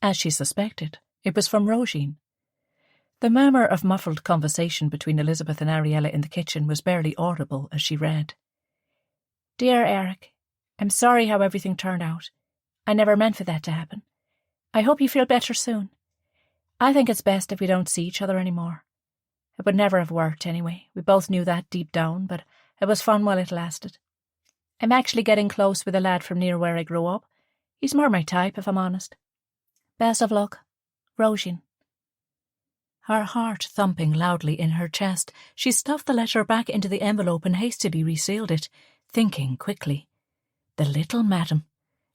As she suspected, it was from Róisín. The murmur of muffled conversation between Elizabeth and Ariella in the kitchen was barely audible as she read. "Dear Erich, I'm sorry how everything turned out. I never meant for that to happen. I hope you feel better soon. I think it's best if we don't see each other anymore. It would never have worked anyway. We both knew that deep down, but it was fun while it lasted. I'm actually getting close with a lad from near where I grew up. He's more my type, if I'm honest. Best of luck, Róisín." Her heart thumping loudly in her chest, she stuffed the letter back into the envelope and hastily resealed it, thinking quickly. The little madam.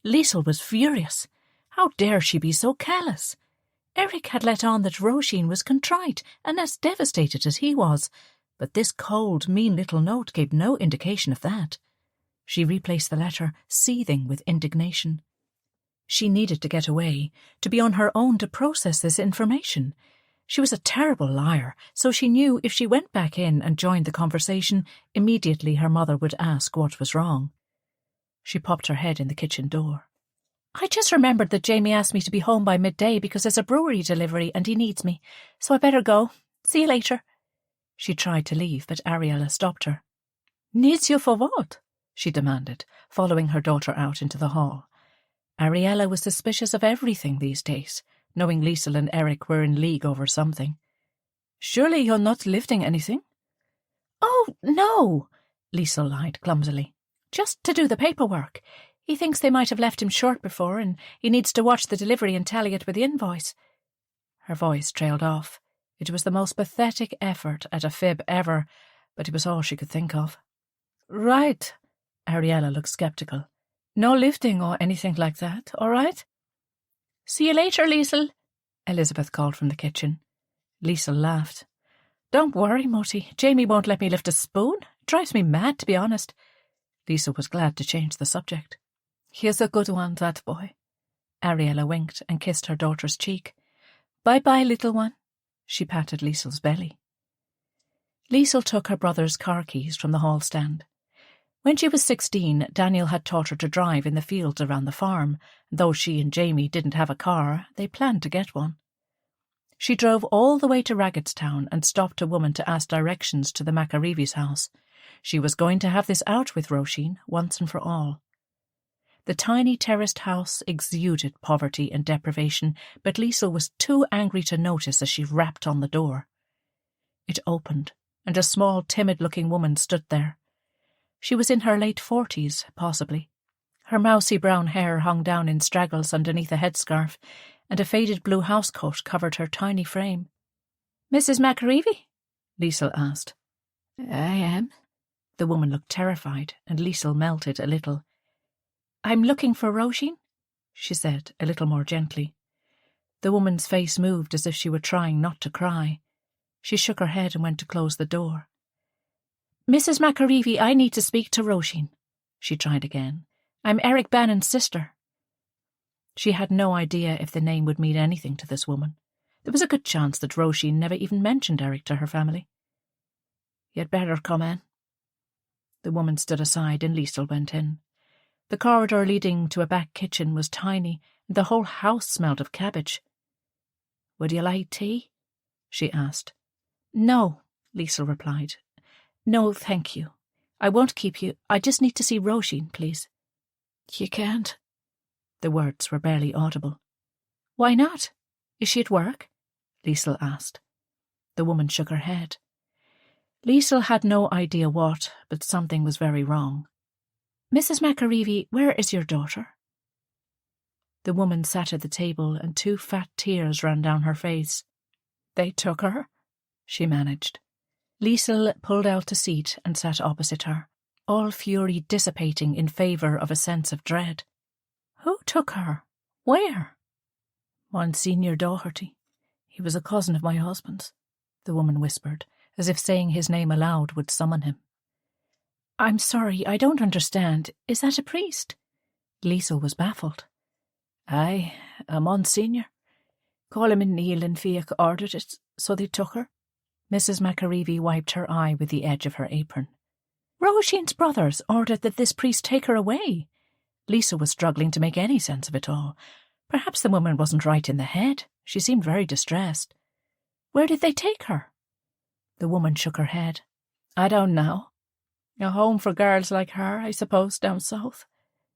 Liesl was furious. How dare she be so callous? Erich had let on that Róisín was contrite and as devastated as he was, but this cold, mean little note gave no indication of that. She replaced the letter, seething with indignation. She needed to get away, to be on her own to process this information. She was a terrible liar, so she knew if she went back in and joined the conversation, immediately her mother would ask what was wrong. She popped her head in the kitchen door. "I just remembered that Jamie asked me to be home by midday because there's a brewery delivery and he needs me, so I better go. See you later." She tried to leave, but Ariella stopped her. "Needs you for what?" she demanded, following her daughter out into the hall. Ariella was suspicious of everything these days, knowing Liesl and Erich were in league over something. "Surely you're not lifting anything?" "Oh, no," Liesl lied clumsily. "Just to do the paperwork. He thinks they might have left him short before, and he needs to watch the delivery and tally it with the invoice. Her voice trailed off. It was the most pathetic effort at a fib ever, but it was all she could think of. Right. Ariella looked sceptical. No lifting or anything like that, all right? See you later, Liesl, Elizabeth called from the kitchen. Liesl laughed. Don't worry, Mutty. Jamie won't let me lift a spoon. It drives me mad, to be honest. Liesl was glad to change the subject. He's a good one, that boy. Ariella winked and kissed her daughter's cheek. Bye-bye, little one. She patted Liesl's belly. Liesl took her brother's car keys from the hall stand. When she was 16, Daniel had taught her to drive in the fields around the farm. Though she and Jamie didn't have a car, they planned to get one. She drove all the way to Raggedstown and stopped a woman to ask directions to the McAreevy's house. She was going to have this out with Róisín once and for all. The tiny terraced house exuded poverty and deprivation, but Liesl was too angry to notice as she rapped on the door. It opened, and a small, timid-looking woman stood there. She was in her late 40s, possibly. Her mousy brown hair hung down in straggles underneath a headscarf, and a faded blue housecoat covered her tiny frame. Mrs. McAreevy? Liesl asked. I am. The woman looked terrified, and Liesl melted a little. I'm looking for Róisín, she said, a little more gently. The woman's face moved as if she were trying not to cry. She shook her head and went to close the door. Mrs. McAreevy, I need to speak to Róisín. She tried again. I'm Erich Bannon's sister. She had no idea if the name would mean anything to this woman. There was a good chance that Róisín never even mentioned Erich to her family. You'd better come in. The woman stood aside and Liesl went in. The corridor leading to a back kitchen was tiny, and the whole house smelled of cabbage. Would you like tea? She asked. No, Liesl replied. No, thank you. I won't keep you. I just need to see Róisín, please. You can't. The words were barely audible. Why not? Is she at work? Liesl asked. The woman shook her head. Liesl had no idea what, but something was very wrong. Mrs. McAreevy, where is your daughter? The woman sat at the table and 2 fat tears ran down her face. They took her, she managed. Liesl pulled out a seat and sat opposite her, all fury dissipating in favour of a sense of dread. Who took her? Where? Monsignor Doherty. He was a cousin of my husband's, the woman whispered, as if saying his name aloud would summon him. I'm sorry, I don't understand. Is that a priest? Liesl was baffled. Aye, a Monsignor. Call him Neil and Fiach ordered it, so they took her. Mrs. McAreevy wiped her eye with the edge of her apron. Róisín's brothers ordered that this priest take her away. Liesl was struggling to make any sense of it all. Perhaps the woman wasn't right in the head. She seemed very distressed. Where did they take her? The woman shook her head. I don't know. A home for girls like her, I suppose, down south.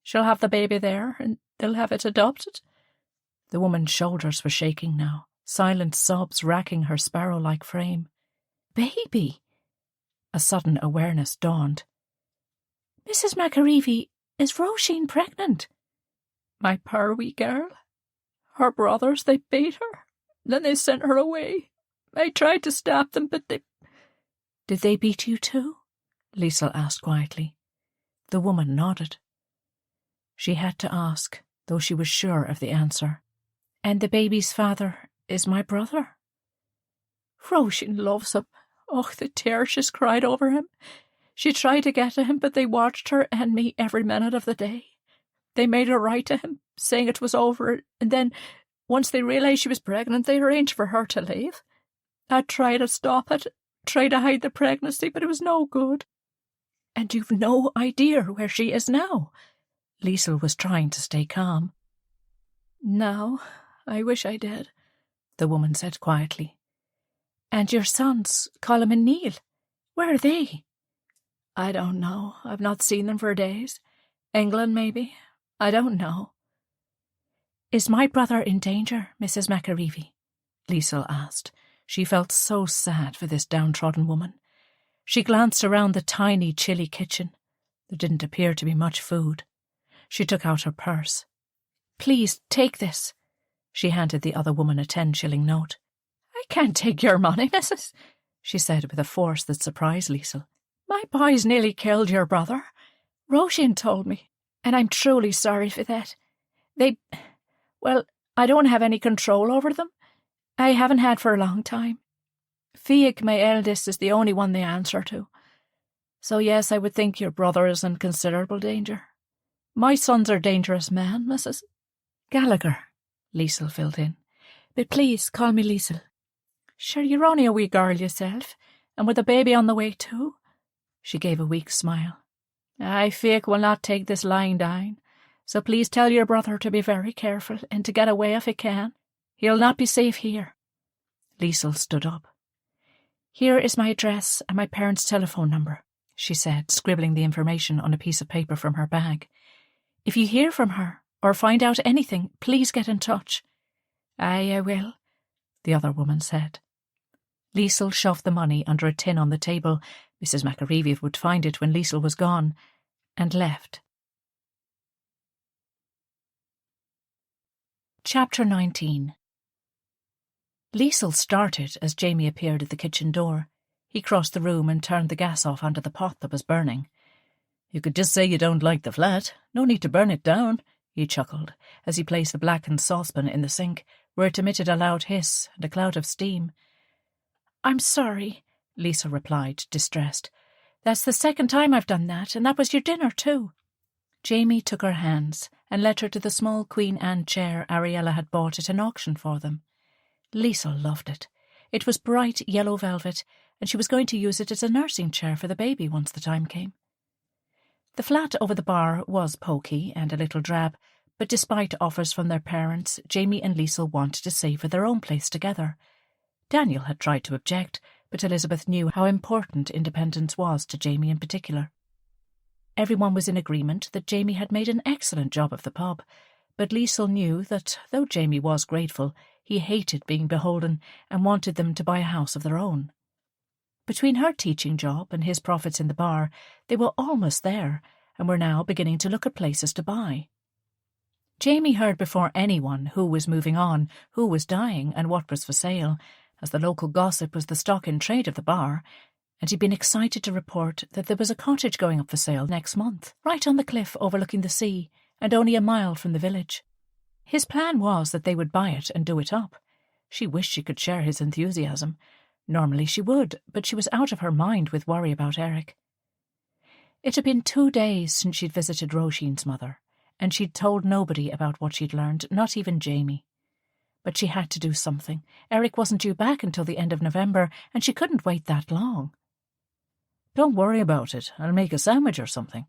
She'll have the baby there, and they'll have it adopted. The woman's shoulders were shaking now, silent sobs racking her sparrow-like frame. Baby! A sudden awareness dawned. Mrs. McAreevy, is Róisín pregnant? My poor wee girl. Her brothers, they beat her. Then they sent her away. I tried to stop them, but they... Did they beat you too? Liesl asked quietly. The woman nodded. She had to ask, though she was sure of the answer. And the baby's father is my brother? Róisín loves him. Oh, the tears she's cried over him. She tried to get to him, but they watched her and me every minute of the day. They made her write to him, saying it was over, and then, once they realised she was pregnant, they arranged for her to leave. I tried to stop it, tried to hide the pregnancy, but it was no good. And you've no idea where she is now? Liesl was trying to stay calm. No, I wish I did, the woman said quietly. And your sons, Colm and Neil, where are they? I don't know. I've not seen them for days. England, maybe. I don't know. Is my brother in danger, Mrs. McAreevy? Liesl asked. She felt so sad for this downtrodden woman. She glanced around the tiny, chilly kitchen. There didn't appear to be much food. She took out her purse. "Please, take this." She handed the other woman a 10-shilling note. "I can't take your money, missus," she said with a force that surprised Liesl. "My boys nearly killed your brother. Róisín told me, and I'm truly sorry for that. Well, I don't have any control over them. I haven't had for a long time. Fiach, my eldest, is the only one they answer to. So yes, I would think your brother is in considerable danger. My sons are dangerous men, missus." "Gallagher," Liesl filled in. "But please, call me Liesl." "Sure, you're only a wee girl yourself, and with a baby on the way too." She gave a weak smile. "Fiach will not take this lying down, so please tell your brother to be very careful and to get away if he can. He'll not be safe here." Liesl stood up. "Here is my address and my parents' telephone number," she said, scribbling the information on a piece of paper from her bag. "If you hear from her or find out anything, please get in touch." "Aye, I will," the other woman said. Liesl shoved the money under a tin on the table — Mrs. McAreavy would find it when Liesl was gone — and left. Chapter 19. Liesl started as Jamie appeared at the kitchen door. He crossed the room and turned the gas off under the pot that was burning. "You could just say you don't like the flat. No need to burn it down," he chuckled, as he placed the blackened saucepan in the sink, where it emitted a loud hiss and a cloud of steam. "I'm sorry," Liesl replied, distressed. "That's the second time I've done that, and that was your dinner too." Jamie took her hands and led her to the small Queen Anne chair Ariella had bought at an auction for them. Liesl loved it. It was bright yellow velvet, and she was going to use it as a nursing chair for the baby once the time came. The flat over the bar was poky and a little drab, but despite offers from their parents, Jamie and Liesl wanted to save for their own place together. Daniel had tried to object, but Elizabeth knew how important independence was to Jamie in particular. Everyone was in agreement that Jamie had made an excellent job of the pub, but Liesl knew that, though Jamie was grateful, he hated being beholden and wanted them to buy a house of their own. Between her teaching job and his profits in the bar, they were almost there, and were now beginning to look at places to buy. Jamie heard before anyone who was moving on, who was dying, and what was for sale, as the local gossip was the stock in trade of the bar, and he'd been excited to report that there was a cottage going up for sale next month, right on the cliff overlooking the sea, and only a mile from the village. His plan was that they would buy it and do it up. She wished she could share his enthusiasm. Normally she would, but she was out of her mind with worry about Erich. It had been 2 days since she'd visited Róisín's mother, and she'd told nobody about what she'd learned, not even Jamie. But she had to do something. Erich wasn't due back until the end of November, and she couldn't wait that long. "Don't worry about it. I'll make a sandwich or something."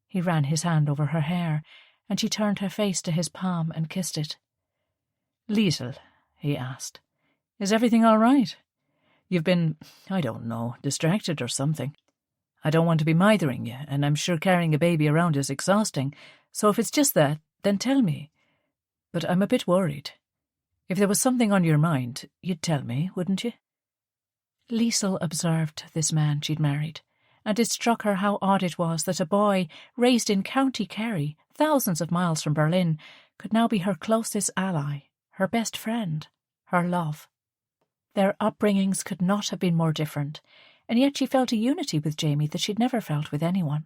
He ran his hand over her hair, and she turned her face to his palm and kissed it. "Liesl," he asked, "is everything all right? You've been, I don't know, distracted or something. I don't want to be mithering you, and I'm sure carrying a baby around is exhausting, so if it's just that, then tell me. But I'm a bit worried. If there was something on your mind, you'd tell me, wouldn't you?" Liesl observed this man she'd married, and it struck her how odd it was that a boy raised in County Kerry, thousands of miles from Berlin, could now be her closest ally, her best friend, her love. Their upbringings could not have been more different, and yet she felt a unity with Jamie that she'd never felt with anyone.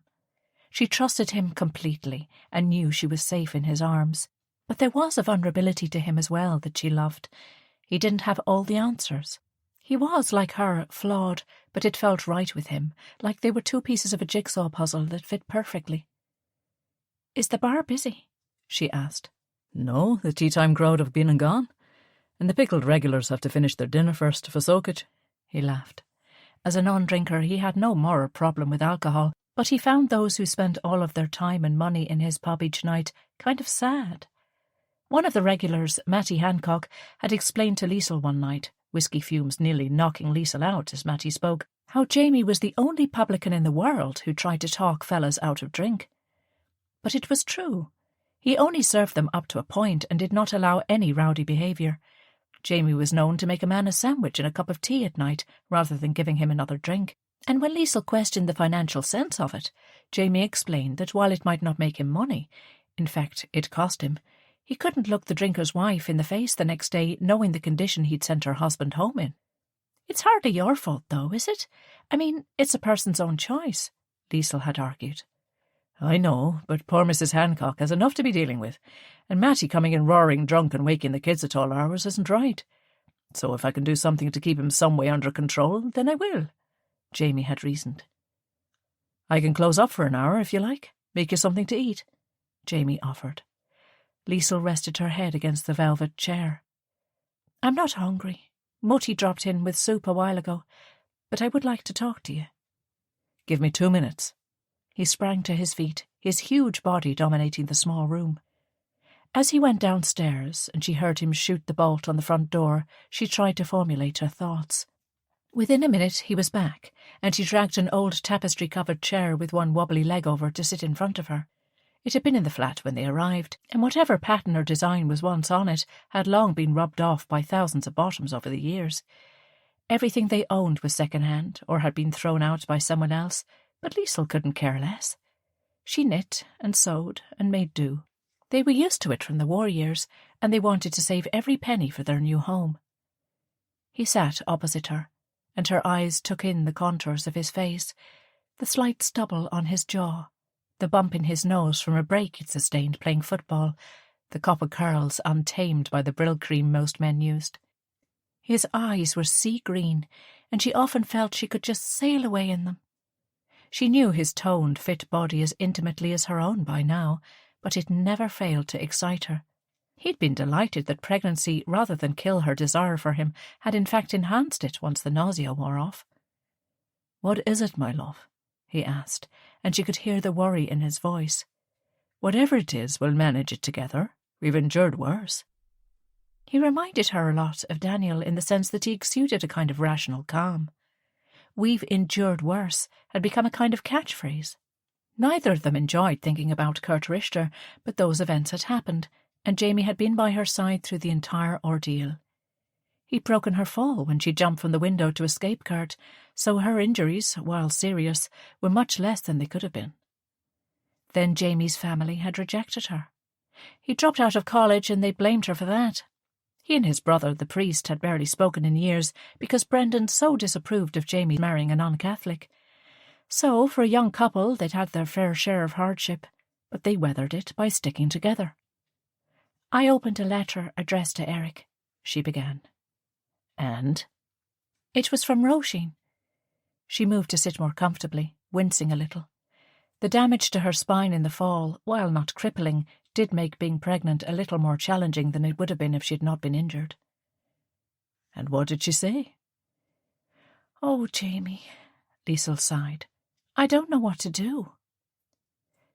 She trusted him completely and knew she was safe in his arms. But there was a vulnerability to him as well that she loved. He didn't have all the answers. He was, like her, flawed, but it felt right with him, like they were two pieces of a jigsaw puzzle that fit perfectly. "Is the bar busy?" she asked. "No, the tea-time crowd have been and gone. And the pickled regulars have to finish their dinner first for soakage," he laughed. As a non-drinker, he had no moral problem with alcohol, but he found those who spent all of their time and money in his pub each night kind of sad. One of the regulars, Matty Hancock, had explained to Liesl one night, whisky fumes nearly knocking Liesl out as Matty spoke, how Jamie was the only publican in the world who tried to talk fellas out of drink. But it was true. He only served them up to a point and did not allow any rowdy behaviour. Jamie was known to make a man a sandwich and a cup of tea at night, rather than giving him another drink. And when Liesl questioned the financial sense of it, Jamie explained that while it might not make him money, In fact, it cost him. He couldn't look the drinker's wife in the face the next day, knowing the condition he'd sent her husband home in. "It's hardly your fault, though, is it? I mean, it's a person's own choice," Liesl had argued. "I know, but poor Mrs. Hancock has enough to be dealing with, and Matty coming in roaring drunk and waking the kids at all hours isn't right. So if I can do something to keep him some way under control, then I will," Jamie had reasoned. "I can close up for an hour if you like, make you something to eat," Jamie offered. Liesl rested her head against the velvet chair. "I'm not hungry. Mutty dropped in with soup a while ago, but I would like to talk to you." "Give me 2 minutes." He sprang to his feet, his huge body dominating the small room. As he went downstairs and she heard him shoot the bolt on the front door, she tried to formulate her thoughts. Within a minute he was back, and she dragged an old tapestry-covered chair with one wobbly leg over to sit in front of her. It had been in the flat when they arrived, and whatever pattern or design was once on it had long been rubbed off by thousands of bottoms over the years. Everything they owned was second-hand, or had been thrown out by someone else, but Liesl couldn't care less. She knit and sewed and made do. They were used to it from the war years, and they wanted to save every penny for their new home. He sat opposite her, and her eyes took in the contours of his face, the slight stubble on his jaw, the bump in his nose from a break he'd sustained playing football, the copper curls untamed by the Brill-cream most men used. His eyes were sea-green, and she often felt she could just sail away in them. She knew his toned, fit body as intimately as her own by now, but it never failed to excite her. He'd been delighted that pregnancy, rather than kill her desire for him, had in fact enhanced it once the nausea wore off. "What is it, my love?" he asked, and she could hear the worry in his voice. "Whatever it is, we'll manage it together. We've endured worse." He reminded her a lot of Daniel in the sense that he exuded a kind of rational calm. "We've endured worse" had become a kind of catchphrase. Neither of them enjoyed thinking about Kurt Richter, but those events had happened, and Jamie had been by her side through the entire ordeal. He'd broken her fall when she jumped from the window to escape Kurt, so her injuries, while serious, were much less than they could have been. Then Jamie's family had rejected her. He dropped out of college and they blamed her for that. He and his brother, the priest, had barely spoken in years because Brendan so disapproved of Jamie marrying a non-Catholic. So, for a young couple, they'd had their fair share of hardship, but they weathered it by sticking together. "I opened a letter addressed to Erich," she began. "And?" "It was from Róisín." She moved to sit more comfortably, wincing a little. The damage to her spine in the fall, while not crippling, did make being pregnant a little more challenging than it would have been if she had not been injured. "And what did she say?" "Oh, Jamie," Liesl sighed. "I don't know what to do."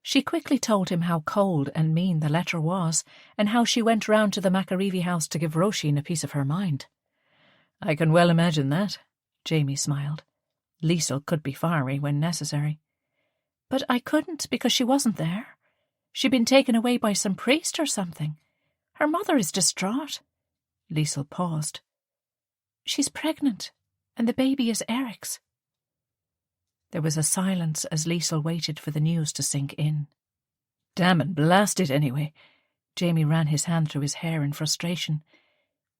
She quickly told him how cold and mean the letter was, and how she went round to the Macarivi house to give Róisín a piece of her mind. "I can well imagine that," Jamie smiled. Liesl could be fiery when necessary. "But I couldn't because she wasn't there. She'd been taken away by some priest or something. Her mother is distraught." Liesl paused. "She's pregnant, and the baby is Erich's." There was a silence as Liesl waited for the news to sink in. "Damn and blast it anyway." Jamie ran his hand through his hair in frustration.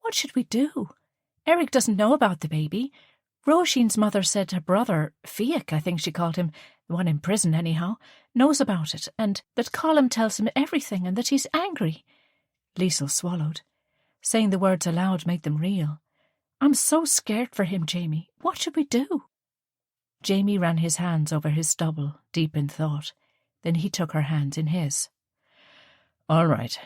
"What should we do? Erich doesn't know about the baby. Róisín's mother said her brother, Fiach, I think she called him, the one in prison anyhow, knows about it, and that Colm tells him everything and that he's angry." Liesl swallowed. Saying the words aloud made them real. "I'm so scared for him, Jamie. What should we do?" Jamie ran his hands over his stubble, deep in thought. Then he took her hand in his. "All right.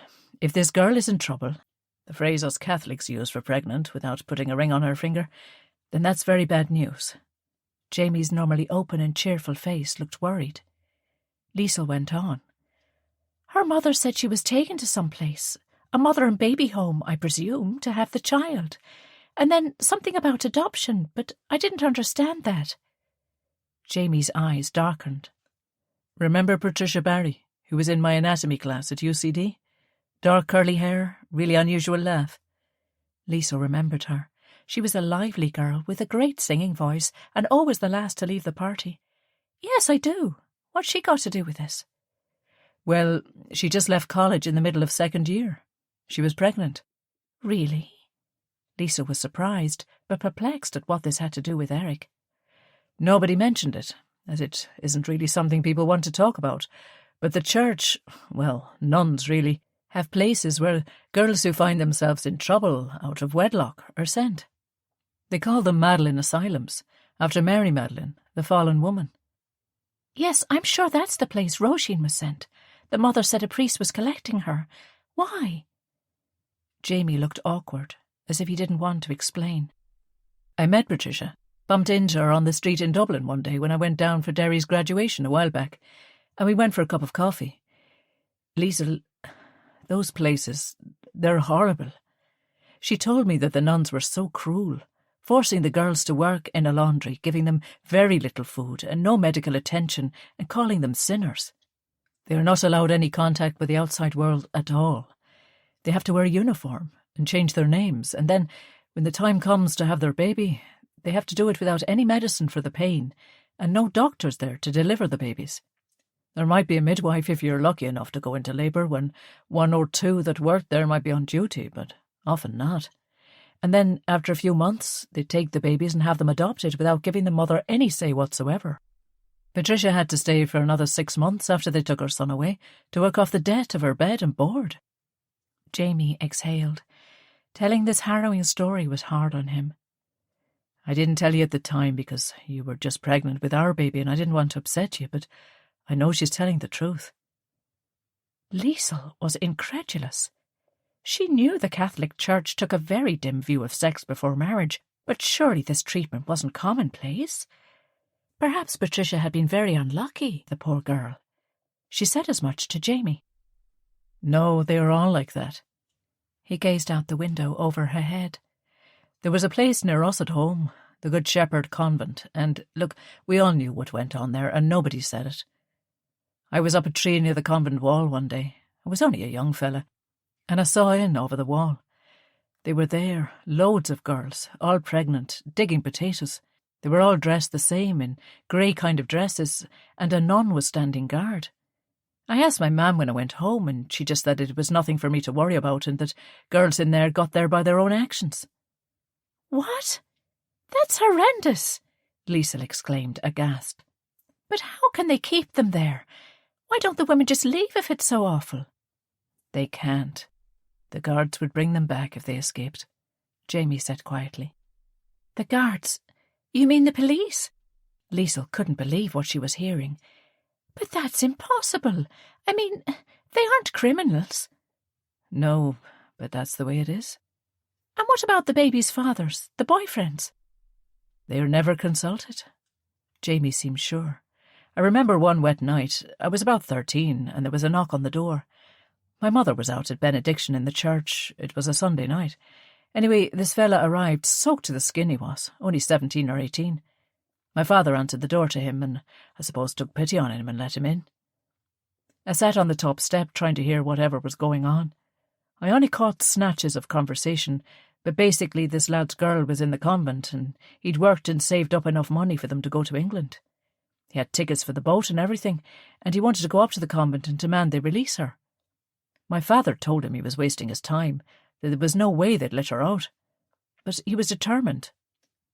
If this girl is in trouble, the phrase us Catholics use for pregnant without putting a ring on her finger, then that's very bad news." Jamie's normally open and cheerful face looked worried. Liesl went on. "Her mother said she was taken to some place, a mother and baby home, I presume, to have the child. And then something about adoption, but I didn't understand that." Jamie's eyes darkened. "Remember Patricia Barry, who was in my anatomy class at UCD? Dark curly hair, really unusual laugh." Liesl remembered her. She was a lively girl with a great singing voice and always the last to leave the party. "Yes, I do. What's she got to do with this?" Well, she just left college in the middle of second year. She was pregnant. Really? Lisa was surprised, but perplexed at what this had to do with Erich. Nobody mentioned it, as it isn't really something people want to talk about. But the church, well, nuns really, have places where girls who find themselves in trouble out of wedlock are sent. They call them Magdalene Asylums, after Mary Magdalene, the fallen woman. Yes, I'm sure that's the place Róisín was sent. The mother said a priest was collecting her. Why? Jamie looked awkward, as if he didn't want to explain. I met Patricia, bumped into her on the street in Dublin one day when I went down for Derry's graduation a while back, and we went for a cup of coffee. Lisa, those places, they're horrible. She told me that the nuns were so cruel, forcing the girls to work in a laundry, giving them very little food and no medical attention, and calling them sinners. They are not allowed any contact with the outside world at all. They have to wear a uniform and change their names, and then, when the time comes to have their baby, they have to do it without any medicine for the pain, and no doctors there to deliver the babies. There might be a midwife if you're lucky enough to go into labour, when one or two that worked there might be on duty, but often not. And then, after a few months, they'd take the babies and have them adopted without giving the mother any say whatsoever. Patricia had to stay for another 6 months after they took her son away to work off the debt of her bed and board. Jamie exhaled. Telling this harrowing story was hard on him. I didn't tell you at the time because you were just pregnant with our baby and I didn't want to upset you, but I know she's telling the truth. Liesl was incredulous. She knew the Catholic Church took a very dim view of sex before marriage, but surely this treatment wasn't commonplace. Perhaps Patricia had been very unlucky, the poor girl. She said as much to Jamie. No, they are all like that. He gazed out the window over her head. There was a place near us at home, the Good Shepherd Convent, and, look, we all knew what went on there, and nobody said it. I was up a tree near the convent wall one day. I was only a young fella, and I saw in over the wall. They were there, loads of girls, all pregnant, digging potatoes. They were all dressed the same, in grey kind of dresses, and a nun was standing guard. I asked my mam when I went home, and she just said it was nothing for me to worry about, and that girls in there got there by their own actions. What? That's horrendous, Liesl exclaimed, aghast. But how can they keep them there? Why don't the women just leave if it's so awful? They can't. The guards would bring them back if they escaped, Jamie said quietly. The guards? You mean the police? Liesl couldn't believe what she was hearing. But that's impossible. I mean, they aren't criminals. No, but that's the way it is. And what about the baby's fathers, the boyfriends? They are never consulted. Jamie seemed sure. I remember one wet night, I was about 13, and there was a knock on the door. My mother was out at benediction in the church. It was a Sunday night. Anyway, this fella arrived, soaked to the skin he was, only 17 or 18. My father answered the door to him and I suppose took pity on him and let him in. I sat on the top step trying to hear whatever was going on. I only caught snatches of conversation, but basically this lad's girl was in the convent and he'd worked and saved up enough money for them to go to England. He had tickets for the boat and everything, and he wanted to go up to the convent and demand they release her. My father told him he was wasting his time, that there was no way they'd let her out. But he was determined.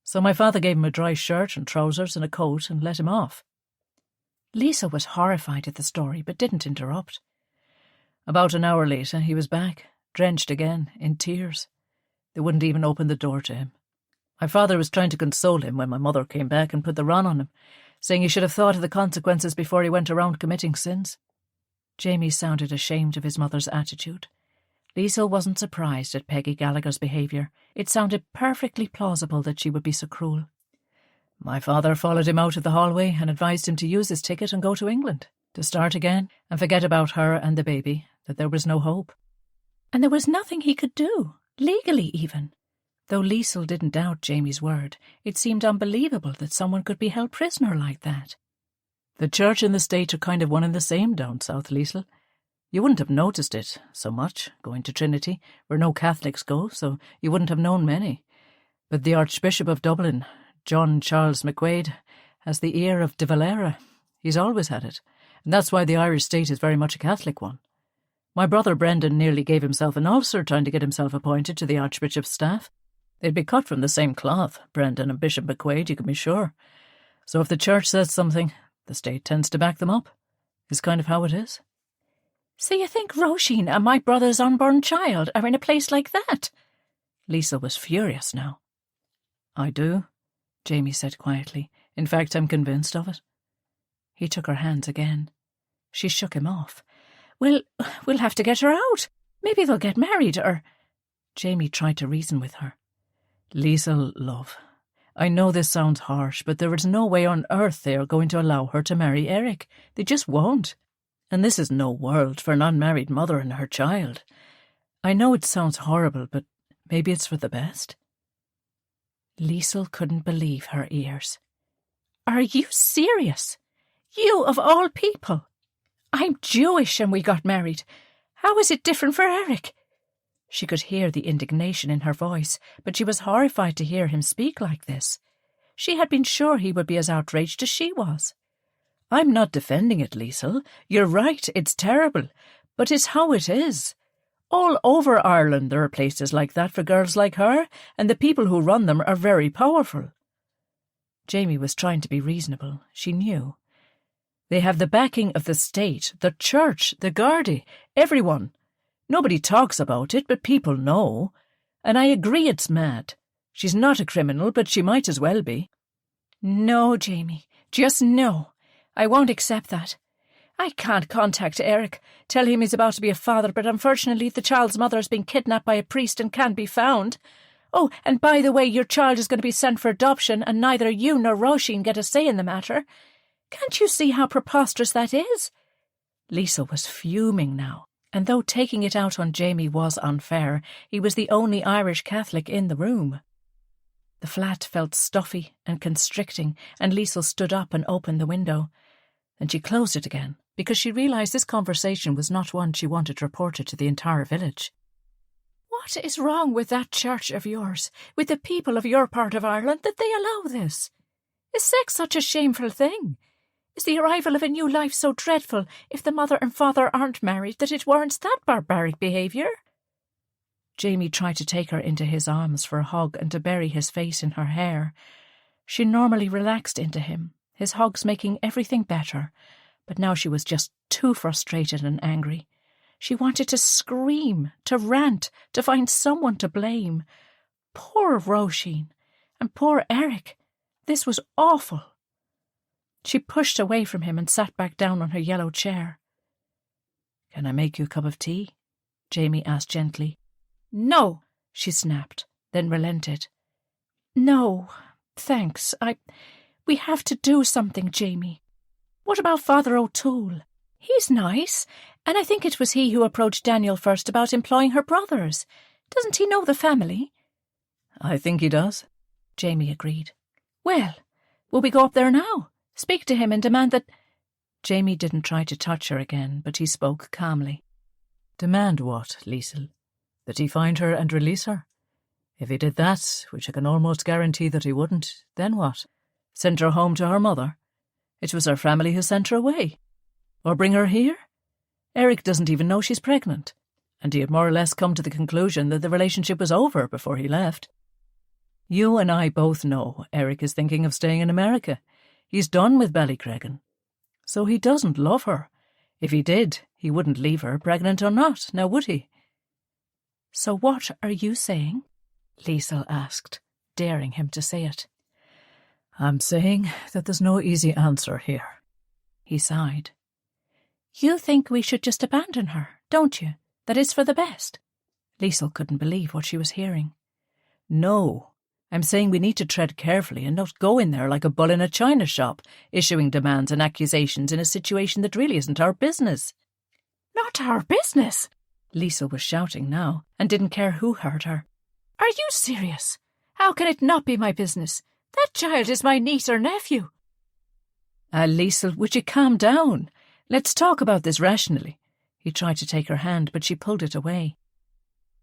So my father gave him a dry shirt and trousers and a coat and let him off. Lisa was horrified at the story, but didn't interrupt. About an hour later, he was back, drenched again, in tears. They wouldn't even open the door to him. My father was trying to console him when my mother came back and put the run on him, saying he should have thought of the consequences before he went around committing sins. Jamie sounded ashamed of his mother's attitude. Liesl wasn't surprised at Peggy Gallagher's behaviour. It sounded perfectly plausible that she would be so cruel. My father followed him out of the hallway and advised him to use his ticket and go to England, to start again and forget about her and the baby, that there was no hope. And there was nothing he could do, legally even. Though Liesl didn't doubt Jamie's word, it seemed unbelievable that someone could be held prisoner like that. The church and the state are kind of one and the same down south, Liesl. You wouldn't have noticed it so much, going to Trinity, where no Catholics go, so you wouldn't have known many. But the Archbishop of Dublin, John Charles McQuaid, has the ear of De Valera. He's always had it, And that's why the Irish state is very much a Catholic one. My brother Brendan nearly gave himself an ulcer trying to get himself appointed to the Archbishop's staff. They'd be cut from the same cloth, Brendan and Bishop McQuaid, you can be sure. So if the church says something, the state tends to back them up. It's kind of how it is. So you think Róisín and my brother's unborn child are in a place like that? Lisa was furious now. I do, Jamie said quietly. In fact, I'm convinced of it. He took her hands again. She shook him off. We'll have to get her out. Maybe they'll get married, or... Jamie tried to reason with her. Lisa, love, I know this sounds harsh, but there is no way on earth they are going to allow her to marry Erich. They just won't. And this is no world for an unmarried mother and her child. I know it sounds horrible, but maybe it's for the best. Liesl couldn't believe her ears. Are you serious? You of all people? I'm Jewish and we got married. How is it different for Erich? She could hear the indignation in her voice, but she was horrified to hear him speak like this. She had been sure he would be as outraged as she was. I'm not defending it, Liesl. You're right, it's terrible, but it's how it is. All over Ireland there are places like that for girls like her, and the people who run them are very powerful. Jamie was trying to be reasonable, she knew. They have the backing of the state, the church, the Gardaí, everyone. Nobody talks about it, but people know. And I agree it's mad. She's not a criminal, but she might as well be. No, Jamie, just no. I won't accept that. I can't contact Erich, tell him he's about to be a father, but unfortunately the child's mother has been kidnapped by a priest and can't be found. Oh, and by the way, your child is going to be sent for adoption, and neither you nor Róisín get a say in the matter. Can't you see how preposterous that is? Lisa was fuming now, and though taking it out on Jamie was unfair, he was the only Irish Catholic in the room. The flat felt stuffy and constricting, and Liesl stood up and opened the window. Then she closed it again, because she realised this conversation was not one she wanted reported to the entire village. What is wrong with that church of yours, with the people of your part of Ireland, that they allow this? Is sex such a shameful thing? Is the arrival of a new life so dreadful if the mother and father aren't married that it warrants that barbaric behaviour? Jamie tried to take her into his arms for a hug and to bury his face in her hair. She normally relaxed into him, his hugs making everything better, but now she was just too frustrated and angry. She wanted to scream, to rant, to find someone to blame. Poor Róisín, and poor Erich. This was awful. She pushed away from him and sat back down on her yellow chair. "Can I make you a cup of tea?" Jamie asked gently. "No," she snapped, then relented. "No, thanks. We have to do something, Jamie. What about Father O'Toole? He's nice, and I think it was he who approached Daniel first about employing her brothers. Doesn't he know the family?" "I think he does," Jamie agreed. "Well, will we go up there now? Speak to him and demand that—" Jamie didn't try to touch her again, but he spoke calmly. "Demand what, Liesl? That he find her and release her? If he did that, which I can almost guarantee that he wouldn't, then what? Send her home to her mother? It was her family who sent her away. Or bring her here? Erich doesn't even know she's pregnant, and he had more or less come to the conclusion that the relationship was over before he left. You and I both know Erich is thinking of staying in America. He's done with Ballycreggan. So he doesn't love her. If he did, he wouldn't leave her, pregnant or not, now would he?" "So what are you saying?" Liesl asked, daring him to say it. "I'm saying that there's no easy answer here." He sighed. "You think we should just abandon her, don't you? That it's for the best?" Liesl couldn't believe what she was hearing. "No. I'm saying we need to tread carefully and not go in there like a bull in a china shop, issuing demands and accusations in a situation that really isn't our business." "Not our business?" Liesl was shouting now, and didn't care who heard her. "Are you serious? How can it not be my business? That child is my niece or nephew." Liesl, would you calm down? Let's talk about this rationally." He tried to take her hand, but she pulled it away.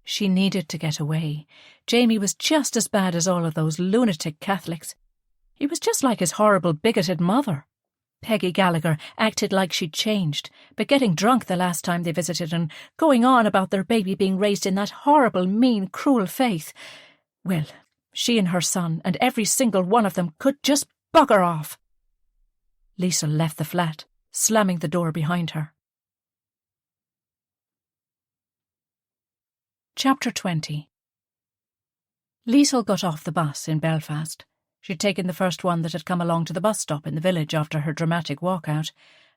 She needed to get away. Jamie was just as bad as all of those lunatic Catholics. He was just like his horrible, bigoted mother. Peggy Gallagher acted like she'd changed, but getting drunk the last time they visited and going on about their baby being raised in that horrible, mean, cruel faith. Well, she and her son and every single one of them could just bugger off. Liesl left the flat, slamming the door behind her. Chapter 20. Liesl got off the bus in Belfast. She'd taken the first one that had come along to the bus stop in the village after her dramatic walkout,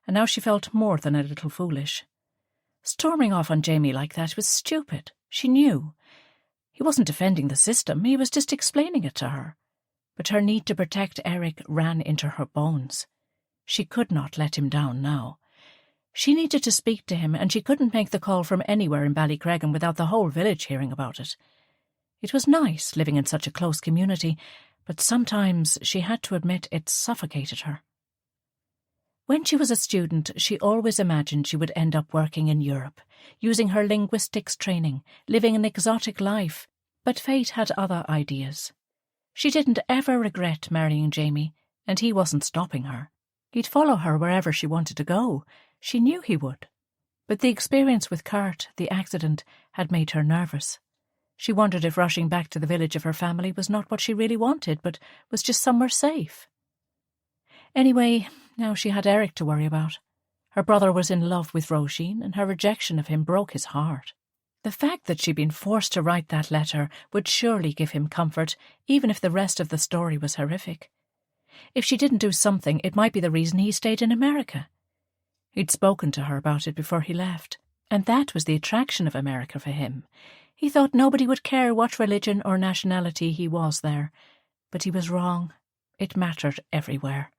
and now she felt more than a little foolish. Storming off on Jamie like that was stupid. She knew. He wasn't defending the system, he was just explaining it to her. But her need to protect Erich ran into her bones. She could not let him down now. She needed to speak to him, and she couldn't make the call from anywhere in Ballycreggan without the whole village hearing about it. It was nice living in such a close community, but sometimes she had to admit it suffocated her. When she was a student, she always imagined she would end up working in Europe, using her linguistics training, living an exotic life, but fate had other ideas. She didn't ever regret marrying Jamie, and he wasn't stopping her. He'd follow her wherever she wanted to go. She knew he would. But the experience with Kurt, the accident, had made her nervous. She wondered if rushing back to the village of her family was not what she really wanted, but was just somewhere safe. Anyway, now she had Erich to worry about. Her brother was in love with Róisín, and her rejection of him broke his heart. The fact that she'd been forced to write that letter would surely give him comfort, even if the rest of the story was horrific. If she didn't do something, it might be the reason he stayed in America. He'd spoken to her about it before he left, and that was the attraction of America for him. He thought nobody would care what religion or nationality he was there. But he was wrong. It mattered everywhere.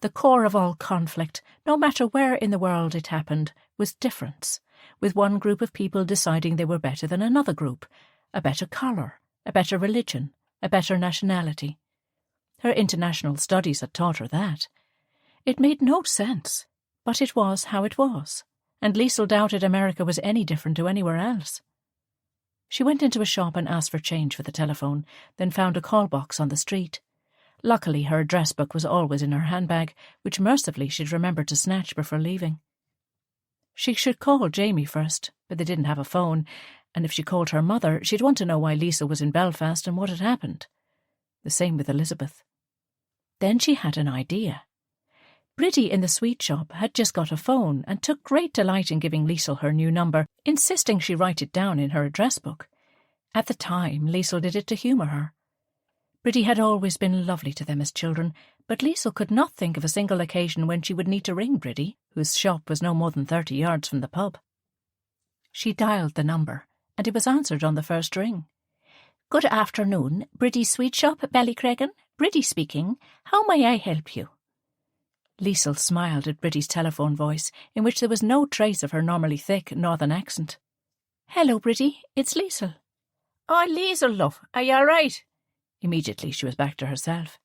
The core of all conflict, no matter where in the world it happened, was difference, with one group of people deciding they were better than another group, a better colour, a better religion, a better nationality. Her international studies had taught her that. It made no sense, but it was how it was, and Liesl doubted America was any different to anywhere else. She went into a shop and asked for change for the telephone, then found a call box on the street. Luckily, her address book was always in her handbag, which mercifully she'd remembered to snatch before leaving. She should call Jamie first, but they didn't have a phone, and if she called her mother, she'd want to know why Liesl was in Belfast and what had happened. The same with Elizabeth. Then she had an idea. Bridie in the sweet shop had just got a phone and took great delight in giving Liesl her new number, insisting she write it down in her address book. At the time, Liesl did it to humour her. Bridie had always been lovely to them as children, but Liesl could not think of a single occasion when she would need to ring Bridie, whose shop was no more than 30 yards from the pub. She dialed the number, and it was answered on the first ring. "Good afternoon, Bridie's sweet shop, Ballycreggan. Bridie speaking. How may I help you?" Liesl smiled at Bridie's telephone voice, in which there was no trace of her normally thick northern accent. "Hello, Bridie, it's Liesl." "Oh, Liesl, love, are you all right?" Immediately she was back to herself.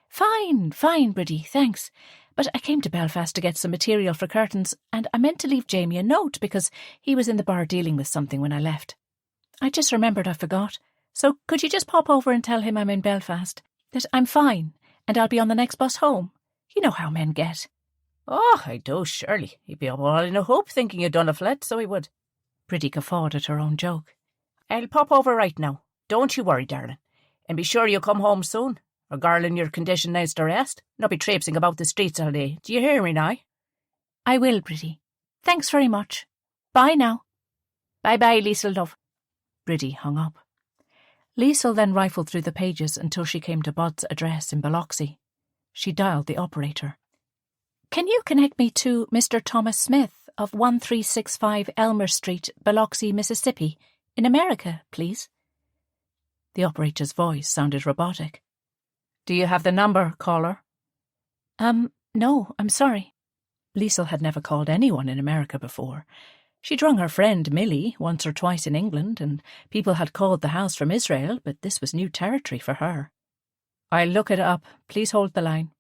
Fine, Bridie, thanks. But I came to Belfast to get some material for curtains, and I meant to leave Jamie a note because he was in the bar dealing with something when I left. I just remembered I forgot. So could you just pop over and tell him I'm in Belfast, that I'm fine, and I'll be on the next bus home? You know how men get." "Oh, I do, surely. He'd be up all in a hoop thinking you'd done a flat, so he would." Bridie guffawed at her own joke. "I'll pop over right now. Don't you worry, darling. And be sure you come home soon. A girl in your condition needs to rest, not be traipsing about the streets all day. Do you hear me now?" "I will, Bridie. Thanks very much. Bye now." "Bye-bye, Liesl, love." Bridie hung up. Liesl then rifled through the pages until she came to Bud's address in Biloxi. She dialed the operator. "Can you connect me to Mr. Thomas Smith of 1365 Elmer Street, Biloxi, Mississippi, in America, please?" The operator's voice sounded robotic. "Do you have the number, caller?" No, I'm sorry." Liesl had never called anyone in America before. She'd rung her friend Millie once or twice in England, and people had called the house from Israel, but this was new territory for her. "I'll look it up. Please hold the line."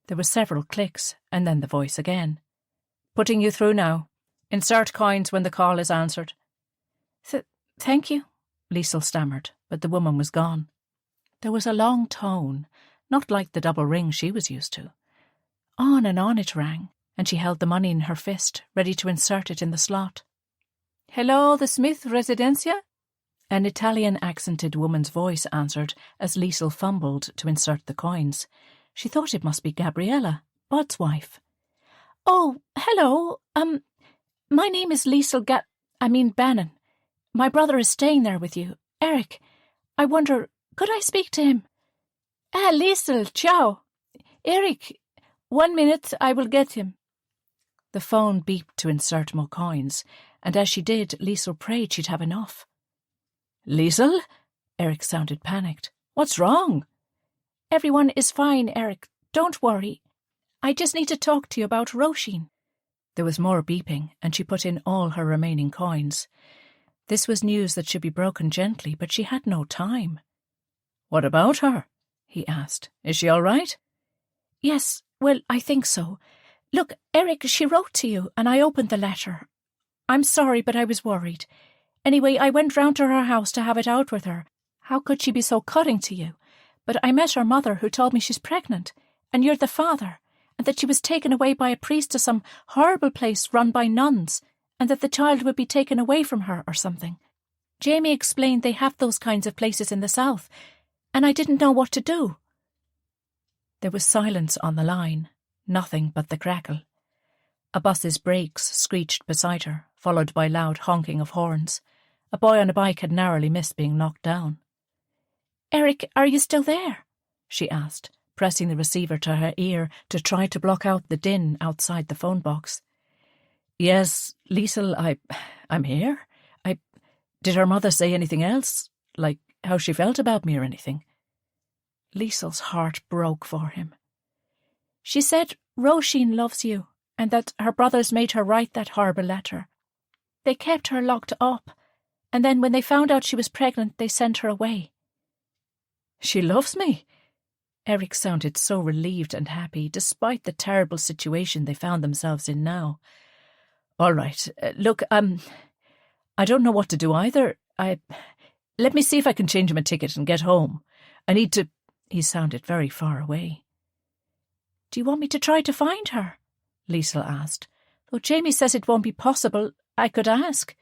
There were several clicks, and then the voice again. "Putting you through now. Insert coins when the call is answered." Thank you," Liesl stammered, but the woman was gone. There was a long tone, not like the double ring she was used to. On and on it rang, and she held the money in her fist, ready to insert it in the slot. Hello, the Smith Residencia? An Italian-accented woman's voice answered as Liesl fumbled to insert the coins. She thought it must be Gabriella, Bud's wife. Oh, hello. My name is Liesl Bannon. My brother is staying there with you. Erich, I wonder, could I speak to him? Liesl, ciao. Erich, 1 minute, I will get him. The phone beeped to insert more coins, and as she did, Liesl prayed she'd have enough. Liesl? Erich sounded panicked. What's wrong? Everyone is fine, Erich. Don't worry. I just need to talk to you about Róisín. There was more beeping, and she put in all her remaining coins. This was news that should be broken gently, but she had no time. What about her? He asked. Is she all right? Yes, well, I think so. Look, Erich, she wrote to you, and I opened the letter. I'm sorry, but I was worried. Anyway, I went round to her house to have it out with her. How could she be so cutting to you? But I met her mother, who told me she's pregnant, and you're the father, and that she was taken away by a priest to some horrible place run by nuns, and that the child would be taken away from her or something. Jamie explained they have those kinds of places in the south, and I didn't know what to do. There was silence on the line, nothing but the crackle. A bus's brakes screeched beside her, followed by loud honking of horns. A boy on a bike had narrowly missed being knocked down. Erich, are you still there? She asked, pressing the receiver to her ear to try to block out the din outside the phone box. Yes, Liesl, I'm here. Did her mother say anything else? Like how she felt about me or anything? Liesl's heart broke for him. She said Róisín loves you, and that her brothers made her write that horrible letter. They kept her locked up, and then when they found out she was pregnant, they sent her away. She loves me? Erich sounded so relieved and happy, despite the terrible situation they found themselves in now. All right, look, I don't know what to do either. Let me see if I can change my ticket and get home. I need to... He sounded very far away. Do you want me to try to find her? Liesl asked. Though Jamie says it won't be possible, I could ask.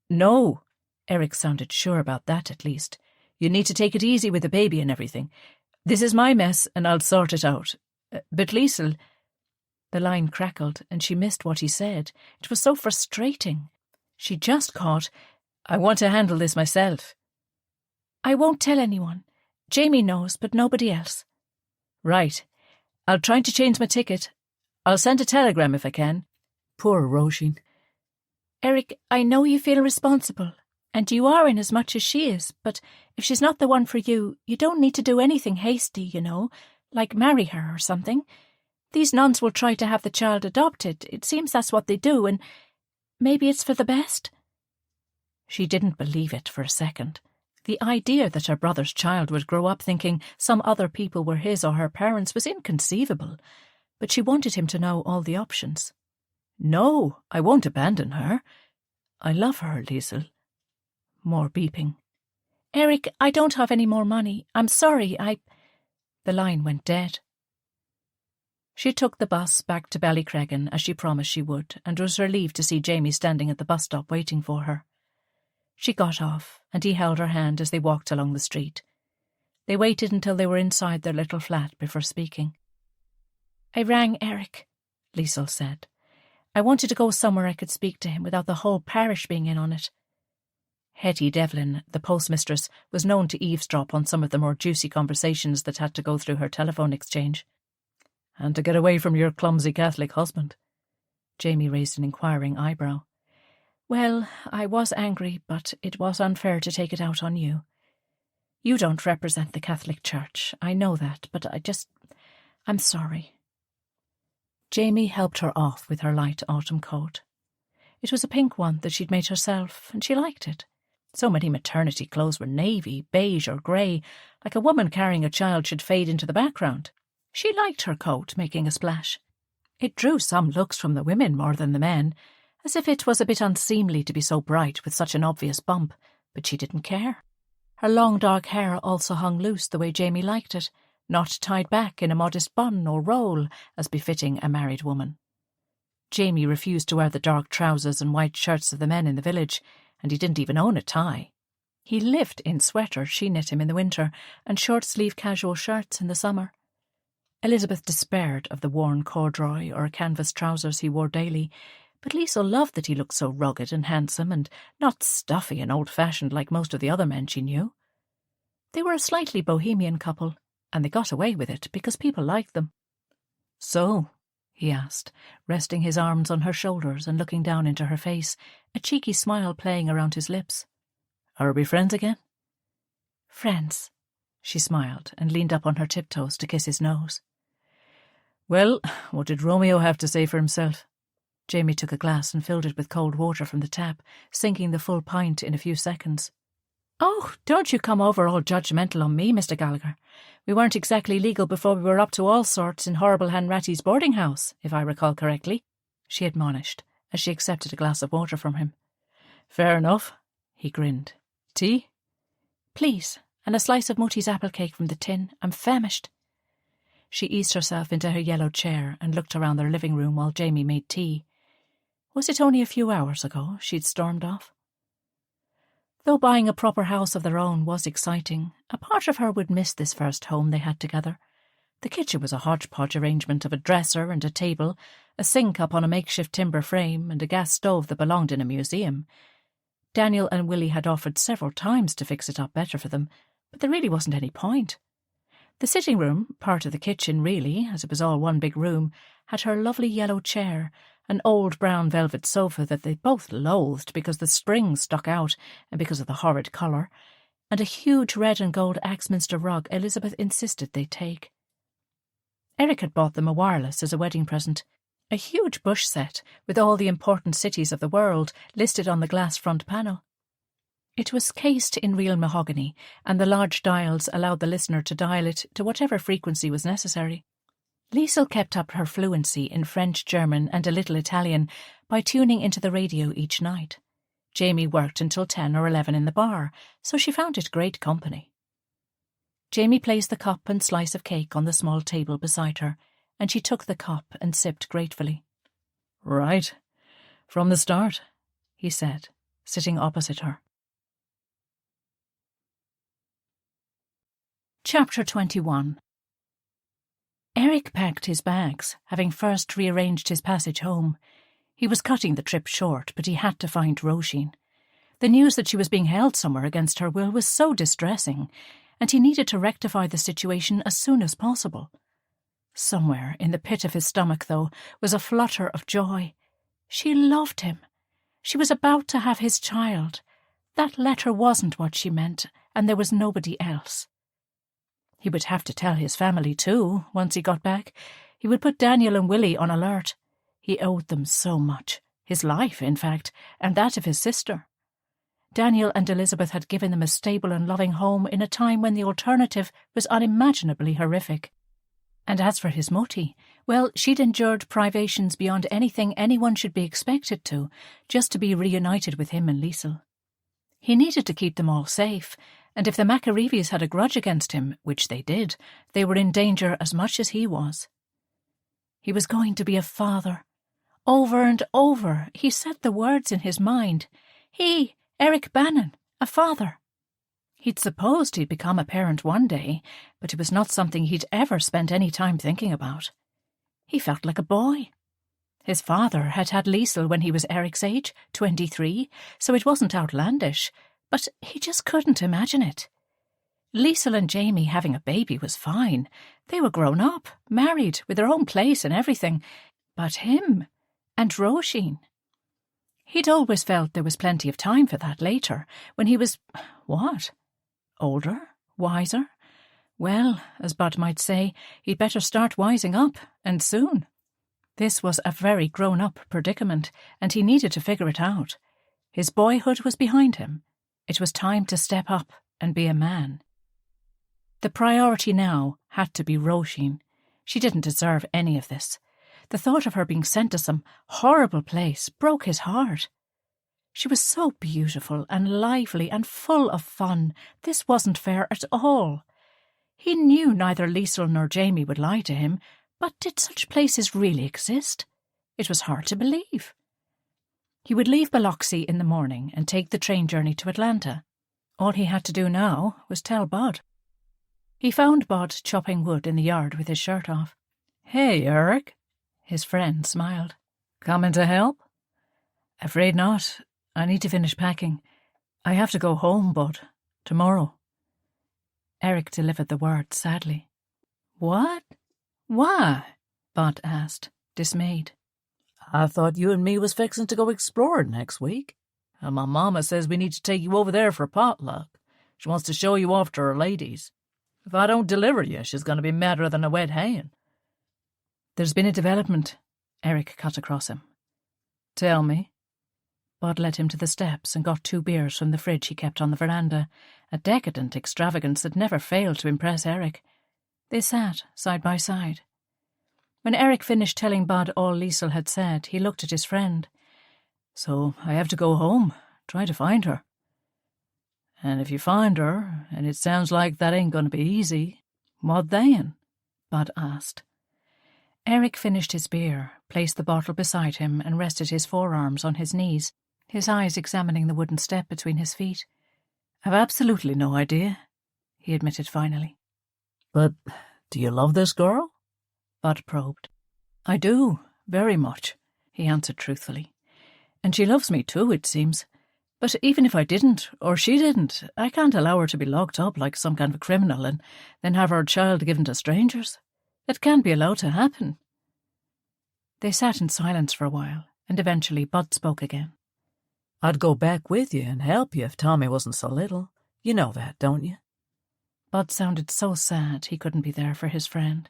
No. Erich sounded sure about that, at least. You need to take it easy with the baby and everything. This is my mess, and I'll sort it out. But Liesl... The line crackled, and she missed what he said. It was so frustrating. She just caught, I want to handle this myself. I won't tell anyone. Jamie knows, but nobody else. Right. I'll try to change my ticket. I'll send a telegram if I can. Poor Róisín. Erich, I know you feel responsible, and you are in as much as she is, but if she's not the one for you, you don't need to do anything hasty, you know, like marry her or something. These nuns will try to have the child adopted. It seems that's what they do, and maybe it's for the best. She didn't believe it for a second. The idea that her brother's child would grow up thinking some other people were his or her parents was inconceivable, but she wanted him to know all the options. No, I won't abandon her. I love her, Liesl. More beeping. Erich, I don't have any more money. I'm sorry, The line went dead. She took the bus back to Ballycreggan as she promised she would, and was relieved to see Jamie standing at the bus stop waiting for her. She got off, and he held her hand as they walked along the street. They waited until they were inside their little flat before speaking. I rang Erich, Liesl said. I wanted to go somewhere I could speak to him without the whole parish being in on it. Hetty Devlin, the postmistress, was known to eavesdrop on some of the more juicy conversations that had to go through her telephone exchange. And to get away from your clumsy Catholic husband. Jamie raised an inquiring eyebrow. Well, I was angry, but it was unfair to take it out on you. You don't represent the Catholic Church, I know that, but I'm sorry. Jamie helped her off with her light autumn coat. It was a pink one that she'd made herself, and she liked it. So many maternity clothes were navy, beige or grey, like a woman carrying a child should fade into the background. She liked her coat making a splash. It drew some looks from the women more than the men, as if it was a bit unseemly to be so bright with such an obvious bump, but she didn't care. Her long dark hair also hung loose the way Jamie liked it, not tied back in a modest bun or roll as befitting a married woman. Jamie refused to wear the dark trousers and white shirts of the men in the village, and he didn't even own a tie. He lived in sweaters she knit him in the winter and short-sleeve casual shirts in the summer. Elizabeth despaired of the worn corduroy or canvas trousers he wore daily, but Liesl loved that he looked so rugged and handsome and not stuffy and old-fashioned like most of the other men she knew. They were a slightly bohemian couple, and they got away with it because people liked them. "So," he asked, resting his arms on her shoulders and looking down into her face, a cheeky smile playing around his lips. "Are we friends again?" "Friends," she smiled and leaned up on her tiptoes to kiss his nose. "Well, what did Romeo have to say for himself?" Jamie took a glass and filled it with cold water from the tap, sinking the full pint in a few seconds. "Oh, don't you come over all judgmental on me, Mr. Gallagher. We weren't exactly legal before we were up to all sorts in horrible Hanratty's boarding house, if I recall correctly," she admonished, as she accepted a glass of water from him. "Fair enough," he grinned. "Tea?" "Please, and a slice of Mutti's apple cake from the tin. I'm famished." She eased herself into her yellow chair and looked around their living room while Jamie made tea. Was it only a few hours ago she'd stormed off? Though buying a proper house of their own was exciting, a part of her would miss this first home they had together. The kitchen was a hodgepodge arrangement of a dresser and a table, a sink up on a makeshift timber frame, and a gas stove that belonged in a museum. Daniel and Willie had offered several times to fix it up better for them, but there really wasn't any point. The sitting room, part of the kitchen really, as it was all one big room, had her lovely yellow chair, an old brown velvet sofa that they both loathed because the springs stuck out and because of the horrid colour, and a huge red and gold Axminster rug Elizabeth insisted they take. Erich had bought them a wireless as a wedding present, a huge bush set with all the important cities of the world listed on the glass front panel. It was cased in real mahogany, and the large dials allowed the listener to dial it to whatever frequency was necessary. Liesl kept up her fluency in French, German, and a little Italian by tuning into the radio each night. Jamie worked until 10 or 11 in the bar, so she found it great company. Jamie placed the cup and slice of cake on the small table beside her, and she took the cup and sipped gratefully. "Right. From the start," he said, sitting opposite her. Chapter 21. Erich packed his bags, having first rearranged his passage home. He was cutting the trip short, but he had to find Róisín. The news that she was being held somewhere against her will was so distressing, and he needed to rectify the situation as soon as possible. Somewhere in the pit of his stomach, though, was a flutter of joy. She loved him. She was about to have his child. That letter wasn't what she meant, and there was nobody else. He would have to tell his family too, once he got back. He would put Daniel and Willie on alert. He owed them so much, his life, in fact, and that of his sister. Daniel and Elizabeth had given them a stable and loving home in a time when the alternative was unimaginably horrific. And as for his Mutti, well, she'd endured privations beyond anything anyone should be expected to, just to be reunited with him and Liesl. He needed to keep them all safe, and if the Macarivis had a grudge against him, which they did, they were in danger as much as he was. He was going to be a father. Over and over he said the words in his mind. He, Erich Bannon, a father. He'd supposed he'd become a parent one day, but it was not something he'd ever spent any time thinking about. He felt like a boy. His father had had Liesl when he was Erich's age, 23, so it wasn't outlandish, but he just couldn't imagine it. Liesl and Jamie having a baby was fine. They were grown up, married, with their own place and everything. But him and Róisín. He'd always felt there was plenty of time for that later, when he was, what? Older? Wiser? Well, as Bud might say, he'd better start wising up, and soon. This was a very grown-up predicament, and he needed to figure it out. His boyhood was behind him. It was time to step up and be a man. The priority now had to be Róisín. She didn't deserve any of this. The thought of her being sent to some horrible place broke his heart. She was so beautiful and lively and full of fun. This wasn't fair at all. He knew neither Liesl nor Jamie would lie to him, but did such places really exist? It was hard to believe. He would leave Biloxi in the morning and take the train journey to Atlanta. All he had to do now was tell Bud. He found Bud chopping wood in the yard with his shirt off. "Hey, Erich." His friend smiled. "Coming to help?" "Afraid not. I need to finish packing. I have to go home, Bud. Tomorrow." Erich delivered the words sadly. "What? Why?" Bud asked, dismayed. "I thought you and me was fixing to go exploring next week. And my mama says we need to take you over there for potluck. She wants to show you off to her ladies. If I don't deliver you, she's going to be madder than a wet hen." "There's been a development," Erich cut across him. "Tell me." Bud led him to the steps and got 2 beers from the fridge he kept on the veranda, a decadent extravagance that never failed to impress Erich. They sat side by side. When Erich finished telling Bud all Liesl had said, he looked at his friend. "So I have to go home, try to find her. And if you find her, and it sounds like that ain't going to be easy, what then?" Bud asked. Erich finished his beer, placed the bottle beside him, and rested his forearms on his knees, his eyes examining the wooden step between his feet. "I've absolutely no idea," he admitted finally. "But do you love this girl?" Bud probed. "I do, very much," he answered truthfully. "And she loves me too, it seems. But even if I didn't, or she didn't, I can't allow her to be locked up like some kind of a criminal and then have her child given to strangers. It can't be allowed to happen." They sat in silence for a while, and eventually Bud spoke again. "I'd go back with you and help you if Tommy wasn't so little. You know that, don't you?" Bud sounded so sad he couldn't be there for his friend.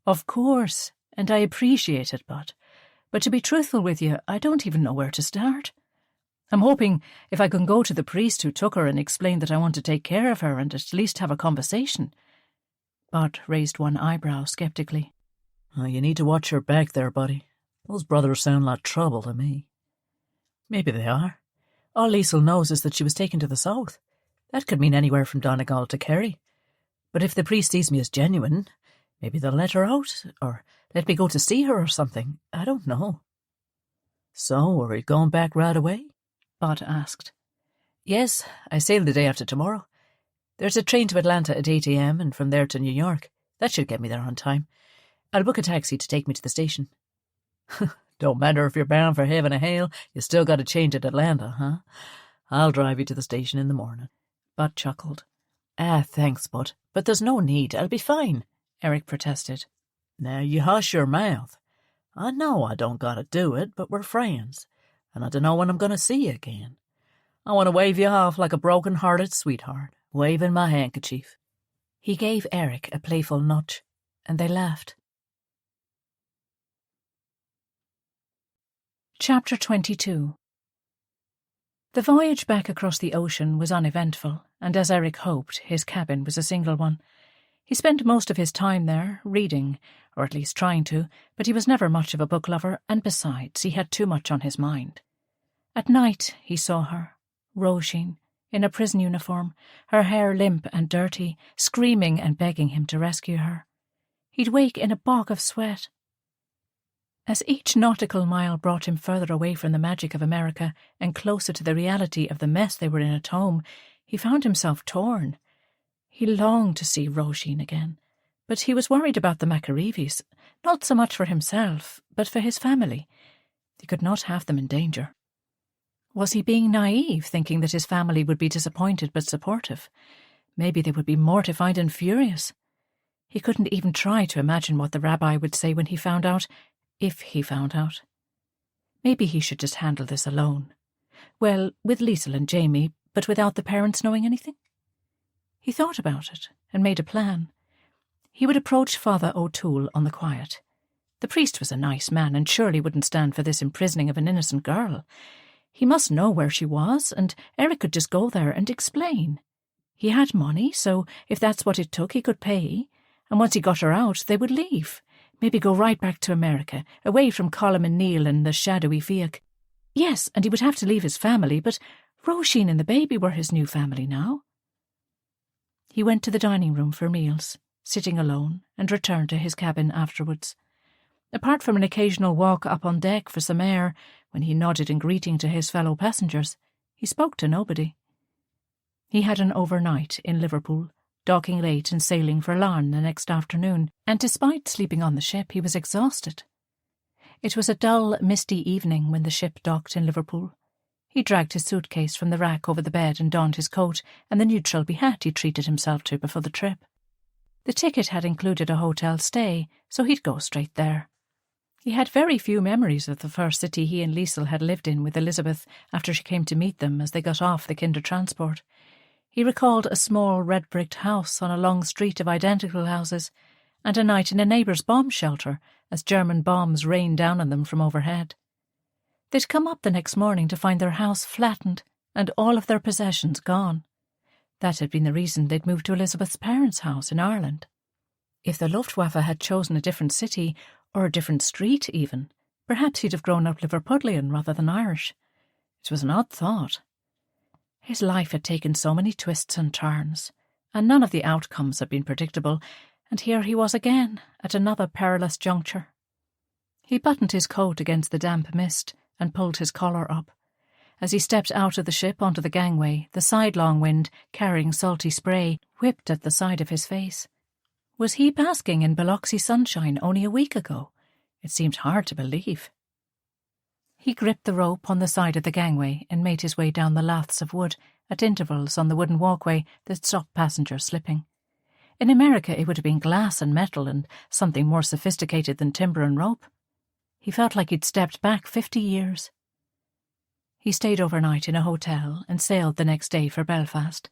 "Of course, and I appreciate it, Bud. But to be truthful with you, I don't even know where to start. I'm hoping if I can go to the priest who took her and explain that I want to take care of her and at least have a conversation." Bud raised one eyebrow skeptically. "Oh, you need to watch your back there, buddy. Those brothers sound like trouble to me." "Maybe they are. All Liesl knows is that she was taken to the south. That could mean anywhere from Donegal to Kerry. But if the priest sees me as genuine, maybe they'll let her out, or let me go to see her or something. I don't know." "So, are we going back right away?" Bud asked. "Yes, I sail the day after tomorrow. There's a train to Atlanta at 8 a.m. and from there to New York. That should get me there on time. I'll book a taxi to take me to the station." "Don't matter if you're bound for heaven or hell, you still got to change at Atlanta, huh? I'll drive you to the station in the morning." Bud chuckled. Thanks, Bud, but there's no need. I'll be fine," Erich protested. "Now, you hush your mouth. I know I don't got to do it, but we're friends, and I don't know when I'm going to see you again. I want to wave you off like a broken-hearted sweetheart, waving my handkerchief." He gave Erich a playful nudge, and they laughed. Chapter 22. The voyage back across the ocean was uneventful, and as Erich hoped, his cabin was a single one. He spent most of his time there, reading, or at least trying to, but he was never much of a book lover, and besides, he had too much on his mind. At night he saw her, Róisín, in a prison uniform, her hair limp and dirty, screaming and begging him to rescue her. He'd wake in a bog of sweat. As each nautical mile brought him further away from the magic of America and closer to the reality of the mess they were in at home, he found himself torn. He longed to see Róisín again, but he was worried about the McAreevies, not so much for himself, but for his family. He could not have them in danger. Was he being naive, thinking that his family would be disappointed but supportive? Maybe they would be mortified and furious. He couldn't even try to imagine what the rabbi would say when he found out, if he found out. Maybe he should just handle this alone. Well, with Liesl and Jamie, but without the parents knowing anything? He thought about it and made a plan. He would approach Father O'Toole on the quiet. The priest was a nice man and surely wouldn't stand for this imprisoning of an innocent girl. He must know where she was, and Erich could just go there and explain. He had money, so if that's what it took, he could pay, and once he got her out, they would leave. Maybe go right back to America, away from Colm and Neil and the shadowy Fiach. Yes, and he would have to leave his family, but Róisín and the baby were his new family now. He went to the dining room for meals, sitting alone, and returned to his cabin afterwards. Apart from an occasional walk up on deck for some air, when he nodded in greeting to his fellow passengers, he spoke to nobody. He had an overnight in Liverpool, docking late and sailing for Larne the next afternoon, and despite sleeping on the ship, he was exhausted. It was a dull, misty evening when the ship docked in Liverpool. He dragged his suitcase from the rack over the bed and donned his coat and the neutral hat he'd treated himself to before the trip. The ticket had included a hotel stay, so he'd go straight there. He had very few memories of the first city he and Liesl had lived in with Elizabeth after she came to meet them as they got off the Kinder transport. He recalled a small red-bricked house on a long street of identical houses, and a night in a neighbour's bomb shelter as German bombs rained down on them from overhead. They'd come up the next morning to find their house flattened and all of their possessions gone. That had been the reason they'd moved to Elizabeth's parents' house in Ireland. If the Luftwaffe had chosen a different city, or a different street even, perhaps he'd have grown up Liverpudlian rather than Irish. It was an odd thought. His life had taken so many twists and turns, and none of the outcomes had been predictable, and here he was again, at another perilous juncture. He buttoned his coat against the damp mist and pulled his collar up. As he stepped out of the ship onto the gangway, the sidelong wind, carrying salty spray, whipped at the side of his face. Was he basking in Biloxi sunshine only a week ago? It seemed hard to believe. He gripped the rope on the side of the gangway and made his way down the laths of wood at intervals on the wooden walkway that stopped passengers slipping. In America it would have been glass and metal and something more sophisticated than timber and rope. He felt like he'd stepped back 50 years. He stayed overnight in a hotel and sailed the next day for Belfast.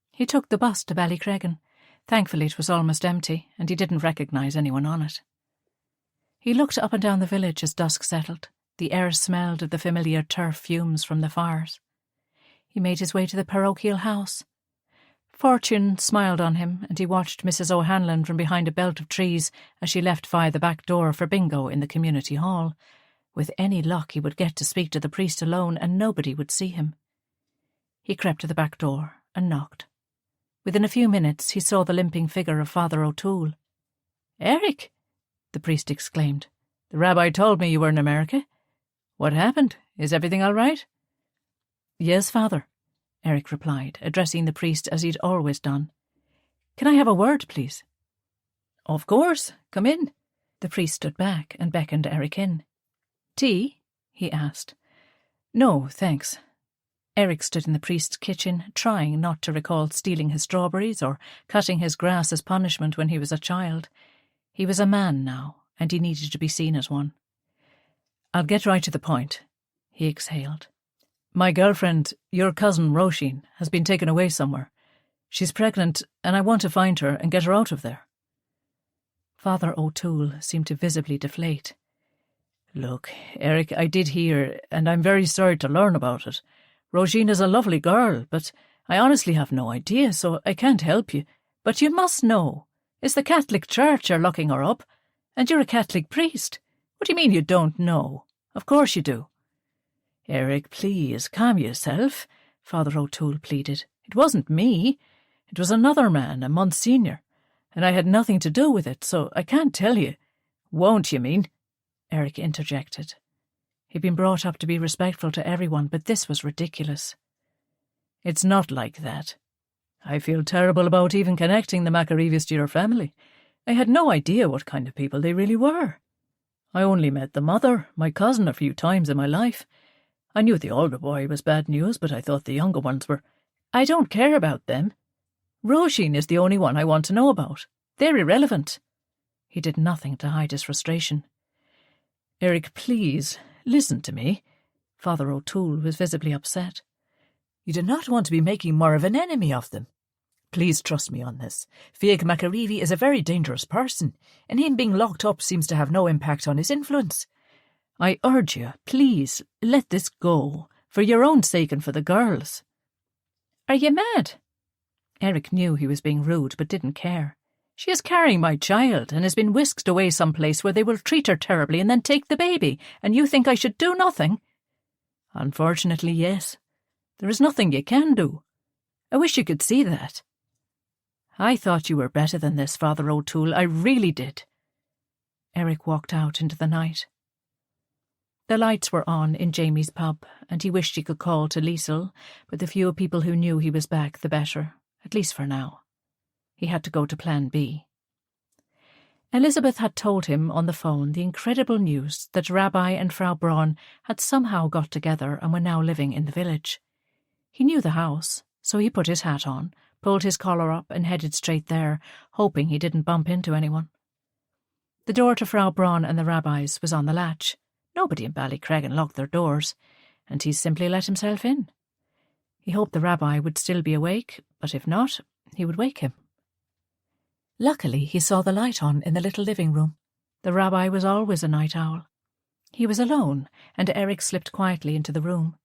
He took the bus to Ballycreggan. Thankfully it was almost empty, and he didn't recognise anyone on it. He looked up and down the village as dusk settled. The air smelled of the familiar turf fumes from the fires. He made his way to the parochial house. Fortune smiled on him, and he watched Mrs. O'Hanlon from behind a belt of trees as she left via the back door for bingo in the community hall. With any luck he would get to speak to the priest alone, and nobody would see him. He crept to the back door and knocked. Within a few minutes he saw the limping figure of Father O'Toole. "Erich!" the priest exclaimed. "The rabbi told me you were in America. What happened? Is everything all right?" "Yes, Father," Erich replied, addressing the priest as he'd always done. "Can I have a word, please?" "Of course. Come in." The priest stood back and beckoned Erich in. "Tea?" he asked. "No, thanks." Erich stood in the priest's kitchen, trying not to recall stealing his strawberries or cutting his grass as punishment when he was a child. He was a man now, and he needed to be seen as one. "I'll get right to the point," he exhaled. "My girlfriend, your cousin Róisín, has been taken away somewhere. She's pregnant, and I want to find her and get her out of there." Father O'Toole seemed to visibly deflate. "Look, Erich, I did hear, and I'm very sorry to learn about it. Róisín is a lovely girl, but I honestly have no idea, so I can't help you. But you must know. It's the Catholic Church are locking her up, and you're a Catholic priest. What do you mean you don't know? Of course you do." "Erich, please, calm yourself," Father O'Toole pleaded. "It wasn't me. It was another man, a month senior, and I had nothing to do with it, so I can't tell you." "Won't you mean?" Erich interjected. He'd been brought up to be respectful to everyone, but this was ridiculous. "It's not like that. I feel terrible about even connecting the Macarivis to your family. I had no idea what kind of people they really were. I only met the mother, my cousin, a few times in my life. I knew the older boy was bad news, but I thought the younger ones were. I don't care about them. Róisín is the only one I want to know about. They're irrelevant." He did nothing to hide his frustration. "Erich, please, listen to me." Father O'Toole was visibly upset. "You do not want to be making more of an enemy of them. Please trust me on this. Fiach Macarivi is a very dangerous person, and him being locked up seems to have no impact on his influence. I urge you, please, let this go, for your own sake and for the girls." "Are you mad?" Erich knew he was being rude, but didn't care. "She is carrying my child and has been whisked away someplace where they will treat her terribly and then take the baby, and you think I should do nothing?" "Unfortunately, yes. There is nothing you can do. I wish you could see that." I thought you were better than this, Father O'Toole, I really did. Erich walked out into the night. The lights were on in Jamie's pub, and he wished he could call to Liesl, but the fewer people who knew he was back, the better, at least for now. He had to go to Plan B. Elizabeth had told him on the phone the incredible news that Rabbi and Frau Braun had somehow got together and were now living in the village. He knew the house, so he put his hat on, pulled his collar up and headed straight there, hoping he didn't bump into anyone. The door to Frau Braun and the rabbis was on the latch. Nobody in Ballycreggan locked their doors, and he simply let himself in. He hoped the rabbi would still be awake, but if not, he would wake him. Luckily, he saw the light on in the little living room. The rabbi was always a night owl. He was alone, and Erich slipped quietly into the room.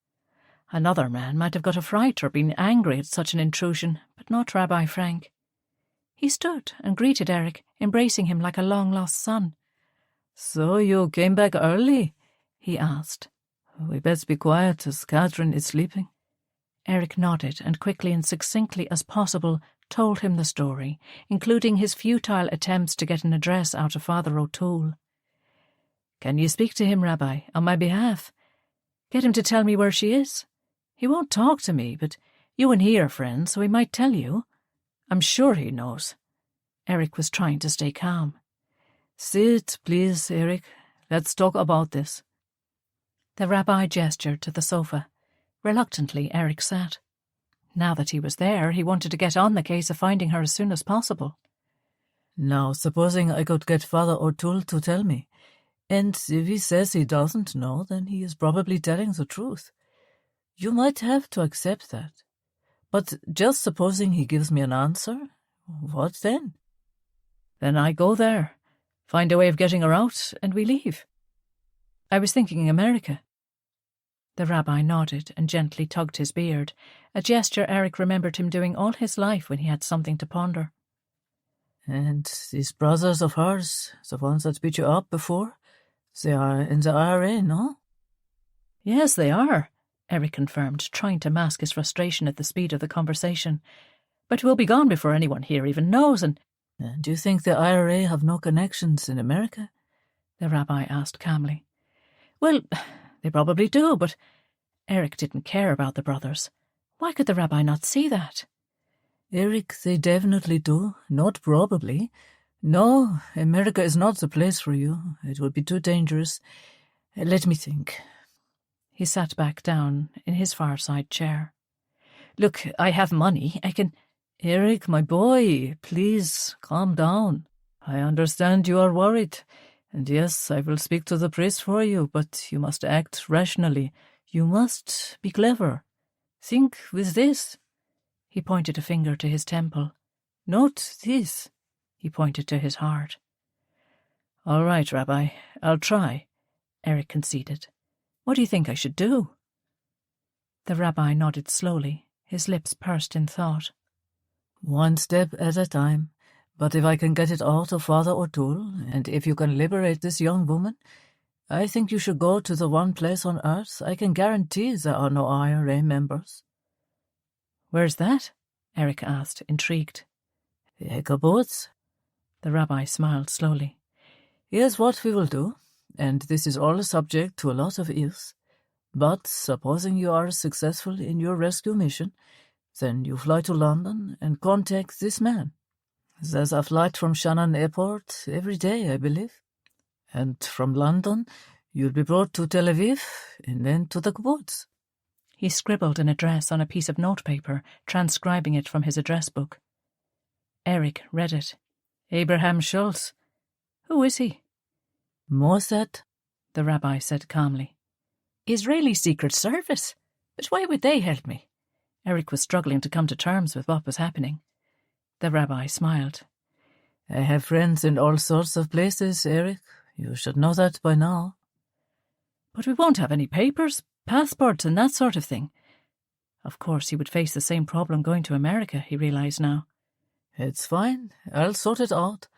Another man might have got a fright or been angry at such an intrusion, but not Rabbi Frank. He stood and greeted Erich, embracing him like a long-lost son. "So you came back early?" he asked. "We best be quiet as Catherine is sleeping." Erich nodded and quickly and succinctly as possible told him the story, including his futile attempts to get an address out of Father O'Toole. "Can you speak to him, Rabbi, on my behalf? Get him to tell me where she is. He won't talk to me, but you and he are friends, so he might tell you. I'm sure he knows." Erich was trying to stay calm. "Sit, please, Erich. Let's talk about this." The rabbi gestured to the sofa. Reluctantly, Erich sat. Now that he was there, he wanted to get on the case of finding her as soon as possible. "Now, supposing I could get Father O'Toole to tell me, and if he says he doesn't know, then he is probably telling the truth. You might have to accept that. But just supposing he gives me an answer, what then?" "Then I go there, find a way of getting her out, and we leave. I was thinking America." The rabbi nodded and gently tugged his beard, a gesture Erich remembered him doing all his life when he had something to ponder. "And these brothers of hers, the ones that beat you up before, they are in the IRA, no?" "Yes, they are," Erich confirmed, trying to mask his frustration at the speed of the conversation. "But we'll be gone before anyone here even knows, and—" "Do you think the IRA have no connections in America?" the rabbi asked calmly. "Well, they probably do, but—" Erich didn't care about the brothers. Why could the rabbi not see that? "Erich, they definitely do, not probably. No, America is not the place for you. It would be too dangerous. Let me think." He sat back down in his fireside chair. "Look, I have money. I can—" "Erich, my boy, please, calm down. I understand you are worried. And yes, I will speak to the priest for you, but you must act rationally. You must be clever. Think with this." He pointed a finger to his temple. "Note this." He pointed to his heart. "All right, Rabbi, I'll try," Erich conceded. "What do you think I should do?" The rabbi nodded slowly, his lips pursed in thought. "One step at a time. But if I can get it out of Father O'Toole, and if you can liberate this young woman, I think you should go to the one place on earth I can guarantee there are no IRA members." "Where's that?" Erich asked, intrigued. "The kibbutz." The rabbi smiled slowly. "Here's what we will do, and this is all subject to a lot of ifs. But supposing you are successful in your rescue mission, then you fly to London and contact this man. There's a flight from Shannon Airport every day, I believe. And from London, you'll be brought to Tel Aviv and then to the kibbutz." He scribbled an address on a piece of notepaper, transcribing it from his address book. Erich read it. "Abraham Schultz." "Who is he?" "Mossad," the rabbi said calmly. "Israeli Secret Service? But why would they help me?" Erich was struggling to come to terms with what was happening. The rabbi smiled. "I have friends in all sorts of places, Erich. You should know that by now." "But we won't have any papers, passports and that sort of thing." Of course, he would face the same problem going to America, he realized now. "It's fine. I'll sort it out.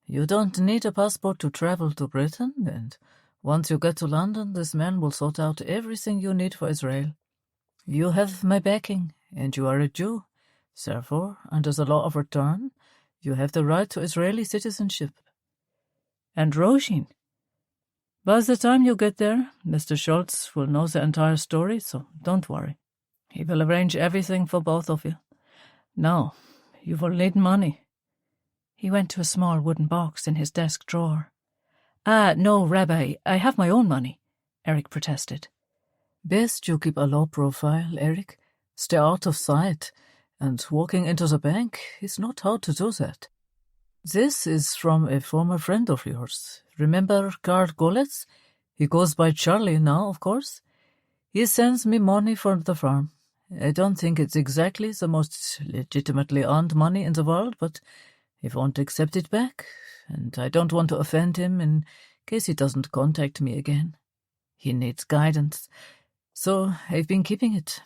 You don't need a passport to travel to Britain, and once you get to London, this man will sort out everything you need for Israel. You have my backing, and you are a Jew, Therefore, under the law of return, you have the right to Israeli citizenship. And Róisín. By the time you get there, Mr. Schultz will know the entire story, so don't worry. He will arrange everything for both of you. Now, you will need money. He went to a small wooden box in his desk drawer. No, Rabbi, I have my own money, Erich protested. Best you keep a low profile, Erich. Stay out of sight, and walking into the bank is not how to do that. This is from a former friend of yours. Remember Karl Golitz? He goes by Charlie now, of course. He sends me money for the farm. I don't think it's exactly the most legitimately earned money in the world, but he won't accept it back, and I don't want to offend him in case he doesn't contact me again. He needs guidance, so I've been keeping it.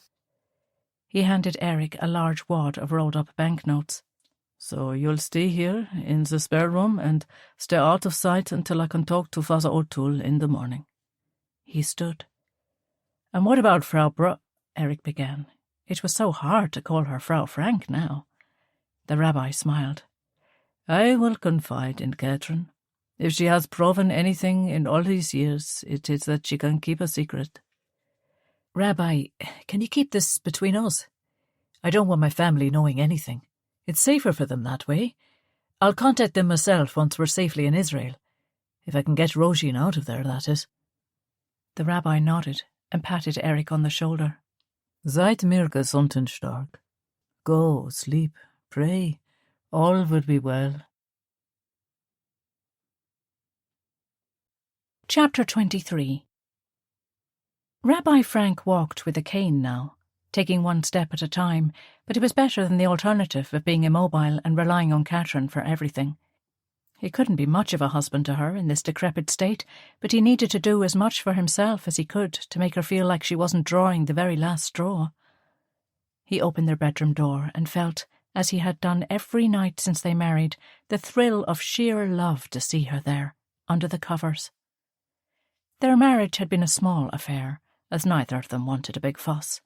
He handed Erich a large wad of rolled-up banknotes. So you'll stay here in the spare room and stay out of sight until I can talk to Father O'Toole in the morning. He stood. And what about Frau Erich began. It was so hard to call her Frau Frank now. The rabbi smiled. I will confide in Catherine. If she has proven anything in all these years, it is that she can keep a secret. Rabbi, can you keep this between us? I don't want my family knowing anything. It's safer for them that way. I'll contact them myself once we're safely in Israel. If I can get Róisín out of there, that is. The rabbi nodded and patted Erich on the shoulder. Seid mir gesund stark. Go, sleep, pray. All will be well. Chapter 23. Rabbi Frank walked with a cane now, taking one step at a time, but it was better than the alternative of being immobile and relying on Catherine for everything. He couldn't be much of a husband to her in this decrepit state, but he needed to do as much for himself as he could to make her feel like she wasn't drawing the very last straw. He opened their bedroom door and felt, as he had done every night since they married, the thrill of sheer love to see her there, under the covers. Their marriage had been a small affair, as neither of them wanted a big fuss.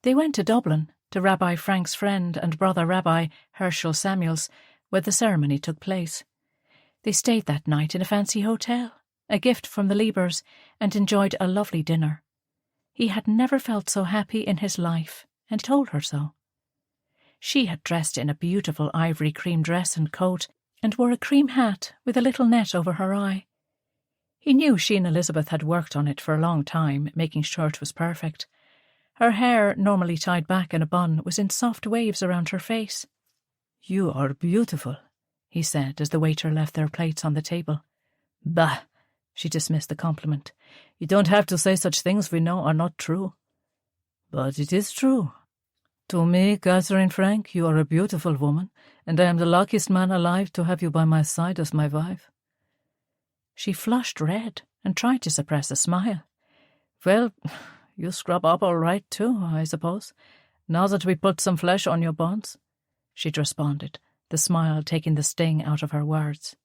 They went to Dublin, to Rabbi Frank's friend and brother Rabbi Herschel Samuel's, where the ceremony took place. They stayed that night in a fancy hotel, a gift from the Liebers, and enjoyed a lovely dinner. He had never felt so happy in his life, and told her so. She had dressed in a beautiful ivory cream dress and coat, and wore a cream hat with a little net over her eye. He knew she and Elizabeth had worked on it for a long time, making sure it was perfect. Her hair, normally tied back in a bun, was in soft waves around her face. You are beautiful, he said as the waiter left their plates on the table. Bah, she dismissed the compliment. You don't have to say such things we know are not true. But it is true. To me, Catherine Frank, you are a beautiful woman, and I am the luckiest man alive to have you by my side as my wife. She flushed red and tried to suppress a smile. Well, you scrub up all right too, I suppose, now that we put some flesh on your bones, she'd responded, the smile taking the sting out of her words.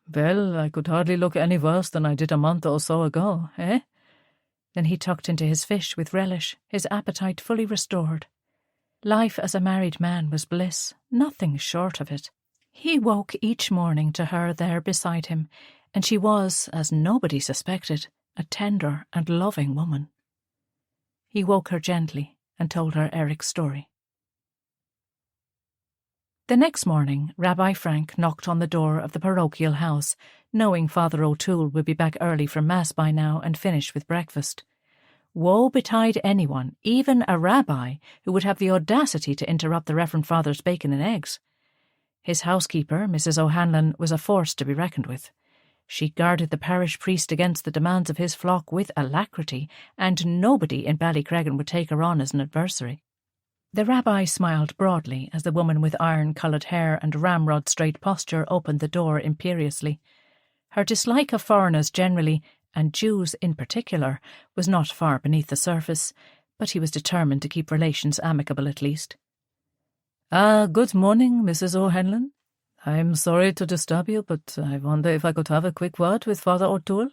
Well, I could hardly look any worse than I did a month or so ago, eh? Then he tucked into his fish with relish, his appetite fully restored. Life as a married man was bliss, nothing short of it. He woke each morning to her there beside him, and she was, as nobody suspected, a tender and loving woman. He woke her gently and told her Erich's story. The next morning, Rabbi Frank knocked on the door of the parochial house, knowing Father O'Toole would be back early from Mass by now and finished with breakfast. Woe betide anyone, even a rabbi, who would have the audacity to interrupt the Reverend Father's bacon and eggs. His housekeeper, Mrs. O'Hanlon, was a force to be reckoned with. She guarded the parish priest against the demands of his flock with alacrity, and nobody in Ballycreggan would take her on as an adversary. The rabbi smiled broadly as the woman with iron-coloured hair and ramrod-straight posture opened the door imperiously. Her dislike of foreigners generally, and Jews in particular, was not far beneath the surface, but he was determined to keep relations amicable at least. Good morning, Mrs. O'Hanlon. I'm sorry to disturb you, but I wonder if I could have a quick word with Father O'Toole?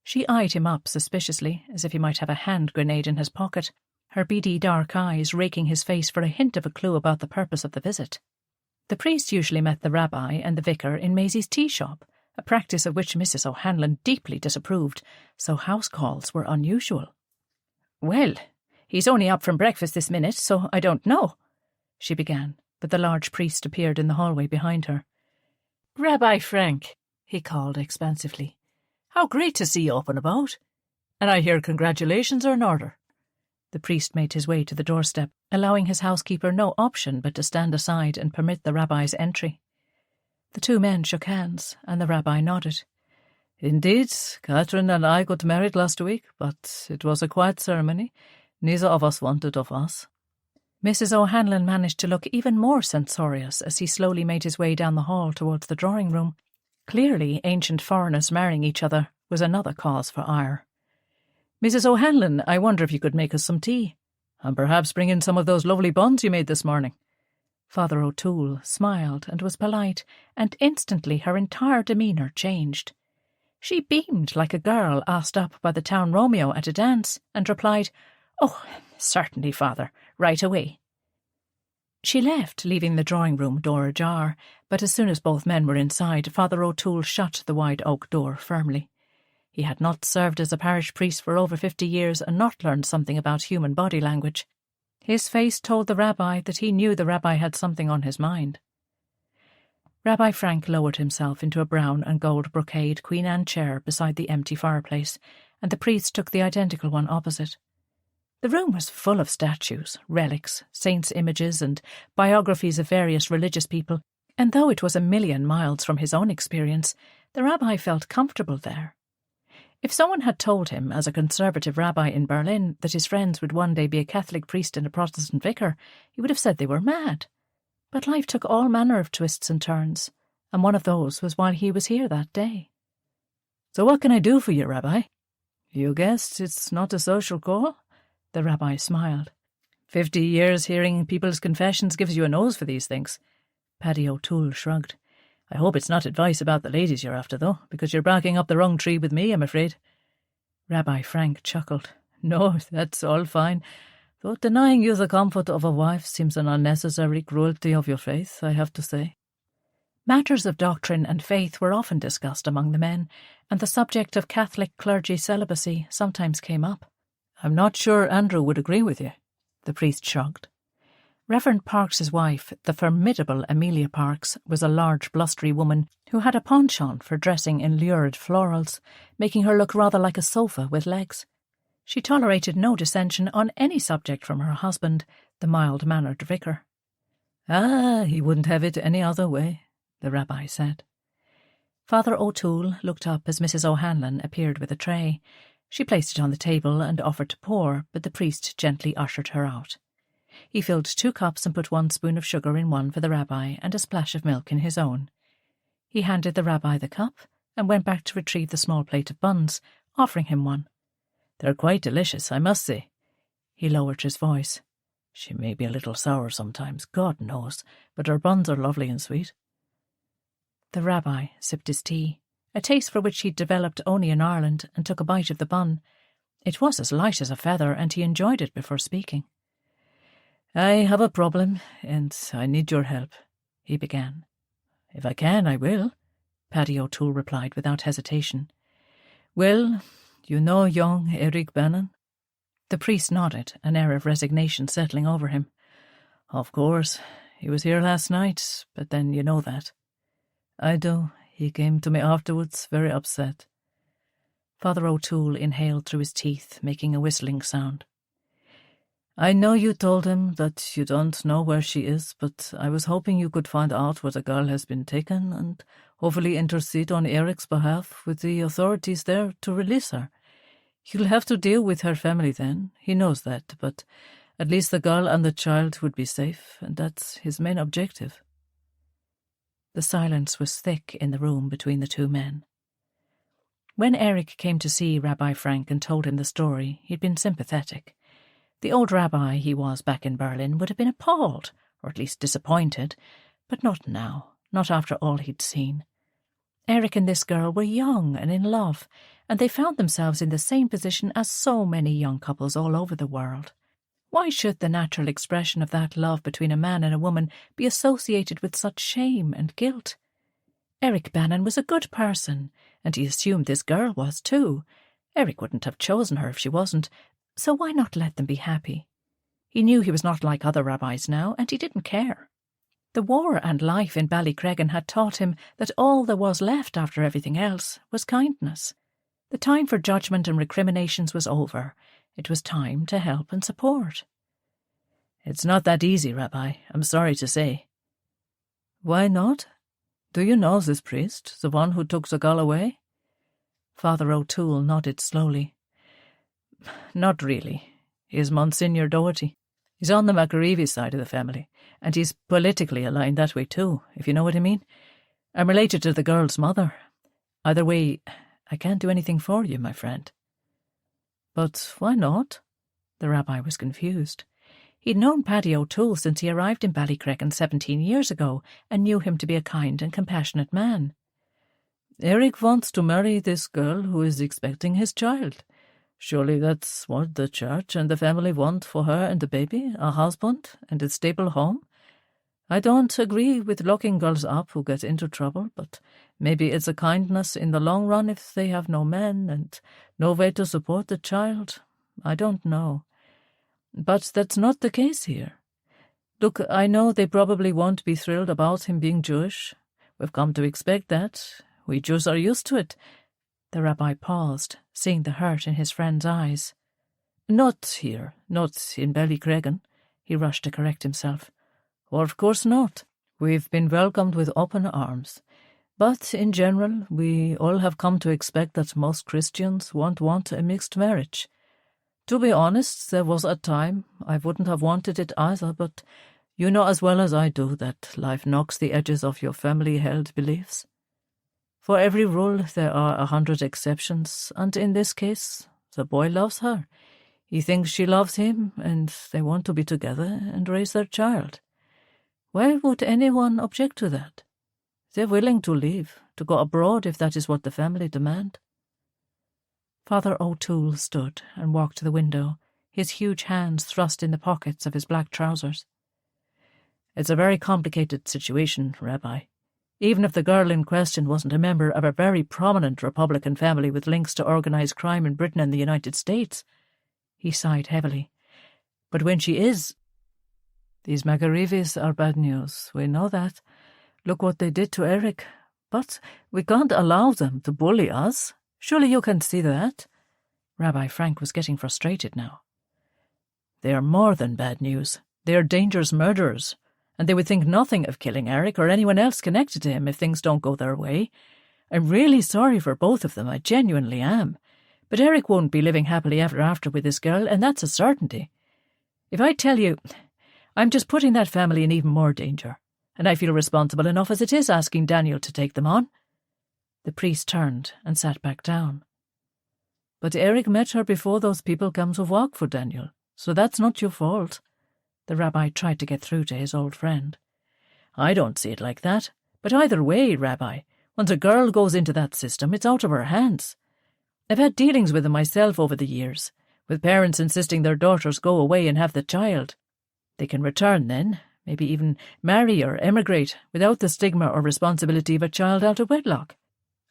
She eyed him up suspiciously, as if he might have a hand grenade in his pocket. her beady dark eyes raking his face for a hint of a clue about the purpose of the visit. The priest usually met the rabbi and the vicar in Maisie's tea shop, a practice of which Mrs. O'Hanlon deeply disapproved, so house calls were unusual. "Well, he's only up from breakfast this minute, so I don't know," she began, but the large priest appeared in the hallway behind her. "Rabbi Frank," he called expansively, "how great to see you up and about. And I hear congratulations are in order." The priest made his way to the doorstep, allowing his housekeeper no option but to stand aside and permit the rabbi's entry. The two men shook hands, and the rabbi nodded. "Indeed, Catherine and I got married last week, but it was a quiet ceremony. Neither of us wanted of us." Mrs. O'Hanlon managed to look even more censorious as he slowly made his way down the hall towards the drawing-room. Clearly, ancient foreigners marrying each other was another cause for ire. "Mrs. O'Hanlon, I wonder if you could make us some tea, and perhaps bring in some of those lovely buns you made this morning." Father O'Toole smiled and was polite, and instantly her entire demeanour changed. She beamed like a girl asked up by the town Romeo at a dance, and replied, "Oh, certainly, Father, right away." She left, leaving the drawing-room door ajar, but as soon as both men were inside, Father O'Toole shut the wide oak door firmly. He had not served as a parish priest for over 50 years and not learned something about human body language. His face told the rabbi that he knew the rabbi had something on his mind. Rabbi Frank lowered himself into a brown and gold brocade Queen Anne chair beside the empty fireplace, and the priest took the identical one opposite. The room was full of statues, relics, saints' images, and biographies of various religious people, and though it was a million miles from his own experience, the rabbi felt comfortable there. If someone had told him, as a conservative rabbi in Berlin, that his friends would one day be a Catholic priest and a Protestant vicar, he would have said they were mad. But life took all manner of twists and turns, and one of those was while he was here that day. "So what can I do for you, Rabbi?" "You guessed it's not a social call?" The rabbi smiled. 50 years hearing people's confessions gives you a nose for these things." Paddy O'Toole shrugged. "I hope it's not advice about the ladies you're after, though, because you're barking up the wrong tree with me, I'm afraid." Rabbi Frank chuckled. "No, that's all fine, though denying you the comfort of a wife seems an unnecessary cruelty of your faith, I have to say." Matters of doctrine and faith were often discussed among the men, and the subject of Catholic clergy celibacy sometimes came up. "I'm not sure Andrew would agree with you," the priest shrugged. Reverend Parks's wife, the formidable Amelia Parks, was a large, blustery woman who had a penchant for dressing in lurid florals, making her look rather like a sofa with legs. She tolerated no dissension on any subject from her husband, the mild-mannered vicar. "Ah, he wouldn't have it any other way," the rabbi said. Father O'Toole looked up as Mrs. O'Hanlon appeared with a tray. She placed it on the table and offered to pour, but the priest gently ushered her out. He filled 2 cups and put 1 spoon of sugar in one for the rabbi and a splash of milk in his own. He handed the rabbi the cup and went back to retrieve the small plate of buns, offering him one. "They're quite delicious, I must say." He lowered his voice. "She may be a little sour sometimes, God knows, but her buns are lovely and sweet." The rabbi sipped his tea, a taste for which he'd developed only in Ireland, and took a bite of the bun. It was as light as a feather, and he enjoyed it before speaking. "I have a problem, and I need your help," he began. "If I can, I will," Paddy O'Toole replied without hesitation. "Well, you know young Erich Bannon?" The priest nodded, an air of resignation settling over him. "Of course. He was here last night, but then you know that." "I do. He came to me afterwards, very upset." Father O'Toole inhaled through his teeth, making a whistling sound. "I know you told him that you don't know where she is, but I was hoping you could find out where the girl has been taken and hopefully intercede on Erich's behalf with the authorities there to release her. You'll have to deal with her family then, he knows that, but at least the girl and the child would be safe, and that's his main objective." The silence was thick in the room between the two men. When Erich came to see Rabbi Frank and told him the story, he'd been sympathetic. The old rabbi he was back in Berlin would have been appalled, or at least disappointed, but not now, not after all he'd seen. Erich and this girl were young and in love, and they found themselves in the same position as so many young couples all over the world. Why should the natural expression of that love between a man and a woman be associated with such shame and guilt? Erich Bannon was a good person, and he assumed this girl was too. Erich wouldn't have chosen her if she wasn't, so why not let them be happy? He knew he was not like other rabbis now, and he didn't care. The war and life in Ballycreggan had taught him that all there was left after everything else was kindness. The time for judgment and recriminations was over. It was time to help and support. It's not that easy, Rabbi, I'm sorry to say. Why not? Do you know this priest, the one who took the girl away? Father O'Toole nodded slowly. Not really. He is Monsignor Doherty. He's on the McAreevy side of the family, and he's politically aligned that way too, if you know what I mean. I'm related to the girl's mother. Either way, I can't do anything for you, my friend. But why not? The rabbi was confused. He'd known Paddy O'Toole since he arrived in Ballycreggan 17 years ago and knew him to be a kind and compassionate man. Erich wants to marry this girl who is expecting his child. Surely that's what the church and the family want for her and the baby, a husband and a stable home. I don't agree with locking girls up who get into trouble, but maybe it's a kindness in the long run if they have no men and no way to support the child. I don't know. But that's not the case here. Look, I know they probably won't be thrilled about him being Jewish. We've come to expect that. We Jews are used to it. The rabbi paused, seeing the hurt in his friend's eyes. Not here, not in Ballycreggan, he rushed to correct himself. Of course not. We've been welcomed with open arms. But in general, we all have come to expect that most Christians won't want a mixed marriage. To be honest, there was a time I wouldn't have wanted it either, but you know as well as I do that life knocks the edges of your family-held beliefs. For every rule there are 100 exceptions, and in this case, the boy loves her. He thinks she loves him, and they want to be together and raise their child. Why would anyone object to that? They're willing to leave, to go abroad if that is what the family demand. Father O'Toole stood and walked to the window, his huge hands thrust in the pockets of his black trousers. It's a very complicated situation, Rabbi. Even if the girl in question wasn't a member of a very prominent Republican family with links to organised crime in Britain and the United States, he sighed heavily. But when she is... These McAreevis are bad news, we know that. Look what they did to Erich. But we can't allow them to bully us. Surely you can see that. Rabbi Frank was getting frustrated now. They are more than bad news. They are dangerous murderers, and they would think nothing of killing Erich or anyone else connected to him if things don't go their way. I'm really sorry for both of them, I genuinely am. But Erich won't be living happily ever after with this girl, and that's a certainty. If I tell you, I'm just putting that family in even more danger, and I feel responsible enough as it is asking Daniel to take them on. The priest turned and sat back down. But Erich met her before those people come to work for Daniel, so that's not your fault. The rabbi tried to get through to his old friend. I don't see it like that, but either way, Rabbi, once a girl goes into that system, it's out of her hands. I've had dealings with them myself over the years, with parents insisting their daughters go away and have the child. They can return then, maybe even marry or emigrate without the stigma or responsibility of a child out of wedlock.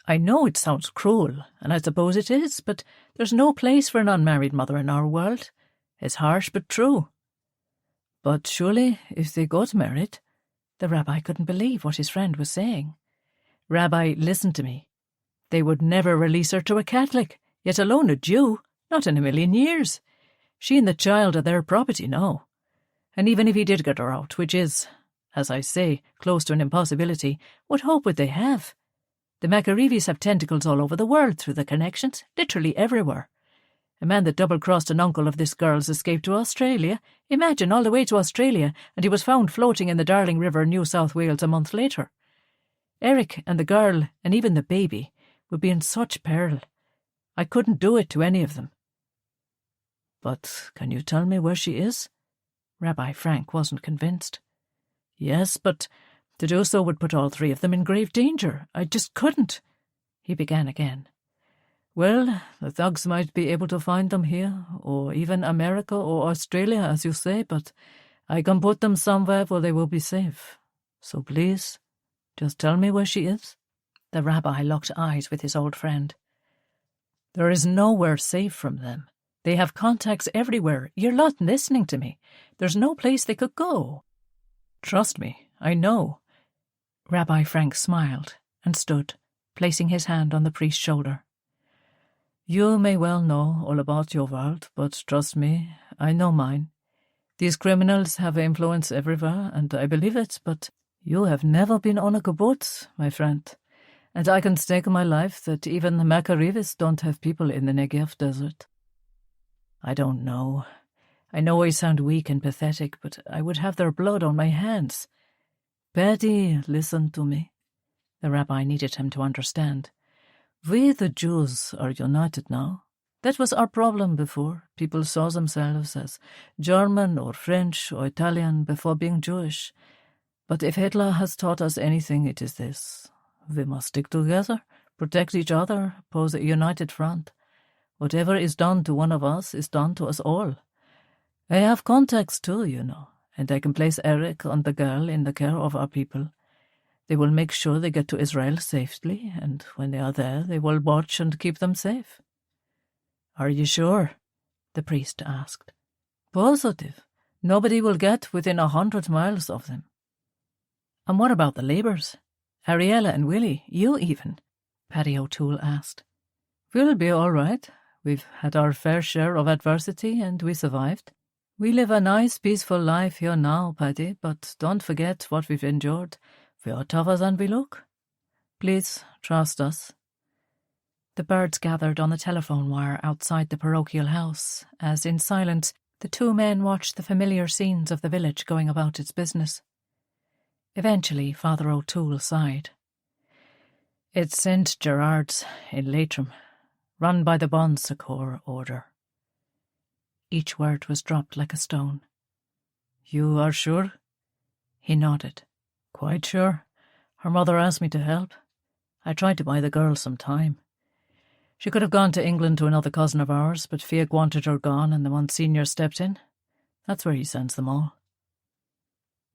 I know it sounds cruel, and I suppose it is, but there's no place for an unmarried mother in our world. It's harsh but true. But surely, if they got married... The rabbi couldn't believe what his friend was saying. Rabbi, listen to me. They would never release her to a Catholic, yet alone a Jew, not in a million years. She and the child are their property now. And even if he did get her out, which is, as I say, close to an impossibility, what hope would they have? The McAreevis have tentacles all over the world through the connections, literally everywhere. A man that double-crossed an uncle of this girl's escaped to Australia. Imagine, all the way to Australia, and he was found floating in the Darling River, New South Wales, a month later. Erich and the girl, and even the baby, would be in such peril. I couldn't do it to any of them. But can you tell me where she is? Rabbi Frank wasn't convinced. Yes, but to do so would put all three of them in grave danger. I just couldn't. He began again. Well, the thugs might be able to find them here, or even America or Australia, as you say, but I can put them somewhere where they will be safe. So please, just tell me where she is." The rabbi locked eyes with his old friend. "There is nowhere safe from them. They have contacts everywhere. You're not listening to me. There's no place they could go. Trust me, I know." Rabbi Frank smiled and stood, placing his hand on the priest's shoulder. "You may well know all about your world, but trust me, I know mine. These criminals have influence everywhere, and I believe it, but you have never been on a kibbutz, my friend. And I can stake my life that even the Maccarees don't have people in the Negev desert. I don't know. I know I sound weak and pathetic, but I would have their blood on my hands. Paddy, listen to me." The rabbi needed him to understand. "We, the Jews, are united now. That was our problem before. People saw themselves as German or French or Italian before being Jewish. But if Hitler has taught us anything, it is this. We must stick together, protect each other, pose a united front. Whatever is done to one of us is done to us all. I have contacts too, you know, and I can place Erich and the girl in the care of our people. They will make sure they get to Israel safely, and when they are there, they will watch and keep them safe." "Are you sure?" the priest asked. "Positive. Nobody will get within 100 miles of them." "And what about the labours? Ariella and Willie, you even?" Paddy O'Toole asked. "We'll be all right. We've had our fair share of adversity, and we survived. We live a nice, peaceful life here now, Paddy, but don't forget what we've endured. We are tougher than we look. Please, trust us." The birds gathered on the telephone wire outside the parochial house, as in silence the two men watched the familiar scenes of the village going about its business. Eventually, Father O'Toole sighed. "It's St. Gerard's in Leitrim, run by the Bon Secours order." Each word was dropped like a stone. "You are sure?" He nodded. "Quite sure. Her mother asked me to help. I tried to buy the girl some time. She could have gone to England to another cousin of ours, but Fiach wanted her gone and the Monsignor stepped in. That's where he sends them all."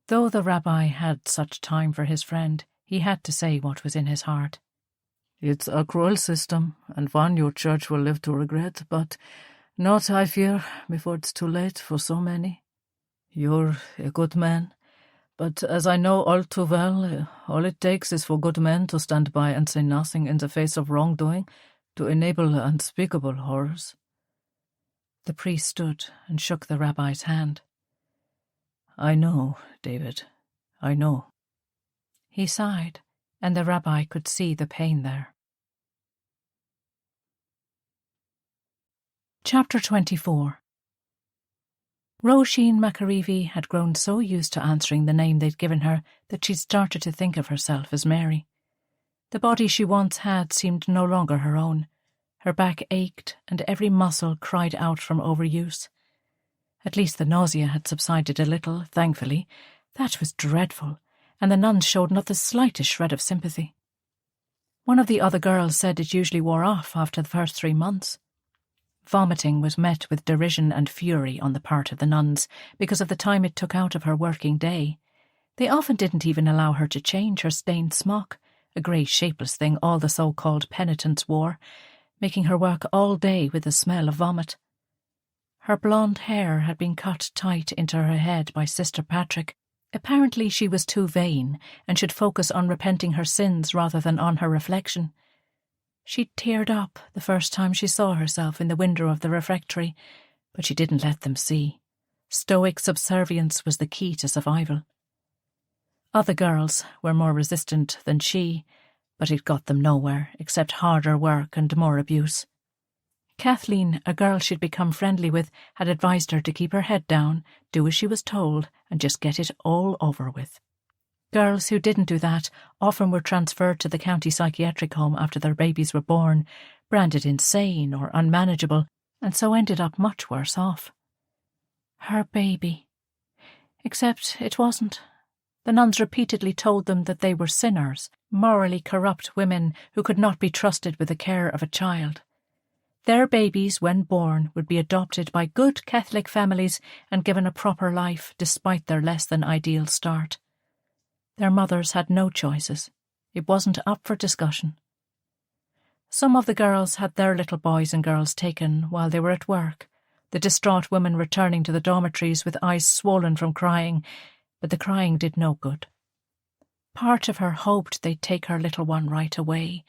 Though the rabbi had such time for his friend, he had to say what was in his heart. "It's a cruel system, and one your church will live to regret, but not, I fear, before it's too late for so many. You're a good man, but as I know all too well, all it takes is for good men to stand by and say nothing in the face of wrongdoing to enable unspeakable horrors." The priest stood and shook the rabbi's hand. "I know, David, I know." He sighed, and the rabbi could see the pain there. Chapter 24. Róisín Maccareevy had grown so used to answering the name they'd given her that she'd started to think of herself as Mary. The body she once had seemed no longer her own. Her back ached, and every muscle cried out from overuse. At least the nausea had subsided a little, thankfully. That was dreadful, and the nuns showed not the slightest shred of sympathy. One of the other girls said it usually wore off after the first 3 months. Vomiting was met with derision and fury on the part of the nuns because of the time it took out of her working day. They often didn't even allow her to change her stained smock, a grey shapeless thing all the so-called penitents wore, making her work all day with the smell of vomit. Her blonde hair had been cut tight into her head by Sister Patrick. Apparently she was too vain and should focus on repenting her sins rather than on her reflection. She teared up the first time she saw herself in the window of the refectory, but she didn't let them see. Stoic subservience was the key to survival. Other girls were more resistant than she, but it got them nowhere except harder work and more abuse. Kathleen, a girl she'd become friendly with, had advised her to keep her head down, do as she was told, and just get it all over with. Girls who didn't do that often were transferred to the county psychiatric home after their babies were born, branded insane or unmanageable, and so ended up much worse off. Her baby. Except it wasn't. The nuns repeatedly told them that they were sinners, morally corrupt women who could not be trusted with the care of a child. Their babies, when born, would be adopted by good Catholic families and given a proper life despite their less than ideal start. Their mothers had no choices. It wasn't up for discussion. Some of the girls had their little boys and girls taken while they were at work, the distraught women returning to the dormitories with eyes swollen from crying, but the crying did no good. Part of her hoped they'd take her little one right away.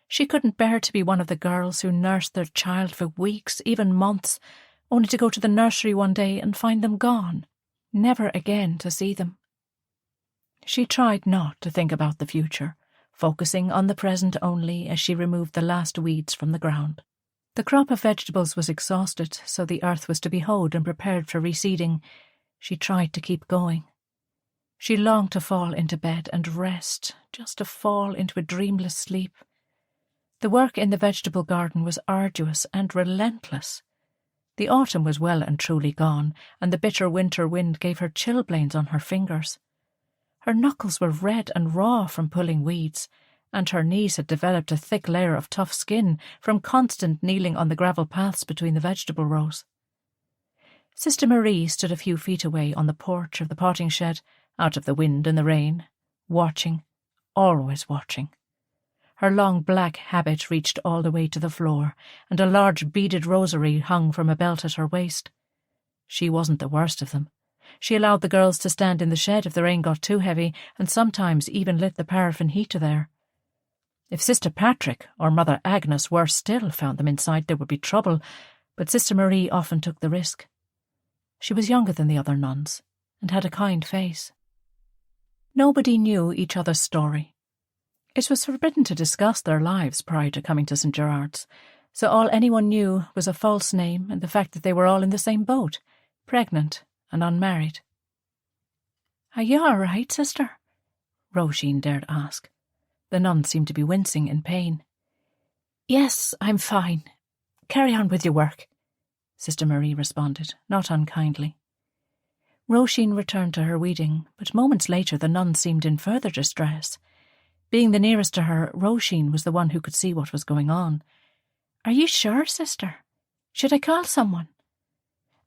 She couldn't bear to be one of the girls who nursed their child for weeks, even months, only to go to the nursery one day and find them gone, never again to see them. She tried not to think about the future, focusing on the present only as she removed the last weeds from the ground. The crop of vegetables was exhausted, so the earth was to be hoed and prepared for reseeding. She tried to keep going. She longed to fall into bed and rest, just to fall into a dreamless sleep. The work in the vegetable garden was arduous and relentless. The autumn was well and truly gone, and the bitter winter wind gave her chilblains on her fingers. Her knuckles were red and raw from pulling weeds, and her knees had developed a thick layer of tough skin from constant kneeling on the gravel paths between the vegetable rows. Sister Marie stood a few feet away on the porch of the potting shed, out of the wind and the rain, watching, always watching. Her long black habit reached all the way to the floor, and a large beaded rosary hung from a belt at her waist. She wasn't the worst of them. She allowed the girls to stand in the shed if the rain got too heavy, and sometimes even lit the paraffin heater there. If Sister Patrick or Mother Agnes, worse still, found them inside, there would be trouble, but Sister Marie often took the risk. She was younger than the other nuns, and had a kind face. Nobody knew each other's story. It was forbidden to discuss their lives prior to coming to St. Gerard's, so all anyone knew was a false name and the fact that they were all in the same boat, pregnant and unmarried. "Are you all right, sister?" Róisín dared ask. The nun seemed to be wincing in pain. "Yes, I'm fine. Carry on with your work," Sister Marie responded, not unkindly. Róisín returned to her weeding, but moments later the nun seemed in further distress. Being the nearest to her, Róisín was the one who could see what was going on. "Are you sure, sister? Should I call someone?"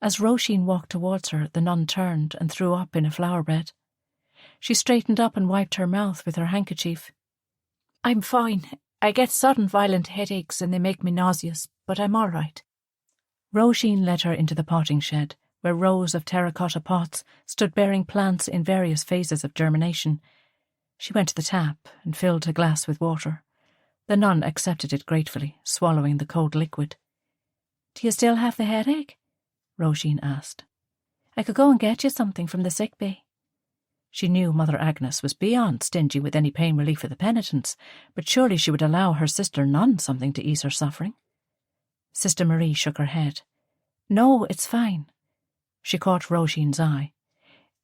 As Róisín walked towards her, the nun turned and threw up in a flower bed. She straightened up and wiped her mouth with her handkerchief. "I'm fine. I get sudden violent headaches and they make me nauseous, but I'm all right." Róisín led her into the potting shed, where rows of terracotta pots stood bearing plants in various phases of germination. She went to the tap and filled a glass with water. The nun accepted it gratefully, swallowing the cold liquid. "Do you still have the headache?" Róisín asked. "I could go and get you something from the sick bay." She knew Mother Agnes was beyond stingy with any pain relief for the penitents, but surely she would allow her sister nun something to ease her suffering. Sister Marie shook her head. "No, it's fine." She caught Róisín's eye.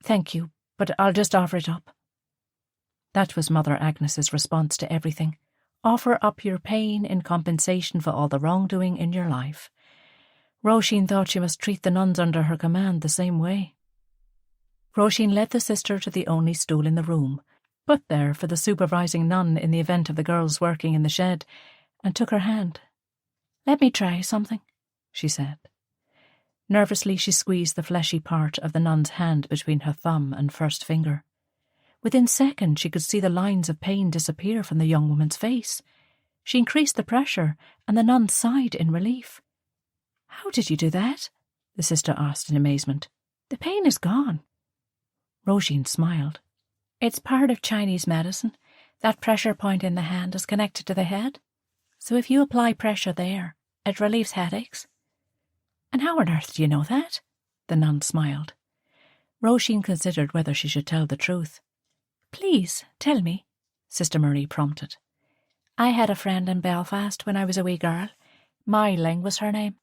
"Thank you, but I'll just offer it up." That was Mother Agnes's response to everything. Offer up your pain in compensation for all the wrongdoing in your life. Róisín thought she must treat the nuns under her command the same way. Róisín led the sister to the only stool in the room, put there for the supervising nun in the event of the girls working in the shed, and took her hand. "Let me try something," she said. Nervously she squeezed the fleshy part of the nun's hand between her thumb and first finger. Within seconds she could see the lines of pain disappear from the young woman's face. She increased the pressure, and the nun sighed in relief. "How did you do that?" the sister asked in amazement. "The pain is gone." Róisín smiled. "It's part of Chinese medicine. That pressure point in the hand is connected to the head. So if you apply pressure there, it relieves headaches." "And how on earth do you know that?" the nun smiled. Róisín considered whether she should tell the truth. "Please, tell me," Sister Marie prompted. "I had a friend in Belfast when I was a wee girl. Mai-Ling was her name.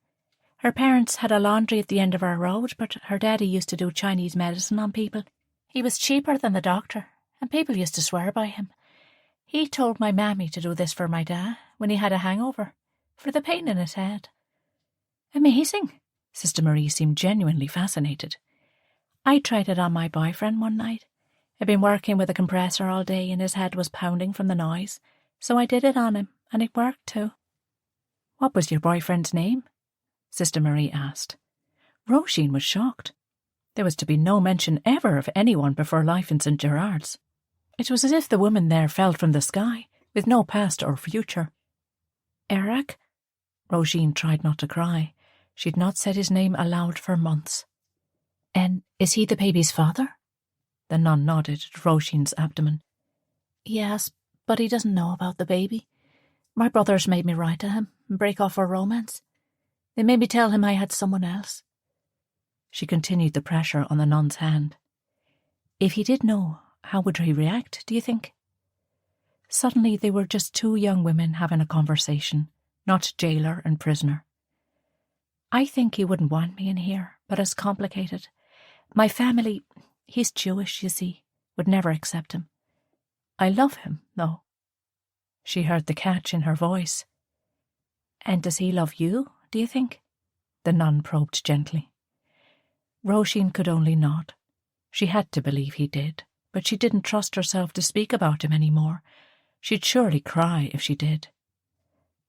Her parents had a laundry at the end of our road, but her daddy used to do Chinese medicine on people. He was cheaper than the doctor, and people used to swear by him. He told my mammy to do this for my dad when he had a hangover, for the pain in his head." "Amazing!" Sister Marie seemed genuinely fascinated. "I tried it on my boyfriend one night. I'd been working with a compressor all day and his head was pounding from the noise, so I did it on him, and it worked too." What was your boyfriend's name? Sister Marie asked. Róisín was shocked. There was to be no mention ever of anyone before life in St. Gerard's. It was as if the woman there fell from the sky, with no past or future. Erich? Róisín tried not to cry. She'd not said his name aloud for months. And is he the baby's father? The nun nodded at Róisín's abdomen. Yes, but he doesn't know about the baby. My brothers made me write to him and break off our romance. They made me tell him I had someone else. She continued the pressure on the nun's hand. If he did know, how would he react, do you think? Suddenly they were just two young women having a conversation, not jailer and prisoner. I think he wouldn't want me in here, but it's complicated. My family, he's Jewish, you see, would never accept him. I love him, though. She heard the catch in her voice. And does he love you, do you think? The nun probed gently. Róisín could only nod. She had to believe he did, but she didn't trust herself to speak about him any more. She'd surely cry if she did.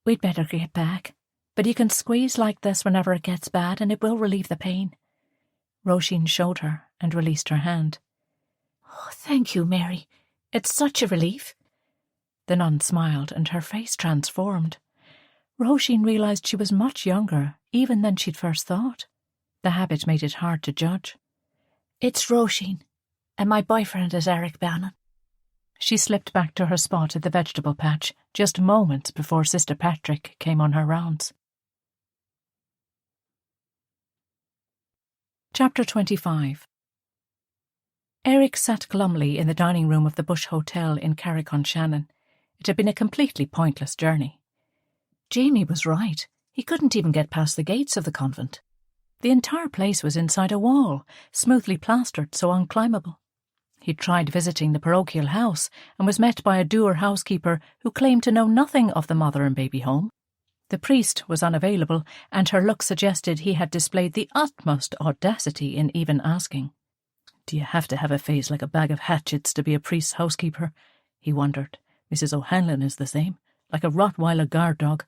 We'd better get back, but you can squeeze like this whenever it gets bad and it will relieve the pain. Róisín showed her and released her hand. Oh, thank you, Mary. It's such a relief. The nun smiled and her face transformed. Róisín realised she was much younger even than she'd first thought. The habit made it hard to judge. It's Róisín, and my boyfriend is Erich Bannon. She slipped back to her spot at the vegetable patch just moments before Sister Patrick came on her rounds. Chapter 25. Erich sat glumly in the dining room of the Bush Hotel in Carrick-on-Shannon. It had been a completely pointless journey. Jamie was right. He couldn't even get past the gates of the convent. The entire place was inside a wall, smoothly plastered, so unclimbable. He tried visiting the parochial house and was met by a dour housekeeper who claimed to know nothing of the mother and baby home. The priest was unavailable, and her look suggested he had displayed the utmost audacity in even asking. Do you have to have a face like a bag of hatchets to be a priest's housekeeper? He wondered. Mrs. O'Hanlon is the same, like a Rottweiler guard dog.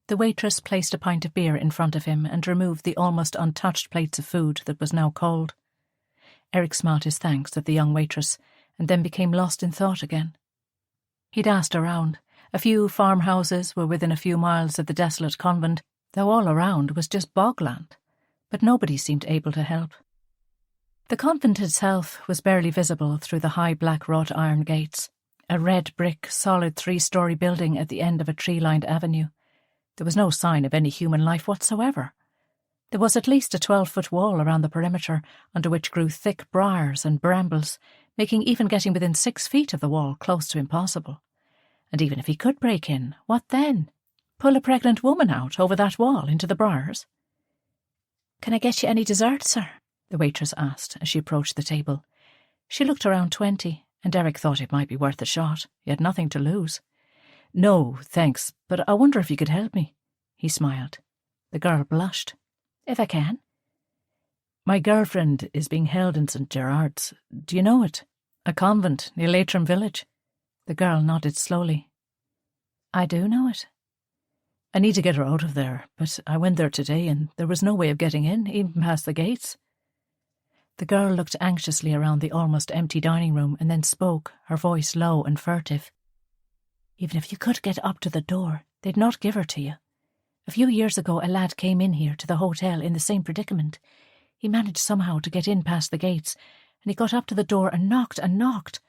The waitress placed a pint of beer in front of him and removed the almost untouched plates of food that was now cold. Erich smiled his thanks at the young waitress and then became lost in thought again. He'd asked around. A few farmhouses were within a few miles of the desolate convent, though all around was just bogland, but nobody seemed able to help. The convent itself was barely visible through the high black wrought iron gates, a red brick, solid 3-storey building at the end of a tree-lined avenue. There was no sign of any human life whatsoever. There was at least a 12-foot wall around the perimeter, under which grew thick briars and brambles, making even getting within 6 feet of the wall close to impossible. And even if he could break in, what then? Pull a pregnant woman out over that wall into the briars? Can I get you any dessert, sir? The waitress asked as she approached the table. She looked around 20, and Erich thought it might be worth a shot. He had nothing to lose. No, thanks, but I wonder if you could help me. He smiled. The girl blushed. If I can. My girlfriend is being held in St. Gerard's. Do you know it? A convent near Leitrim village. The girl nodded slowly. I do know it. I need to get her out of there, but I went there today and there was no way of getting in, even past the gates. The girl looked anxiously around the almost empty dining room and then spoke, her voice low and furtive. Even if you could get up to the door, they'd not give her to you. A few years ago a lad came in here to the hotel in the same predicament. He managed somehow to get in past the gates, and he got up to the door and knocked and knocked.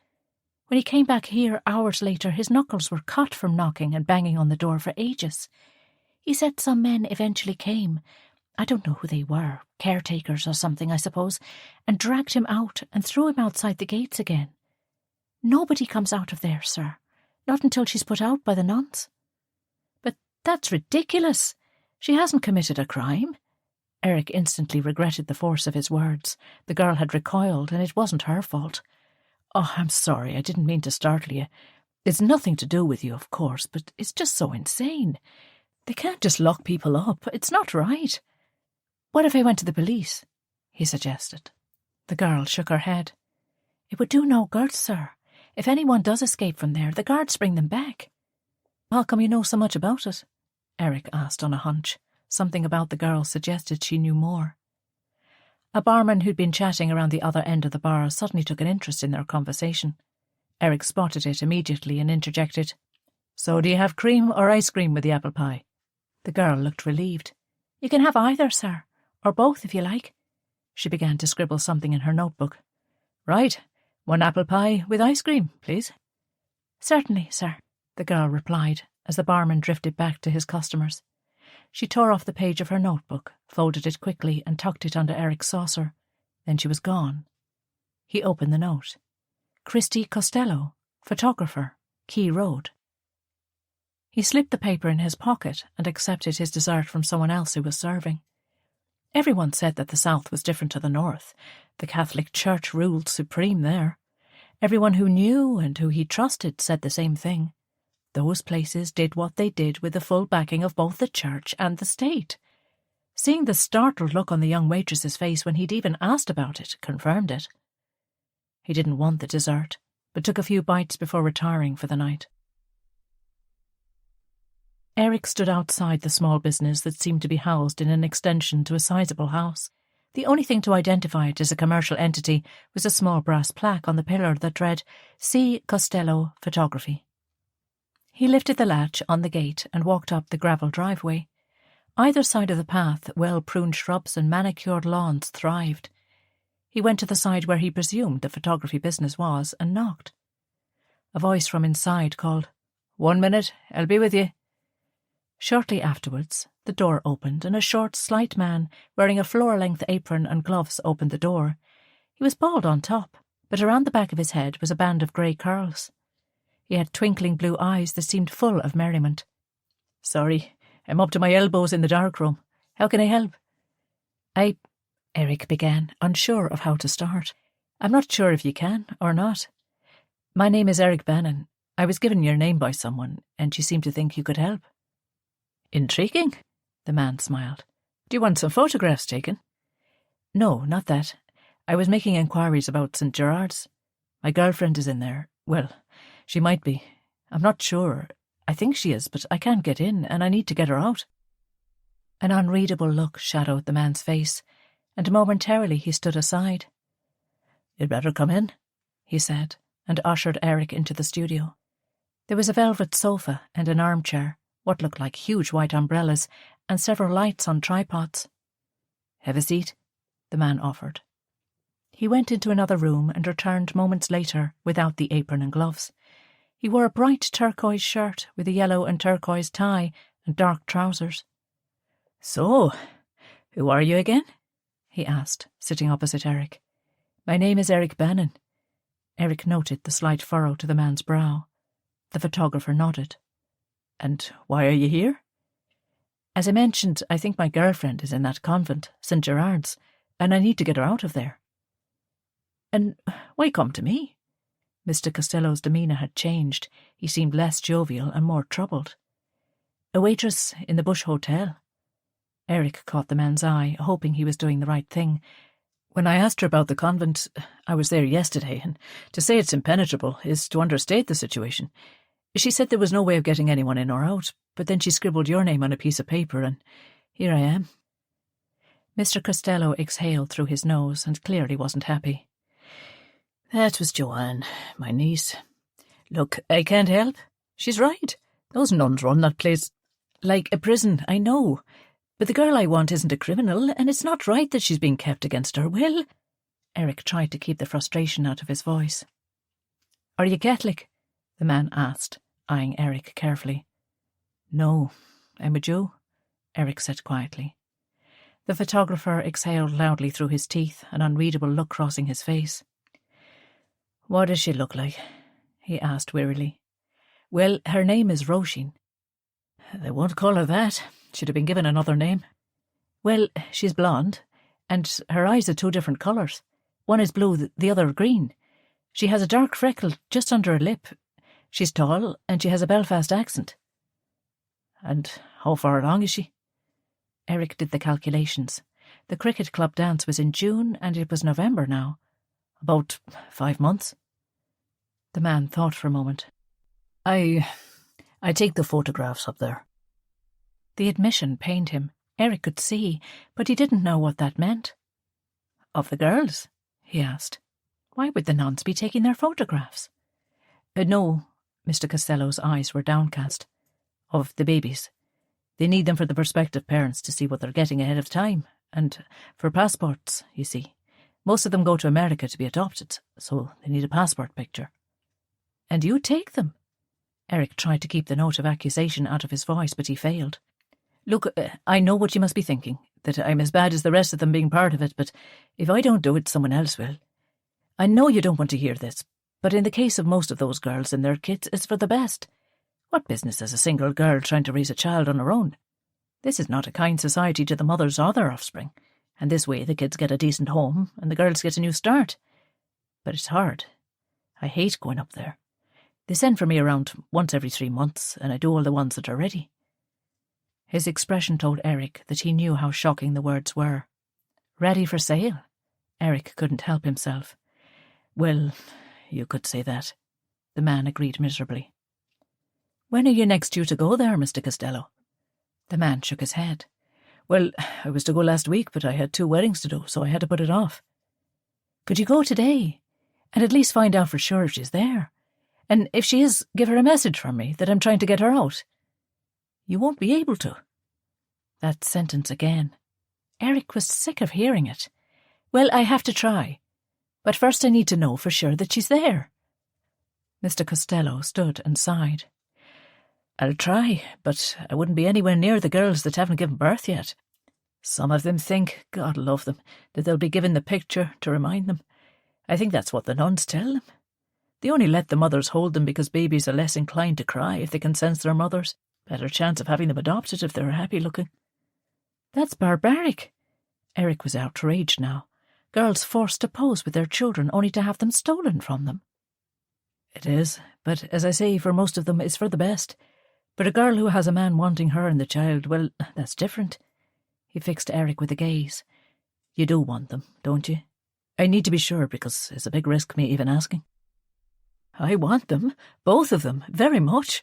When he came back here hours later, his knuckles were cut from knocking and banging on the door for ages. He said some men eventually came, I don't know who they were, caretakers or something, I suppose, and dragged him out and threw him outside the gates again. Nobody comes out of there, sir, not until she's put out by the nuns. But that's ridiculous. She hasn't committed a crime. Erich instantly regretted the force of his words. The girl had recoiled, and it wasn't her fault. Oh, I'm sorry, I didn't mean to startle you. It's nothing to do with you, of course, but it's just so insane. They can't just lock people up. It's not right. What if I went to the police? He suggested. The girl shook her head. It would do no good, sir. If anyone does escape from there, the guards bring them back. How come you know so much about it? Erich asked on a hunch. Something about the girl suggested she knew more. A barman who'd been chatting around the other end of the bar suddenly took an interest in their conversation. Erich spotted it immediately and interjected, "So do you have cream or ice cream with the apple pie?" The girl looked relieved. "You can have either, sir, or both if you like." She began to scribble something in her notebook. "Right, 1 apple pie with ice cream, please." "Certainly, sir," the girl replied as the barman drifted back to his customers. She tore off the page of her notebook, folded it quickly and tucked it under Erich's saucer. Then she was gone. He opened the note. Christy Costello, photographer, Key Road. He slipped the paper in his pocket and accepted his dessert from someone else who was serving. Everyone said that the South was different to the North. The Catholic Church ruled supreme there. Everyone who knew and who he trusted said the same thing. Those places did what they did with the full backing of both the church and the state. Seeing the startled look on the young waitress's face when he'd even asked about it confirmed it. He didn't want the dessert, but took a few bites before retiring for the night. Erich stood outside the small business that seemed to be housed in an extension to a sizable house. The only thing to identify it as a commercial entity was a small brass plaque on the pillar that read, C. Costello Photography. He lifted the latch on the gate and walked up the gravel driveway. Either side of the path, well-pruned shrubs and manicured lawns thrived. He went to the side where he presumed the photography business was and knocked. A voice from inside called, "1 minute, I'll be with you." Shortly afterwards, the door opened and a short, slight man wearing a floor-length apron and gloves opened the door. He was bald on top, but around the back of his head was a band of grey curls. He had twinkling blue eyes that seemed full of merriment. "Sorry, I'm up to my elbows in the darkroom. How can I help?" Erich began, unsure of how to start. "I'm not sure if you can or not. My name is Erich Bannon. I was given your name by someone, and she seemed to think you could help." "Intriguing," the man smiled. "Do you want some photographs taken?" "No, not that. I was making inquiries about St. Gerard's. My girlfriend is in there. Well, she might be. I'm not sure. I think she is, but I can't get in, and I need to get her out." An unreadable look shadowed the man's face, and momentarily he stood aside. "You'd better come in," he said, and ushered Erich into the studio. There was a velvet sofa and an armchair, what looked like huge white umbrellas, and several lights on tripods. "Have a seat," the man offered. He went into another room and returned moments later without the apron and gloves. He wore a bright turquoise shirt with a yellow and turquoise tie and dark trousers. "So, who are you again?" he asked, sitting opposite Erich. "My name is Erich Bannon." Erich noted the slight furrow to the man's brow. The photographer nodded. "And why are you here?" "As I mentioned, I think my girlfriend is in that convent, St. Gerard's, and I need to get her out of there." "And why come to me?" Mr. Costello's demeanour had changed. He seemed less jovial and more troubled. "A waitress in the Bush Hotel." Erich caught the man's eye, hoping he was doing the right thing. "When I asked her about the convent, I was there yesterday, and to say it's impenetrable is to understate the situation. She said there was no way of getting anyone in or out, but then she scribbled your name on a piece of paper, and here I am." Mr. Costello exhaled through his nose and clearly wasn't happy. "That was Joanne, my niece. Look, I can't help. She's right. Those nuns run that place like a prison, I know. But the girl I want isn't a criminal, and it's not right that she's being kept against her will." Erich tried to keep the frustration out of his voice. "Are you Catholic?" the man asked, eyeing Erich carefully. "No, I'm a Jew," Erich said quietly. The photographer exhaled loudly through his teeth, an unreadable look crossing his face. "What does she look like?" he asked wearily. "Well, her name is Róisín." "They won't call her that. Should have been given another name." "Well, she's blonde, and her eyes are 2 different colours. One is blue, the other green. She has a dark freckle just under her lip. She's tall, and she has a Belfast accent." "And how far along is she?" Erich did the calculations. The cricket club dance was in June, and it was November now. "About 5 months." The man thought for a moment. I take the photographs up there." The admission pained him. Erich could see, but he didn't know what that meant. Of the girls? He asked. Why would the nuns be taking their photographs? No, Mr. Costello's eyes were downcast. Of the babies. They need them for the prospective parents to see what they're getting ahead of time, and for passports, you see. Most of them go to America to be adopted, so they need a passport picture. And you take them? Erich tried to keep the note of accusation out of his voice, but he failed. Look, I know what you must be thinking, that I'm as bad as the rest of them being part of it, but if I don't do it, someone else will. I know you don't want to hear this, but in the case of most of those girls and their kids, it's for the best. What business has a single girl trying to raise a child on her own? This is not a kind society to the mothers or their offspring, and this way the kids get a decent home and the girls get a new start. But it's hard. I hate going up there. They send for me around once every 3 months, and I do all the ones that are ready. His expression told Erich that he knew how shocking the words were. Ready for sale? Erich couldn't help himself. Well, you could say that. The man agreed miserably. When are you next due to go there, Mr. Costello? The man shook his head. Well, I was to go last week, but I had 2 weddings to do, so I had to put it off. Could you go today, and at least find out for sure if she's there? And if she is, give her a message from me that I'm trying to get her out. You won't be able to. That sentence again. Erich was sick of hearing it. Well, I have to try. But first I need to know for sure that she's there. Mr. Costello stood and sighed. I'll try, but I wouldn't be anywhere near the girls that haven't given birth yet. Some of them think, God love them, that they'll be given the picture to remind them. I think that's what the nuns tell them. They only let the mothers hold them because babies are less inclined to cry if they can sense their mothers. Better chance of having them adopted if they're happy looking. That's barbaric. Erich was outraged now. Girls forced to pose with their children only to have them stolen from them. It is, but as I say, for most of them it's for the best. But a girl who has a man wanting her and the child, well, that's different. He fixed Erich with a gaze. You do want them, don't you? I need to be sure because it's a big risk me even asking. I want them, both of them, very much.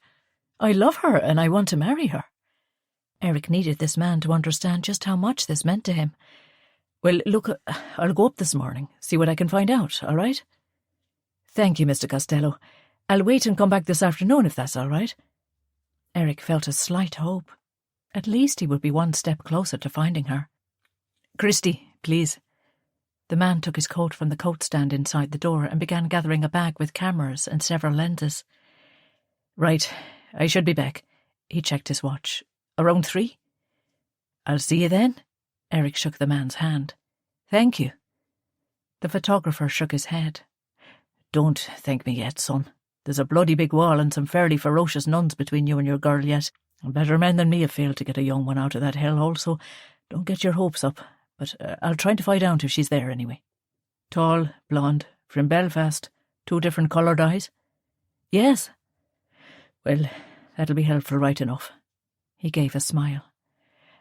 I love her and I want to marry her. Erich needed this man to understand just how much this meant to him. Well, look, I'll go up this morning, see what I can find out, all right? Thank you, Mr. Costello. I'll wait and come back this afternoon if that's all right. Erich felt a slight hope. At least he would be one step closer to finding her. Christy, please. The man took his coat from the coat stand inside the door and began gathering a bag with cameras and several lenses. Right, I should be back. He checked his watch. Around 3? I'll see you then. Erich shook the man's hand. Thank you. The photographer shook his head. Don't thank me yet, son. There's a bloody big wall and some fairly ferocious nuns between you and your girl yet. And better men than me have failed to get a young one out of that hellhole, so don't get your hopes up. But I'll try to find out if she's there anyway. Tall, blonde, from Belfast, 2 different coloured eyes? Yes. Well, that'll be helpful right enough. He gave a smile.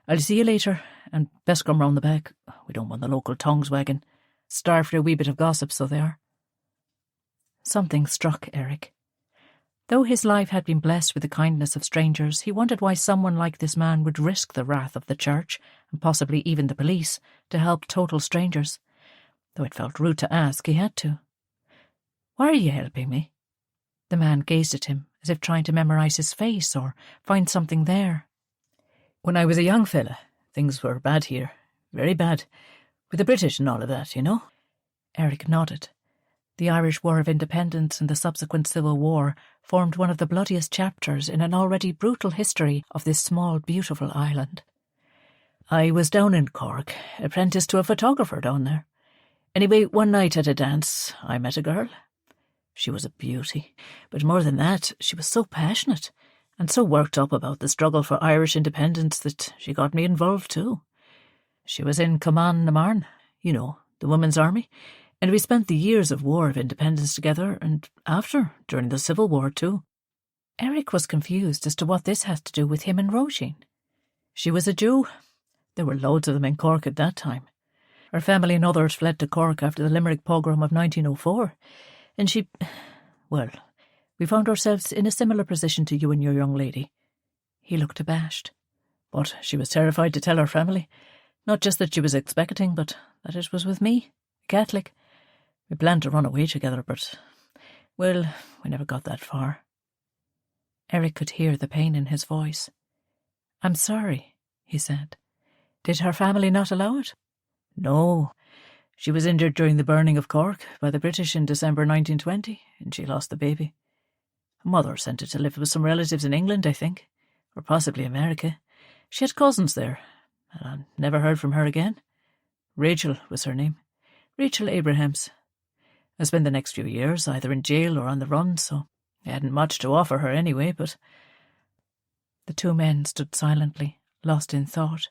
I'll see you later, and best come round the back. We don't want the local tongues wagging. Starved for a wee bit of gossip, so they are. Something struck Erich. Though his life had been blessed with the kindness of strangers, he wondered why someone like this man would risk the wrath of the church, and possibly even the police, to help total strangers. Though it felt rude to ask, he had to. Why are you helping me? The man gazed at him, as if trying to memorize his face or find something there. When I was a young fella, things were bad here, very bad, with the British and all of that, you know? Erich nodded. The Irish War of Independence and the subsequent Civil War formed one of the bloodiest chapters in an already brutal history of this small, beautiful island. I was down in Cork, apprenticed to a photographer down there. Anyway, one night at a dance, I met a girl. She was a beauty, but more than that, she was so passionate and so worked up about the struggle for Irish independence that she got me involved too. She was in Command na Marne, you know, the Women's Army, and we spent the years of War of Independence together, and after, during the Civil War too. Erich was confused as to what this had to do with him and Róisín. She was a Jew. There were loads of them in Cork at that time. Her family and others fled to Cork after the Limerick pogrom of 1904, and she... well, we found ourselves in a similar position to you and your young lady. He looked abashed. But she was terrified to tell her family. Not just that she was expecting, but that it was with me, a Catholic. We planned to run away together, but, well, we never got that far. Erich could hear the pain in his voice. "I'm sorry," he said. "Did her family not allow it?" "No. She was injured during the burning of Cork by the British in December 1920, and she lost the baby. Her mother sent her to live with some relatives in England, I think, or possibly America. She had cousins there, and I never heard from her again. Rachel was her name. Rachel Abrahams. I spent the next few years either in jail or on the run, so I hadn't much to offer her anyway, but—" The two men stood silently, lost in thought.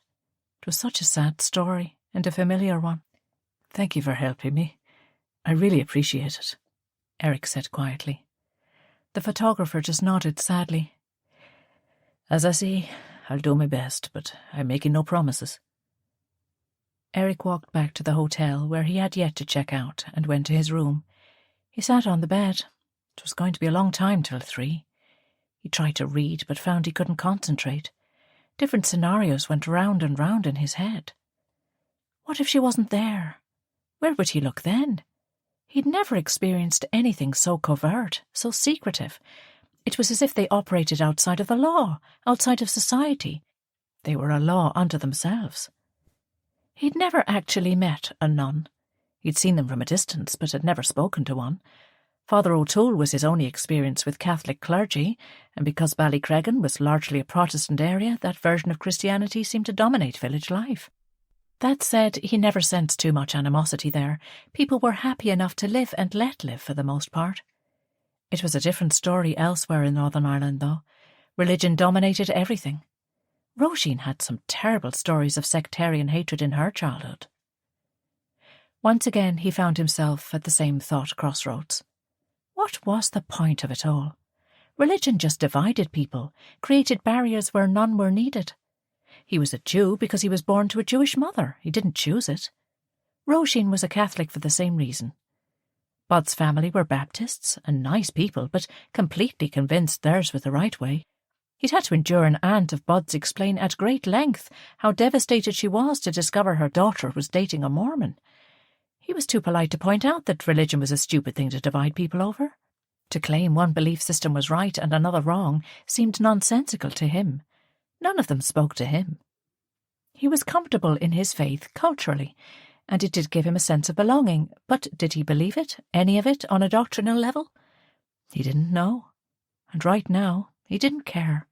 It was such a sad story, and a familiar one. "Thank you for helping me. I really appreciate it," Erich said quietly. The photographer just nodded sadly. "As I say, I'll do my best, but I'm making no promises." Erich walked back to the hotel where he had yet to check out and went to his room. He sat on the bed. It was going to be a long time till 3. He tried to read but found he couldn't concentrate. Different scenarios went round and round in his head. What if she wasn't there? Where would he look then? He'd never experienced anything so covert, so secretive. It was as if they operated outside of the law, outside of society. They were a law unto themselves. He'd never actually met a nun. He'd seen them from a distance, but had never spoken to one. Father O'Toole was his only experience with Catholic clergy, and because Ballycreggan was largely a Protestant area, that version of Christianity seemed to dominate village life. That said, he never sensed too much animosity there. People were happy enough to live and let live for the most part. It was a different story elsewhere in Northern Ireland, though. Religion dominated everything. Róisín had some terrible stories of sectarian hatred in her childhood. Once again he found himself at the same thought crossroads. What was the point of it all? Religion just divided people, created barriers where none were needed. He was a Jew because he was born to a Jewish mother. He didn't choose it. Róisín was a Catholic for the same reason. Bud's family were Baptists, and nice people, but completely convinced theirs was the right way. He'd had to endure an aunt of Bud's explain at great length how devastated she was to discover her daughter was dating a Mormon. He was too polite to point out that religion was a stupid thing to divide people over. To claim one belief system was right and another wrong seemed nonsensical to him. None of them spoke to him. He was comfortable in his faith culturally, and it did give him a sense of belonging, but did he believe it, any of it, on a doctrinal level? He didn't know, and right now he didn't care.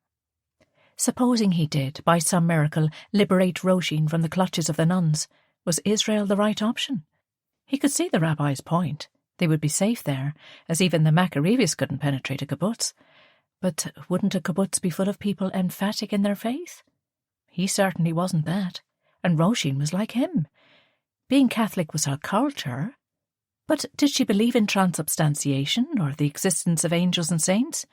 Supposing he did, by some miracle, liberate Róisín from the clutches of the nuns, was Israel the right option? He could see the rabbi's point. They would be safe there, as even the Maccabees couldn't penetrate a kibbutz. But wouldn't a kibbutz be full of people emphatic in their faith? He certainly wasn't that, and Róisín was like him. Being Catholic was her culture, but did she believe in transubstantiation or the existence of angels and saints?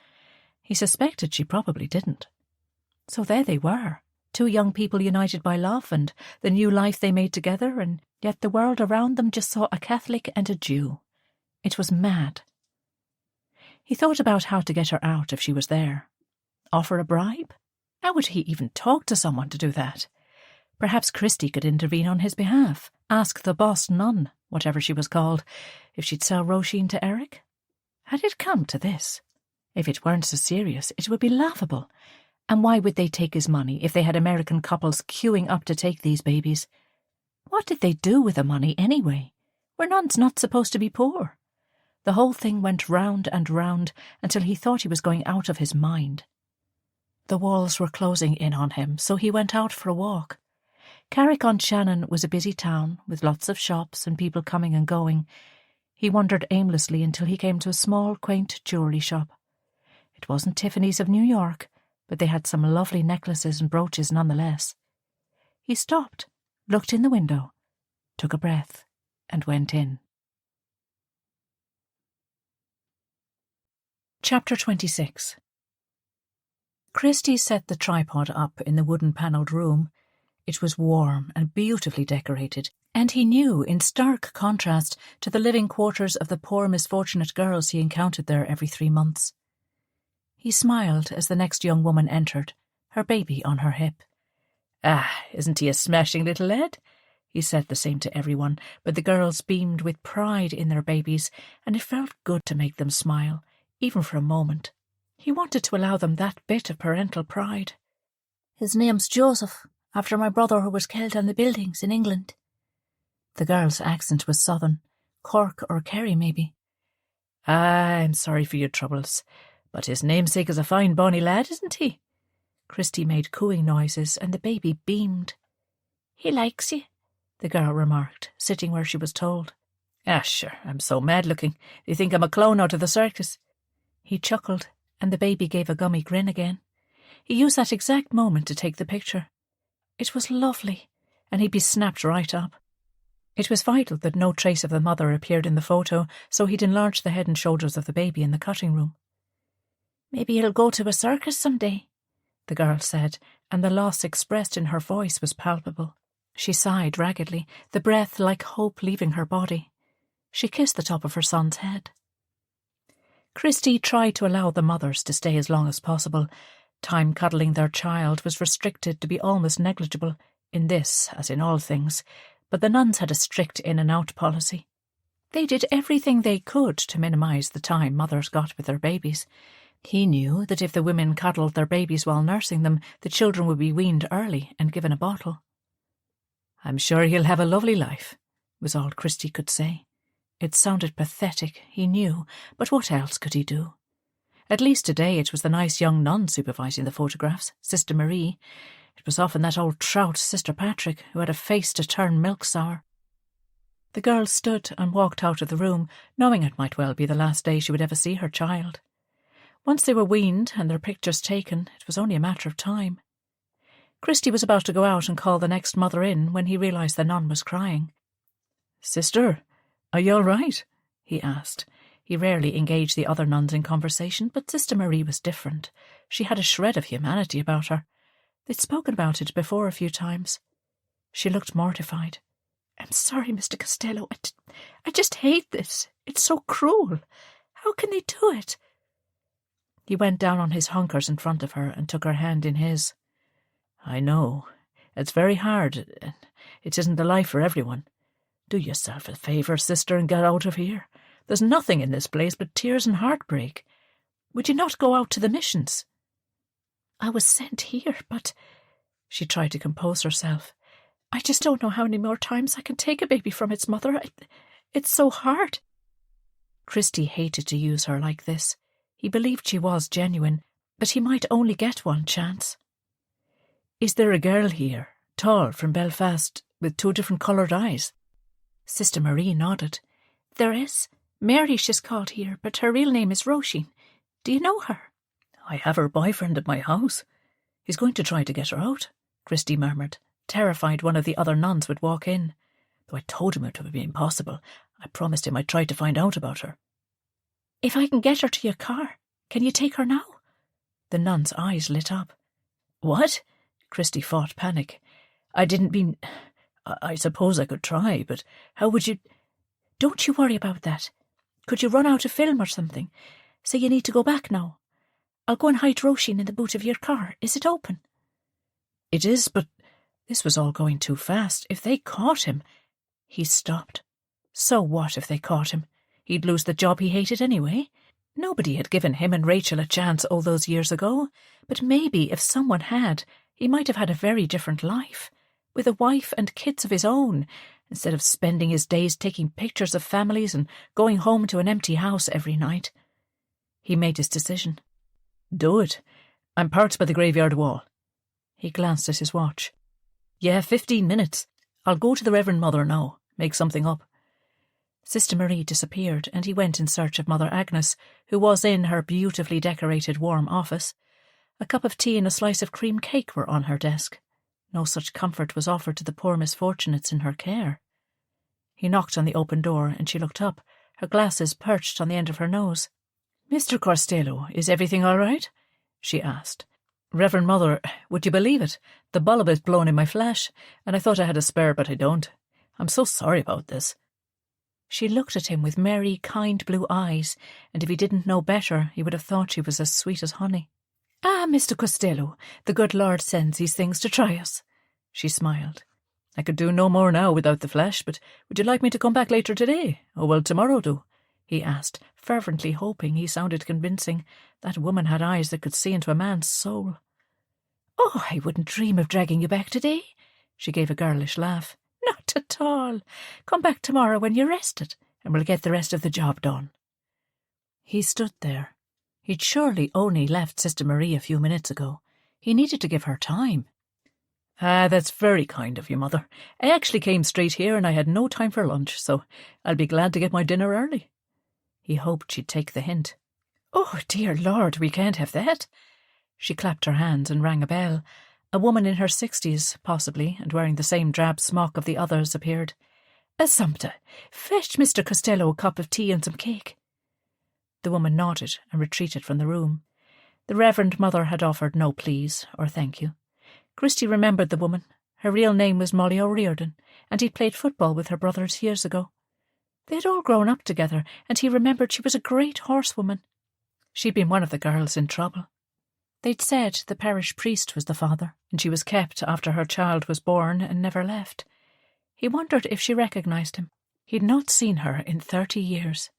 He suspected she probably didn't. So there they were, two young people united by love and the new life they made together, and yet the world around them just saw a Catholic and a Jew. It was mad. He thought about how to get her out if she was there. Offer a bribe? How would he even talk to someone to do that? Perhaps Christy could intervene on his behalf, ask the boss nun, whatever she was called, if she'd sell Róisín to Erich. Had it come to this? If it weren't so serious, it would be laughable. And why would they take his money if they had American couples queuing up to take these babies? What did they do with the money anyway? Were nuns not supposed to be poor? The whole thing went round and round until he thought he was going out of his mind. The walls were closing in on him, so he went out for a walk. Carrick-on-Shannon was a busy town, with lots of shops and people coming and going. He wandered aimlessly until he came to a small, quaint jewellery shop. It wasn't Tiffany's of New York, but they had some lovely necklaces and brooches nonetheless. He stopped, looked in the window, took a breath, and went in. Chapter 26. Christy set the tripod up in the wooden-panelled room. It was warm and beautifully decorated, and he knew, in stark contrast to the living quarters of the poor misfortunate girls he encountered there every 3 months. He smiled as the next young woman entered, her baby on her hip. "Ah, isn't he a smashing little lad?" He said the same to everyone, but the girls beamed with pride in their babies, and it felt good to make them smile, even for a moment. He wanted to allow them that bit of parental pride. "His name's Joseph, after my brother who was killed on the buildings in England." The girl's accent was southern, Cork or Kerry maybe. "I'm sorry for your troubles, but his namesake is a fine bonny lad, isn't he?" Christy made cooing noises, and the baby beamed. "He likes you," the girl remarked, sitting where she was told. "Ah, sure, I'm so mad-looking. They think I'm a clown out of the circus." He chuckled, and the baby gave a gummy grin again. He used that exact moment to take the picture. It was lovely, and he'd be snapped right up. It was vital that no trace of the mother appeared in the photo, so he'd enlarged the head and shoulders of the baby in the cutting room. "Maybe he'll go to a circus someday," the girl said, and the loss expressed in her voice was palpable. She sighed raggedly, the breath like hope leaving her body. She kissed the top of her son's head. Christy tried to allow the mothers to stay as long as possible. Time cuddling their child was restricted to be almost negligible, in this as in all things, but the nuns had a strict in-and-out policy. They did everything they could to minimise the time mothers got with their babies. He knew that if the women cuddled their babies while nursing them, the children would be weaned early and given a bottle. "I'm sure he'll have a lovely life," was all Christy could say. It sounded pathetic, he knew, but what else could he do? At least today it was the nice young nun supervising the photographs, Sister Marie. It was often that old trout, Sister Patrick, who had a face to turn milk sour. The girl stood and walked out of the room, knowing it might well be the last day she would ever see her child. Once they were weaned and their pictures taken, it was only a matter of time. Christy was about to go out and call the next mother in when he realised the nun was crying. "Sister, are you all right?" he asked. He rarely engaged the other nuns in conversation, but Sister Marie was different. She had a shred of humanity about her. They'd spoken about it before a few times. She looked mortified. "I'm sorry, Mr. Costello. I just hate this. It's so cruel. How can they do it?" He went down on his hunkers in front of her and took her hand in his. "I know. It's very hard. It isn't the life for everyone. Do yourself a favour, sister, and get out of here. There's nothing in this place but tears and heartbreak. Would you not go out to the missions?" "I was sent here, but—" She tried to compose herself. "I just don't know how many more times I can take a baby from its mother. It's so hard." Christy hated to use her like this. He believed she was genuine, but he might only get one chance. "Is there a girl here, tall, from Belfast, with 2 different coloured eyes?" Sister Marie nodded. "There is. Mary she's called here, but her real name is Róisín. Do you know her?" "I have her boyfriend at my house. He's going to try to get her out," Christy murmured, terrified one of the other nuns would walk in. Though I told him it would be impossible. I promised him I'd try to find out about her. "If I can get her to your car, can you take her now?" The nun's eyes lit up. "What?" Christy fought panic. "I didn't mean... I suppose I could try, but how would you—" "Don't you worry about that. Could you run out a film or something? Say you need to go back now. I'll go and hide Róisín in the boot of your car. Is it open?" "It is, but—" This was all going too fast. If they caught him... He stopped. So what if they caught him? He'd lose the job he hated anyway. Nobody had given him and Rachel a chance all those years ago. But maybe if someone had, he might have had a very different life, with a wife and kids of his own, instead of spending his days taking pictures of families and going home to an empty house every night. He made his decision. "Do it. I'm parked by the graveyard wall." He glanced at his watch. "Yeah, 15 minutes. I'll go to the Reverend Mother now, make something up." Sister Marie disappeared, and he went in search of Mother Agnes, who was in her beautifully decorated warm office. A cup of tea and a slice of cream cake were on her desk. No such comfort was offered to the poor misfortunates in her care. He knocked on the open door, and she looked up, her glasses perched on the end of her nose. "Mr. Costello, is everything all right?" she asked. "Reverend Mother, would you believe it? The bulb is blown in my flesh, and I thought I had a spare, but I don't. I'm so sorry about this." She looked at him with merry, kind blue eyes, and if he didn't know better, he would have thought she was as sweet as honey. "Ah, Mr. Costello, the good Lord sends these things to try us." She smiled. I could do no more now without the flesh, but would you like me to come back later today? Or will tomorrow do? He asked, fervently hoping he sounded convincing. That woman had eyes that could see into a man's soul. Oh, I wouldn't dream of dragging you back today. She gave a girlish laugh. Not at all. Come back tomorrow when you're rested, and we'll get the rest of the job done. He stood there. He'd surely only left Sister Marie a few minutes ago. He needed to give her time. That's very kind of you, Mother. I actually came straight here and I had no time for lunch, so I'll be glad to get my dinner early. He hoped she'd take the hint. Oh, dear Lord, we can't have that. She clapped her hands and rang a bell. A woman in her 60s, possibly, and wearing the same drab smock of the others, appeared. Assumpta, fetch Mr. Costello a cup of tea and some cake. The woman nodded and retreated from the room. The Reverend Mother had offered no please or thank you. Christy remembered the woman. Her real name was Molly O'Riordan, and he'd played football with her brothers years ago. They had all grown up together, and he remembered she was a great horsewoman. She'd been one of the girls in trouble. They'd said the parish priest was the father, and she was kept after her child was born and never left. He wondered if she recognised him. He'd not seen her in 30 years.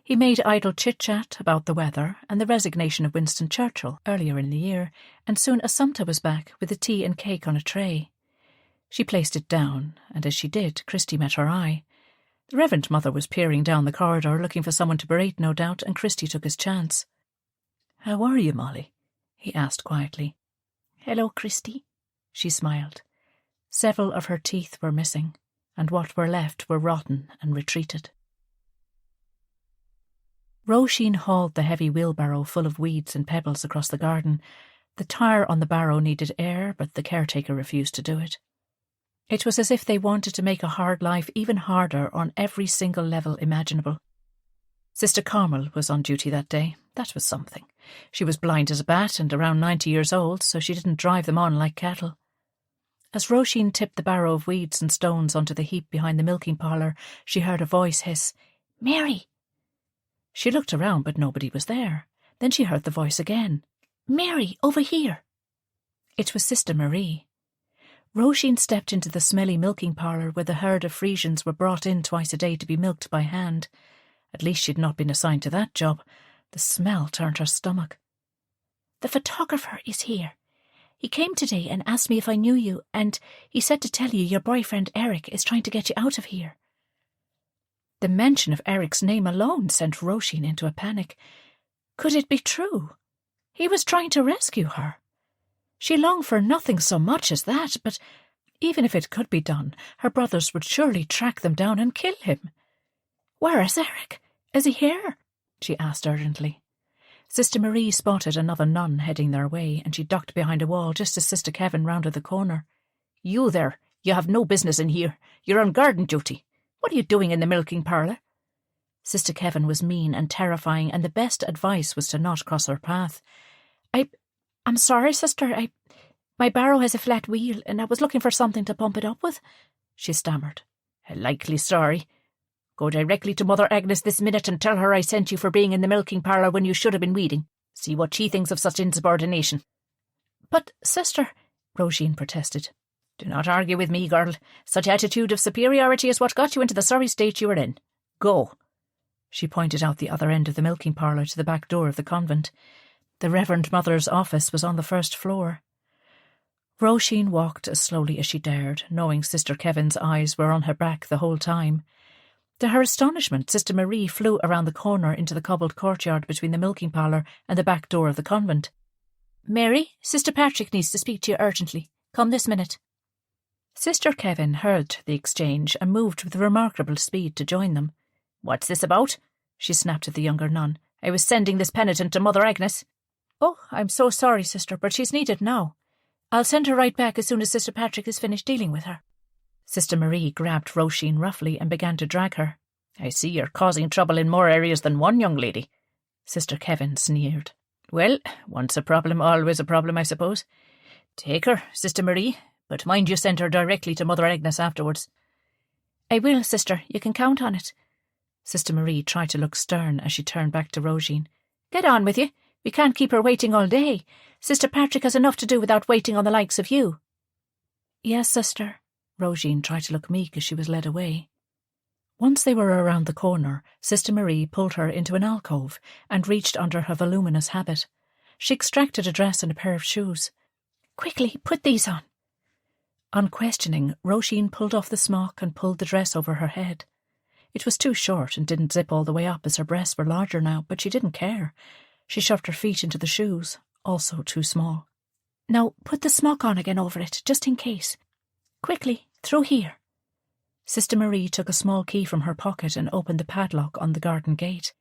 He made idle chit-chat about the weather and the resignation of Winston Churchill earlier in the year, and soon Assumpta was back with the tea and cake on a tray. She placed it down, and as she did, Christy met her eye. The Reverend Mother was peering down the corridor, looking for someone to berate, no doubt, and Christy took his chance. "How are you, Molly?" he asked quietly. "Hello, Christy," she smiled. Several of her teeth were missing, and what were left were rotten and retreated. Róisín hauled the heavy wheelbarrow full of weeds and pebbles across the garden. The tire on the barrow needed air, but the caretaker refused to do it. It was as if they wanted to make a hard life even harder on every single level imaginable. Sister Carmel was on duty that day. That was something. She was blind as a bat and around 90 years old, so she didn't drive them on like cattle. As Róisín tipped the barrow of weeds and stones onto the heap behind the milking parlour, she heard a voice hiss, "Mary!" She looked around, but nobody was there. Then she heard the voice again. "Mary, over here!" It was Sister Marie. Róisín stepped into the smelly milking parlour where the herd of Frisians were brought in twice a day to be milked by hand. At least she'd not been assigned to that job. The smell turned her stomach. "The photographer is here. He came today and asked me if I knew you, and he said to tell you your boyfriend Erich is trying to get you out of here." The mention of Erich's name alone sent Róisín into a panic. Could it be true? He was trying to rescue her. She longed for nothing so much as that, but even if it could be done, her brothers would surely track them down and kill him. "Where is Erich? Is he here?" she asked urgently. Sister Marie spotted another nun heading their way, and she ducked behind a wall just as Sister Kevin rounded the corner. "You there, you have no business in here. You're on garden duty. What are you doing in the milking parlour?" Sister Kevin was mean and terrifying, and the best advice was to not cross her path. I'm sorry, sister. My barrow has a flat wheel, and I was looking for something to pump it up with," she stammered. "A likely story. Go directly to Mother Agnes this minute and tell her I sent you for being in the milking parlour when you should have been weeding. See what she thinks of such insubordination." "But, sister," Róisín protested. "Do not argue with me, girl. Such attitude of superiority is what got you into the sorry state you were in. Go." She pointed out the other end of the milking parlour to the back door of the convent. The Reverend Mother's office was on the first floor. Róisín walked as slowly as she dared, knowing Sister Kevin's eyes were on her back the whole time. To her astonishment, Sister Marie flew around the corner into the cobbled courtyard between the milking parlour and the back door of the convent. "Mary, Sister Patrick needs to speak to you urgently. Come this minute." Sister Kevin heard the exchange and moved with remarkable speed to join them. "What's this about?" she snapped at the younger nun. "I was sending this penitent to Mother Agnes." "Oh, I'm so sorry, sister, but she's needed now. I'll send her right back as soon as Sister Patrick is finished dealing with her." Sister Marie grabbed Róisín roughly and began to drag her. "I see you're causing trouble in more areas than one, young lady." Sister Kevin sneered. "Well, once a problem, always a problem, I suppose. Take her, Sister Marie, but mind you send her directly to Mother Agnes afterwards." "I will, sister. You can count on it." Sister Marie tried to look stern as she turned back to Róisín. "Get on with you. We can't keep her waiting all day. Sister Patrick has enough to do without waiting on the likes of you." Yes, sister. Róisín tried to look meek as she was led away. Once they were around the corner, Sister Marie pulled her into an alcove and reached under her voluminous habit. She extracted a dress and a pair of shoes. Quickly, put these on. On questioning, Róisín pulled off the smock and pulled the dress over her head. It was too short and didn't zip all the way up as her breasts were larger now, but she didn't care. She shoved her feet into the shoes, also too small. Now, put the smock on again over it, just in case. Quickly, through here. Sister Marie took a small key from her pocket and opened the padlock on the garden gate.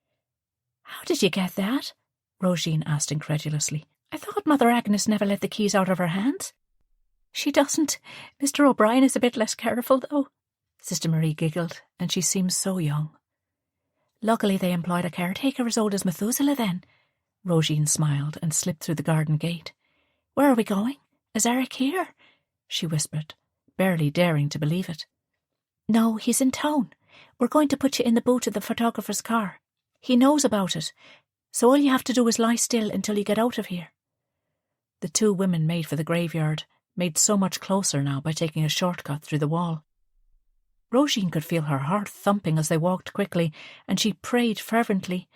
How did you get that? Róisín asked incredulously. I thought Mother Agnes never let the keys out of her hands. She doesn't. Mr. O'Brien is a bit less careful, though. Sister Marie giggled, and she seemed so young. Luckily they employed a caretaker as old as Methuselah then. Róisín smiled and slipped through the garden gate. Where are we going? Is Erich here? She whispered, barely daring to believe it. No, he's in town. We're going to put you in the boot of the photographer's car. He knows about it, so all you have to do is lie still until you get out of here. The two women made for the graveyard, made so much closer now by taking a shortcut through the wall. Róisín could feel her heart thumping as they walked quickly, and she prayed fervently,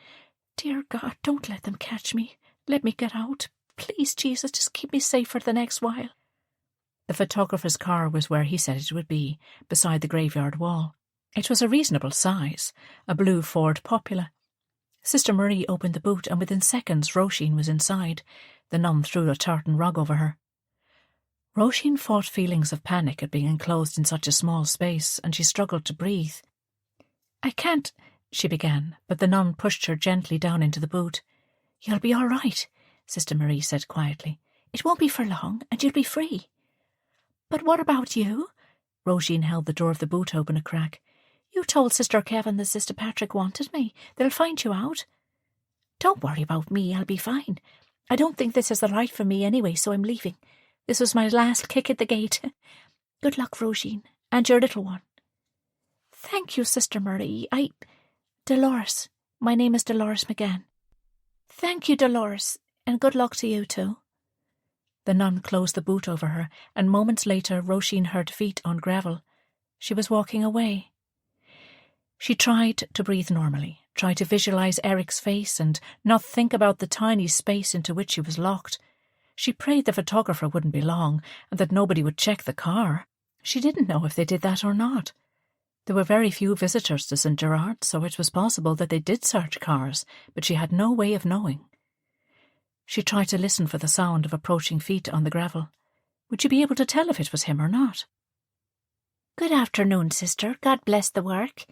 Dear God, don't let them catch me. Let me get out. Please, Jesus, just keep me safe for the next while. The photographer's car was where he said it would be, beside the graveyard wall. It was a reasonable size, a blue Ford Popula. Sister Marie opened the boot, and within seconds Róisín was inside. The nun threw a tartan rug over her. Róisín fought feelings of panic at being enclosed in such a small space, and she struggled to breathe. I can't, she began, but the nun pushed her gently down into the boot. You'll be all right, Sister Marie said quietly. It won't be for long, and you'll be free. But what about you? Róisín held the door of the boot open a crack. You told Sister Kevin that Sister Patrick wanted me. They'll find you out. Don't worry about me, I'll be fine. I don't think this is the right for me anyway, so I'm leaving. This was my last kick at the gate. Good luck, Róisín, and your little one. Thank you, Sister Marie. Dolores. My name is Dolores McGann. Thank you, Dolores, and good luck to you too. The nun closed the boot over her, and moments later Róisín heard feet on gravel. She was walking away. She tried to breathe normally, tried to visualise Erich's face and not think about the tiny space into which she was locked. She prayed the photographer wouldn't be long and that nobody would check the car. She didn't know if they did that or not. There were very few visitors to St. Gerard, so it was possible that they did search cars, but she had no way of knowing. She tried to listen for the sound of approaching feet on the gravel. Would she be able to tell if it was him or not? Good afternoon, sister. God bless the work.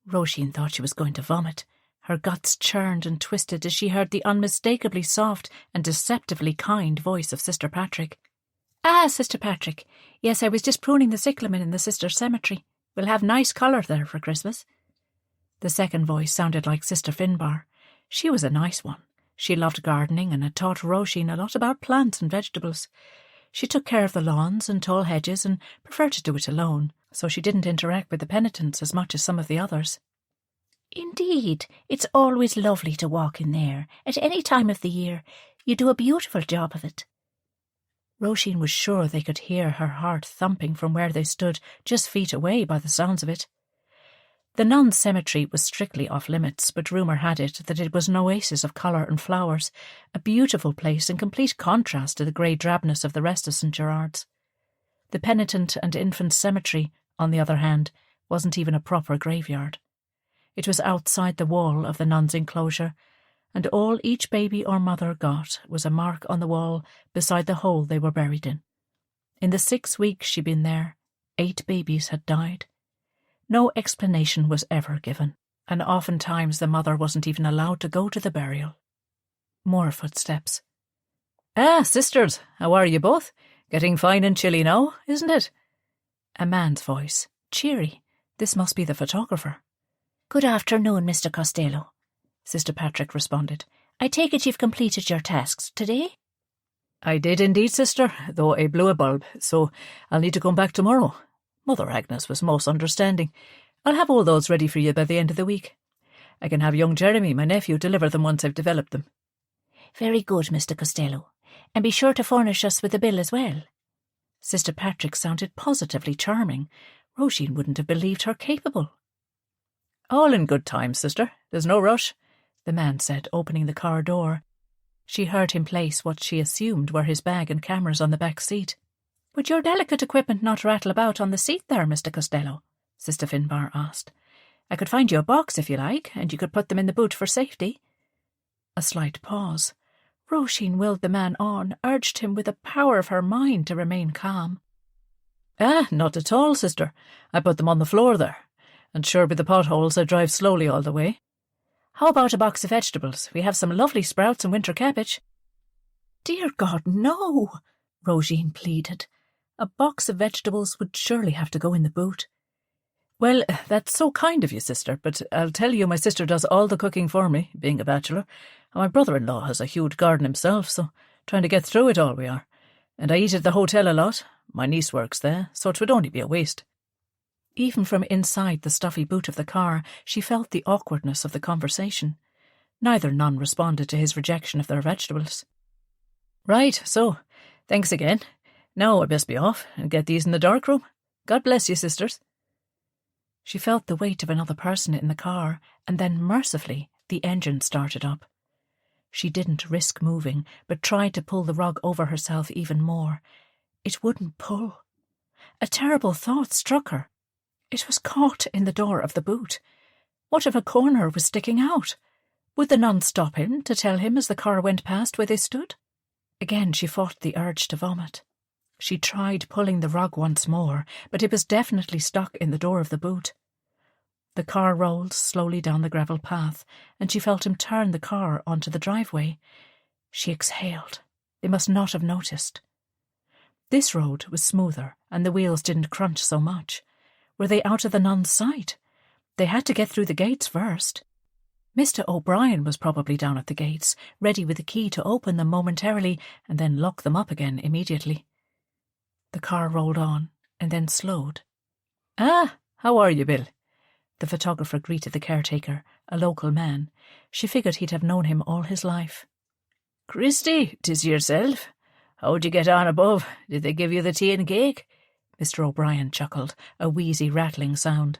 Róisín thought she was going to vomit. Her guts churned and twisted as she heard the unmistakably soft and deceptively kind voice of Sister Patrick. Ah, Sister Patrick. Yes, I was just pruning the cyclamen in the Sisters' cemetery. We'll have nice colour there for Christmas. The second voice sounded like Sister Finbar. She was a nice one. She loved gardening and had taught Róisín a lot about plants and vegetables. She took care of the lawns and tall hedges and preferred to do it alone, so she didn't interact with the penitents as much as some of the others. Indeed, it's always lovely to walk in there, at any time of the year. You do a beautiful job of it. Róisín was sure they could hear her heart thumping from where they stood, just feet away by the sounds of it. The nuns' cemetery was strictly off-limits, but rumour had it that it was an oasis of colour and flowers, a beautiful place in complete contrast to the grey drabness of the rest of St. Gerard's. The penitent and infant cemetery, on the other hand, wasn't even a proper graveyard. It was outside the wall of the nuns' enclosure, and all each baby or mother got was a mark on the wall beside the hole they were buried in. In the 6 weeks she'd been there, 8 babies had died. No explanation was ever given, and oftentimes the mother wasn't even allowed to go to the burial. More footsteps. Ah, sisters, how are you both? Getting fine and chilly now, isn't it? A man's voice, cheery. This must be the photographer. Good afternoon, Mr. Costello, Sister Patrick responded. I take it you've completed your tasks today? I did indeed, sister, though I blew a bulb, so I'll need to come back tomorrow. Mother Agnes was most understanding. I'll have all those ready for you by the end of the week. I can have young Jeremy, my nephew, deliver them once I've developed them. Very good, Mr. Costello. And be sure to furnish us with a bill as well. Sister Patrick sounded positively charming. Róisín wouldn't have believed her capable. "All in good time, sister. There's no rush," the man said, opening the car door. She heard him place what she assumed were his bag and cameras on the back seat. "Would your delicate equipment not rattle about on the seat there, Mr. Costello?" Sister Finbar asked. "I could find you a box if you like, and you could put them in the boot for safety." A slight pause. Róisín willed the man on, urged him with the power of her mind to remain calm. Not at all, sister. I put them on the floor there. And sure, with the potholes, I drive slowly all the way. How about a box of vegetables? We have some lovely sprouts and winter cabbage." "Dear God, no," Róisín pleaded. A box of vegetables would surely have to go in the boot. "Well, that's so kind of you, sister, but I'll tell you my sister does all the cooking for me, being a bachelor, and my brother-in-law has a huge garden himself, so trying to get through it all we are. And I eat at the hotel a lot. My niece works there, so it would only be a waste." Even from inside the stuffy boot of the car, she felt the awkwardness of the conversation. Neither nun responded to his rejection of their vegetables. "Right, so, thanks again. Now I best be off and get these in the dark room. God bless you, sisters." She felt the weight of another person in the car, and then, mercifully, the engine started up. She didn't risk moving, but tried to pull the rug over herself even more. It wouldn't pull. A terrible thought struck her. It was caught in the door of the boot. What if a corner was sticking out? Would the nun stop him to tell him as the car went past where they stood? Again she fought the urge to vomit. She tried pulling the rug once more, but it was definitely stuck in the door of the boot. The car rolled slowly down the gravel path, and she felt him turn the car onto the driveway. She exhaled. They must not have noticed. This road was smoother, and the wheels didn't crunch so much. Were they out of the nun's sight? They had to get through the gates first. Mr. O'Brien was probably down at the gates, ready with the key to open them momentarily and then lock them up again immediately. The car rolled on, and then slowed. How are you, Bill?" The photographer greeted the caretaker, a local man. She figured he'd have known him all his life. "Christy, 'tis yourself. How'd you get on above? Did they give you the tea and cake?" Mr. O'Brien chuckled, a wheezy rattling sound.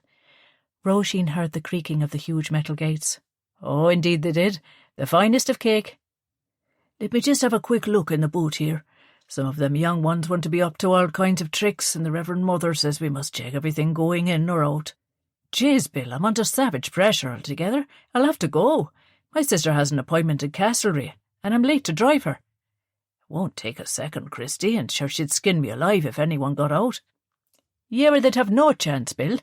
Róisín heard the creaking of the huge metal gates. "Oh, indeed they did. The finest of cake. Let me just have a quick look in the boot here. Some of them young ones want to be up to all kinds of tricks, and the Reverend Mother says we must check everything going in or out. Jeez, Bill, I'm under savage pressure altogether. I'll have to go. My sister has an appointment at Castlereagh, and I'm late to drive her. It won't take a second, Christy, and sure she'd skin me alive if anyone got out." "Yeah, well, they'd have no chance, Bill.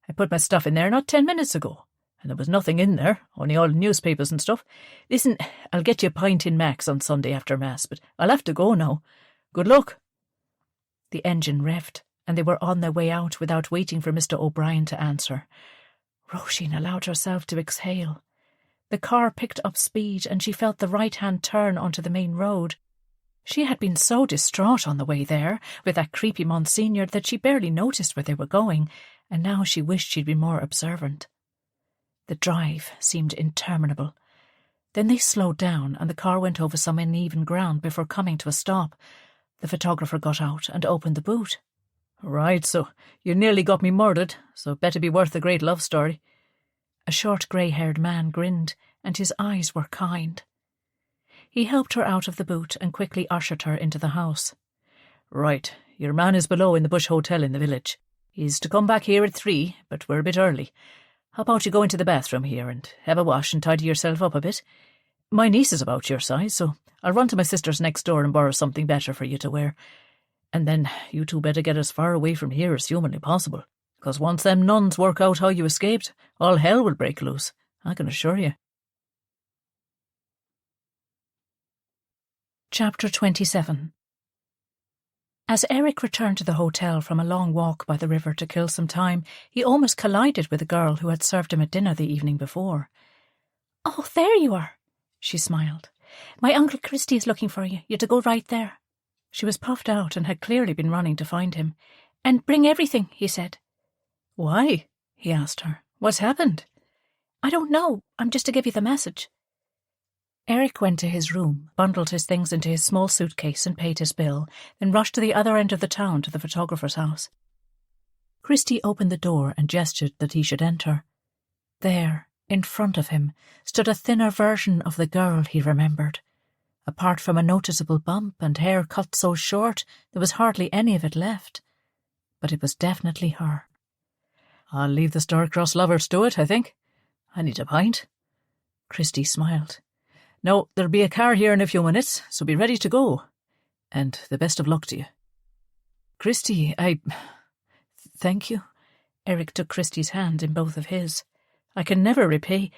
I put my stuff in there not 10 minutes ago, and there was nothing in there, only all the newspapers and stuff. Listen, I'll get you a pint in Mac's on Sunday after Mass, but I'll have to go now. Good luck." The engine revved, and they were on their way out without waiting for Mr. O'Brien to answer. Róisín allowed herself to exhale. The car picked up speed, and she felt the right-hand turn onto the main road. She had been so distraught on the way there, with that creepy Monsignor, that she barely noticed where they were going, and now she wished she'd been more observant. The drive seemed interminable. Then they slowed down, and the car went over some uneven ground before coming to a stop. The photographer got out and opened the boot. "Right, so you nearly got me murdered, so better be worth a great love story." A short grey-haired man grinned, and his eyes were kind. He helped her out of the boot and quickly ushered her into the house. "Right, your man is below in the Bush Hotel in the village. He's to come back here at 3, but we're a bit early. How about you go into the bathroom here and have a wash and tidy yourself up a bit? My niece is about your size, so I'll run to my sister's next door and borrow something better for you to wear. And then you two better get as far away from here as humanly possible, because once them nuns work out how you escaped, all hell will break loose, I can assure you." Chapter 27. As Erich returned to the hotel from a long walk by the river to kill some time, he almost collided with a girl who had served him at dinner the evening before. "Oh, there you are," she smiled. "My Uncle Christy is looking for you. You're to go right there." She was puffed out and had clearly been running to find him. "And bring everything," he said. "Why?" he asked her. "What's happened?" "I don't know. I'm just to give you the message." Erich went to his room, bundled his things into his small suitcase and paid his bill, then rushed to the other end of the town to the photographer's house. Christie opened the door and gestured that he should enter. There, in front of him, stood a thinner version of the girl he remembered. Apart from a noticeable bump and hair cut so short there was hardly any of it left. But it was definitely her. "I'll leave the star-crossed lovers to it, I think. I need a pint." Christie smiled. "No, there'll be a car here in a few minutes, so be ready to go. And the best of luck to you." "Christie, Thank you." Erich took Christie's hand in both of his. "I can never repay—"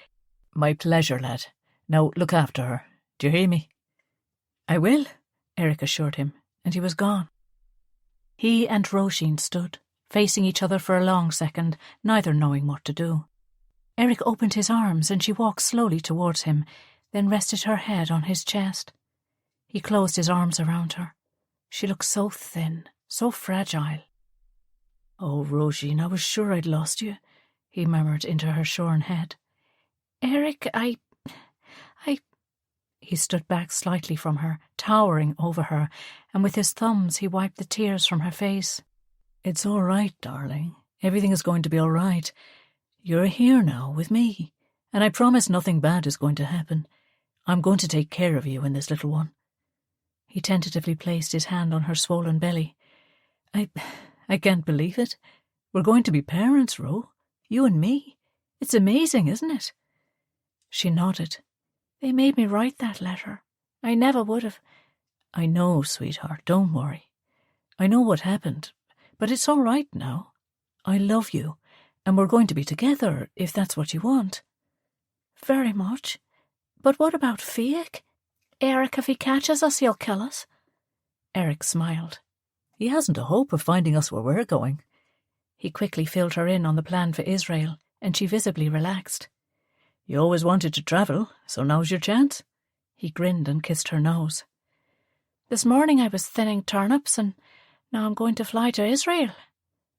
"My pleasure, lad. Now look after her. Do you hear me?" "I will," Erich assured him, and he was gone. He and Róisín stood, facing each other for a long second, neither knowing what to do. Erich opened his arms and she walked slowly towards him, then rested her head on his chest. He closed his arms around her. She looked so thin, so fragile. "Oh, Róisín, I was sure I'd lost you," he murmured into her shorn head. "Erich, He stood back slightly from her, towering over her, and with his thumbs he wiped the tears from her face. "It's all right, darling. Everything is going to be all right. You're here now with me, and I promise nothing bad is going to happen. I'm going to take care of you and this little one." He tentatively placed his hand on her swollen belly. I can't believe it. We're going to be parents, Ro. You and me. It's amazing, isn't it?" She nodded. "They made me write that letter. I never would have—" "I know, sweetheart, don't worry. I know what happened, but it's all right now. I love you, and we're going to be together, if that's what you want." "Very much. But what about Fiach? Erich, if he catches us, he'll kill us." Erich smiled. "He hasn't a hope of finding us where we're going." He quickly filled her in on the plan for Israel, and she visibly relaxed. "You always wanted to travel, so now's your chance." He grinned and kissed her nose. "This morning I was thinning turnips, and now I'm going to fly to Israel."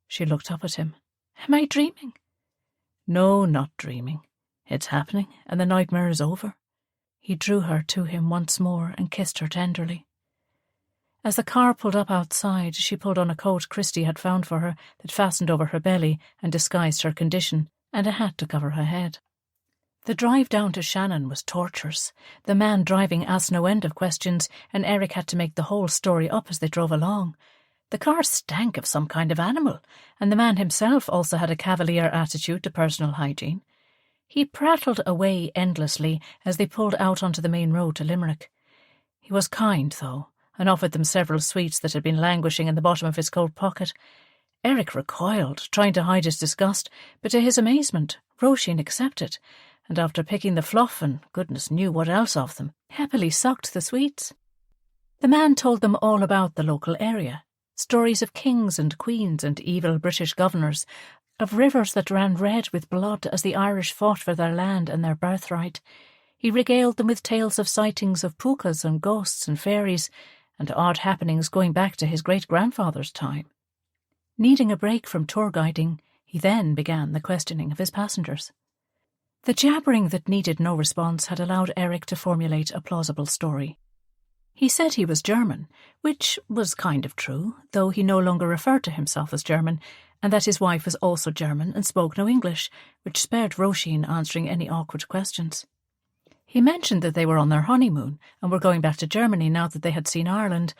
She looked up at him. "Am I dreaming?" "No, not dreaming. It's happening, and the nightmare is over." He drew her to him once more and kissed her tenderly. As the car pulled up outside, she pulled on a coat Christie had found for her that fastened over her belly and disguised her condition, and a hat to cover her head. The drive down to Shannon was torturous. The man driving asked no end of questions, and Erich had to make the whole story up as they drove along. The car stank of some kind of animal, and the man himself also had a cavalier attitude to personal hygiene. He prattled away endlessly as they pulled out onto the main road to Limerick. He was kind, though, and offered them several sweets that had been languishing in the bottom of his coat pocket. Erich recoiled, trying to hide his disgust, but to his amazement, Róisín accepted, and after picking the fluff and goodness knew what else off them, happily sucked the sweets. The man told them all about the local area, stories of kings and queens and evil British governors, of rivers that ran red with blood as the Irish fought for their land and their birthright. He regaled them with tales of sightings of pukas and ghosts and fairies, and odd happenings going back to his great-grandfather's time. Needing a break from tour guiding, he then began the questioning of his passengers. The jabbering that needed no response had allowed Erich to formulate a plausible story. He said he was German, which was kind of true, though he no longer referred to himself as German, and that his wife was also German and spoke no English, which spared Róisín answering any awkward questions. He mentioned that they were on their honeymoon and were going back to Germany now that they had seen Ireland,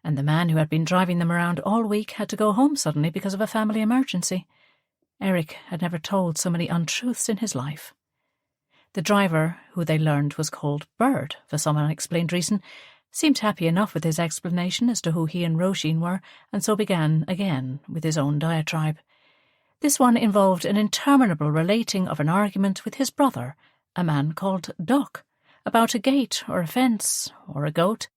and the man who had been driving them around all week had to go home suddenly because of a family emergency. Erich had never told so many untruths in his life. The driver, who they learned was called Bird for some unexplained reason, seemed happy enough with his explanation as to who he and Róisín were, and so began again with his own diatribe. This one involved an interminable relating of an argument with his brother, a man called Duck, about a gate or a fence or a goat.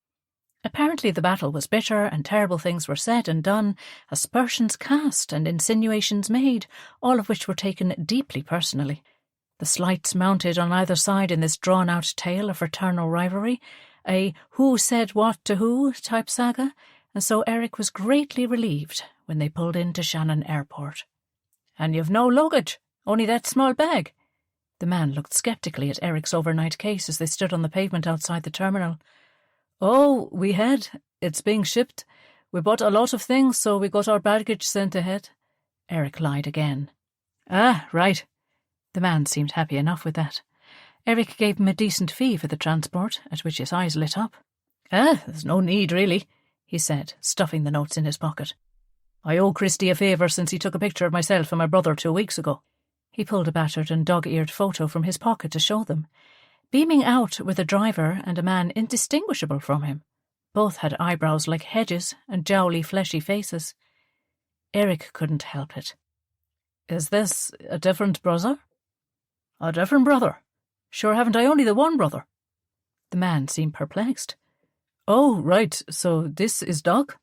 Apparently the battle was bitter, and terrible things were said and done, aspersions cast and insinuations made, all of which were taken deeply personally. The slights mounted on either side in this drawn-out tale of fraternal rivalry, a who said what to who type saga, and so Erich was greatly relieved when they pulled into Shannon Airport. "And you've no luggage, only that small bag?" The man looked sceptically at Eric's overnight case as they stood on the pavement outside the terminal. "Oh, we had. It's being shipped. We bought a lot of things, so we got our baggage sent ahead." Erich lied again. "Ah, right." The man seemed happy enough with that. Erich gave him a decent fee for the transport, at which his eyes lit up. "There's no need, really," he said, stuffing the notes in his pocket. "I owe Christy a favour since he took a picture of myself and my brother 2 weeks ago." He pulled a battered and dog-eared photo from his pocket to show them. Beaming out were the driver and a man indistinguishable from him. Both had eyebrows like hedges and jowly, fleshy faces. Erich couldn't help it. "Is this a different brother?" "A different brother? Sure, haven't I only the one brother?" The man seemed perplexed. "Oh, right, so this is Doc?"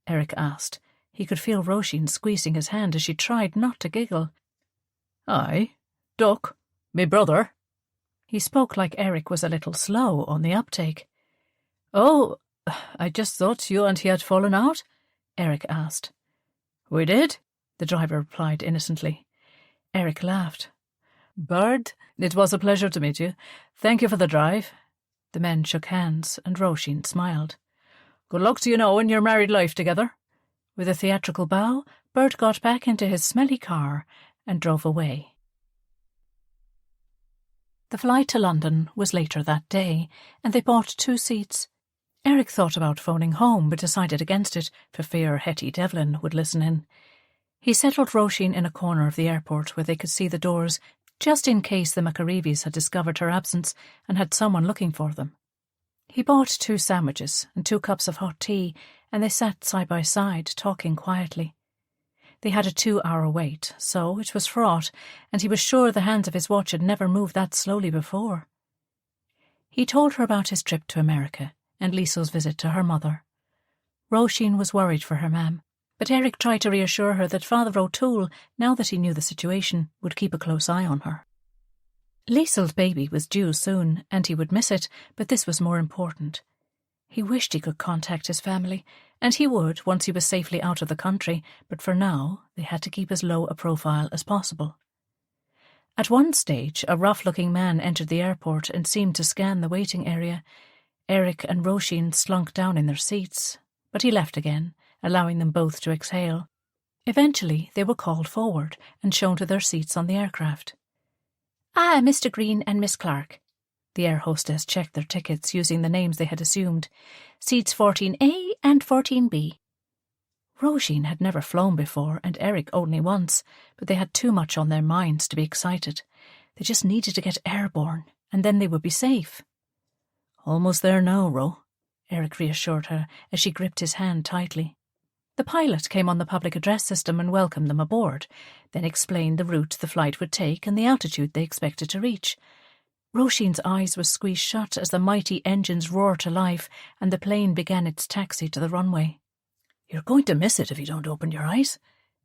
Erich asked. He could feel Róisín squeezing his hand as she tried not to giggle. "Aye, Doc, me brother." He spoke like Erich was a little slow on the uptake. "Oh, I just thought you and he had fallen out?" Erich asked. "We did," the driver replied innocently. Erich laughed. "Bird, it was a pleasure to meet you. Thank you for the drive." The men shook hands, and Róisín smiled. "Good luck to you now in your married life together." With a theatrical bow, Bird got back into his smelly car and drove away. The flight to London was later that day, and they bought 2 seats. Erich thought about phoning home, but decided against it for fear Hetty Devlin would listen in. He settled Róisín in a corner of the airport where they could see the doors, just in case the McAreevies had discovered her absence and had someone looking for them. He bought 2 sandwiches and 2 cups of hot tea, and they sat side by side, talking quietly. They had a 2-hour wait, so it was fraught, and he was sure the hands of his watch had never moved that slowly before. He told her about his trip to America and Liesl's visit to her mother. Róisín was worried for her mam, but Erich tried to reassure her that Father O'Toole, now that he knew the situation, would keep a close eye on her. Liesl's baby was due soon, and he would miss it, but this was more important. He wished he could contact his family, and he would once he was safely out of the country, but for now they had to keep as low a profile as possible. At one stage, a rough-looking man entered the airport and seemed to scan the waiting area. Erich and Róisín slunk down in their seats, but he left again, allowing them both to exhale. Eventually they were called forward and shown to their seats on the aircraft. "Ah, Mr. Green and Miss Clark." The air hostess checked their tickets using the names they had assumed. "Seats 14A and 14B. Róisín had never flown before, and Erich only once, but they had too much on their minds to be excited. They just needed to get airborne, and then they would be safe. "Almost there now, Ro," Erich reassured her as she gripped his hand tightly. The pilot came on the public address system and welcomed them aboard, then explained the route the flight would take and the altitude they expected to reach. Róisín's eyes were squeezed shut as the mighty engines roared to life and the plane began its taxi to the runway. "You're going to miss it if you don't open your eyes,"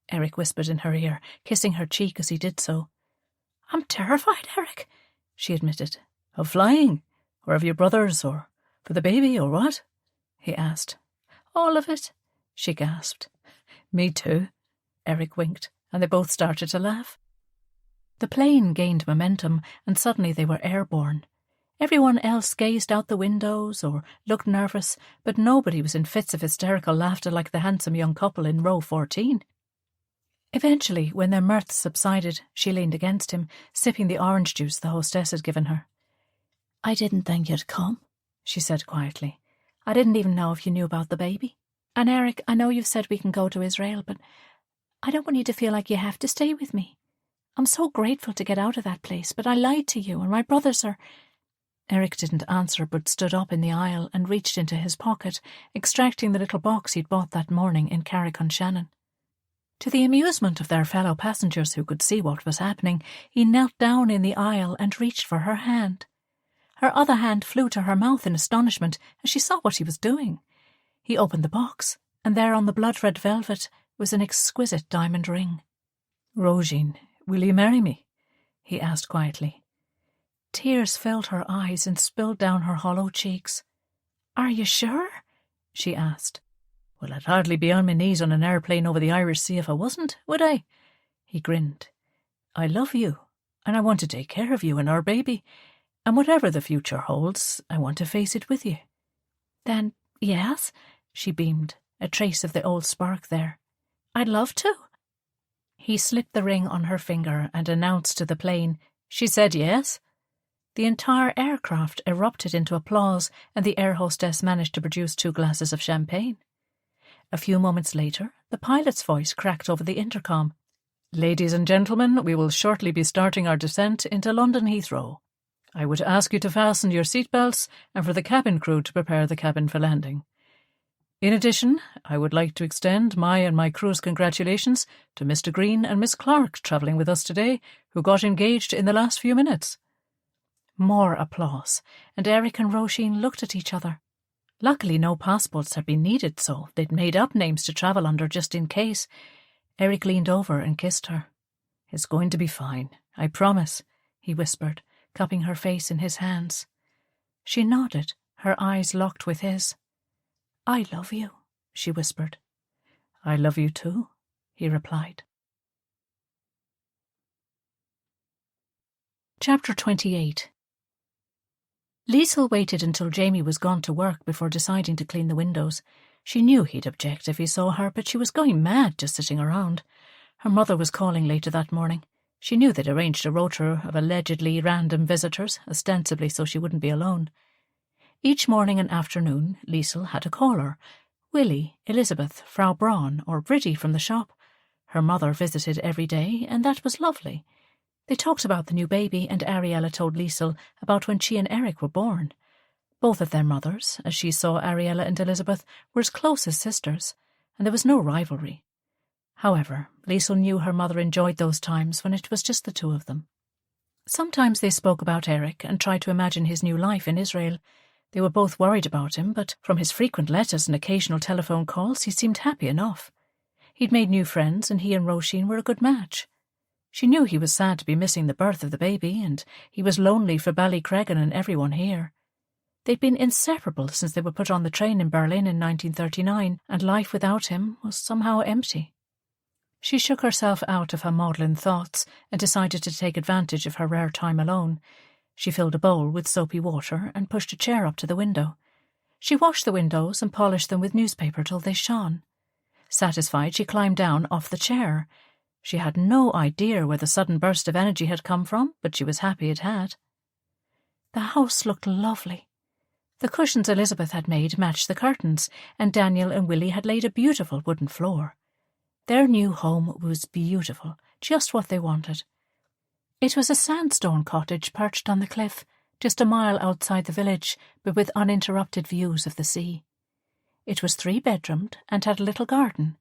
Erich whispered in her ear, kissing her cheek as he did so. "I'm terrified, Erich," she admitted. "Of flying? Or of your brothers? Or for the baby? Or what?" he asked. "All of it," she gasped. "Me too," Erich winked, and they both started to laugh. The plane gained momentum, and suddenly they were airborne. Everyone else gazed out the windows or looked nervous, but nobody was in fits of hysterical laughter like the handsome young couple in row 14. Eventually, when their mirth subsided, she leaned against him, sipping the orange juice the hostess had given her. "I didn't think you'd come," she said quietly. "I didn't even know if you knew about the baby. And Erich, I know you've said we can go to Israel, but I don't want you to feel like you have to stay with me. I'm so grateful to get out of that place, but I lied to you, and my brothers are—" Erich didn't answer, but stood up in the aisle and reached into his pocket, extracting the little box he'd bought that morning in Carrick-on-Shannon. To the amusement of their fellow passengers who could see what was happening, he knelt down in the aisle and reached for her hand. Her other hand flew to her mouth in astonishment as she saw what he was doing. He opened the box, and there on the blood-red velvet was an exquisite diamond ring. "Róisín, will you marry me?" he asked quietly. Tears filled her eyes and spilled down her hollow cheeks. "Are you sure?" she asked. "Well, I'd hardly be on my knees on an airplane over the Irish Sea if I wasn't, would I?" He grinned. "I love you. and I want to take care of you and our baby. And whatever the future holds, I want to face it with you." "Then, yes," she beamed, a trace of the old spark there. "I'd love to." He slipped the ring on her finger and announced to the plane, She said yes. The entire aircraft erupted into applause, and the air hostess managed to produce 2 glasses of champagne. A few moments later, the pilot's voice cracked over the intercom. "Ladies and gentlemen, we will shortly be starting our descent into London Heathrow. I would ask you to fasten your seatbelts and for the cabin crew to prepare the cabin for landing. In addition, I would like to extend my and my crew's congratulations to Mr. Green and Miss Clark travelling with us today, who got engaged in the last few minutes." More applause, and Erich and Róisín looked at each other. Luckily no passports had been needed, so they'd made up names to travel under just in case. Erich leaned over and kissed her. "It's going to be fine, I promise," he whispered, cupping her face in his hands. She nodded, her eyes locked with his. "I love you," she whispered. "I love you too," he replied. Chapter 28. Liesl waited until Jamie was gone to work before deciding to clean the windows. She knew he'd object if he saw her, but she was going mad just sitting around. Her mother was calling later that morning. She knew they'd arranged a rota of allegedly random visitors, ostensibly so she wouldn't be alone. Each morning and afternoon, Liesl had a caller. Willie, Elizabeth, Frau Braun, or Bridie from the shop. Her mother visited every day, and that was lovely. They talked about the new baby, and Ariella told Liesl about when she and Erich were born. Both of their mothers, as she saw Ariella and Elizabeth, were as close as sisters, and there was no rivalry. However, Liesl knew her mother enjoyed those times when it was just the two of them. Sometimes they spoke about Erich and tried to imagine his new life in Israel. They were both worried about him, but from his frequent letters and occasional telephone calls, he seemed happy enough. He'd made new friends, and he and Róisín were a good match. She knew he was sad to be missing the birth of the baby, and he was lonely for Ballycreggan and everyone here. They'd been inseparable since they were put on the train in Berlin in 1939, and life without him was somehow empty. She shook herself out of her maudlin thoughts and decided to take advantage of her rare time alone. She filled a bowl with soapy water and pushed a chair up to the window. She washed the windows and polished them with newspaper till they shone. Satisfied, she climbed down off the chair. She had no idea where the sudden burst of energy had come from, but she was happy it had. The house looked lovely. The cushions Elizabeth had made matched the curtains, and Daniel and Willie had laid a beautiful wooden floor. Their new home was beautiful, just what they wanted. It was a sandstone cottage perched on the cliff, just a mile outside the village, but with uninterrupted views of the sea. It was 3-bedroomed and had a little garden.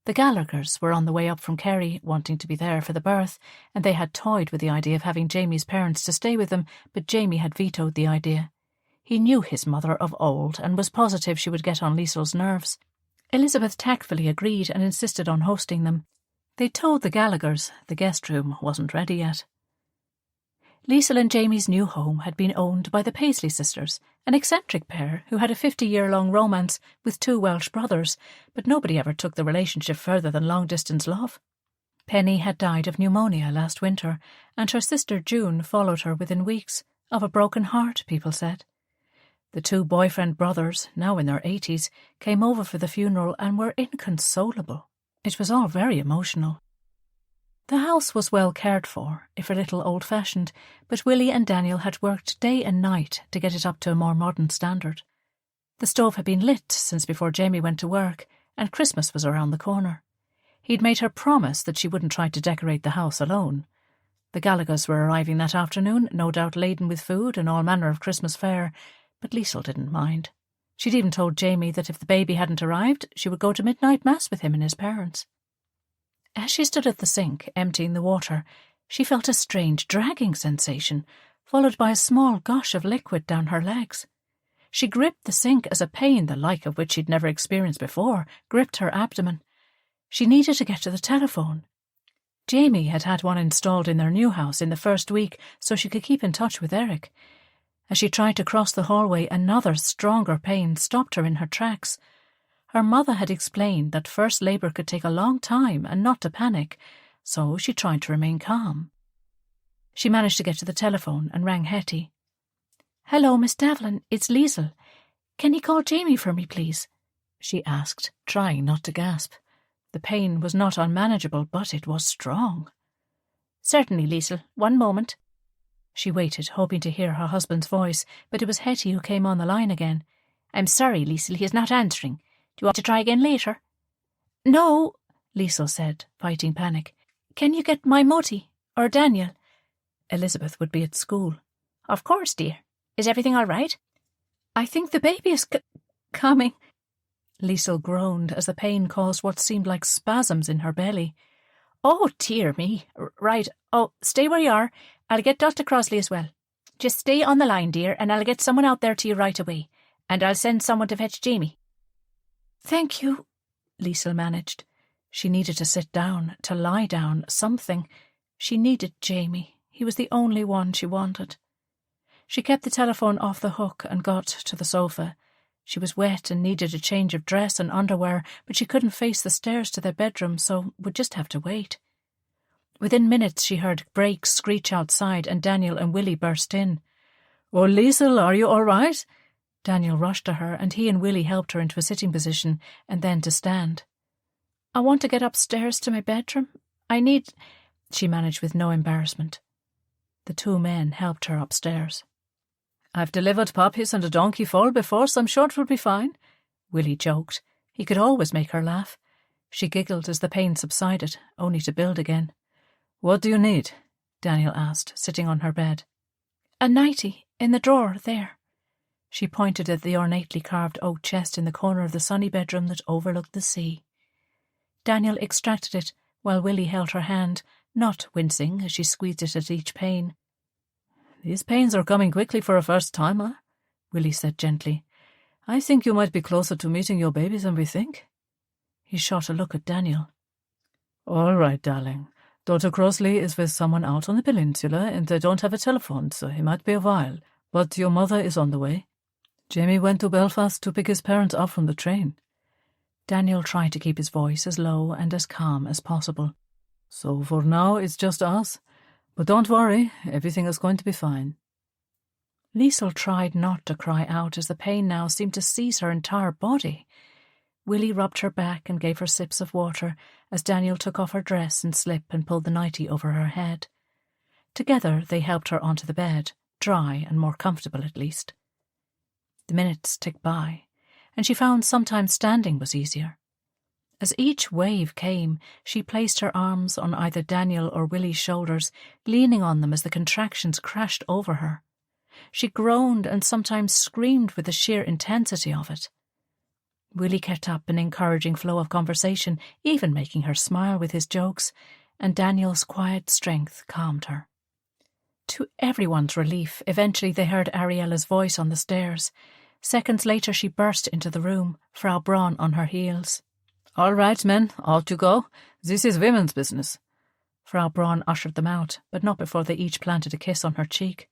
The Gallaghers were on the way up from Kerry, wanting to be there for the birth, and they had toyed with the idea of having Jamie's parents to stay with them, but Jamie had vetoed the idea. He knew his mother of old and was positive she would get on Liesl's nerves. Elizabeth tactfully agreed and insisted on hosting them. They told the Gallaghers the guest room wasn't ready yet. Liesl and Jamie's new home had been owned by the Paisley sisters, an eccentric pair who had a 50-year-long romance with 2 Welsh brothers, but nobody ever took the relationship further than long-distance love. Penny had died of pneumonia last winter, and her sister June followed her within weeks, of a broken heart, people said. The 2 boyfriend brothers, now in their 80s, came over for the funeral and were inconsolable. It was all very emotional. The house was well cared for, if a little old-fashioned, but Willie and Daniel had worked day and night to get it up to a more modern standard. The stove had been lit since before Jamie went to work, and Christmas was around the corner. He'd made her promise that she wouldn't try to decorate the house alone. The Gallaghers were arriving that afternoon, no doubt laden with food and all manner of Christmas fare, but Liesl didn't mind. She'd even told Jamie that if the baby hadn't arrived, she would go to midnight mass with him and his parents. As she stood at the sink, emptying the water, she felt a strange dragging sensation, followed by a small gush of liquid down her legs. She gripped the sink as a pain, the like of which she'd never experienced before, gripped her abdomen. She needed to get to the telephone. Jamie had had one installed in their new house in the first week so she could keep in touch with Erich. As she tried to cross the hallway, another, stronger pain stopped her in her tracks. Her mother had explained that first labour could take a long time and not to panic, so she tried to remain calm. She managed to get to the telephone and rang Hetty. "Hello, Miss Devlin, it's Liesl. Can you call Jamie for me, please?" she asked, trying not to gasp. The pain was not unmanageable, but it was strong. "Certainly, Liesl. One moment." She waited, hoping to hear her husband's voice, but it was Hetty who came on the line again. "I'm sorry, Liesl, he is not answering. Do you want to try again later?" "No," Liesl said, fighting panic. "Can you get my Moti, or Daniel?" Elizabeth would be at school. "Of course, dear. Is everything all right?" "I think the baby is coming." Liesl groaned as the pain caused what seemed like spasms in her belly. "Oh, dear me. Right. Oh, stay where you are. I'll get Dr. Crossley as well. Just stay on the line, dear, and I'll get someone out there to you right away. And I'll send someone to fetch Jamie." "Thank you," Liesl managed. She needed to sit down, to lie down, something. She needed Jamie. He was the only one she wanted. She kept the telephone off the hook and got to the sofa. She was wet and needed a change of dress and underwear, but she couldn't face the stairs to their bedroom, so would just have to wait. Within minutes she heard brakes screech outside and Daniel and Willie burst in. "Oh, Liesl, are you all right?" Daniel rushed to her and he and Willie helped her into a sitting position and then to stand. "I want to get upstairs to my bedroom. I need—" she managed with no embarrassment. The two men helped her upstairs. "I've delivered puppies and a donkey foal before, so I'm sure it will be fine," Willie joked. He could always make her laugh. She giggled as the pain subsided, only to build again. "What do you need?" Daniel asked, sitting on her bed. "A nightie, in the drawer, there." She pointed at the ornately carved oak chest in the corner of the sunny bedroom that overlooked the sea. Daniel extracted it, while Willie held her hand, not wincing as she squeezed it at each pain. "These pains are coming quickly for a first-timer," Willie said gently. "I think you might be closer to meeting your baby than we think." He shot a look at Daniel. "All right, darling. Dr. Crossley is with someone out on the peninsula and they don't have a telephone, so he might be a while. But your mother is on the way. Jamie went to Belfast to pick his parents up from the train." Daniel tried to keep his voice as low and as calm as possible. "So for now it's just us. But don't worry, everything is going to be fine." Liesl tried not to cry out as the pain now seemed to seize her entire body. Willie rubbed her back and gave her sips of water as Daniel took off her dress and slip and pulled the nightie over her head. Together they helped her onto the bed, dry and more comfortable at least. The minutes ticked by, and she found sometimes standing was easier. As each wave came, she placed her arms on either Daniel or Willie's shoulders, leaning on them as the contractions crashed over her. She groaned and sometimes screamed with the sheer intensity of it. Willie kept up an encouraging flow of conversation, even making her smile with his jokes, and Daniel's quiet strength calmed her. To everyone's relief, eventually they heard Ariella's voice on the stairs. Seconds later she burst into the room, Frau Braun on her heels. "All right, men, out you go. This is women's business." Frau Braun ushered them out, but not before they each planted a kiss on her cheek.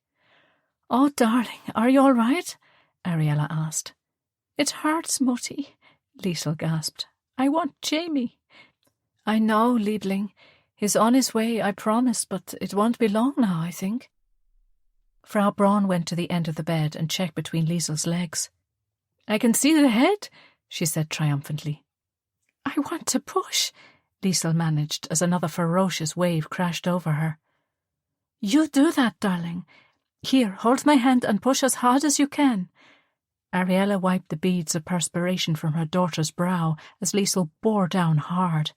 "Oh, darling, are you all right?" Ariella asked. "It hurts, Mutti," Liesl gasped. "I want Jamie." "I know, Liebling. He's on his way, I promise, but it won't be long now, I think." Frau Braun went to the end of the bed and checked between Liesl's legs. "I can see the head," she said triumphantly. "I want to push," Liesl managed as another ferocious wave crashed over her. "You do that, darling. Here, hold my hand and push as hard as you can." Ariella wiped the beads of perspiration from her daughter's brow as Liesl bore down hard.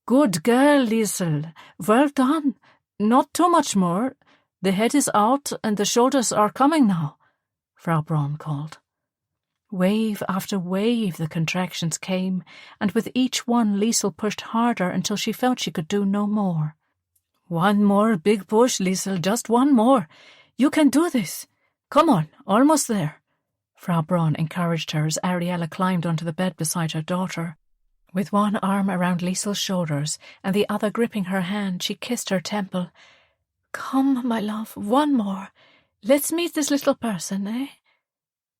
"Good girl, Liesl. Well done. Not too much more. The head is out and the shoulders are coming now," Frau Braun called. Wave after wave the contractions came, and with each one Liesl pushed harder until she felt she could do no more. "One more big push, Liesl, just one more. You can do this. Come on, almost there." Frau Braun encouraged her as Ariella climbed onto the bed beside her daughter. With one arm around Liesl's shoulders and the other gripping her hand, she kissed her temple. "Come, my love, one more. Let's meet this little person, eh?"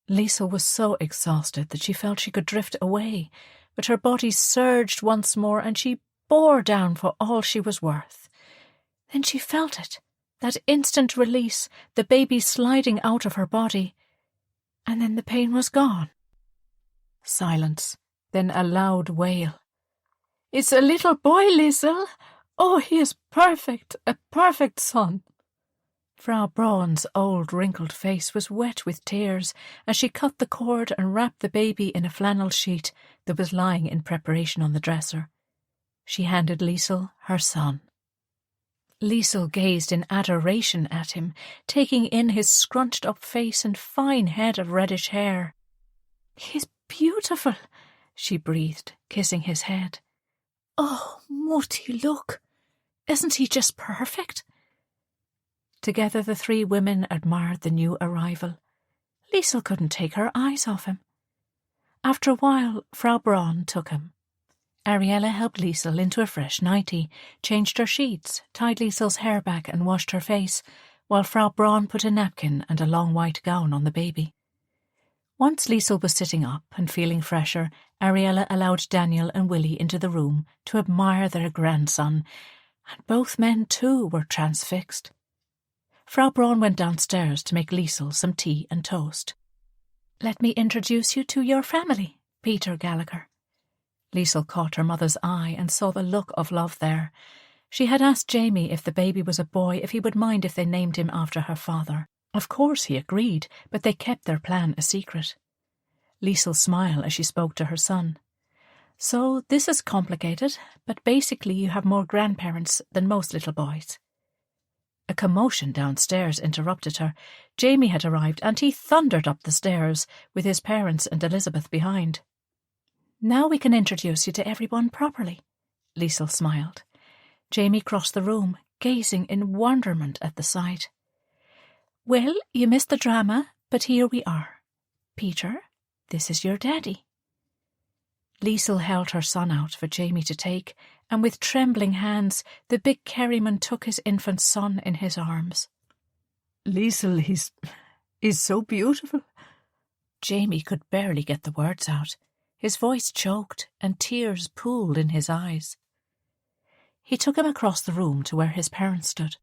Liesl was so exhausted that she felt she could drift away, but her body surged once more and she bore down for all she was worth. Then she felt it, That instant release, the baby sliding out of her body, and then the pain was gone. Silence, then a loud wail. "It's a little boy, Liesl. Oh, he is perfect, a perfect son." Frau Braun's old wrinkled face was wet with tears as she cut the cord and wrapped the baby in a flannel sheet that was lying in preparation on the dresser. She handed Liesl her son. Liesl gazed in adoration at him, taking in his scrunched-up face and fine head of reddish hair. "He's beautiful," she breathed, kissing his head. "Oh, Mutti, look! Isn't he just perfect?" Together the three women admired the new arrival. Liesl couldn't take her eyes off him. After a while, Frau Braun took him. Ariella helped Liesl into a fresh nightie, changed her sheets, tied Liesl's hair back and washed her face, while Frau Braun put a napkin and a long white gown on the baby. Once Liesl was sitting up and feeling fresher, Ariella allowed Daniel and Willie into the room to admire their grandson, and both men too were transfixed. Frau Braun went downstairs to make Liesl some tea and toast. "Let me introduce you to your family, Peter Gallagher." Liesl caught her mother's eye and saw the look of love there. She had asked Jamie if the baby was a boy if he would mind if they named him after her father. Of course he agreed, but they kept their plan a secret. Liesl smiled as she spoke to her son. "So this is complicated, but basically you have more grandparents than most little boys." A commotion downstairs interrupted her. Jamie had arrived, and he thundered up the stairs, with his parents and Elizabeth behind. "Now we can introduce you to everyone properly," Liesl smiled. Jamie crossed the room, gazing in wonderment at the sight. "Well, you missed the drama, but here we are. Peter, this is your daddy." Liesl held her son out for Jamie to take, and with trembling hands the big Kerryman took his infant son in his arms. "Liesl, he's so beautiful." Jamie could barely get the words out. His voice choked, and tears pooled in his eyes. He took him across the room to where his parents stood.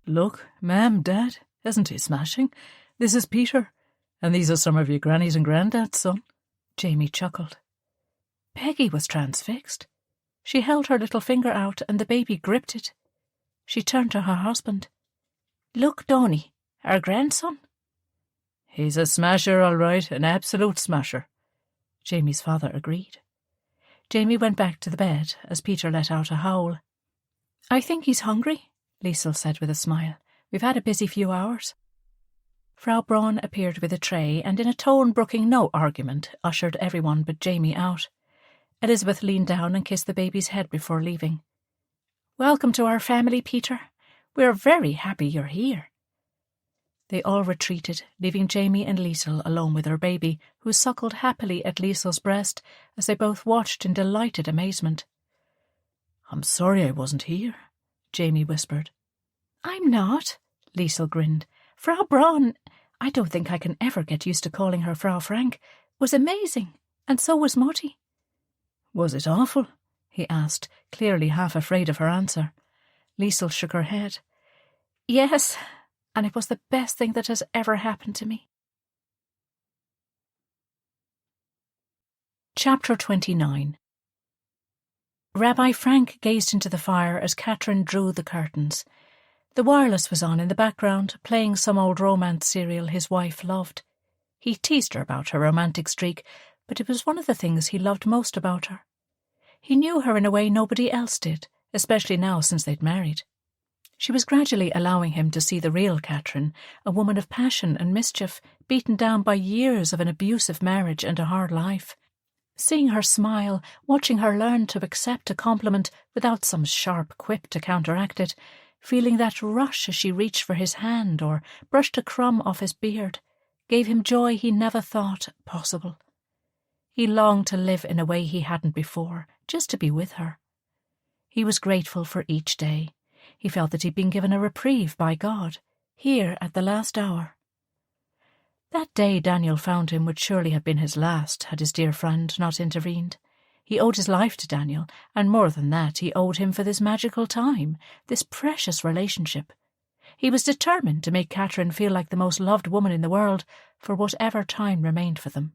"Look, Ma'am, Dad, isn't he smashing? This is Peter, and these are some of your grannies and granddads, son." Jamie chuckled. Peggy was transfixed. She held her little finger out, and the baby gripped it. She turned to her husband. "Look, Donny, our grandson." "He's a smasher, all right, an absolute smasher," Jamie's father agreed. Jamie went back to the bed as Peter let out a howl. "I think he's hungry," Liesl said with a smile. "We've had a busy few hours." Frau Braun appeared with a tray and in a tone brooking no argument ushered everyone but Jamie out. Elizabeth leaned down and kissed the baby's head before leaving. "Welcome to our family, Peter. We're very happy you're here." They all retreated, leaving Jamie and Liesl alone with her baby, who suckled happily at Liesl's breast as they both watched in delighted amazement. "I'm sorry I wasn't here," Jamie whispered. "I'm not," Liesl grinned. "Frau Braun, I don't think I can ever get used to calling her Frau Frank, was amazing, and so was Mutti." "Was it awful?" he asked, clearly half afraid of her answer. Liesl shook her head. "Yes, and it was the best thing that has ever happened to me." Chapter 29. Rabbi Frank gazed into the fire as Catherine drew the curtains. The wireless was on in the background, playing some old romance serial his wife loved. He teased her about her romantic streak, but it was one of the things he loved most about her. He knew her in a way nobody else did, especially now since they'd married. She was gradually allowing him to see the real Catherine, a woman of passion and mischief, beaten down by years of an abusive marriage and a hard life. Seeing her smile, watching her learn to accept a compliment without some sharp quip to counteract it, feeling that rush as she reached for his hand or brushed a crumb off his beard, gave him joy he never thought possible. He longed to live in a way he hadn't before, just to be with her. He was grateful for each day. He felt that he'd been given a reprieve by God, here at the last hour. That day Daniel found him would surely have been his last had his dear friend not intervened. He owed his life to Daniel, and more than that, he owed him for this magical time, this precious relationship. He was determined to make Catherine feel like the most loved woman in the world for whatever time remained for them.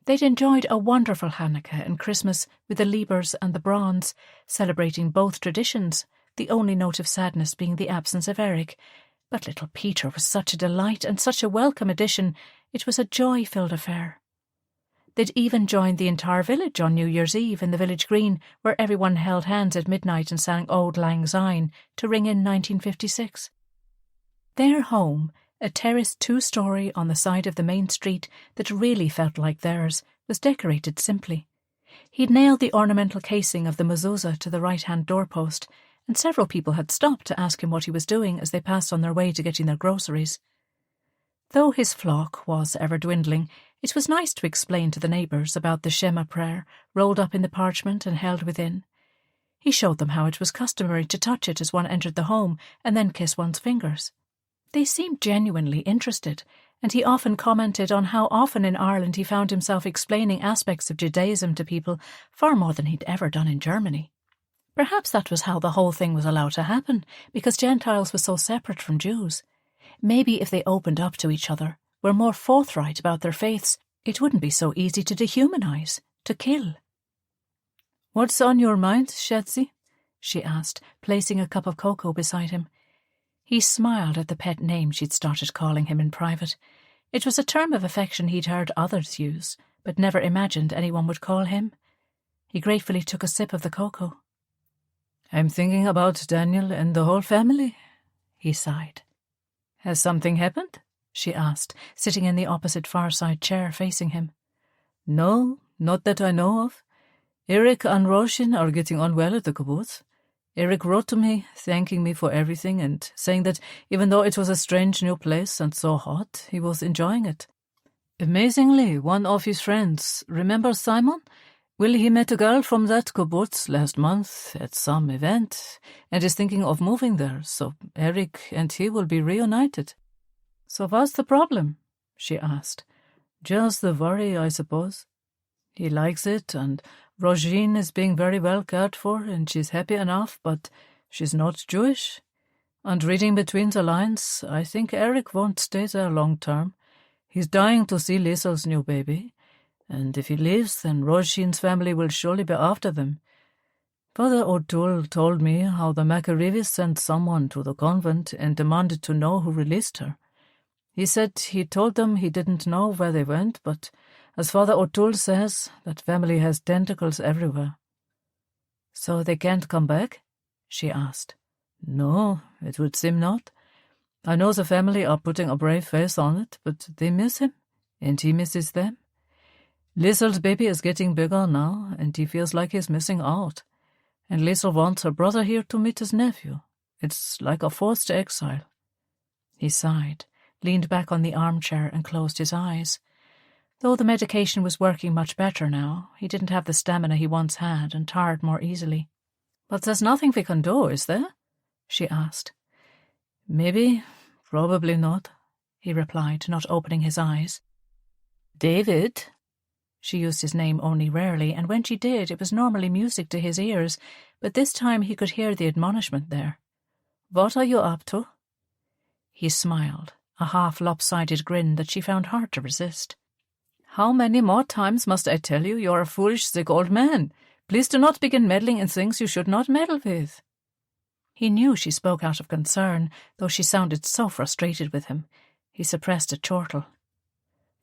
They'd enjoyed a wonderful Hanukkah and Christmas with the Liebers and the Brauns, celebrating both traditions, the only note of sadness being the absence of Erich. But little Peter was such a delight and such a welcome addition. It was a joy-filled affair. They'd even joined the entire village on New Year's Eve in the village green, where everyone held hands at midnight and sang Auld Lang Syne to ring in 1956. Their home, a terraced 2-storey on the side of the main street that really felt like theirs, was decorated simply. He'd nailed the ornamental casing of the mezuzah to the right-hand doorpost, and several people had stopped to ask him what he was doing as they passed on their way to getting their groceries. Though his flock was ever dwindling, it was nice to explain to the neighbours about the Shema prayer, rolled up in the parchment and held within. He showed them how it was customary to touch it as one entered the home and then kiss one's fingers. They seemed genuinely interested, and he often commented on how often in Ireland he found himself explaining aspects of Judaism to people far more than he'd ever done in Germany. Perhaps that was how the whole thing was allowed to happen, because Gentiles were so separate from Jews. Maybe if they opened up to each other, were more forthright about their faiths, it wouldn't be so easy to dehumanize, to kill. "What's on your mind, Schätzi?" she asked, placing a cup of cocoa beside him. He smiled at the pet name she'd started calling him in private. It was a term of affection he'd heard others use, but never imagined anyone would call him. He gratefully took a sip of the cocoa. "I'm thinking about Daniel and the whole family," he sighed. "Has something happened?" she asked, sitting in the opposite far-side chair facing him. "No, not that I know of. Erich and Róisín are getting on well at the kibbutz. Erich wrote to me, thanking me for everything and saying that even though it was a strange new place and so hot, he was enjoying it. Amazingly, one of his friends, remember Simon? Well, he met a girl from that kibbutz last month at some event and is thinking of moving there, so Erich and he will be reunited." "So what's the problem?" she asked. "Just the worry, I suppose. He likes it, and Róisín is being very well cared for, and she's happy enough, but she's not Jewish. And reading between the lines, I think Erich won't stay there long term. He's dying to see Liesel's new baby, and if he leaves, then Róisín's family will surely be after them. Father O'Toole told me how the Maccareevis sent someone to the convent and demanded to know who released her. He said he told them he didn't know where they went, but as Father O'Toole says, that family has tentacles everywhere." "So they can't come back?" she asked. "No, it would seem not. I know the family are putting a brave face on it, but they miss him, and he misses them. Liesel's baby is getting bigger now, and he feels like he's missing out. And Liesel wants her brother here to meet his nephew. It's like a forced exile." He sighed, leaned back on the armchair and closed his eyes. Though the medication was working much better now, he didn't have the stamina he once had and tired more easily. "But there's nothing we can do, is there?" she asked. "Maybe, probably not," he replied, not opening his eyes. "David," she used his name only rarely, and when she did, it was normally music to his ears, but this time he could hear the admonishment there. "What are you up to?" He smiled, a half-lopsided grin that she found hard to resist. "How many more times must I tell you you're a foolish, sick old man? Please do not begin meddling in things you should not meddle with." He knew she spoke out of concern, though she sounded so frustrated with him. He suppressed a chortle.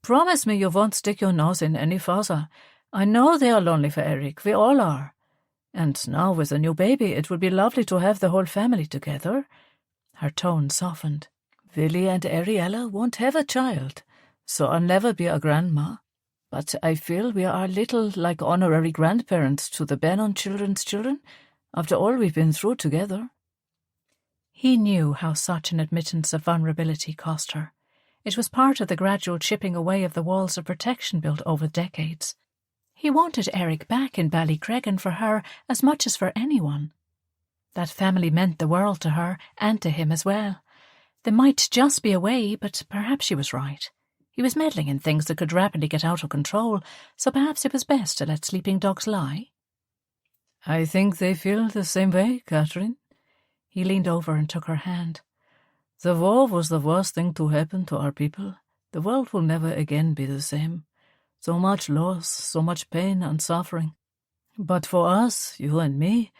"Promise me you won't stick your nose in any further. I know they are lonely for Erich, we all are. And now with a new baby, it would be lovely to have the whole family together." Her tone softened. "Willie and Ariella won't have a child, so I'll never be a grandma. But I feel we are a little like honorary grandparents to the Bannon children's children, after all we've been through together." He knew how such an admittance of vulnerability cost her. It was part of the gradual chipping away of the walls of protection built over decades. He wanted Erich back in Ballycreggan for her as much as for anyone. That family meant the world to her, and to him as well. They might just be away, but perhaps she was right. He was meddling in things that could rapidly get out of control, so perhaps it was best to let sleeping dogs lie. "I think they feel the same way, Catherine." He leaned over and took her hand. The war was the worst thing to happen to our people. The world will never again be the same. So much loss, so much pain and suffering. But for us, you and me,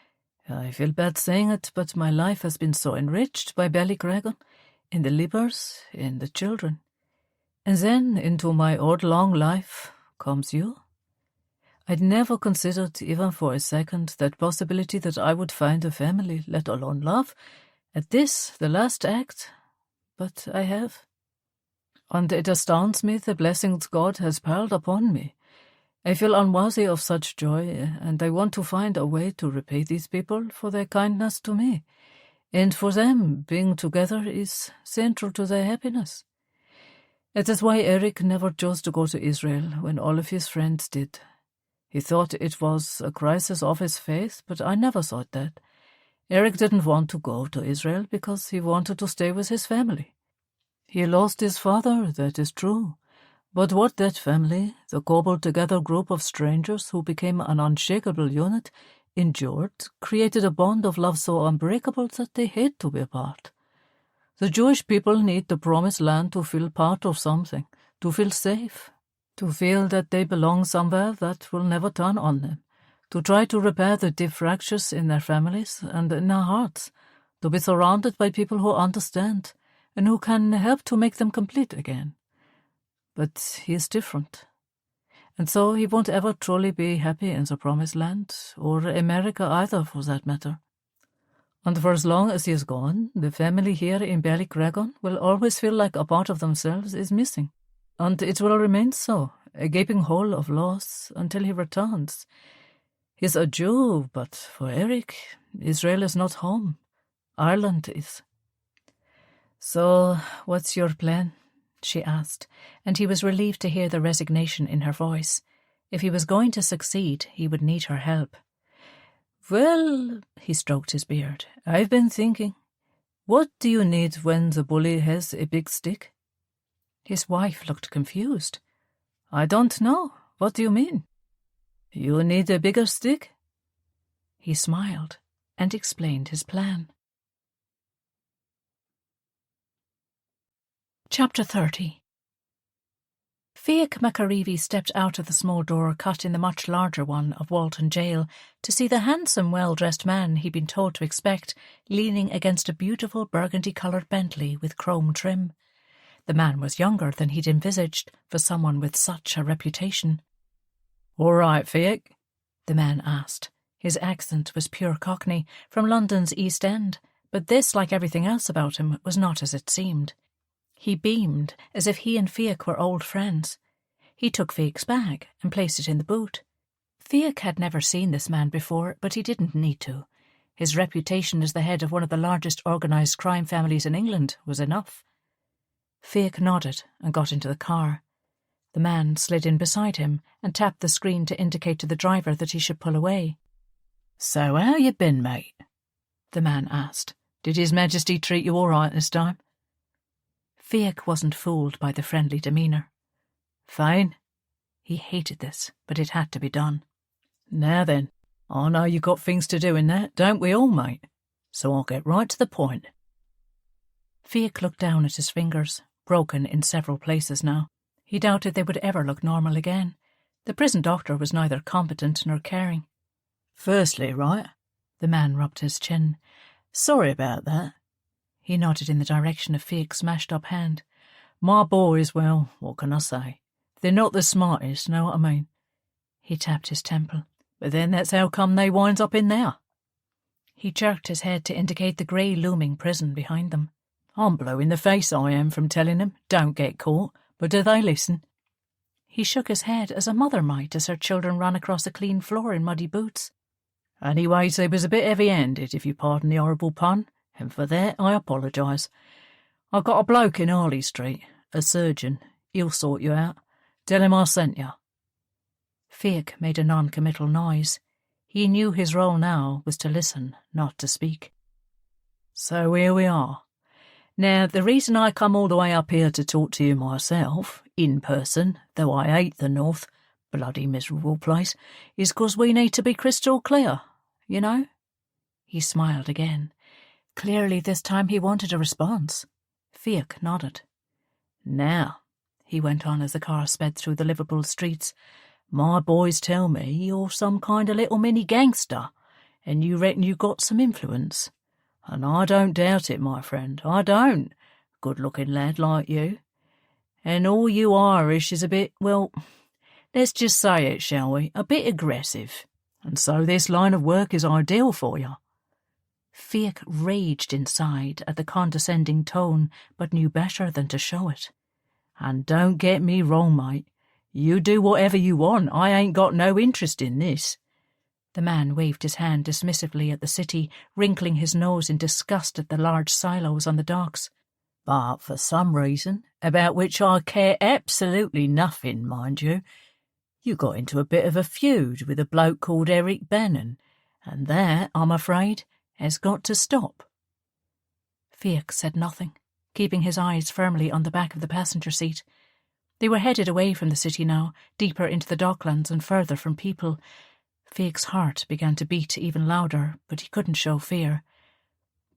I feel bad saying it, but my life has been so enriched by Ballycreggan, in the Libbers, in the children. And then into my odd long life comes you. I'd never considered, even for a second, that possibility that I would find a family, let alone love, at this, the last act. But I have. And it astounds me the blessings God has piled upon me. I feel unworthy of such joy, and I want to find a way to repay these people for their kindness to me. And for them, being together is central to their happiness. It is why Erich never chose to go to Israel when all of his friends did. He thought it was a crisis of his faith, but I never thought that. Erich didn't want to go to Israel because he wanted to stay with his family. He lost his father, that is true. But what that family, the cobbled-together group of strangers who became an unshakable unit, endured, created a bond of love so unbreakable that they hate to be apart. The Jewish people need the Promised Land to feel part of something, to feel safe, to feel that they belong somewhere that will never turn on them, to try to repair the deep fractures in their families and in their hearts, to be surrounded by people who understand and who can help to make them complete again. But he is different. And so he won't ever truly be happy in the Promised Land, or America either, for that matter. And for as long as he is gone, the family here in Ballycreggan will always feel like a part of themselves is missing. And it will remain so, a gaping hole of loss, until he returns. He's a Jew, but for Erich, Israel is not home. Ireland is. So, what's your plan? She asked, and he was relieved to hear the resignation in her voice. If he was going to succeed, he would need her help. Well, he stroked his beard, I've been thinking. What do you need when the bully has a big stick? His wife looked confused. I don't know. What do you mean? You need a bigger stick? He smiled and explained his plan. Chapter 30. Fiach McAreevy stepped out of the small door cut in the much larger one of Walton Jail to see the handsome, well-dressed man he'd been told to expect leaning against a beautiful burgundy-coloured Bentley with chrome trim. The man was younger than he'd envisaged for someone with such a reputation. "All right, Fiach?" the man asked. His accent was pure Cockney, from London's East End, but this, like everything else about him, was not as it seemed. He beamed, as if he and Fiach were old friends. He took Fiach's bag and placed it in the boot. Fiach had never seen this man before, but he didn't need to. His reputation as the head of one of the largest organised crime families in England was enough. Fiach nodded and got into the car. The man slid in beside him and tapped the screen to indicate to the driver that he should pull away. "So how you been, mate?" the man asked. "Did His Majesty treat you all right this time?" Fiach wasn't fooled by the friendly demeanour. "Fine." He hated this, but it had to be done. "Now then, I know you got things to do in that, don't we all, mate? So I'll get right to the point." Fiach looked down at his fingers, broken in several places now. He doubted they would ever look normal again. The prison doctor was neither competent nor caring. "Firstly, right," the man rubbed his chin. "Sorry about that." He nodded in the direction of Fiach's smashed-up hand. "My boys, well, what can I say? They're not the smartest, know what I mean?" He tapped his temple. "But then that's how come they winds up in there." He jerked his head to indicate the grey looming prison behind them. "I'm blue in the face, I am, from telling them, don't get caught, but do they listen?" He shook his head as a mother might as her children ran across a clean floor in muddy boots. "Anyways, they was a bit heavy-handed, if you pardon the horrible pun, and for that I apologise. I've got a bloke in Harley Street, a surgeon. He'll sort you out. Tell him I sent you." Fiach made a non-committal noise. He knew his role now was to listen, not to speak. "So here we are. Now, the reason I come all the way up here to talk to you myself, in person, though I hate the North, bloody miserable place, is 'cause we need to be crystal clear, you know?" He smiled again. Clearly this time he wanted a response. Fiach nodded. "Now," he went on as the car sped through the Liverpool streets, "my boys tell me you're some kind of little mini gangster, and you reckon you got some influence. And I don't doubt it, my friend, I don't, good-looking lad like you. And all you Irish is a bit, well, let's just say it, shall we, a bit aggressive. And so this line of work is ideal for you." Fiach raged inside at the condescending tone, but knew better than to show it. "And don't get me wrong, mate. You do whatever you want. I ain't got no interest in this." The man waved his hand dismissively at the city, wrinkling his nose in disgust at the large silos on the docks. "But for some reason, about which I care absolutely nothing, mind you, you got into a bit of a feud with a bloke called Erich Bannon, and that, I'm afraid, has got to stop." Fiach said nothing, keeping his eyes firmly on the back of the passenger seat. They were headed away from the city now, deeper into the docklands and further from people. Fiach's heart began to beat even louder, but he couldn't show fear.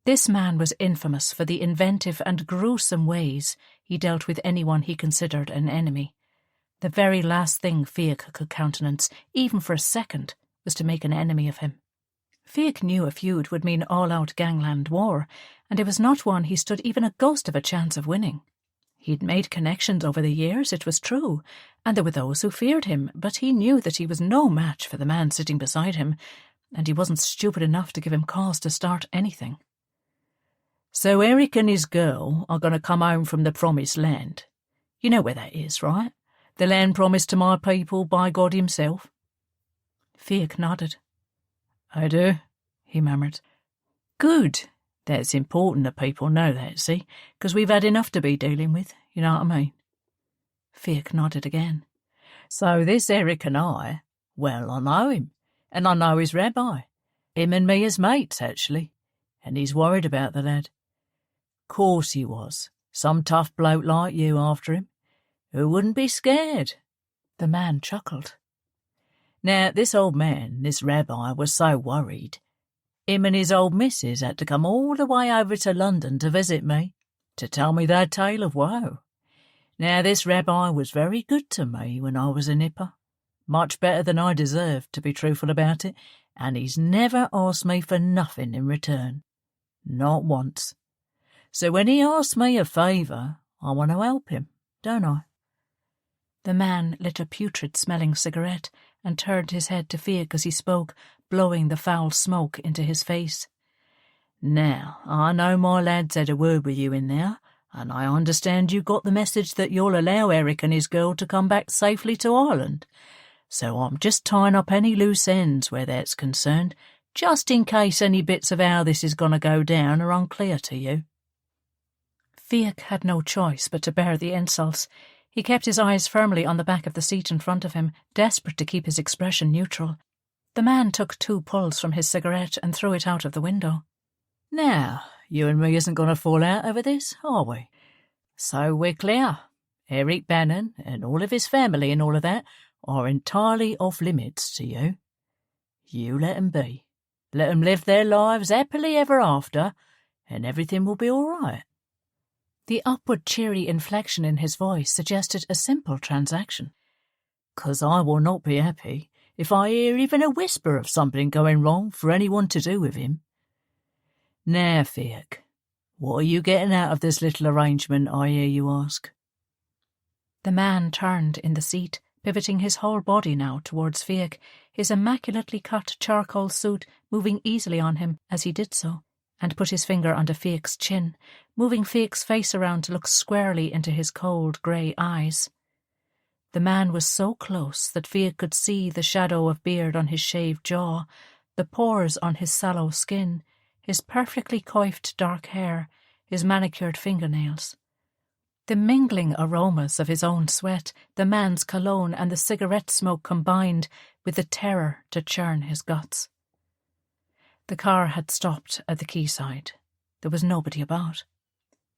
This man was infamous for the inventive and gruesome ways he dealt with anyone he considered an enemy. The very last thing Fiach could countenance, even for a second, was to make an enemy of him. Fiach knew a feud would mean all-out gangland war, and it was not one he stood even a ghost of a chance of winning. He'd made connections over the years, it was true, and there were those who feared him, but he knew that he was no match for the man sitting beside him, and he wasn't stupid enough to give him cause to start anything. "So Erich and his girl are going to come home from the Promised Land. You know where that is, right? The land promised to my people by God himself." Fiach nodded. "I do," he murmured. "Good. That's important that people know that, see? Because we've had enough to be dealing with, you know what I mean?" Fiach nodded again. "So this Erich and I, well, I know him, and I know his rabbi. Him and me as mates, actually, and he's worried about the lad. Course he was. Some tough bloke like you after him. Who wouldn't be scared?" The man chuckled. "Now, this old man, this rabbi, was so worried. Him and his old missus had to come all the way over to London to visit me, to tell me their tale of woe. Now, this rabbi was very good to me when I was a nipper, much better than I deserved, to be truthful about it, and he's never asked me for nothing in return. Not once. So when he asks me a favour, I want to help him, don't I?" The man lit a putrid-smelling cigarette and turned his head to Fiach as he spoke, blowing the foul smoke into his face. "Now, I know my lad's had a word with you in there, and I understand you got the message that you'll allow Erich and his girl to come back safely to Ireland. So I'm just tying up any loose ends where that's concerned, just in case any bits of how this is going to go down are unclear to you." Fiach had no choice but to bear the insults. He kept his eyes firmly on the back of the seat in front of him, desperate to keep his expression neutral. The man took 2 pulls from his cigarette and threw it out of the window. "Now, you and me isn't going to fall out over this, are we? So we're clear. Erich Bannon and all of his family and all of that are entirely off limits to you. You let 'em be. Let 'em live their lives happily ever after, and everything will be all right." The upward cheery inflection in his voice suggested a simple transaction. "'Cause I will not be happy if I hear even a whisper of something going wrong for anyone to do with him. Now, Fiach, what are you getting out of this little arrangement, I hear you ask?" The man turned in the seat, pivoting his whole body now towards Fiach, his immaculately cut charcoal suit moving easily on him as he did so, and put his finger under Fiach's chin, moving Fiach's face around to look squarely into his cold grey eyes. The man was so close that Fiach could see the shadow of beard on his shaved jaw, the pores on his sallow skin, his perfectly coiffed dark hair, his manicured fingernails. The mingling aromas of his own sweat, the man's cologne and the cigarette smoke combined with the terror to churn his guts. The car had stopped at the quayside. There was nobody about.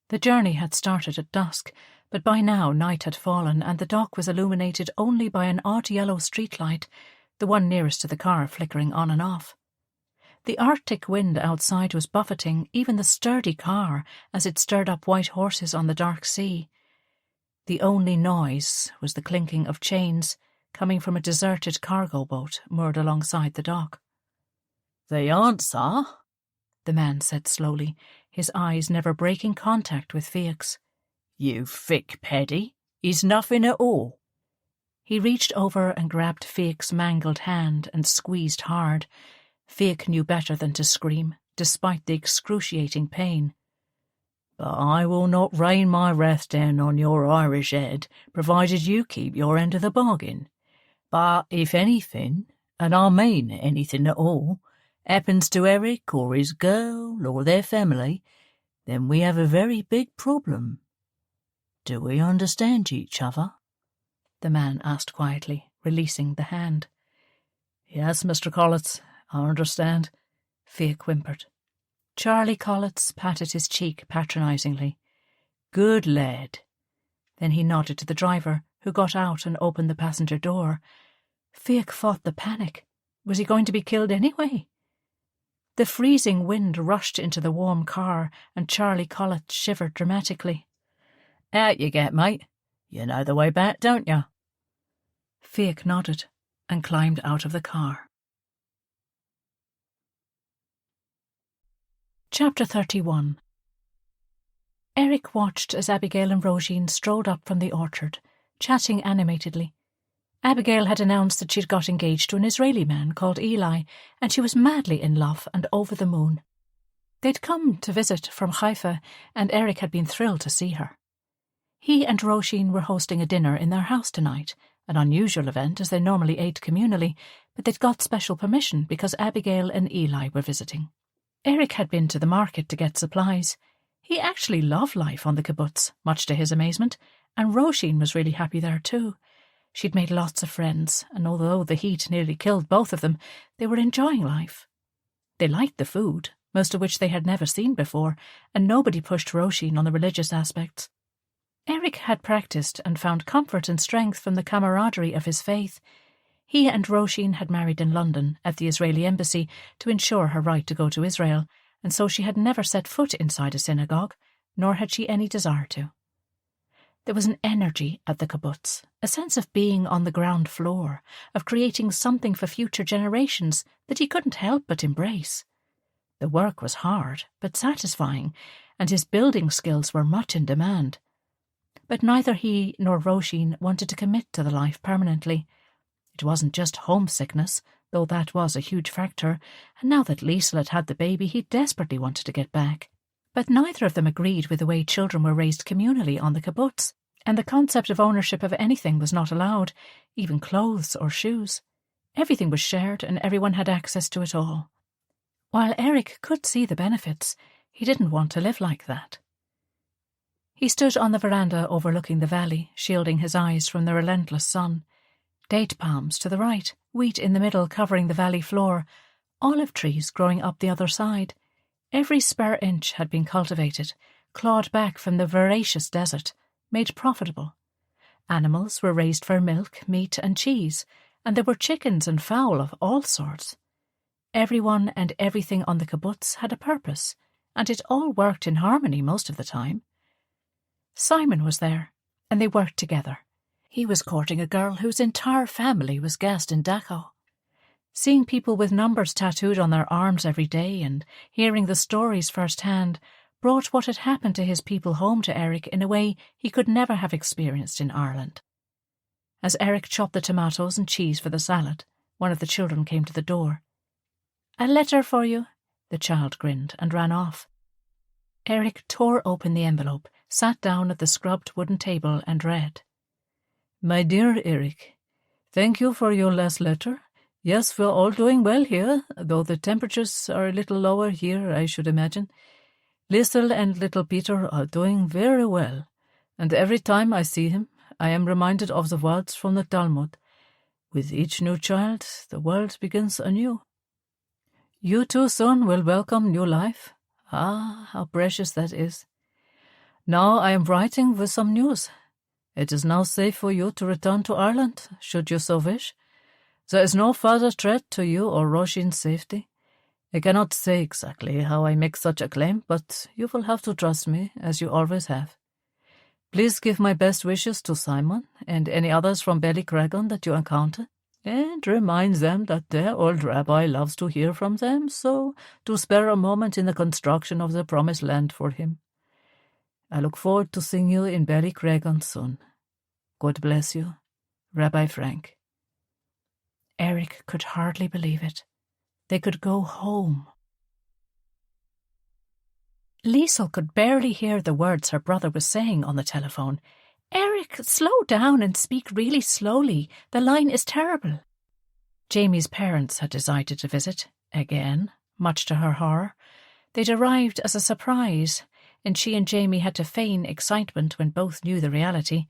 The journey had started at dusk, but by now night had fallen and the dock was illuminated only by an odd yellow streetlight, the one nearest to the car flickering on and off. The Arctic wind outside was buffeting even the sturdy car as it stirred up white horses on the dark sea. The only noise was the clinking of chains coming from a deserted cargo boat moored alongside the dock. "The answer," the man said slowly, his eyes never breaking contact with Fiach's. "You thick Paddy, is nothing at all." He reached over and grabbed Fiach's mangled hand and squeezed hard. Fiach knew better than to scream, despite the excruciating pain. "But I will not rain my wrath down on your Irish head, provided you keep your end of the bargain. But if anything, and I mean anything at all, happens to Erich or his girl or their family, then we have a very big problem. Do we understand each other?" the man asked quietly, releasing the hand. "Yes, Mr. Collins, I understand," Fiach whimpered. Charlie Collins patted his cheek patronisingly. "Good lad." Then he nodded to the driver, who got out and opened the passenger door. Fiach fought the panic. Was he going to be killed anyway? The freezing wind rushed into the warm car, and Charlie Collett shivered dramatically. "Out you get, mate. You know the way back, don't you?" Fiach nodded and climbed out of the car. Chapter 31. Erich watched as Abigail and Róisín strolled up from the orchard, chatting animatedly. Abigail had announced that she'd got engaged to an Israeli man called Eli, and she was madly in love and over the moon. They'd come to visit from Haifa, and Erich had been thrilled to see her. He and Róisín were hosting a dinner in their house tonight, an unusual event as they normally ate communally, but they'd got special permission because Abigail and Eli were visiting. Erich had been to the market to get supplies. He actually loved life on the kibbutz, much to his amazement, and Róisín was really happy there too. She'd made lots of friends, and although the heat nearly killed both of them, they were enjoying life. They liked the food, most of which they had never seen before, and nobody pushed Róisín on the religious aspects. Erich had practiced and found comfort and strength from the camaraderie of his faith. He and Róisín had married in London at the Israeli embassy to ensure her right to go to Israel, and so she had never set foot inside a synagogue, nor had she any desire to. There was an energy at the kibbutz, a sense of being on the ground floor, of creating something for future generations that he couldn't help but embrace. The work was hard, but satisfying, and his building skills were much in demand. But neither he nor Róisín wanted to commit to the life permanently. It wasn't just homesickness, though that was a huge factor, and now that Liesl had had the baby, he desperately wanted to get back. But neither of them agreed with the way children were raised communally on the kibbutz, and the concept of ownership of anything was not allowed, even clothes or shoes. Everything was shared, and everyone had access to it all. While Erich could see the benefits, he didn't want to live like that. He stood on the veranda overlooking the valley, shielding his eyes from the relentless sun. Date palms to the right, wheat in the middle covering the valley floor, olive trees growing up the other side. Every spare inch had been cultivated, clawed back from the voracious desert, made profitable. Animals were raised for milk, meat and cheese, and there were chickens and fowl of all sorts. Everyone and everything on the kibbutz had a purpose, and it all worked in harmony most of the time. Simon was there, and they worked together. He was courting a girl whose entire family was gassed in Dachau. Seeing people with numbers tattooed on their arms every day and hearing the stories firsthand brought what had happened to his people home to Erich in a way he could never have experienced in Ireland. As Erich chopped the tomatoes and cheese for the salad, one of the children came to the door. "A letter for you," the child grinned and ran off. Erich tore open the envelope, sat down at the scrubbed wooden table and read. "My dear Erich, thank you for your last letter. Yes, we're all doing well here, though the temperatures are a little lower here, I should imagine. Liesl and little Peter are doing very well, and every time I see him, I am reminded of the words from the Talmud. With each new child, the world begins anew. You too soon will welcome new life. Ah, how precious that is. Now I am writing with some news. It is now safe for you to return to Ireland, should you so wish. There is no further threat to you or Róisín's safety. I cannot say exactly how I make such a claim, but you will have to trust me, as you always have. Please give my best wishes to Simon and any others from Ballycreggan that you encounter, and remind them that their old rabbi loves to hear from them, so to spare a moment in the construction of the promised land for him. I look forward to seeing you in Ballycreggan soon. God bless you, Rabbi Frank. Erich could hardly believe it. They could go home. Liesl could barely hear the words her brother was saying on the telephone. Erich, slow down and speak really slowly. The line is terrible. Jamie's parents had decided to visit, again, much to her horror. They'd arrived as a surprise, and she and Jamie had to feign excitement when both knew the reality.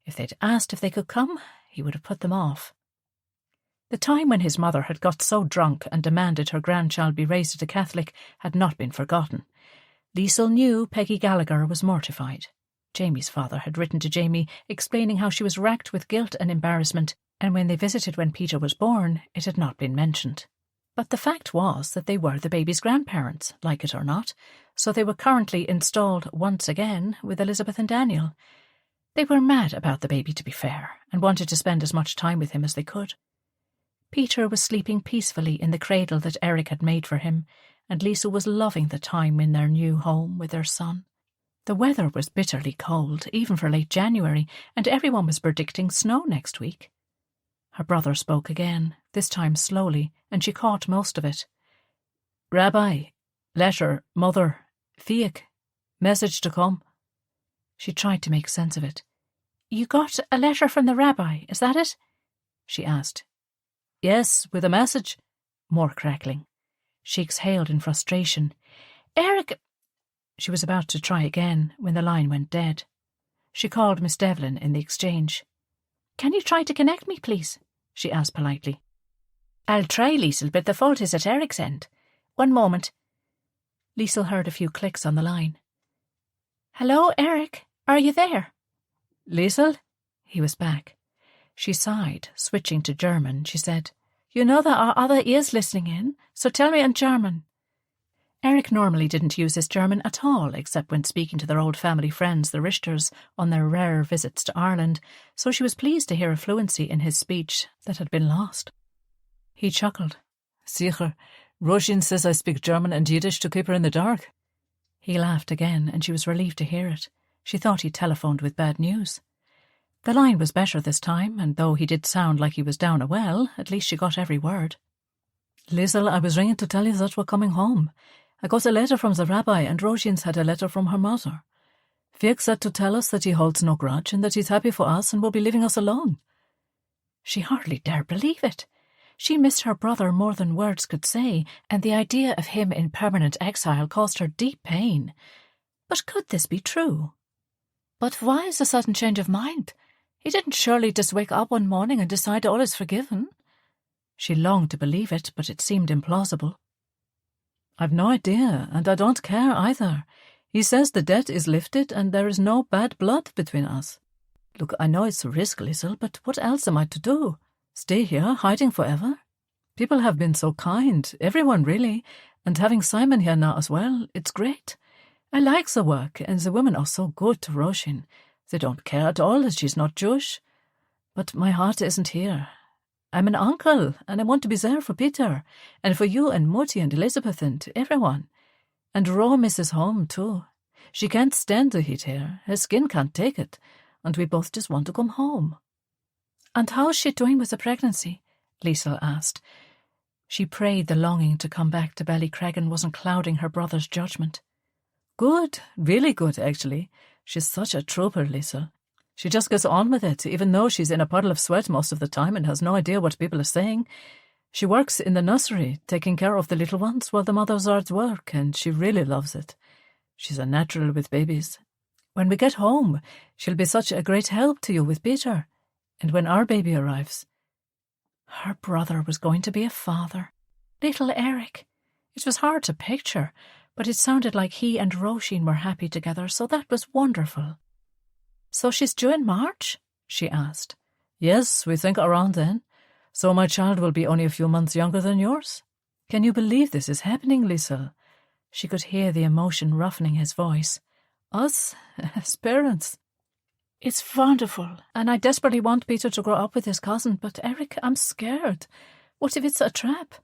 If they'd asked if they could come, he would have put them off. The time when his mother had got so drunk and demanded her grandchild be raised as a Catholic had not been forgotten. Liesl knew Peggy Gallagher was mortified. Jamie's father had written to Jamie explaining how she was racked with guilt and embarrassment, and when they visited when Peter was born, it had not been mentioned. But the fact was that they were the baby's grandparents, like it or not, so they were currently installed once again with Elizabeth and Daniel. They were mad about the baby, to be fair, and wanted to spend as much time with him as they could. Peter was sleeping peacefully in the cradle that Erich had made for him, and Liesl was loving the time in their new home with their son. The weather was bitterly cold, even for late January, and everyone was predicting snow next week. Her brother spoke again, this time slowly, and she caught most of it. Rabbi, letter, mother, fiach, message to come. She tried to make sense of it. You got a letter from the rabbi, is that it? She asked. Yes, with a message. More crackling. She exhaled in frustration. Erich... She was about to try again when the line went dead. She called Miss Devlin in the exchange. Can you try to connect me, please? She asked politely. I'll try, Liesl, but the fault is at Erich's end. One moment. Liesl heard a few clicks on the line. Hello, Erich. Are you there? Liesl? He was back. She sighed, switching to German. She said, You know there are other ears listening in, so tell me in German. Erich normally didn't use his German at all, except when speaking to their old family friends, the Richters, on their rare visits to Ireland, so she was pleased to hear a fluency in his speech that had been lost. He chuckled. Sicher, Róisín says I speak German and Yiddish to keep her in the dark. He laughed again, and she was relieved to hear it. She thought he'd telephoned with bad news. The line was better this time, and though he did sound like he was down a well, at least she got every word. Liesl, I was ringing to tell you that we're coming home. I got a letter from the rabbi, and Róisín's had a letter from her mother. Fiach said to tell us that he holds no grudge and that he's happy for us and will be leaving us alone. She hardly dared believe it. She missed her brother more than words could say, and the idea of him in permanent exile caused her deep pain. But could this be true? But why is the sudden change of mind? He didn't surely just wake up one morning and decide all is forgiven. She longed to believe it, but it seemed implausible. I've no idea, and I don't care either. He says the debt is lifted and there is no bad blood between us. Look, I know it's a risk, Liesl, but what else am I to do? Stay here, hiding forever? People have been so kind, everyone really, and having Simon here now as well, it's great. I like the work, and the women are so good to Róisín. They don't care at all that she's not Jewish. But my heart isn't here. I'm an uncle, and I want to be there for Peter, and for you and Mutti and Elizabeth and everyone. And Ro misses home, too. She can't stand the heat here. Her skin can't take it, and we both just want to come home. And how's she doing with the pregnancy? Liesl asked. She prayed the longing to come back to Ballycreggan wasn't clouding her brother's judgment. Good, really good, actually. She's such a trooper, Liesl. She just gets on with it, even though she's in a puddle of sweat most of the time and has no idea what people are saying. She works in the nursery, taking care of the little ones while the mothers are at work, and she really loves it. She's a natural with babies. When we get home, she'll be such a great help to you with Peter. And when our baby arrives... Her brother was going to be a father. Little Erich. It was hard to picture, but it sounded like he and Róisín were happy together, so that was wonderful. So she's due in March? She asked. Yes, we think around then. So my child will be only a few months younger than yours. Can you believe this is happening, Liesl? She could hear the emotion roughening his voice. Us, as parents. It's wonderful, and I desperately want Peter to grow up with his cousin, but Erich, I'm scared. What if it's a trap?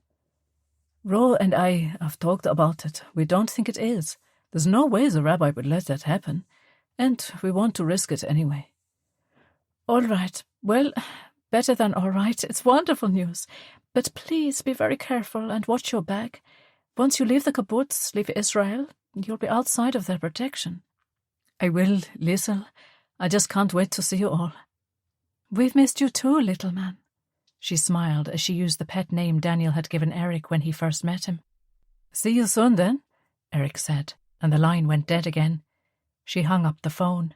Ro and I have talked about it. We don't think it is. There's no way the rabbi would let that happen, and we want to risk it anyway. All right. Well, better than all right. It's wonderful news. But please be very careful and watch your back. Once you leave the kibbutz, leave Israel, you'll be outside of their protection. I will, Liesl. I just can't wait to see you all. We've missed you too, little man. She smiled as she used the pet name Daniel had given Erich when he first met him. See you soon, then, Erich said, and the line went dead again. She hung up the phone.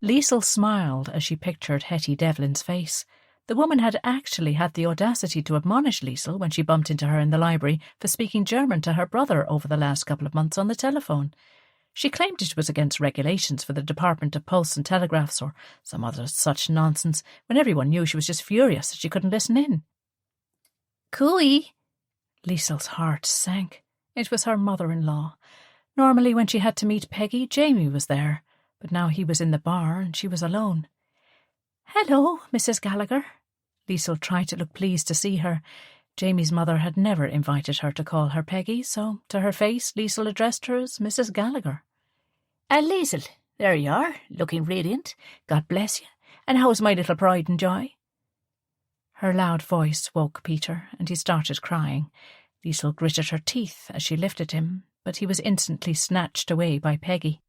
Liesl smiled as she pictured Hetty Devlin's face. The woman had actually had the audacity to admonish Liesl when she bumped into her in the library for speaking German to her brother over the last couple of months on the telephone. She claimed it was against regulations for the Department of Posts and Telegraphs or some other such nonsense, when everyone knew she was just furious that she couldn't listen in. Cooey! Liesl's heart sank. It was her mother-in-law. Normally when she had to meet Peggy, Jamie was there, but now he was in the bar and she was alone. Hello, Mrs. Gallagher. Liesl tried to look pleased to see her. Jamie's mother had never invited her to call her Peggy, so to her face Liesl addressed her as Mrs. Gallagher. Liesl, there you are, looking radiant. God bless you. And how's my little pride and joy? Her loud voice woke Peter, and he started crying. Liesl gritted her teeth as she lifted him, but he was instantly snatched away by Peggy.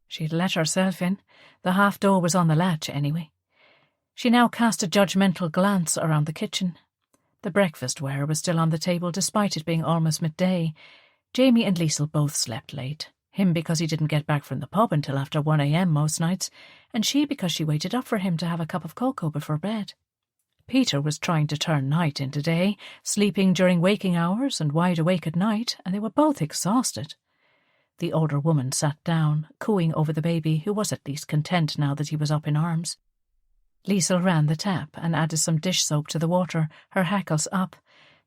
She'd let herself in. The half door was on the latch anyway. She now cast a judgmental glance around the kitchen. The breakfast-ware was still on the table despite it being almost midday. Jamie and Liesl both slept late. Him because he didn't get back from the pub until after 1 a.m. most nights, and she because she waited up for him to have a cup of cocoa before bed. Peter was trying to turn night into day, sleeping during waking hours and wide awake at night, and they were both exhausted. The older woman sat down, cooing over the baby, who was at least content now that he was up in arms. Liesl ran the tap and added some dish soap to the water, her hackles up.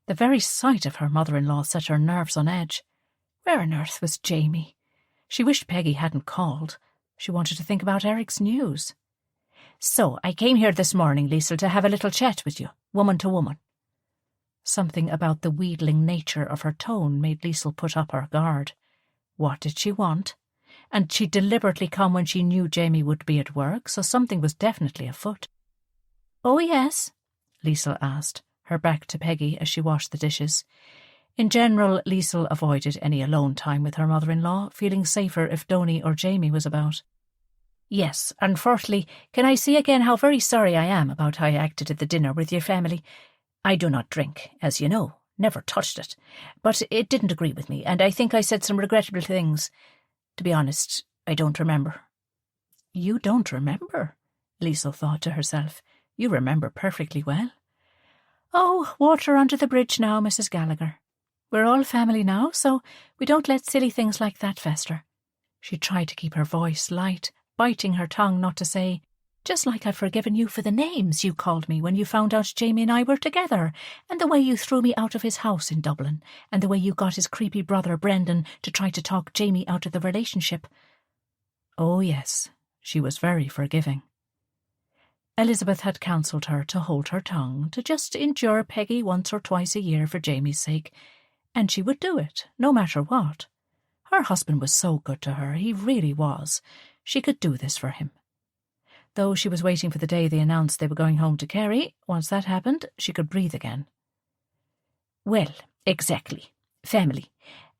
The very sight of her mother-in-law set her nerves on edge. Where on earth was Jamie? She wished Peggy hadn't called. She wanted to think about Erich's news. So, I came here this morning, Liesl, to have a little chat with you, woman to woman. Something about the wheedling nature of her tone made Liesl put up her guard. What did she want? And she'd deliberately come when she knew Jamie would be at work, so something was definitely afoot. Oh, yes? Liesl asked, her back to Peggy as she washed the dishes. In general, Liesl avoided any alone time with her mother-in-law, feeling safer if Donnie or Jamie was about. Yes, and firstly, can I say again how very sorry I am about how I acted at the dinner with your family? I do not drink, as you know, never touched it, but it didn't agree with me, and I think I said some regrettable things. To be honest, I don't remember. You don't remember? Liesl thought to herself. You remember perfectly well. Oh, water under the bridge now, Mrs. Gallagher. We're all family now, so we don't let silly things like that fester. She tried to keep her voice light, biting her tongue not to say, just like I've forgiven you for the names you called me when you found out Jamie and I were together, and the way you threw me out of his house in Dublin, and the way you got his creepy brother Brendan to try to talk Jamie out of the relationship. Oh yes, she was very forgiving. Elizabeth had counselled her to hold her tongue, to just endure Peggy once or twice a year for Jamie's sake, and she would do it, no matter what. Her husband was so good to her, he really was. She could do this for him. Though she was waiting for the day they announced they were going home to Kerry, once that happened, she could breathe again. Well, exactly. Family.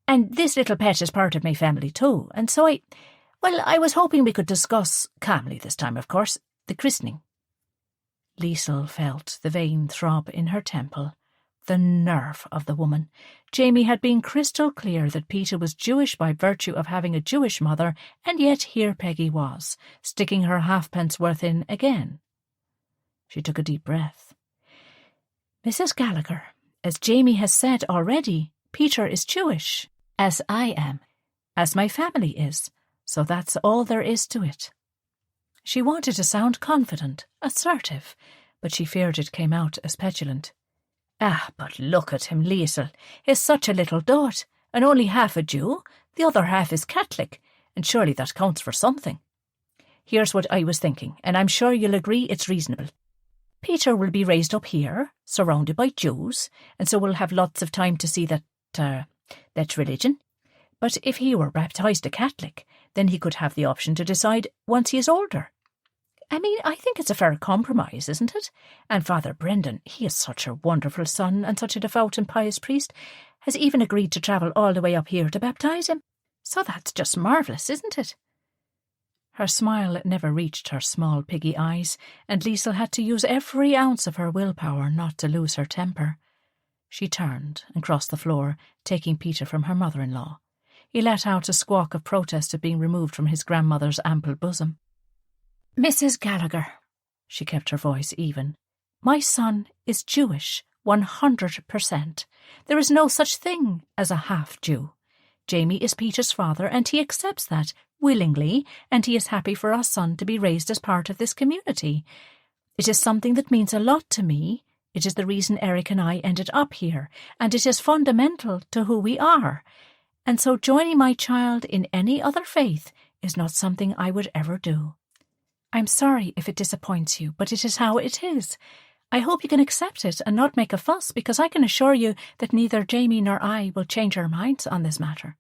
And this little pet is part of my family too, and so I was hoping we could discuss, calmly this time of course, the christening. Liesl felt the vein throb in her temple. The nerve of the woman. Jamie had been crystal clear that Peter was Jewish by virtue of having a Jewish mother, and yet here Peggy was, sticking her halfpence worth in again. She took a deep breath. Mrs. Gallagher, as Jamie has said already, Peter is Jewish, as I am, as my family is, so that's all there is to it. She wanted to sound confident, assertive, but she feared it came out as petulant. Ah, but look at him, Liesl. He's such a little dot, and only half a Jew. The other half is Catholic, and surely that counts for something. Here's what I was thinking, and I'm sure you'll agree it's reasonable. Peter will be raised up here, surrounded by Jews, and so we'll have lots of time to see that's religion. But if he were baptised a Catholic, then he could have the option to decide once he is older. I mean, I think it's a fair compromise, isn't it? And Father Brendan, he is such a wonderful son and such a devout and pious priest, has even agreed to travel all the way up here to baptise him. So that's just marvellous, isn't it? Her smile never reached her small piggy eyes, and Liesl had to use every ounce of her willpower not to lose her temper. She turned and crossed the floor, taking Peter from her mother-in-law. He let out a squawk of protest at being removed from his grandmother's ample bosom. Mrs. Gallagher, she kept her voice even, my son is Jewish, 100%. There is no such thing as a half-Jew. Jamie is Peter's father, and he accepts that willingly, and he is happy for our son to be raised as part of this community. It is something that means a lot to me. It is the reason Erich and I ended up here, and it is fundamental to who we are. And so joining my child in any other faith is not something I would ever do. I'm sorry if it disappoints you, but it is how it is. I hope you can accept it and not make a fuss, because I can assure you that neither Jamie nor I will change our minds on this matter.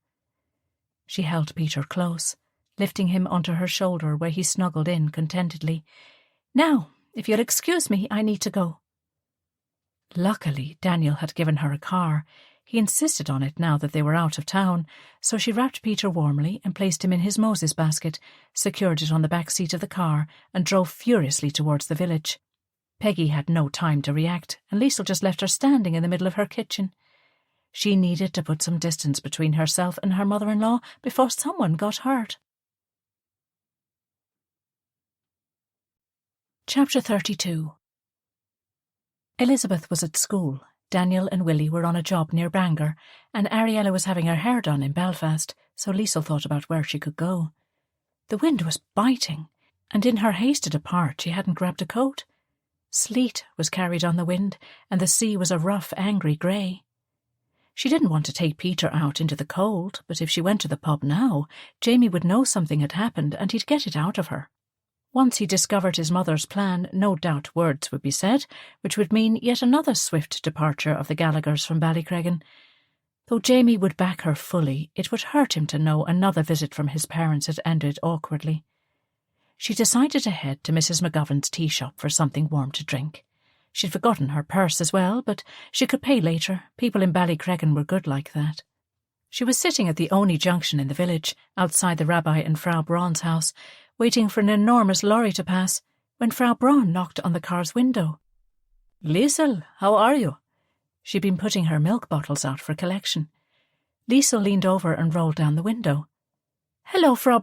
She held Peter close, lifting him onto her shoulder where he snuggled in contentedly. Now, if you'll excuse me, I need to go. Luckily, Daniel had given her a car. He insisted on it now that they were out of town, so she wrapped Peter warmly and placed him in his Moses basket, secured it on the back seat of the car, and drove furiously towards the village. Peggy had no time to react, and Liesl just left her standing in the middle of her kitchen. She needed to put some distance between herself and her mother-in-law before someone got hurt. Chapter 32. Elizabeth was at school. Daniel and Willie were on a job near Bangor, and Ariella was having her hair done in Belfast, so Liesl thought about where she could go. The wind was biting, and in her haste to depart she hadn't grabbed a coat. Sleet was carried on the wind, and the sea was a rough, angry grey. She didn't want to take Peter out into the cold, but if she went to the pub now, Jamie would know something had happened and he'd get it out of her. Once he discovered his mother's plan, no doubt words would be said, which would mean yet another swift departure of the Gallaghers from Ballycreggan. Though Jamie would back her fully, it would hurt him to know another visit from his parents had ended awkwardly. She decided to head to Mrs. McGovern's tea shop for something warm to drink. She'd forgotten her purse as well, but she could pay later. People in Ballycreggan were good like that. She was sitting at the only junction in the village, outside the Rabbi and Frau Braun's house, waiting for an enormous lorry to pass, when Frau Braun knocked on the car's window. "Liesl, how are you?" She'd been putting her milk bottles out for collection. Liesl leaned over and rolled down the window. "Hello, Frau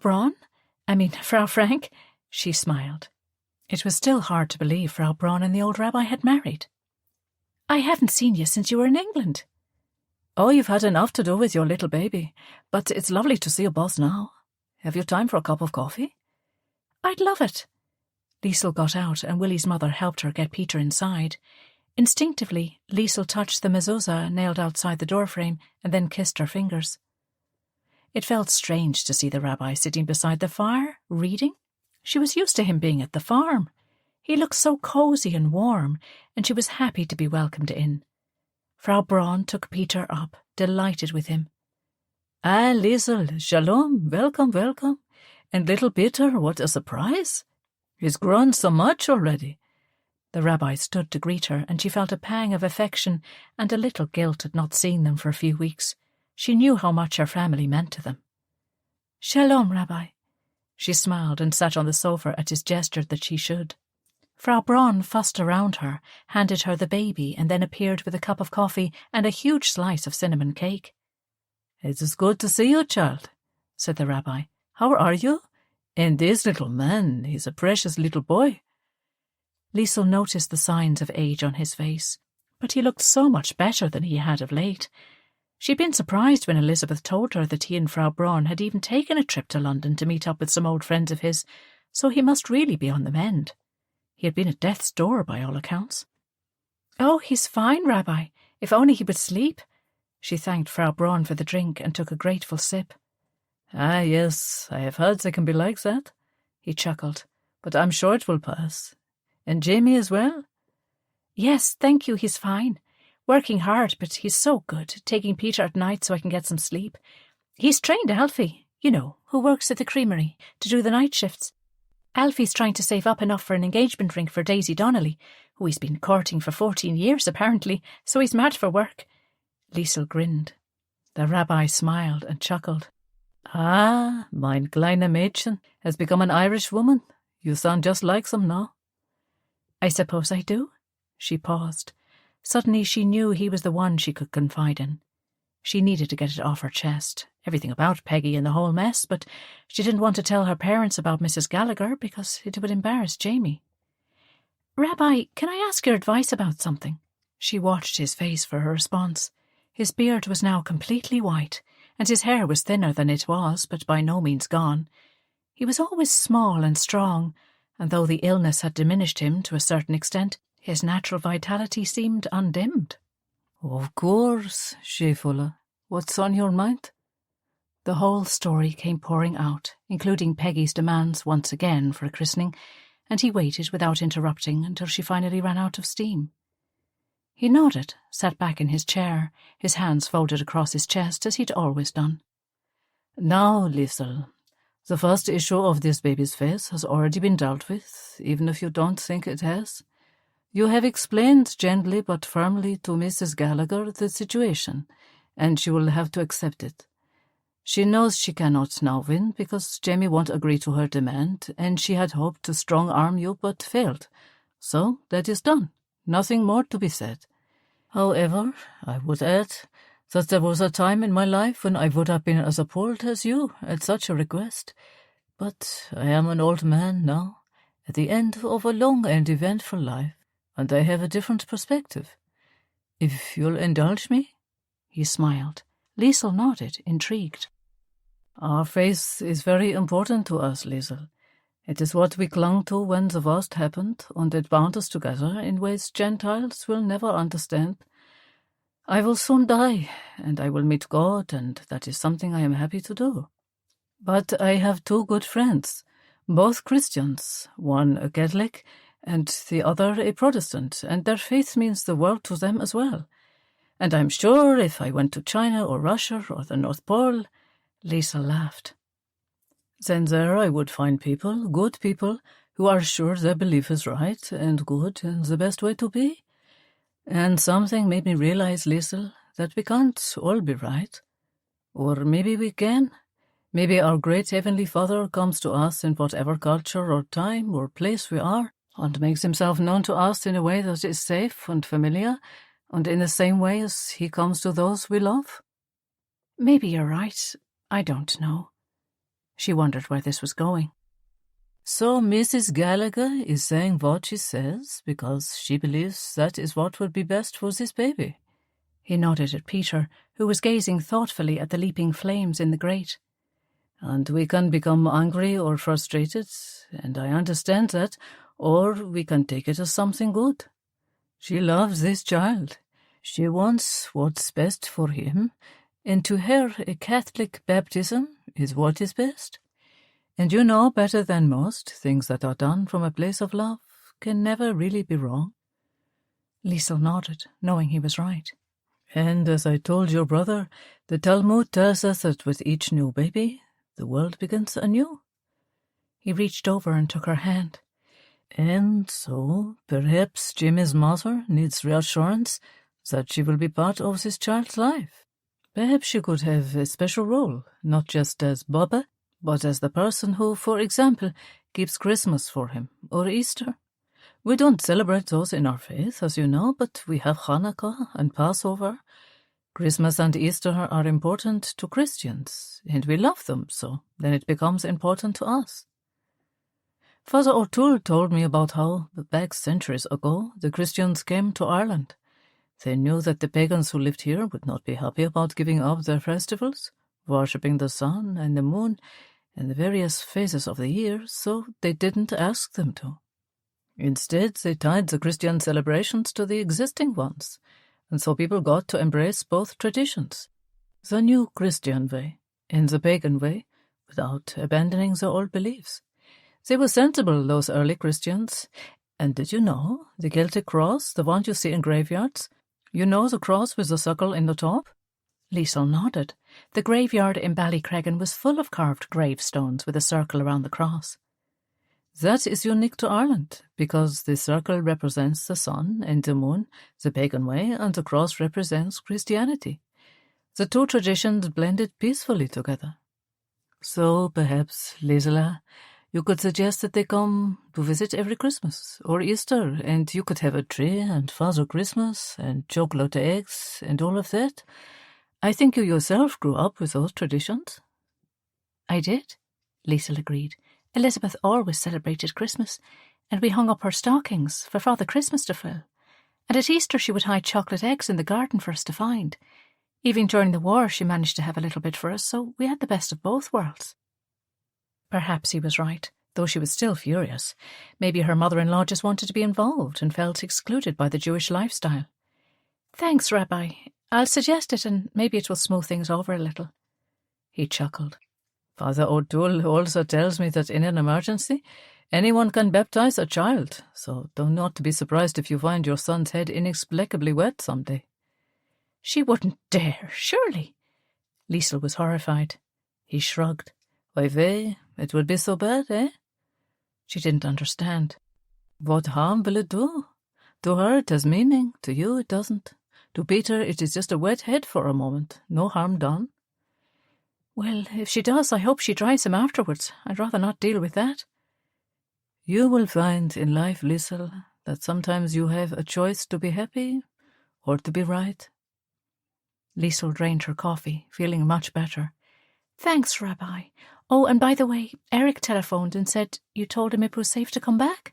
Frank," she smiled. It was still hard to believe Frau Braun and the old rabbi had married. "I haven't seen you since you were in England." "Oh, you've had enough to do with your little baby, but it's lovely to see you both now. Have you time for a cup of coffee?" "I'd love it." Liesl got out and Willie's mother helped her get Peter inside. Instinctively, Liesl touched the mezuzah nailed outside the doorframe and then kissed her fingers. It felt strange to see the rabbi sitting beside the fire, reading. She was used to him being at the farm. He looked so cosy and warm, and she was happy to be welcomed in. Frau Braun took Peter up, delighted with him. "Ah, Liesl, shalom, welcome, welcome. And little Peter, what a surprise. He's grown so much already." The rabbi stood to greet her, and she felt a pang of affection and a little guilt at not seeing them for a few weeks. She knew how much her family meant to them. "Shalom, Rabbi." She smiled and sat on the sofa at his gesture that she should. Frau Braun fussed around her, handed her the baby, and then appeared with a cup of coffee and a huge slice of cinnamon cake. "It is good to see you, child," said the rabbi. "How are you? And this little man, he's a precious little boy." Liesl noticed the signs of age on his face, but he looked so much better than he had of late. She'd been surprised when Elizabeth told her that he and Frau Braun had even taken a trip to London to meet up with some old friends of his, so he must really be on the mend. He had been at death's door by all accounts. Oh, he's fine, Rabbi. If only he would sleep. She thanked Frau Braun for the drink and took a grateful sip. Ah, yes, I have heard they can be like that, he chuckled, but I'm sure it will pass. And Jamie as well? Yes, thank you, he's fine. Working hard, but he's so good, taking Peter at night so I can get some sleep. He's trained Alfie, you know, who works at the creamery, to do the night shifts. Alfie's trying to save up enough for an engagement ring for Daisy Donnelly, who he's been courting for 14 years apparently, so he's mad for work. Liesel grinned. The rabbi smiled and chuckled. Ah, mein kleine Mädchen has become an Irish woman. You sound just like them now. I suppose I do. She paused. Suddenly she knew he was the one she could confide in. She needed to get it off her chest, everything about Peggy and the whole mess, but she didn't want to tell her parents about Mrs. Gallagher because it would embarrass Jamie. Rabbi, can I ask your advice about something? She watched his face for her response. His beard was now completely white, and his hair was thinner than it was, but by no means gone. He was always small and strong, and though the illness had diminished him to a certain extent, his natural vitality seemed undimmed. Of course, Schäferle. What's on your mind? The whole story came pouring out, including Peggy's demands once again for a christening, and he waited without interrupting until she finally ran out of steam. He nodded, sat back in his chair, his hands folded across his chest as he'd always done. Now, Liesel, the first issue of this baby's face has already been dealt with, even if you don't think it has. You have explained gently but firmly to Mrs. Gallagher the situation, and she will have to accept it. She knows she cannot now win because Jamie won't agree to her demand, and she had hoped to strong-arm you but failed. So that is done. Nothing more to be said. However, I would add that there was a time in my life when I would have been as appalled as you at such a request. But I am an old man now, at the end of a long and eventful life, and I have a different perspective. If you'll indulge me? He smiled. Liesel nodded, intrigued. Our faith is very important to us, Liesel. It is what we clung to when the worst happened, and it bound us together in ways Gentiles will never understand. I will soon die, and I will meet God, and that is something I am happy to do. But I have two good friends, both Christians, one a Catholic, and the other a Protestant, and their faith means the world to them as well. And I'm sure if I went to China or Russia or the North Pole, Liesel laughed. Then there I would find people, good people, who are sure their belief is right and good and the best way to be. And something made me realize, Liesel, that we can't all be right. Or maybe we can. Maybe our great Heavenly Father comes to us in whatever culture or time or place we are, and makes himself known to us in a way that is safe and familiar, and in the same way as he comes to those we love. Maybe you're right. I don't know. She wondered where this was going. So Mrs. Gallagher is saying what she says because she believes that is what would be best for this baby. He nodded at Peter, who was gazing thoughtfully at the leaping flames in the grate. And we can become angry or frustrated, and I understand that, or we can take it as something good. She loves this child. She wants what's best for him, and to her a Catholic baptism is what is best. And you know better than most, things that are done from a place of love can never really be wrong. Liesel nodded, knowing he was right. And as I told your brother, the Talmud tells us that with each new baby, the world begins anew. He reached over and took her hand. And so, perhaps Jimmy's mother needs reassurance that she will be part of this child's life. Perhaps she could have a special role, not just as Baba, but as the person who, for example, keeps Christmas for him, or Easter. We don't celebrate those in our faith, as you know, but we have Hanukkah and Passover. Christmas and Easter are important to Christians, and we love them, so then it becomes important to us. Father O'Toole told me about how, back centuries ago, the Christians came to Ireland. They knew that the pagans who lived here would not be happy about giving up their festivals, worshipping the sun and the moon and the various phases of the year, so they didn't ask them to. Instead, they tied the Christian celebrations to the existing ones, and so people got to embrace both traditions, the new Christian way and the pagan way, without abandoning the old beliefs. They were sensible, those early Christians. And did you know, the Celtic cross, the one you see in graveyards, you know, the cross with the circle in the top? Liesl nodded. The graveyard in Ballycreggan was full of carved gravestones with a circle around the cross. That is unique to Ireland, because the circle represents the sun and the moon, the pagan way, and the cross represents Christianity. The two traditions blended peacefully together. So perhaps, Liesl, you could suggest that they come to visit every Christmas or Easter, and you could have a tree and Father Christmas and chocolate eggs and all of that. I think you yourself grew up with those traditions. I did, Liesl agreed. Elizabeth always celebrated Christmas, and we hung up her stockings for Father Christmas to fill. And at Easter she would hide chocolate eggs in the garden for us to find. Even during the war she managed to have a little bit for us, so we had the best of both worlds. Perhaps he was right, though she was still furious. Maybe her mother-in-law just wanted to be involved and felt excluded by the Jewish lifestyle. Thanks, Rabbi. I'll suggest it, and maybe it will smooth things over a little. He chuckled. Father O'Toole also tells me that in an emergency, anyone can baptize a child, so do not be surprised if you find your son's head inexplicably wet someday. She wouldn't dare, surely. Liesl was horrified. He shrugged. Why, vey, it would be so bad, eh? She didn't understand. What harm will it do? To her it has meaning, to you it doesn't. To Peter it is just a wet head for a moment, no harm done. Well, if she does, I hope she dries him afterwards. I'd rather not deal with that. You will find in life, Liesl, that sometimes you have a choice to be happy or to be right. Liesl drained her coffee, feeling much better. Thanks, Rabbi. Oh, and by the way, Erich telephoned and said you told him it was safe to come back?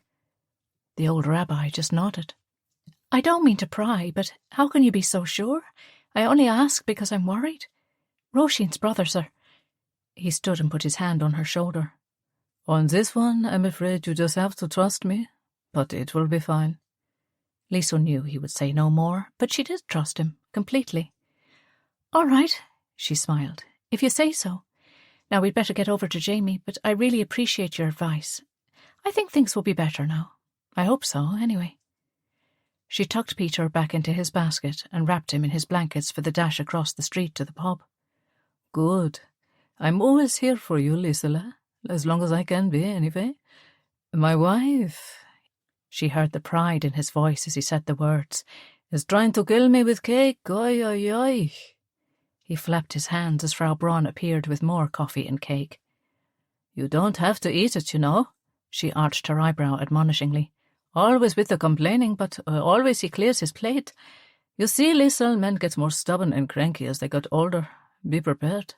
The old rabbi just nodded. I don't mean to pry, but how can you be so sure? I only ask because I'm worried. Róisín's brothers are... He stood and put his hand on her shoulder. On this one, I'm afraid you just have to trust me, but it will be fine. Liesl knew he would say no more, but she did trust him, completely. All right, she smiled, if you say so. Now we'd better get over to Jamie, but I really appreciate your advice. I think things will be better now. I hope so, anyway. She tucked Peter back into his basket and wrapped him in his blankets for the dash across the street to the pub. Good. I'm always here for you, Liesl, as long as I can be, anyway. My wife, she heard the pride in his voice as he said the words, is trying to kill me with cake, oi, oi, oi. He flapped his hands as Frau Braun appeared with more coffee and cake. You don't have to eat it, you know, she arched her eyebrow admonishingly. Always with the complaining, but always he clears his plate. You see, Liesl, men get more stubborn and cranky as they get older. Be prepared.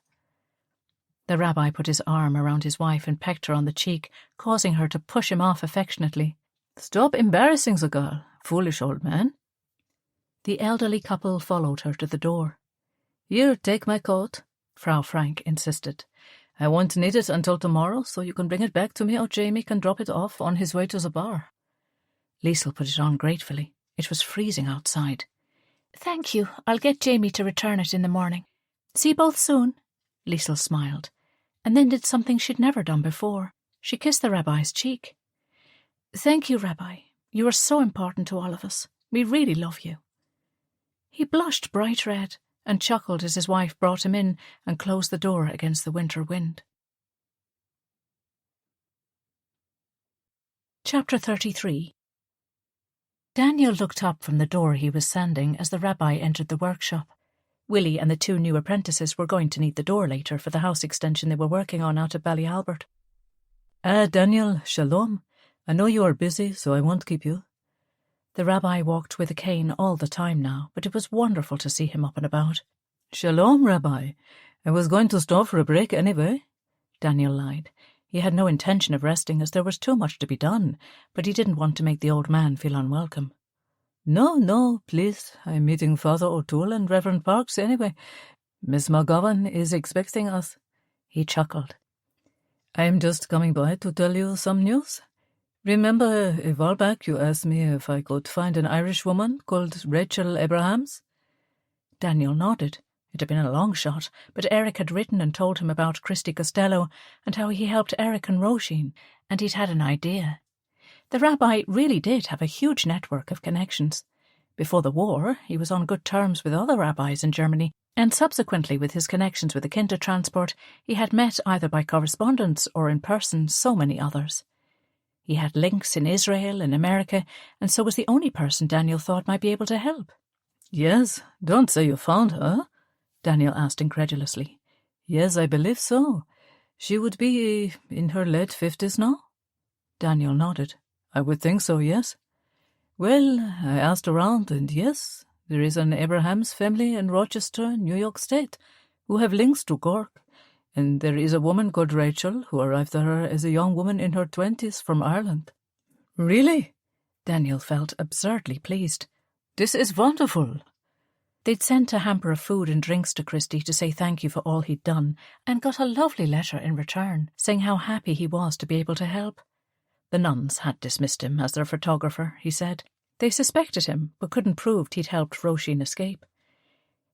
The rabbi put his arm around his wife and pecked her on the cheek, causing her to push him off affectionately. Stop embarrassing the girl, foolish old man. The elderly couple followed her to the door. Here, take my coat, Frau Frank insisted. I won't need it until tomorrow, so you can bring it back to me or Jamie can drop it off on his way to the bar. Liesl put it on gratefully. It was freezing outside. Thank you. I'll get Jamie to return it in the morning. See you both soon. Liesl smiled, and then did something she'd never done before. She kissed the rabbi's cheek. Thank you, Rabbi. You are so important to all of us. We really love you. He blushed bright red and chuckled as his wife brought him in and closed the door against the winter wind. Chapter 33. Daniel looked up from the door he was sanding as the rabbi entered the workshop. Willie and the two new apprentices were going to need the door later for the house extension they were working on out at Ballyalbert. Daniel, shalom. I know you are busy, so I won't keep you. The rabbi walked with a cane all the time now, but it was wonderful to see him up and about. Shalom, Rabbi. I was going to stop for a break anyway. Daniel lied. He had no intention of resting as there was too much to be done, but he didn't want to make the old man feel unwelcome. No, please. I'm meeting Father O'Toole and Reverend Parks anyway. Miss McGovern is expecting us. He chuckled. I'm just coming by to tell you some news. Remember a while back you asked me if I could find an Irish woman called Rachel Abrahams? Daniel nodded. It had been a long shot, but Erich had written and told him about Christy Costello and how he helped Erich and Róisín, and he'd had an idea. The rabbi really did have a huge network of connections. Before the war, he was on good terms with other rabbis in Germany, and subsequently with his connections with the Kindertransport, he had met either by correspondence or in person so many others. He had links in Israel and America, and so was the only person Daniel thought might be able to help. Yes, don't say you found her, Daniel asked incredulously. Yes, I believe so. She would be in her late 50s now? Daniel nodded. I would think so, yes. Well, I asked around, and yes, there is an Abrahams family in Rochester, New York State, who have links to Cork, and there is a woman called Rachel who arrived there as a young woman in her 20s from Ireland. Really? Daniel felt absurdly pleased. This is wonderful. They'd sent a hamper of food and drinks to Christy to say thank you for all he'd done, and got a lovely letter in return, saying how happy he was to be able to help. The nuns had dismissed him as their photographer, he said. They suspected him, but couldn't prove he'd helped Róisín escape.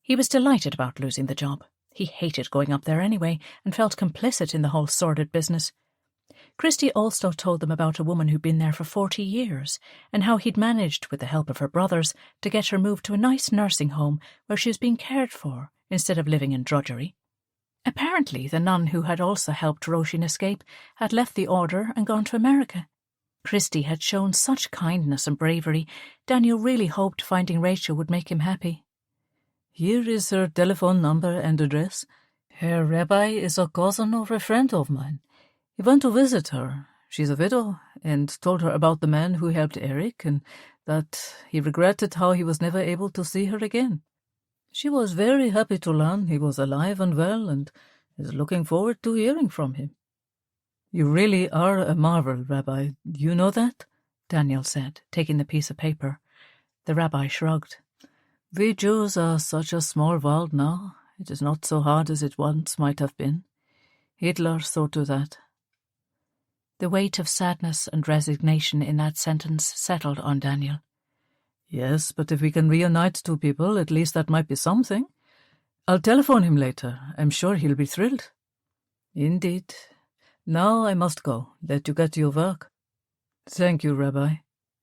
He was delighted about losing the job. He hated going up there anyway, and felt complicit in the whole sordid business. Christy also told them about a woman who'd been there for 40 years, and how he'd managed, with the help of her brothers, to get her moved to a nice nursing home where she was being cared for, instead of living in drudgery. Apparently, the nun who had also helped Róisín escape had left the order and gone to America. Christy had shown such kindness and bravery, Daniel really hoped finding Rachel would make him happy. Here is her telephone number and address. Her rabbi is a cousin of a friend of mine. He went to visit her. She's a widow, and told her about the man who helped Erich, and that he regretted how he was never able to see her again. She was very happy to learn he was alive and well, and is looking forward to hearing from him. You really are a marvel, Rabbi. You know that? Daniel said, taking the piece of paper. The rabbi shrugged. We Jews are such a small world now. It is not so hard as it once might have been. Hitler saw to that. The weight of sadness and resignation in that sentence settled on Daniel. Yes, but if we can reunite two people, at least that might be something. I'll telephone him later. I'm sure he'll be thrilled. Indeed. Now I must go. Let you get to your work. Thank you, Rabbi.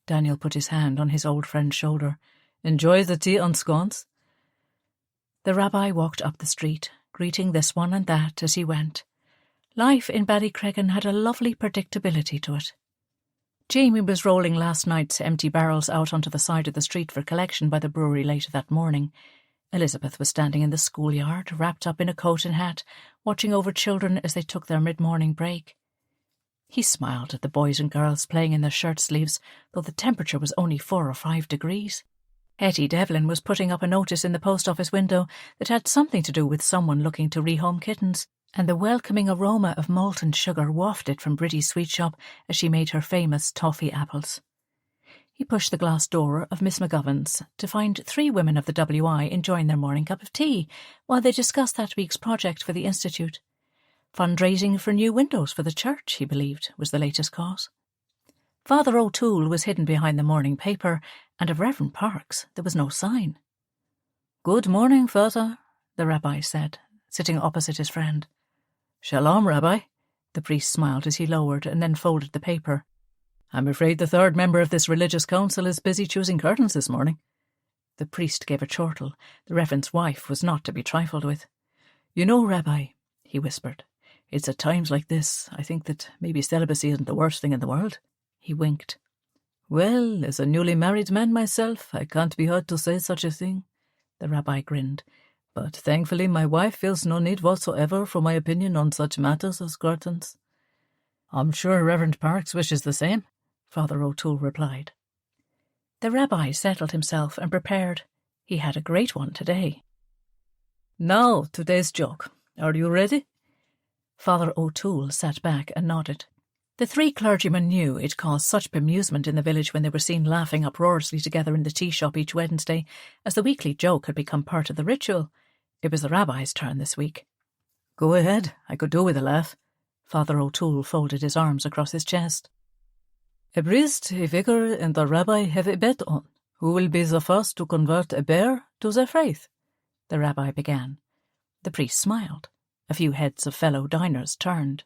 Daniel put his hand on his old friend's shoulder. Enjoy the tea on scones. The rabbi walked up the street, greeting this one and that as he went. Life in Ballycreggan had a lovely predictability to it. Jamie was rolling last night's empty barrels out onto the side of the street for collection by the brewery later that morning. Elizabeth was standing in the schoolyard, wrapped up in a coat and hat, watching over children as they took their mid-morning break. He smiled at the boys and girls playing in their shirt sleeves, though the temperature was only 4 or 5 degrees. Hetty Devlin was putting up a notice in the post office window that had something to do with someone looking to rehome kittens, and the welcoming aroma of molten sugar wafted from Bridie's sweet shop as she made her famous toffee apples. He pushed the glass door of Miss McGovern's to find 3 women of the WI enjoying their morning cup of tea while they discussed that week's project for the Institute. Fundraising for new windows for the church, he believed, was the latest cause. Father O'Toole was hidden behind the morning paper, and of Reverend Parks there was no sign. "Good morning, Father," the rabbi said, sitting opposite his friend. "Shalom, Rabbi." The priest smiled as he lowered and then folded the paper. "I'm afraid the 3rd member of this religious council is busy choosing curtains this morning." The priest gave a chortle. The reverend's wife was not to be trifled with. "You know, Rabbi," he whispered, "it's at times like this I think that maybe celibacy isn't the worst thing in the world." He winked. "Well, as a newly married man myself, I can't be heard to say such a thing." The rabbi grinned. "But thankfully my wife feels no need whatsoever for my opinion on such matters as curtains." "I'm sure Reverend Parks wishes the same," Father O'Toole replied. The rabbi settled himself and prepared. He had a great one today. "Now, today's joke. Are you ready?" Father O'Toole sat back and nodded. The 3 clergymen knew it caused such bemusement in the village when they were seen laughing uproariously together in the tea shop each Wednesday, as the weekly joke had become part of the ritual. It was the rabbi's turn this week. "Go ahead, I could do with a laugh." Father O'Toole folded his arms across his chest. A priest, a vicar, and a rabbi have a bet on who will be the first to convert a bear to their faith, the rabbi began. The priest smiled. A few heads of fellow diners turned.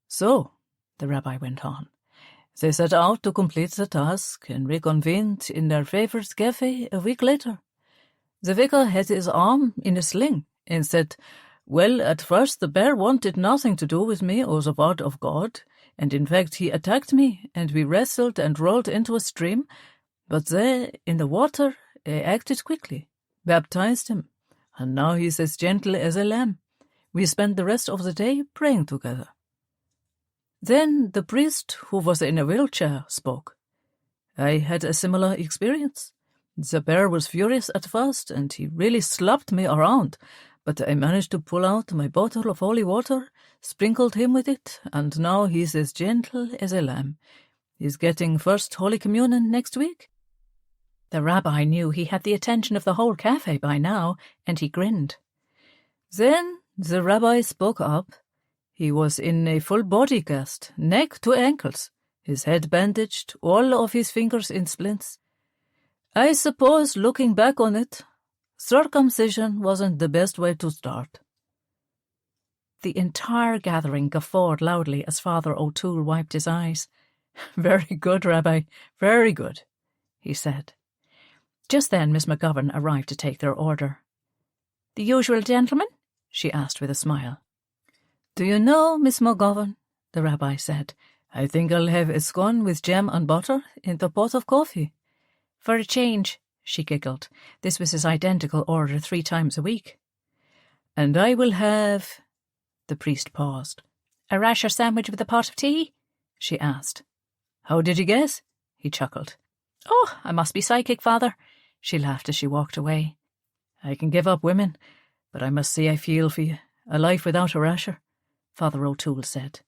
So, the rabbi went on, they set out to complete the task and reconvened in their favourite cafe a week later. The vicar had his arm in a sling and said, "Well, at first the bear wanted nothing to do with me or the word of God, and in fact he attacked me, and we wrestled and rolled into a stream, but there, in the water, I acted quickly, baptized him, and now he's as gentle as a lamb. We spent the rest of the day praying together." Then the priest, who was in a wheelchair, spoke. "I had a similar experience. The bear was furious at first, and he really slapped me around, but I managed to pull out my bottle of holy water, sprinkled him with it, and now he's as gentle as a lamb. He's getting First Holy Communion next week." The rabbi knew he had the attention of the whole cafe by now, and he grinned. Then the rabbi spoke up. He was in a full-body cast, neck to ankles, his head bandaged, all of his fingers in splints. "I suppose, looking back on it, circumcision wasn't the best way to start." The entire gathering guffawed loudly as Father O'Toole wiped his eyes. "Very good, Rabbi, very good," he said. Just then Miss McGovern arrived to take their order. "The usual gentleman?" she asked with a smile. "Do you know, Miss McGovern," the rabbi said, "I think I'll have a scone with jam and butter and a pot of coffee." "For a change," she giggled. This was his identical order 3 times a week. "And I will have—" The priest paused. "A rasher sandwich with a pot of tea?" she asked. "How did you guess?" He chuckled. "Oh, I must be psychic, Father," she laughed as she walked away. "I can give up women, but I must say I feel for you. A life without a rasher," Father O'Toole said.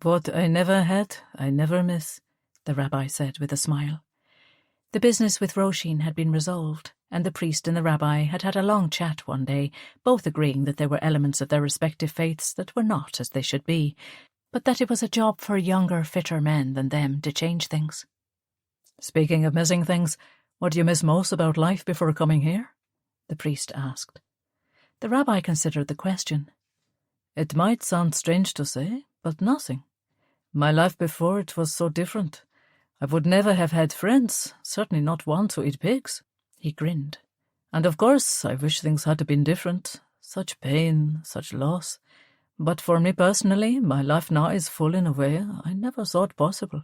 "What I never had, I never miss," the rabbi said with a smile. The business with Róisín had been resolved, and the priest and the rabbi had had a long chat one day, both agreeing that there were elements of their respective faiths that were not as they should be, but that it was a job for younger, fitter men than them to change things. "Speaking of missing things, what do you miss most about life before coming here?" the priest asked. The rabbi considered the question. "It might sound strange to say, but nothing. My life before it was so different. I would never have had friends, certainly not ones who eat pigs." He grinned. "And of course I wish things had been different. Such pain, such loss. But for me personally, my life now is full in a way I never thought possible."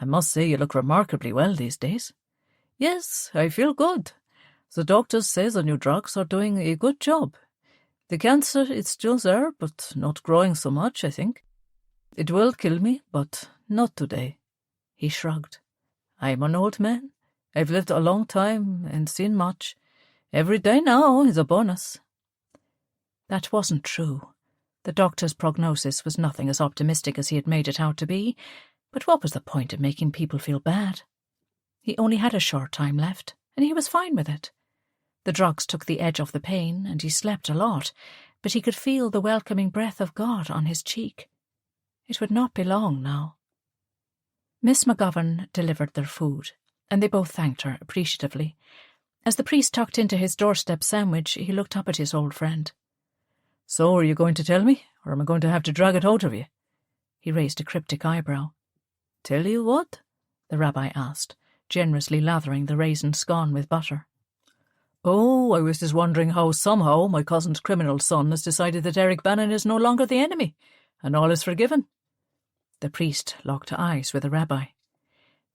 "I must say you look remarkably well these days." "Yes, I feel good. The doctors say the new drugs are doing a good job. The cancer is still there, but not growing so much, I think. It will kill me, but not today." He shrugged. "I'm an old man. I've lived a long time and seen much. Every day now is a bonus." That wasn't true. The doctor's prognosis was nothing as optimistic as he had made it out to be, but what was the point of making people feel bad? He only had a short time left, and he was fine with it. The drugs took the edge off the pain, and he slept a lot, but he could feel the welcoming breath of God on his cheek. It would not be long now. Miss McGovern delivered their food, and they both thanked her appreciatively. As the priest tucked into his doorstep sandwich, he looked up at his old friend. "So are you going to tell me, or am I going to have to drag it out of you?" He raised a cryptic eyebrow. "Tell you what?" the rabbi asked, generously lathering the raisin scone with butter. "Oh, I was just wondering how somehow my cousin's criminal son has decided that Erich Bannon is no longer the enemy, and all is forgiven." The priest locked eyes with the rabbi.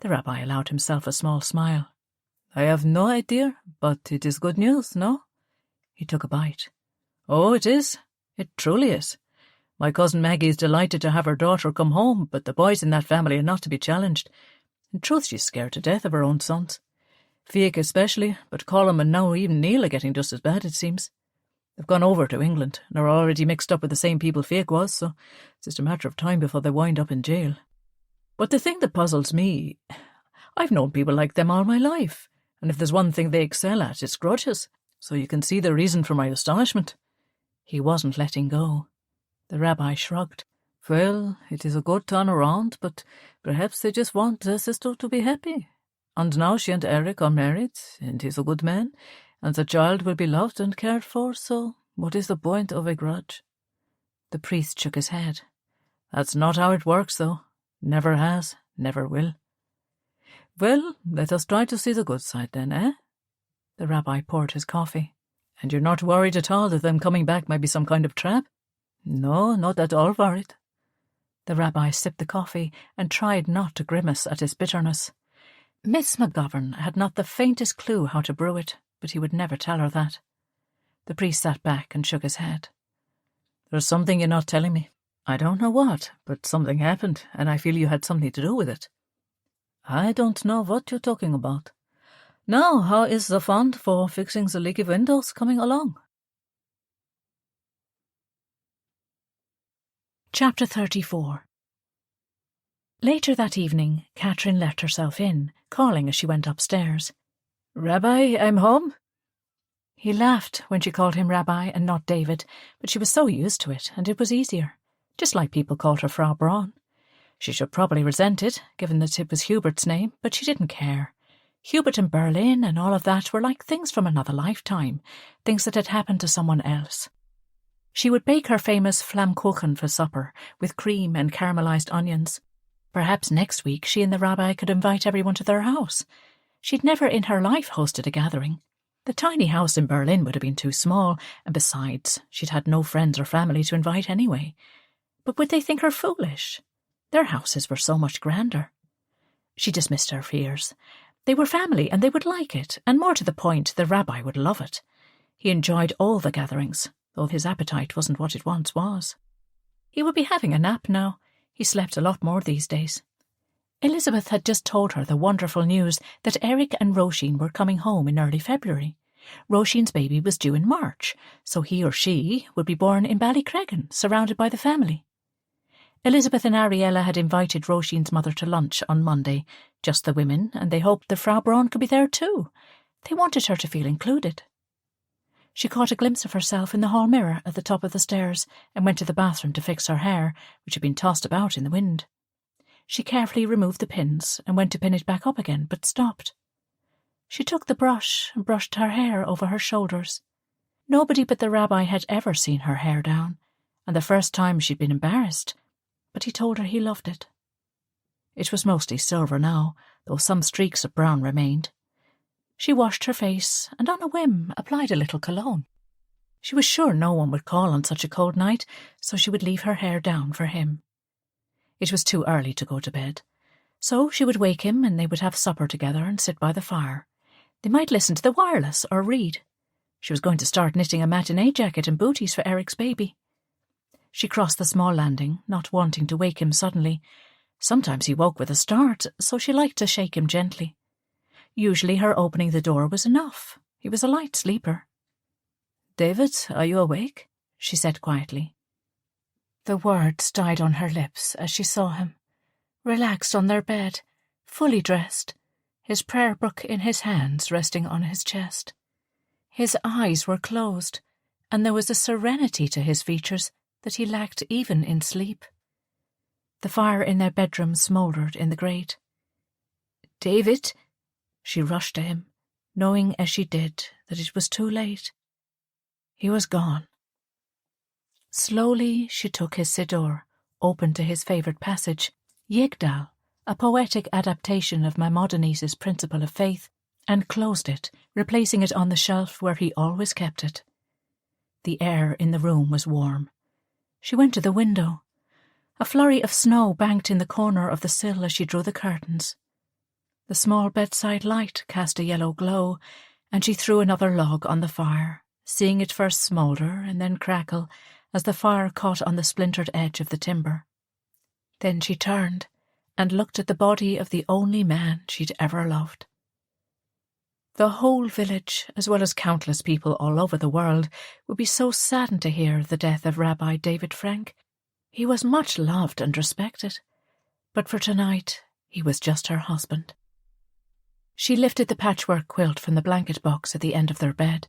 The rabbi allowed himself a small smile. "I have no idea, but it is good news, no?" He took a bite. "Oh, it is. It truly is. My cousin Maggie is delighted to have her daughter come home, but the boys in that family are not to be challenged. In truth, she's scared to death of her own sons. Fiach especially, but Colm and now even Neil are getting just as bad, it seems. They've gone over to England and are already mixed up with the same people Fiach was, so it's just a matter of time before they wind up in jail. But the thing that puzzles me, I've known people like them all my life, and if there's one thing they excel at, it's grudges, so you can see the reason for my astonishment." He wasn't letting go. The rabbi shrugged. Well, it is a good turnaround, but perhaps they just want their sister to be happy. And now she and Erich are married, and he's a good man, and the child will be loved and cared for, so what is the point of a grudge? The priest shook his head. That's not how it works, though. Never has, never will. Well, let us try to see the good side then, eh? The rabbi poured his coffee. And you're not worried at all that them coming back might be some kind of trap? No, not at all worried. The rabbi sipped the coffee and tried not to grimace at his bitterness. Miss McGovern had not the faintest clue how to brew it, but he would never tell her that. The priest sat back and shook his head. There's something you're not telling me. I don't know what, but something happened, and I feel you had something to do with it. I don't know what you're talking about. Now, how is the fund for fixing the leaky windows coming along? Chapter 34. Later that evening, Catherine let herself in, calling as she went upstairs. Rabbi, I'm home. He laughed when she called him Rabbi and not David, but she was so used to it, and it was easier. Just like people called her Frau Braun. She should probably resent it, given that it was Hubert's name, but she didn't care. Hubert in Berlin and all of that were like things from another lifetime, things that had happened to someone else. She would bake her famous Flammkuchen for supper, with cream and caramelized onions. Perhaps next week she and the rabbi could invite everyone to their house. She'd never in her life hosted a gathering. The tiny house in Berlin would have been too small, and besides, she'd had no friends or family to invite anyway. But would they think her foolish? Their houses were so much grander. She dismissed her fears. They were family, and they would like it, and more to the point, the rabbi would love it. He enjoyed all the gatherings, though his appetite wasn't what it once was. He would be having a nap now. He slept a lot more these days. Elizabeth had just told her the wonderful news that Erich and Róisín were coming home in early February. Róisín's baby was due in March, so he or she would be born in Ballycreggan, surrounded by the family. Elizabeth and Ariella had invited Róisín's mother to lunch on Monday, just the women, and they hoped the Frau Braun could be there too. They wanted her to feel included. She caught a glimpse of herself in the hall mirror at the top of the stairs and went to the bathroom to fix her hair, which had been tossed about in the wind. She carefully removed the pins and went to pin it back up again, but stopped. She took the brush and brushed her hair over her shoulders. Nobody but the rabbi had ever seen her hair down, and the first time she'd been embarrassed, but he told her he loved it. It was mostly silver now, though some streaks of brown remained. She washed her face and on a whim applied a little cologne. She was sure no one would call on such a cold night, so she would leave her hair down for him. It was too early to go to bed, so she would wake him and they would have supper together and sit by the fire. They might listen to the wireless or read. She was going to start knitting a matinee jacket and booties for Erich's baby. She crossed the small landing, not wanting to wake him suddenly. Sometimes he woke with a start, so she liked to shake him gently. Usually her opening the door was enough. He was a light sleeper. "David, are you awake?" she said quietly. The words died on her lips as she saw him, relaxed on their bed, fully dressed, his prayer book in his hands resting on his chest. His eyes were closed, and there was a serenity to his features that he lacked even in sleep. The fire in their bedroom smouldered in the grate. "David!" She rushed to him, knowing as she did that it was too late. He was gone. Slowly she took his siddur, opened to his favourite passage, Yigdal, a poetic adaptation of Maimonides' Principle of Faith, and closed it, replacing it on the shelf where he always kept it. The air in the room was warm. She went to the window. A flurry of snow banked in the corner of the sill as she drew the curtains. The small bedside light cast a yellow glow, and she threw another log on the fire, seeing it first smoulder and then crackle as the fire caught on the splintered edge of the timber. Then she turned and looked at the body of the only man she'd ever loved. The whole village, as well as countless people all over the world, would be so saddened to hear the death of Rabbi David Frank. He was much loved and respected, but for tonight he was just her husband. She lifted the patchwork quilt from the blanket box at the end of their bed.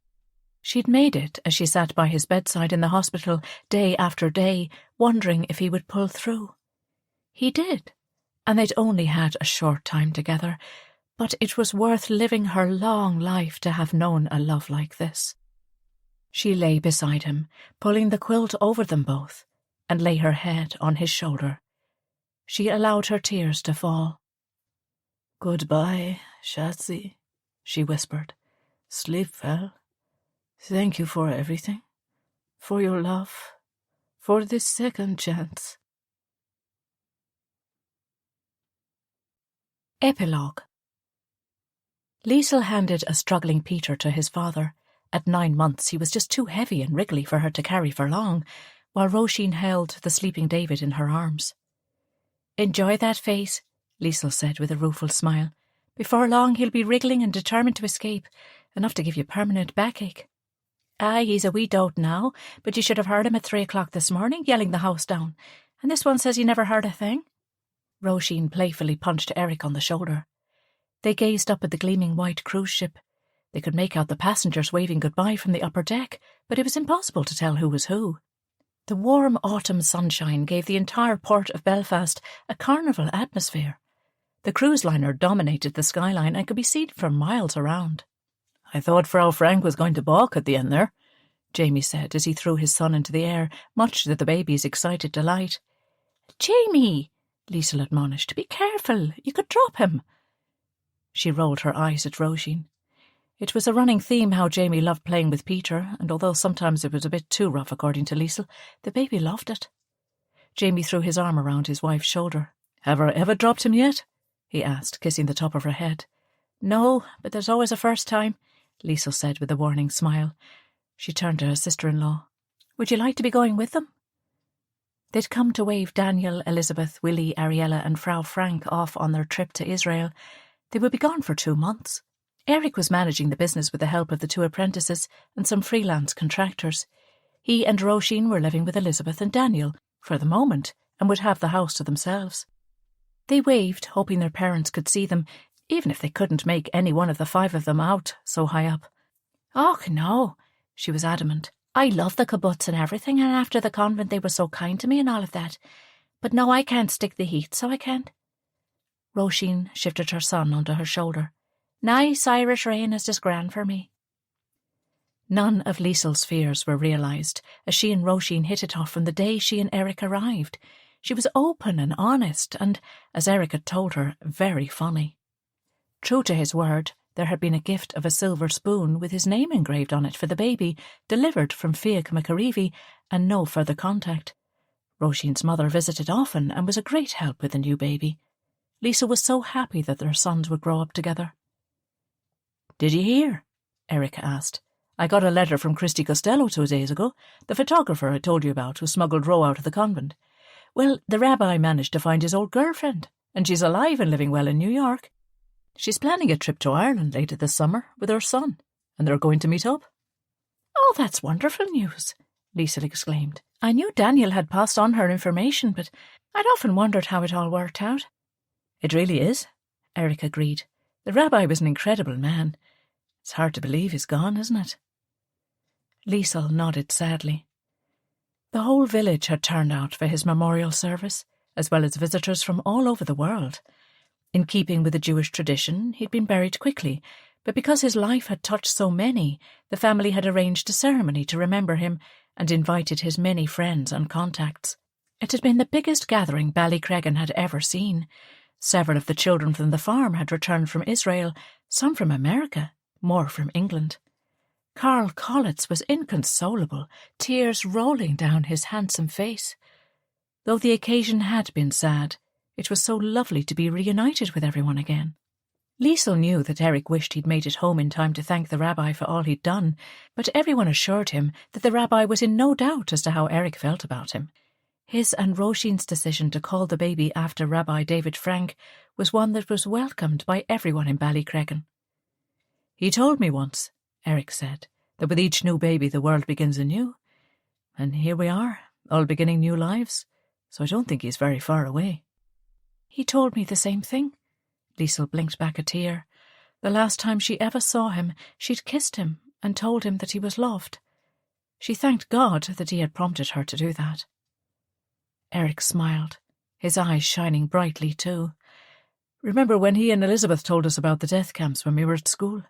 She'd made it as she sat by his bedside in the hospital day after day, wondering if he would pull through. He did, and they'd only had a short time together, but it was worth living her long life to have known a love like this. She lay beside him, pulling the quilt over them both, and lay her head on his shoulder. She allowed her tears to fall. "Goodbye, Schatzi," she whispered. "Sleep well. Thank you for everything, for your love, for this second chance." Epilogue. Liesl handed a struggling Peter to his father. At 9 months he was just too heavy and wriggly for her to carry for long, while Róisín held the sleeping David in her arms. "Enjoy that face," Liesl said with a rueful smile. "Before long he'll be wriggling and determined to escape, enough to give you permanent backache. Aye, he's a wee dote now, but you should have heard him at 3 o'clock this morning, yelling the house down. And this one says he never heard a thing." Róisín playfully punched Erich on the shoulder. They gazed up at the gleaming white cruise ship. They could make out the passengers waving goodbye from the upper deck, but it was impossible to tell who was who. The warm autumn sunshine gave the entire port of Belfast a carnival atmosphere. The cruise liner dominated the skyline and could be seen for miles around. "I thought Frau Frank was going to balk at the end there," Jamie said as he threw his son into the air, much to the baby's excited delight. "Jamie," Liesl admonished, "be careful, you could drop him." She rolled her eyes at Róisín. It was a running theme how Jamie loved playing with Peter, and although sometimes it was a bit too rough according to Liesl, the baby loved it. Jamie threw his arm around his wife's shoulder. "Have I ever dropped him yet?" he asked, kissing the top of her head. "No, but there's always a first time," Liesl said with a warning smile. She turned to her sister-in-law. "Would you like to be going with them?" They'd come to wave Daniel, Elizabeth, Willie, Ariella and Frau Frank off on their trip to Israel. They would be gone for 2 months. Erich was managing the business with the help of the 2 apprentices and some freelance contractors. He and Róisín were living with Elizabeth and Daniel, for the moment, and would have the house to themselves. They waved, hoping their parents could see them, even if they couldn't make any one of the 5 of them out so high up. "Oh, no," she was adamant. "I love the kibbutz and everything, and after the convent they were so kind to me and all of that. But no, I can't stick the heat, so I can't." Róisín shifted her son onto her shoulder. "Nice Irish rain is just grand for me." None of Liesl's fears were realised, as she and Róisín hit it off from the day she and Erich arrived. She was open and honest and, as Erich had told her, very funny. True to his word, there had been a gift of a silver spoon with his name engraved on it for the baby, delivered from Fiach Macarivi, and no further contact. Róisín's mother visited often and was a great help with the new baby. Liesl was so happy that their sons would grow up together. "Did you hear?" Erich asked. "I got a letter from Christy Costello 2 days ago, the photographer I told you about who smuggled Ro out of the convent. Well, the rabbi managed to find his old girlfriend, and she's alive and living well in New York. She's planning a trip to Ireland later this summer with her son, and they're going to meet up." "Oh, that's wonderful news," Liesl exclaimed. "I knew Daniel had passed on her information, but I'd often wondered how it all worked out." "It really is," Erich agreed. "The rabbi was an incredible man. It's hard to believe he's gone, isn't it?" Liesl nodded sadly. The whole village had turned out for his memorial service, as well as visitors from all over the world. In keeping with the Jewish tradition, he'd been buried quickly, but because his life had touched so many, the family had arranged a ceremony to remember him and invited his many friends and contacts. It had been the biggest gathering Ballycreggan had ever seen. Several of the children from the farm had returned from Israel, some from America, more from England. Carl Collitz was inconsolable, tears rolling down his handsome face. Though the occasion had been sad, it was so lovely to be reunited with everyone again. Liesl knew that Erich wished he'd made it home in time to thank the rabbi for all he'd done, but everyone assured him that the rabbi was in no doubt as to how Erich felt about him. His and Róisín's decision to call the baby after Rabbi David Frank was one that was welcomed by everyone in Ballycreggan. "He told me once," Erich said, "that with each new baby the world begins anew. And here we are, all beginning new lives, so I don't think he's very far away." "He told me the same thing." Liesl blinked back a tear. The last time she ever saw him, she'd kissed him, and told him that he was loved. She thanked God that he had prompted her to do that. Erich smiled, his eyes shining brightly too. Remember when he and Elizabeth told us about the death camps when we were at school?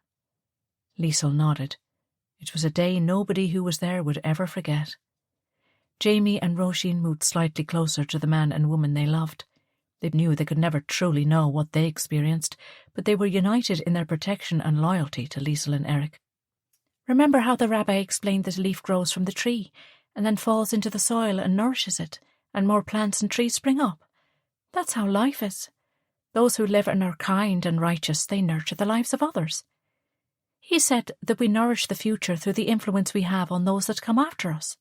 Liesl nodded. It was a day nobody who was there would ever forget. Jamie and Róisín moved slightly closer to the man and woman they loved. They knew they could never truly know what they experienced, but they were united in their protection and loyalty to Liesl and Erich. Remember how the rabbi explained that a leaf grows from the tree, and then falls into the soil and nourishes it, and more plants and trees spring up? That's how life is. Those who live and are kind and righteous, they nurture the lives of others. He said that we nourish the future through the influence we have on those that come after us.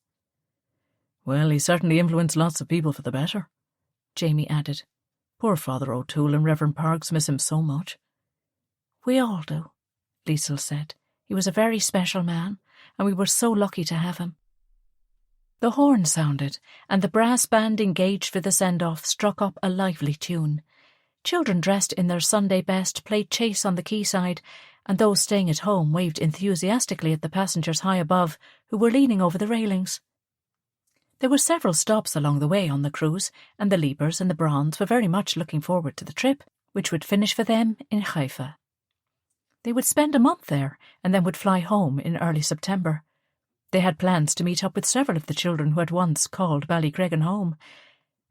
Well, he certainly influenced lots of people for the better, Jamie added. Poor Father O'Toole and Reverend Parks miss him so much. We all do, Liesl said. He was a very special man, and we were so lucky to have him. The horn sounded, and the brass band engaged for the send-off struck up a lively tune. Children dressed in their Sunday best played chase on the quayside, and those staying at home waved enthusiastically at the passengers high above, who were leaning over the railings. There were several stops along the way on the cruise, and the Liebers and the Brauns were very much looking forward to the trip, which would finish for them in Haifa. They would spend a month there, and then would fly home in early September. They had plans to meet up with several of the children who had once called Ballycreggan home,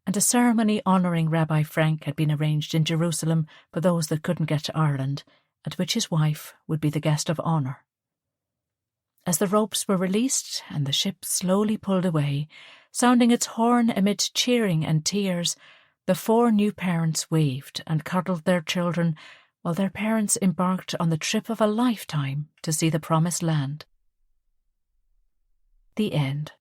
and a ceremony honouring Rabbi Frank had been arranged in Jerusalem for those that couldn't get to Ireland, at which his wife would be the guest of honour. As the ropes were released and the ship slowly pulled away, sounding its horn amid cheering and tears, the 4 new parents waved and cuddled their children while their parents embarked on the trip of a lifetime to see the Promised Land. The end.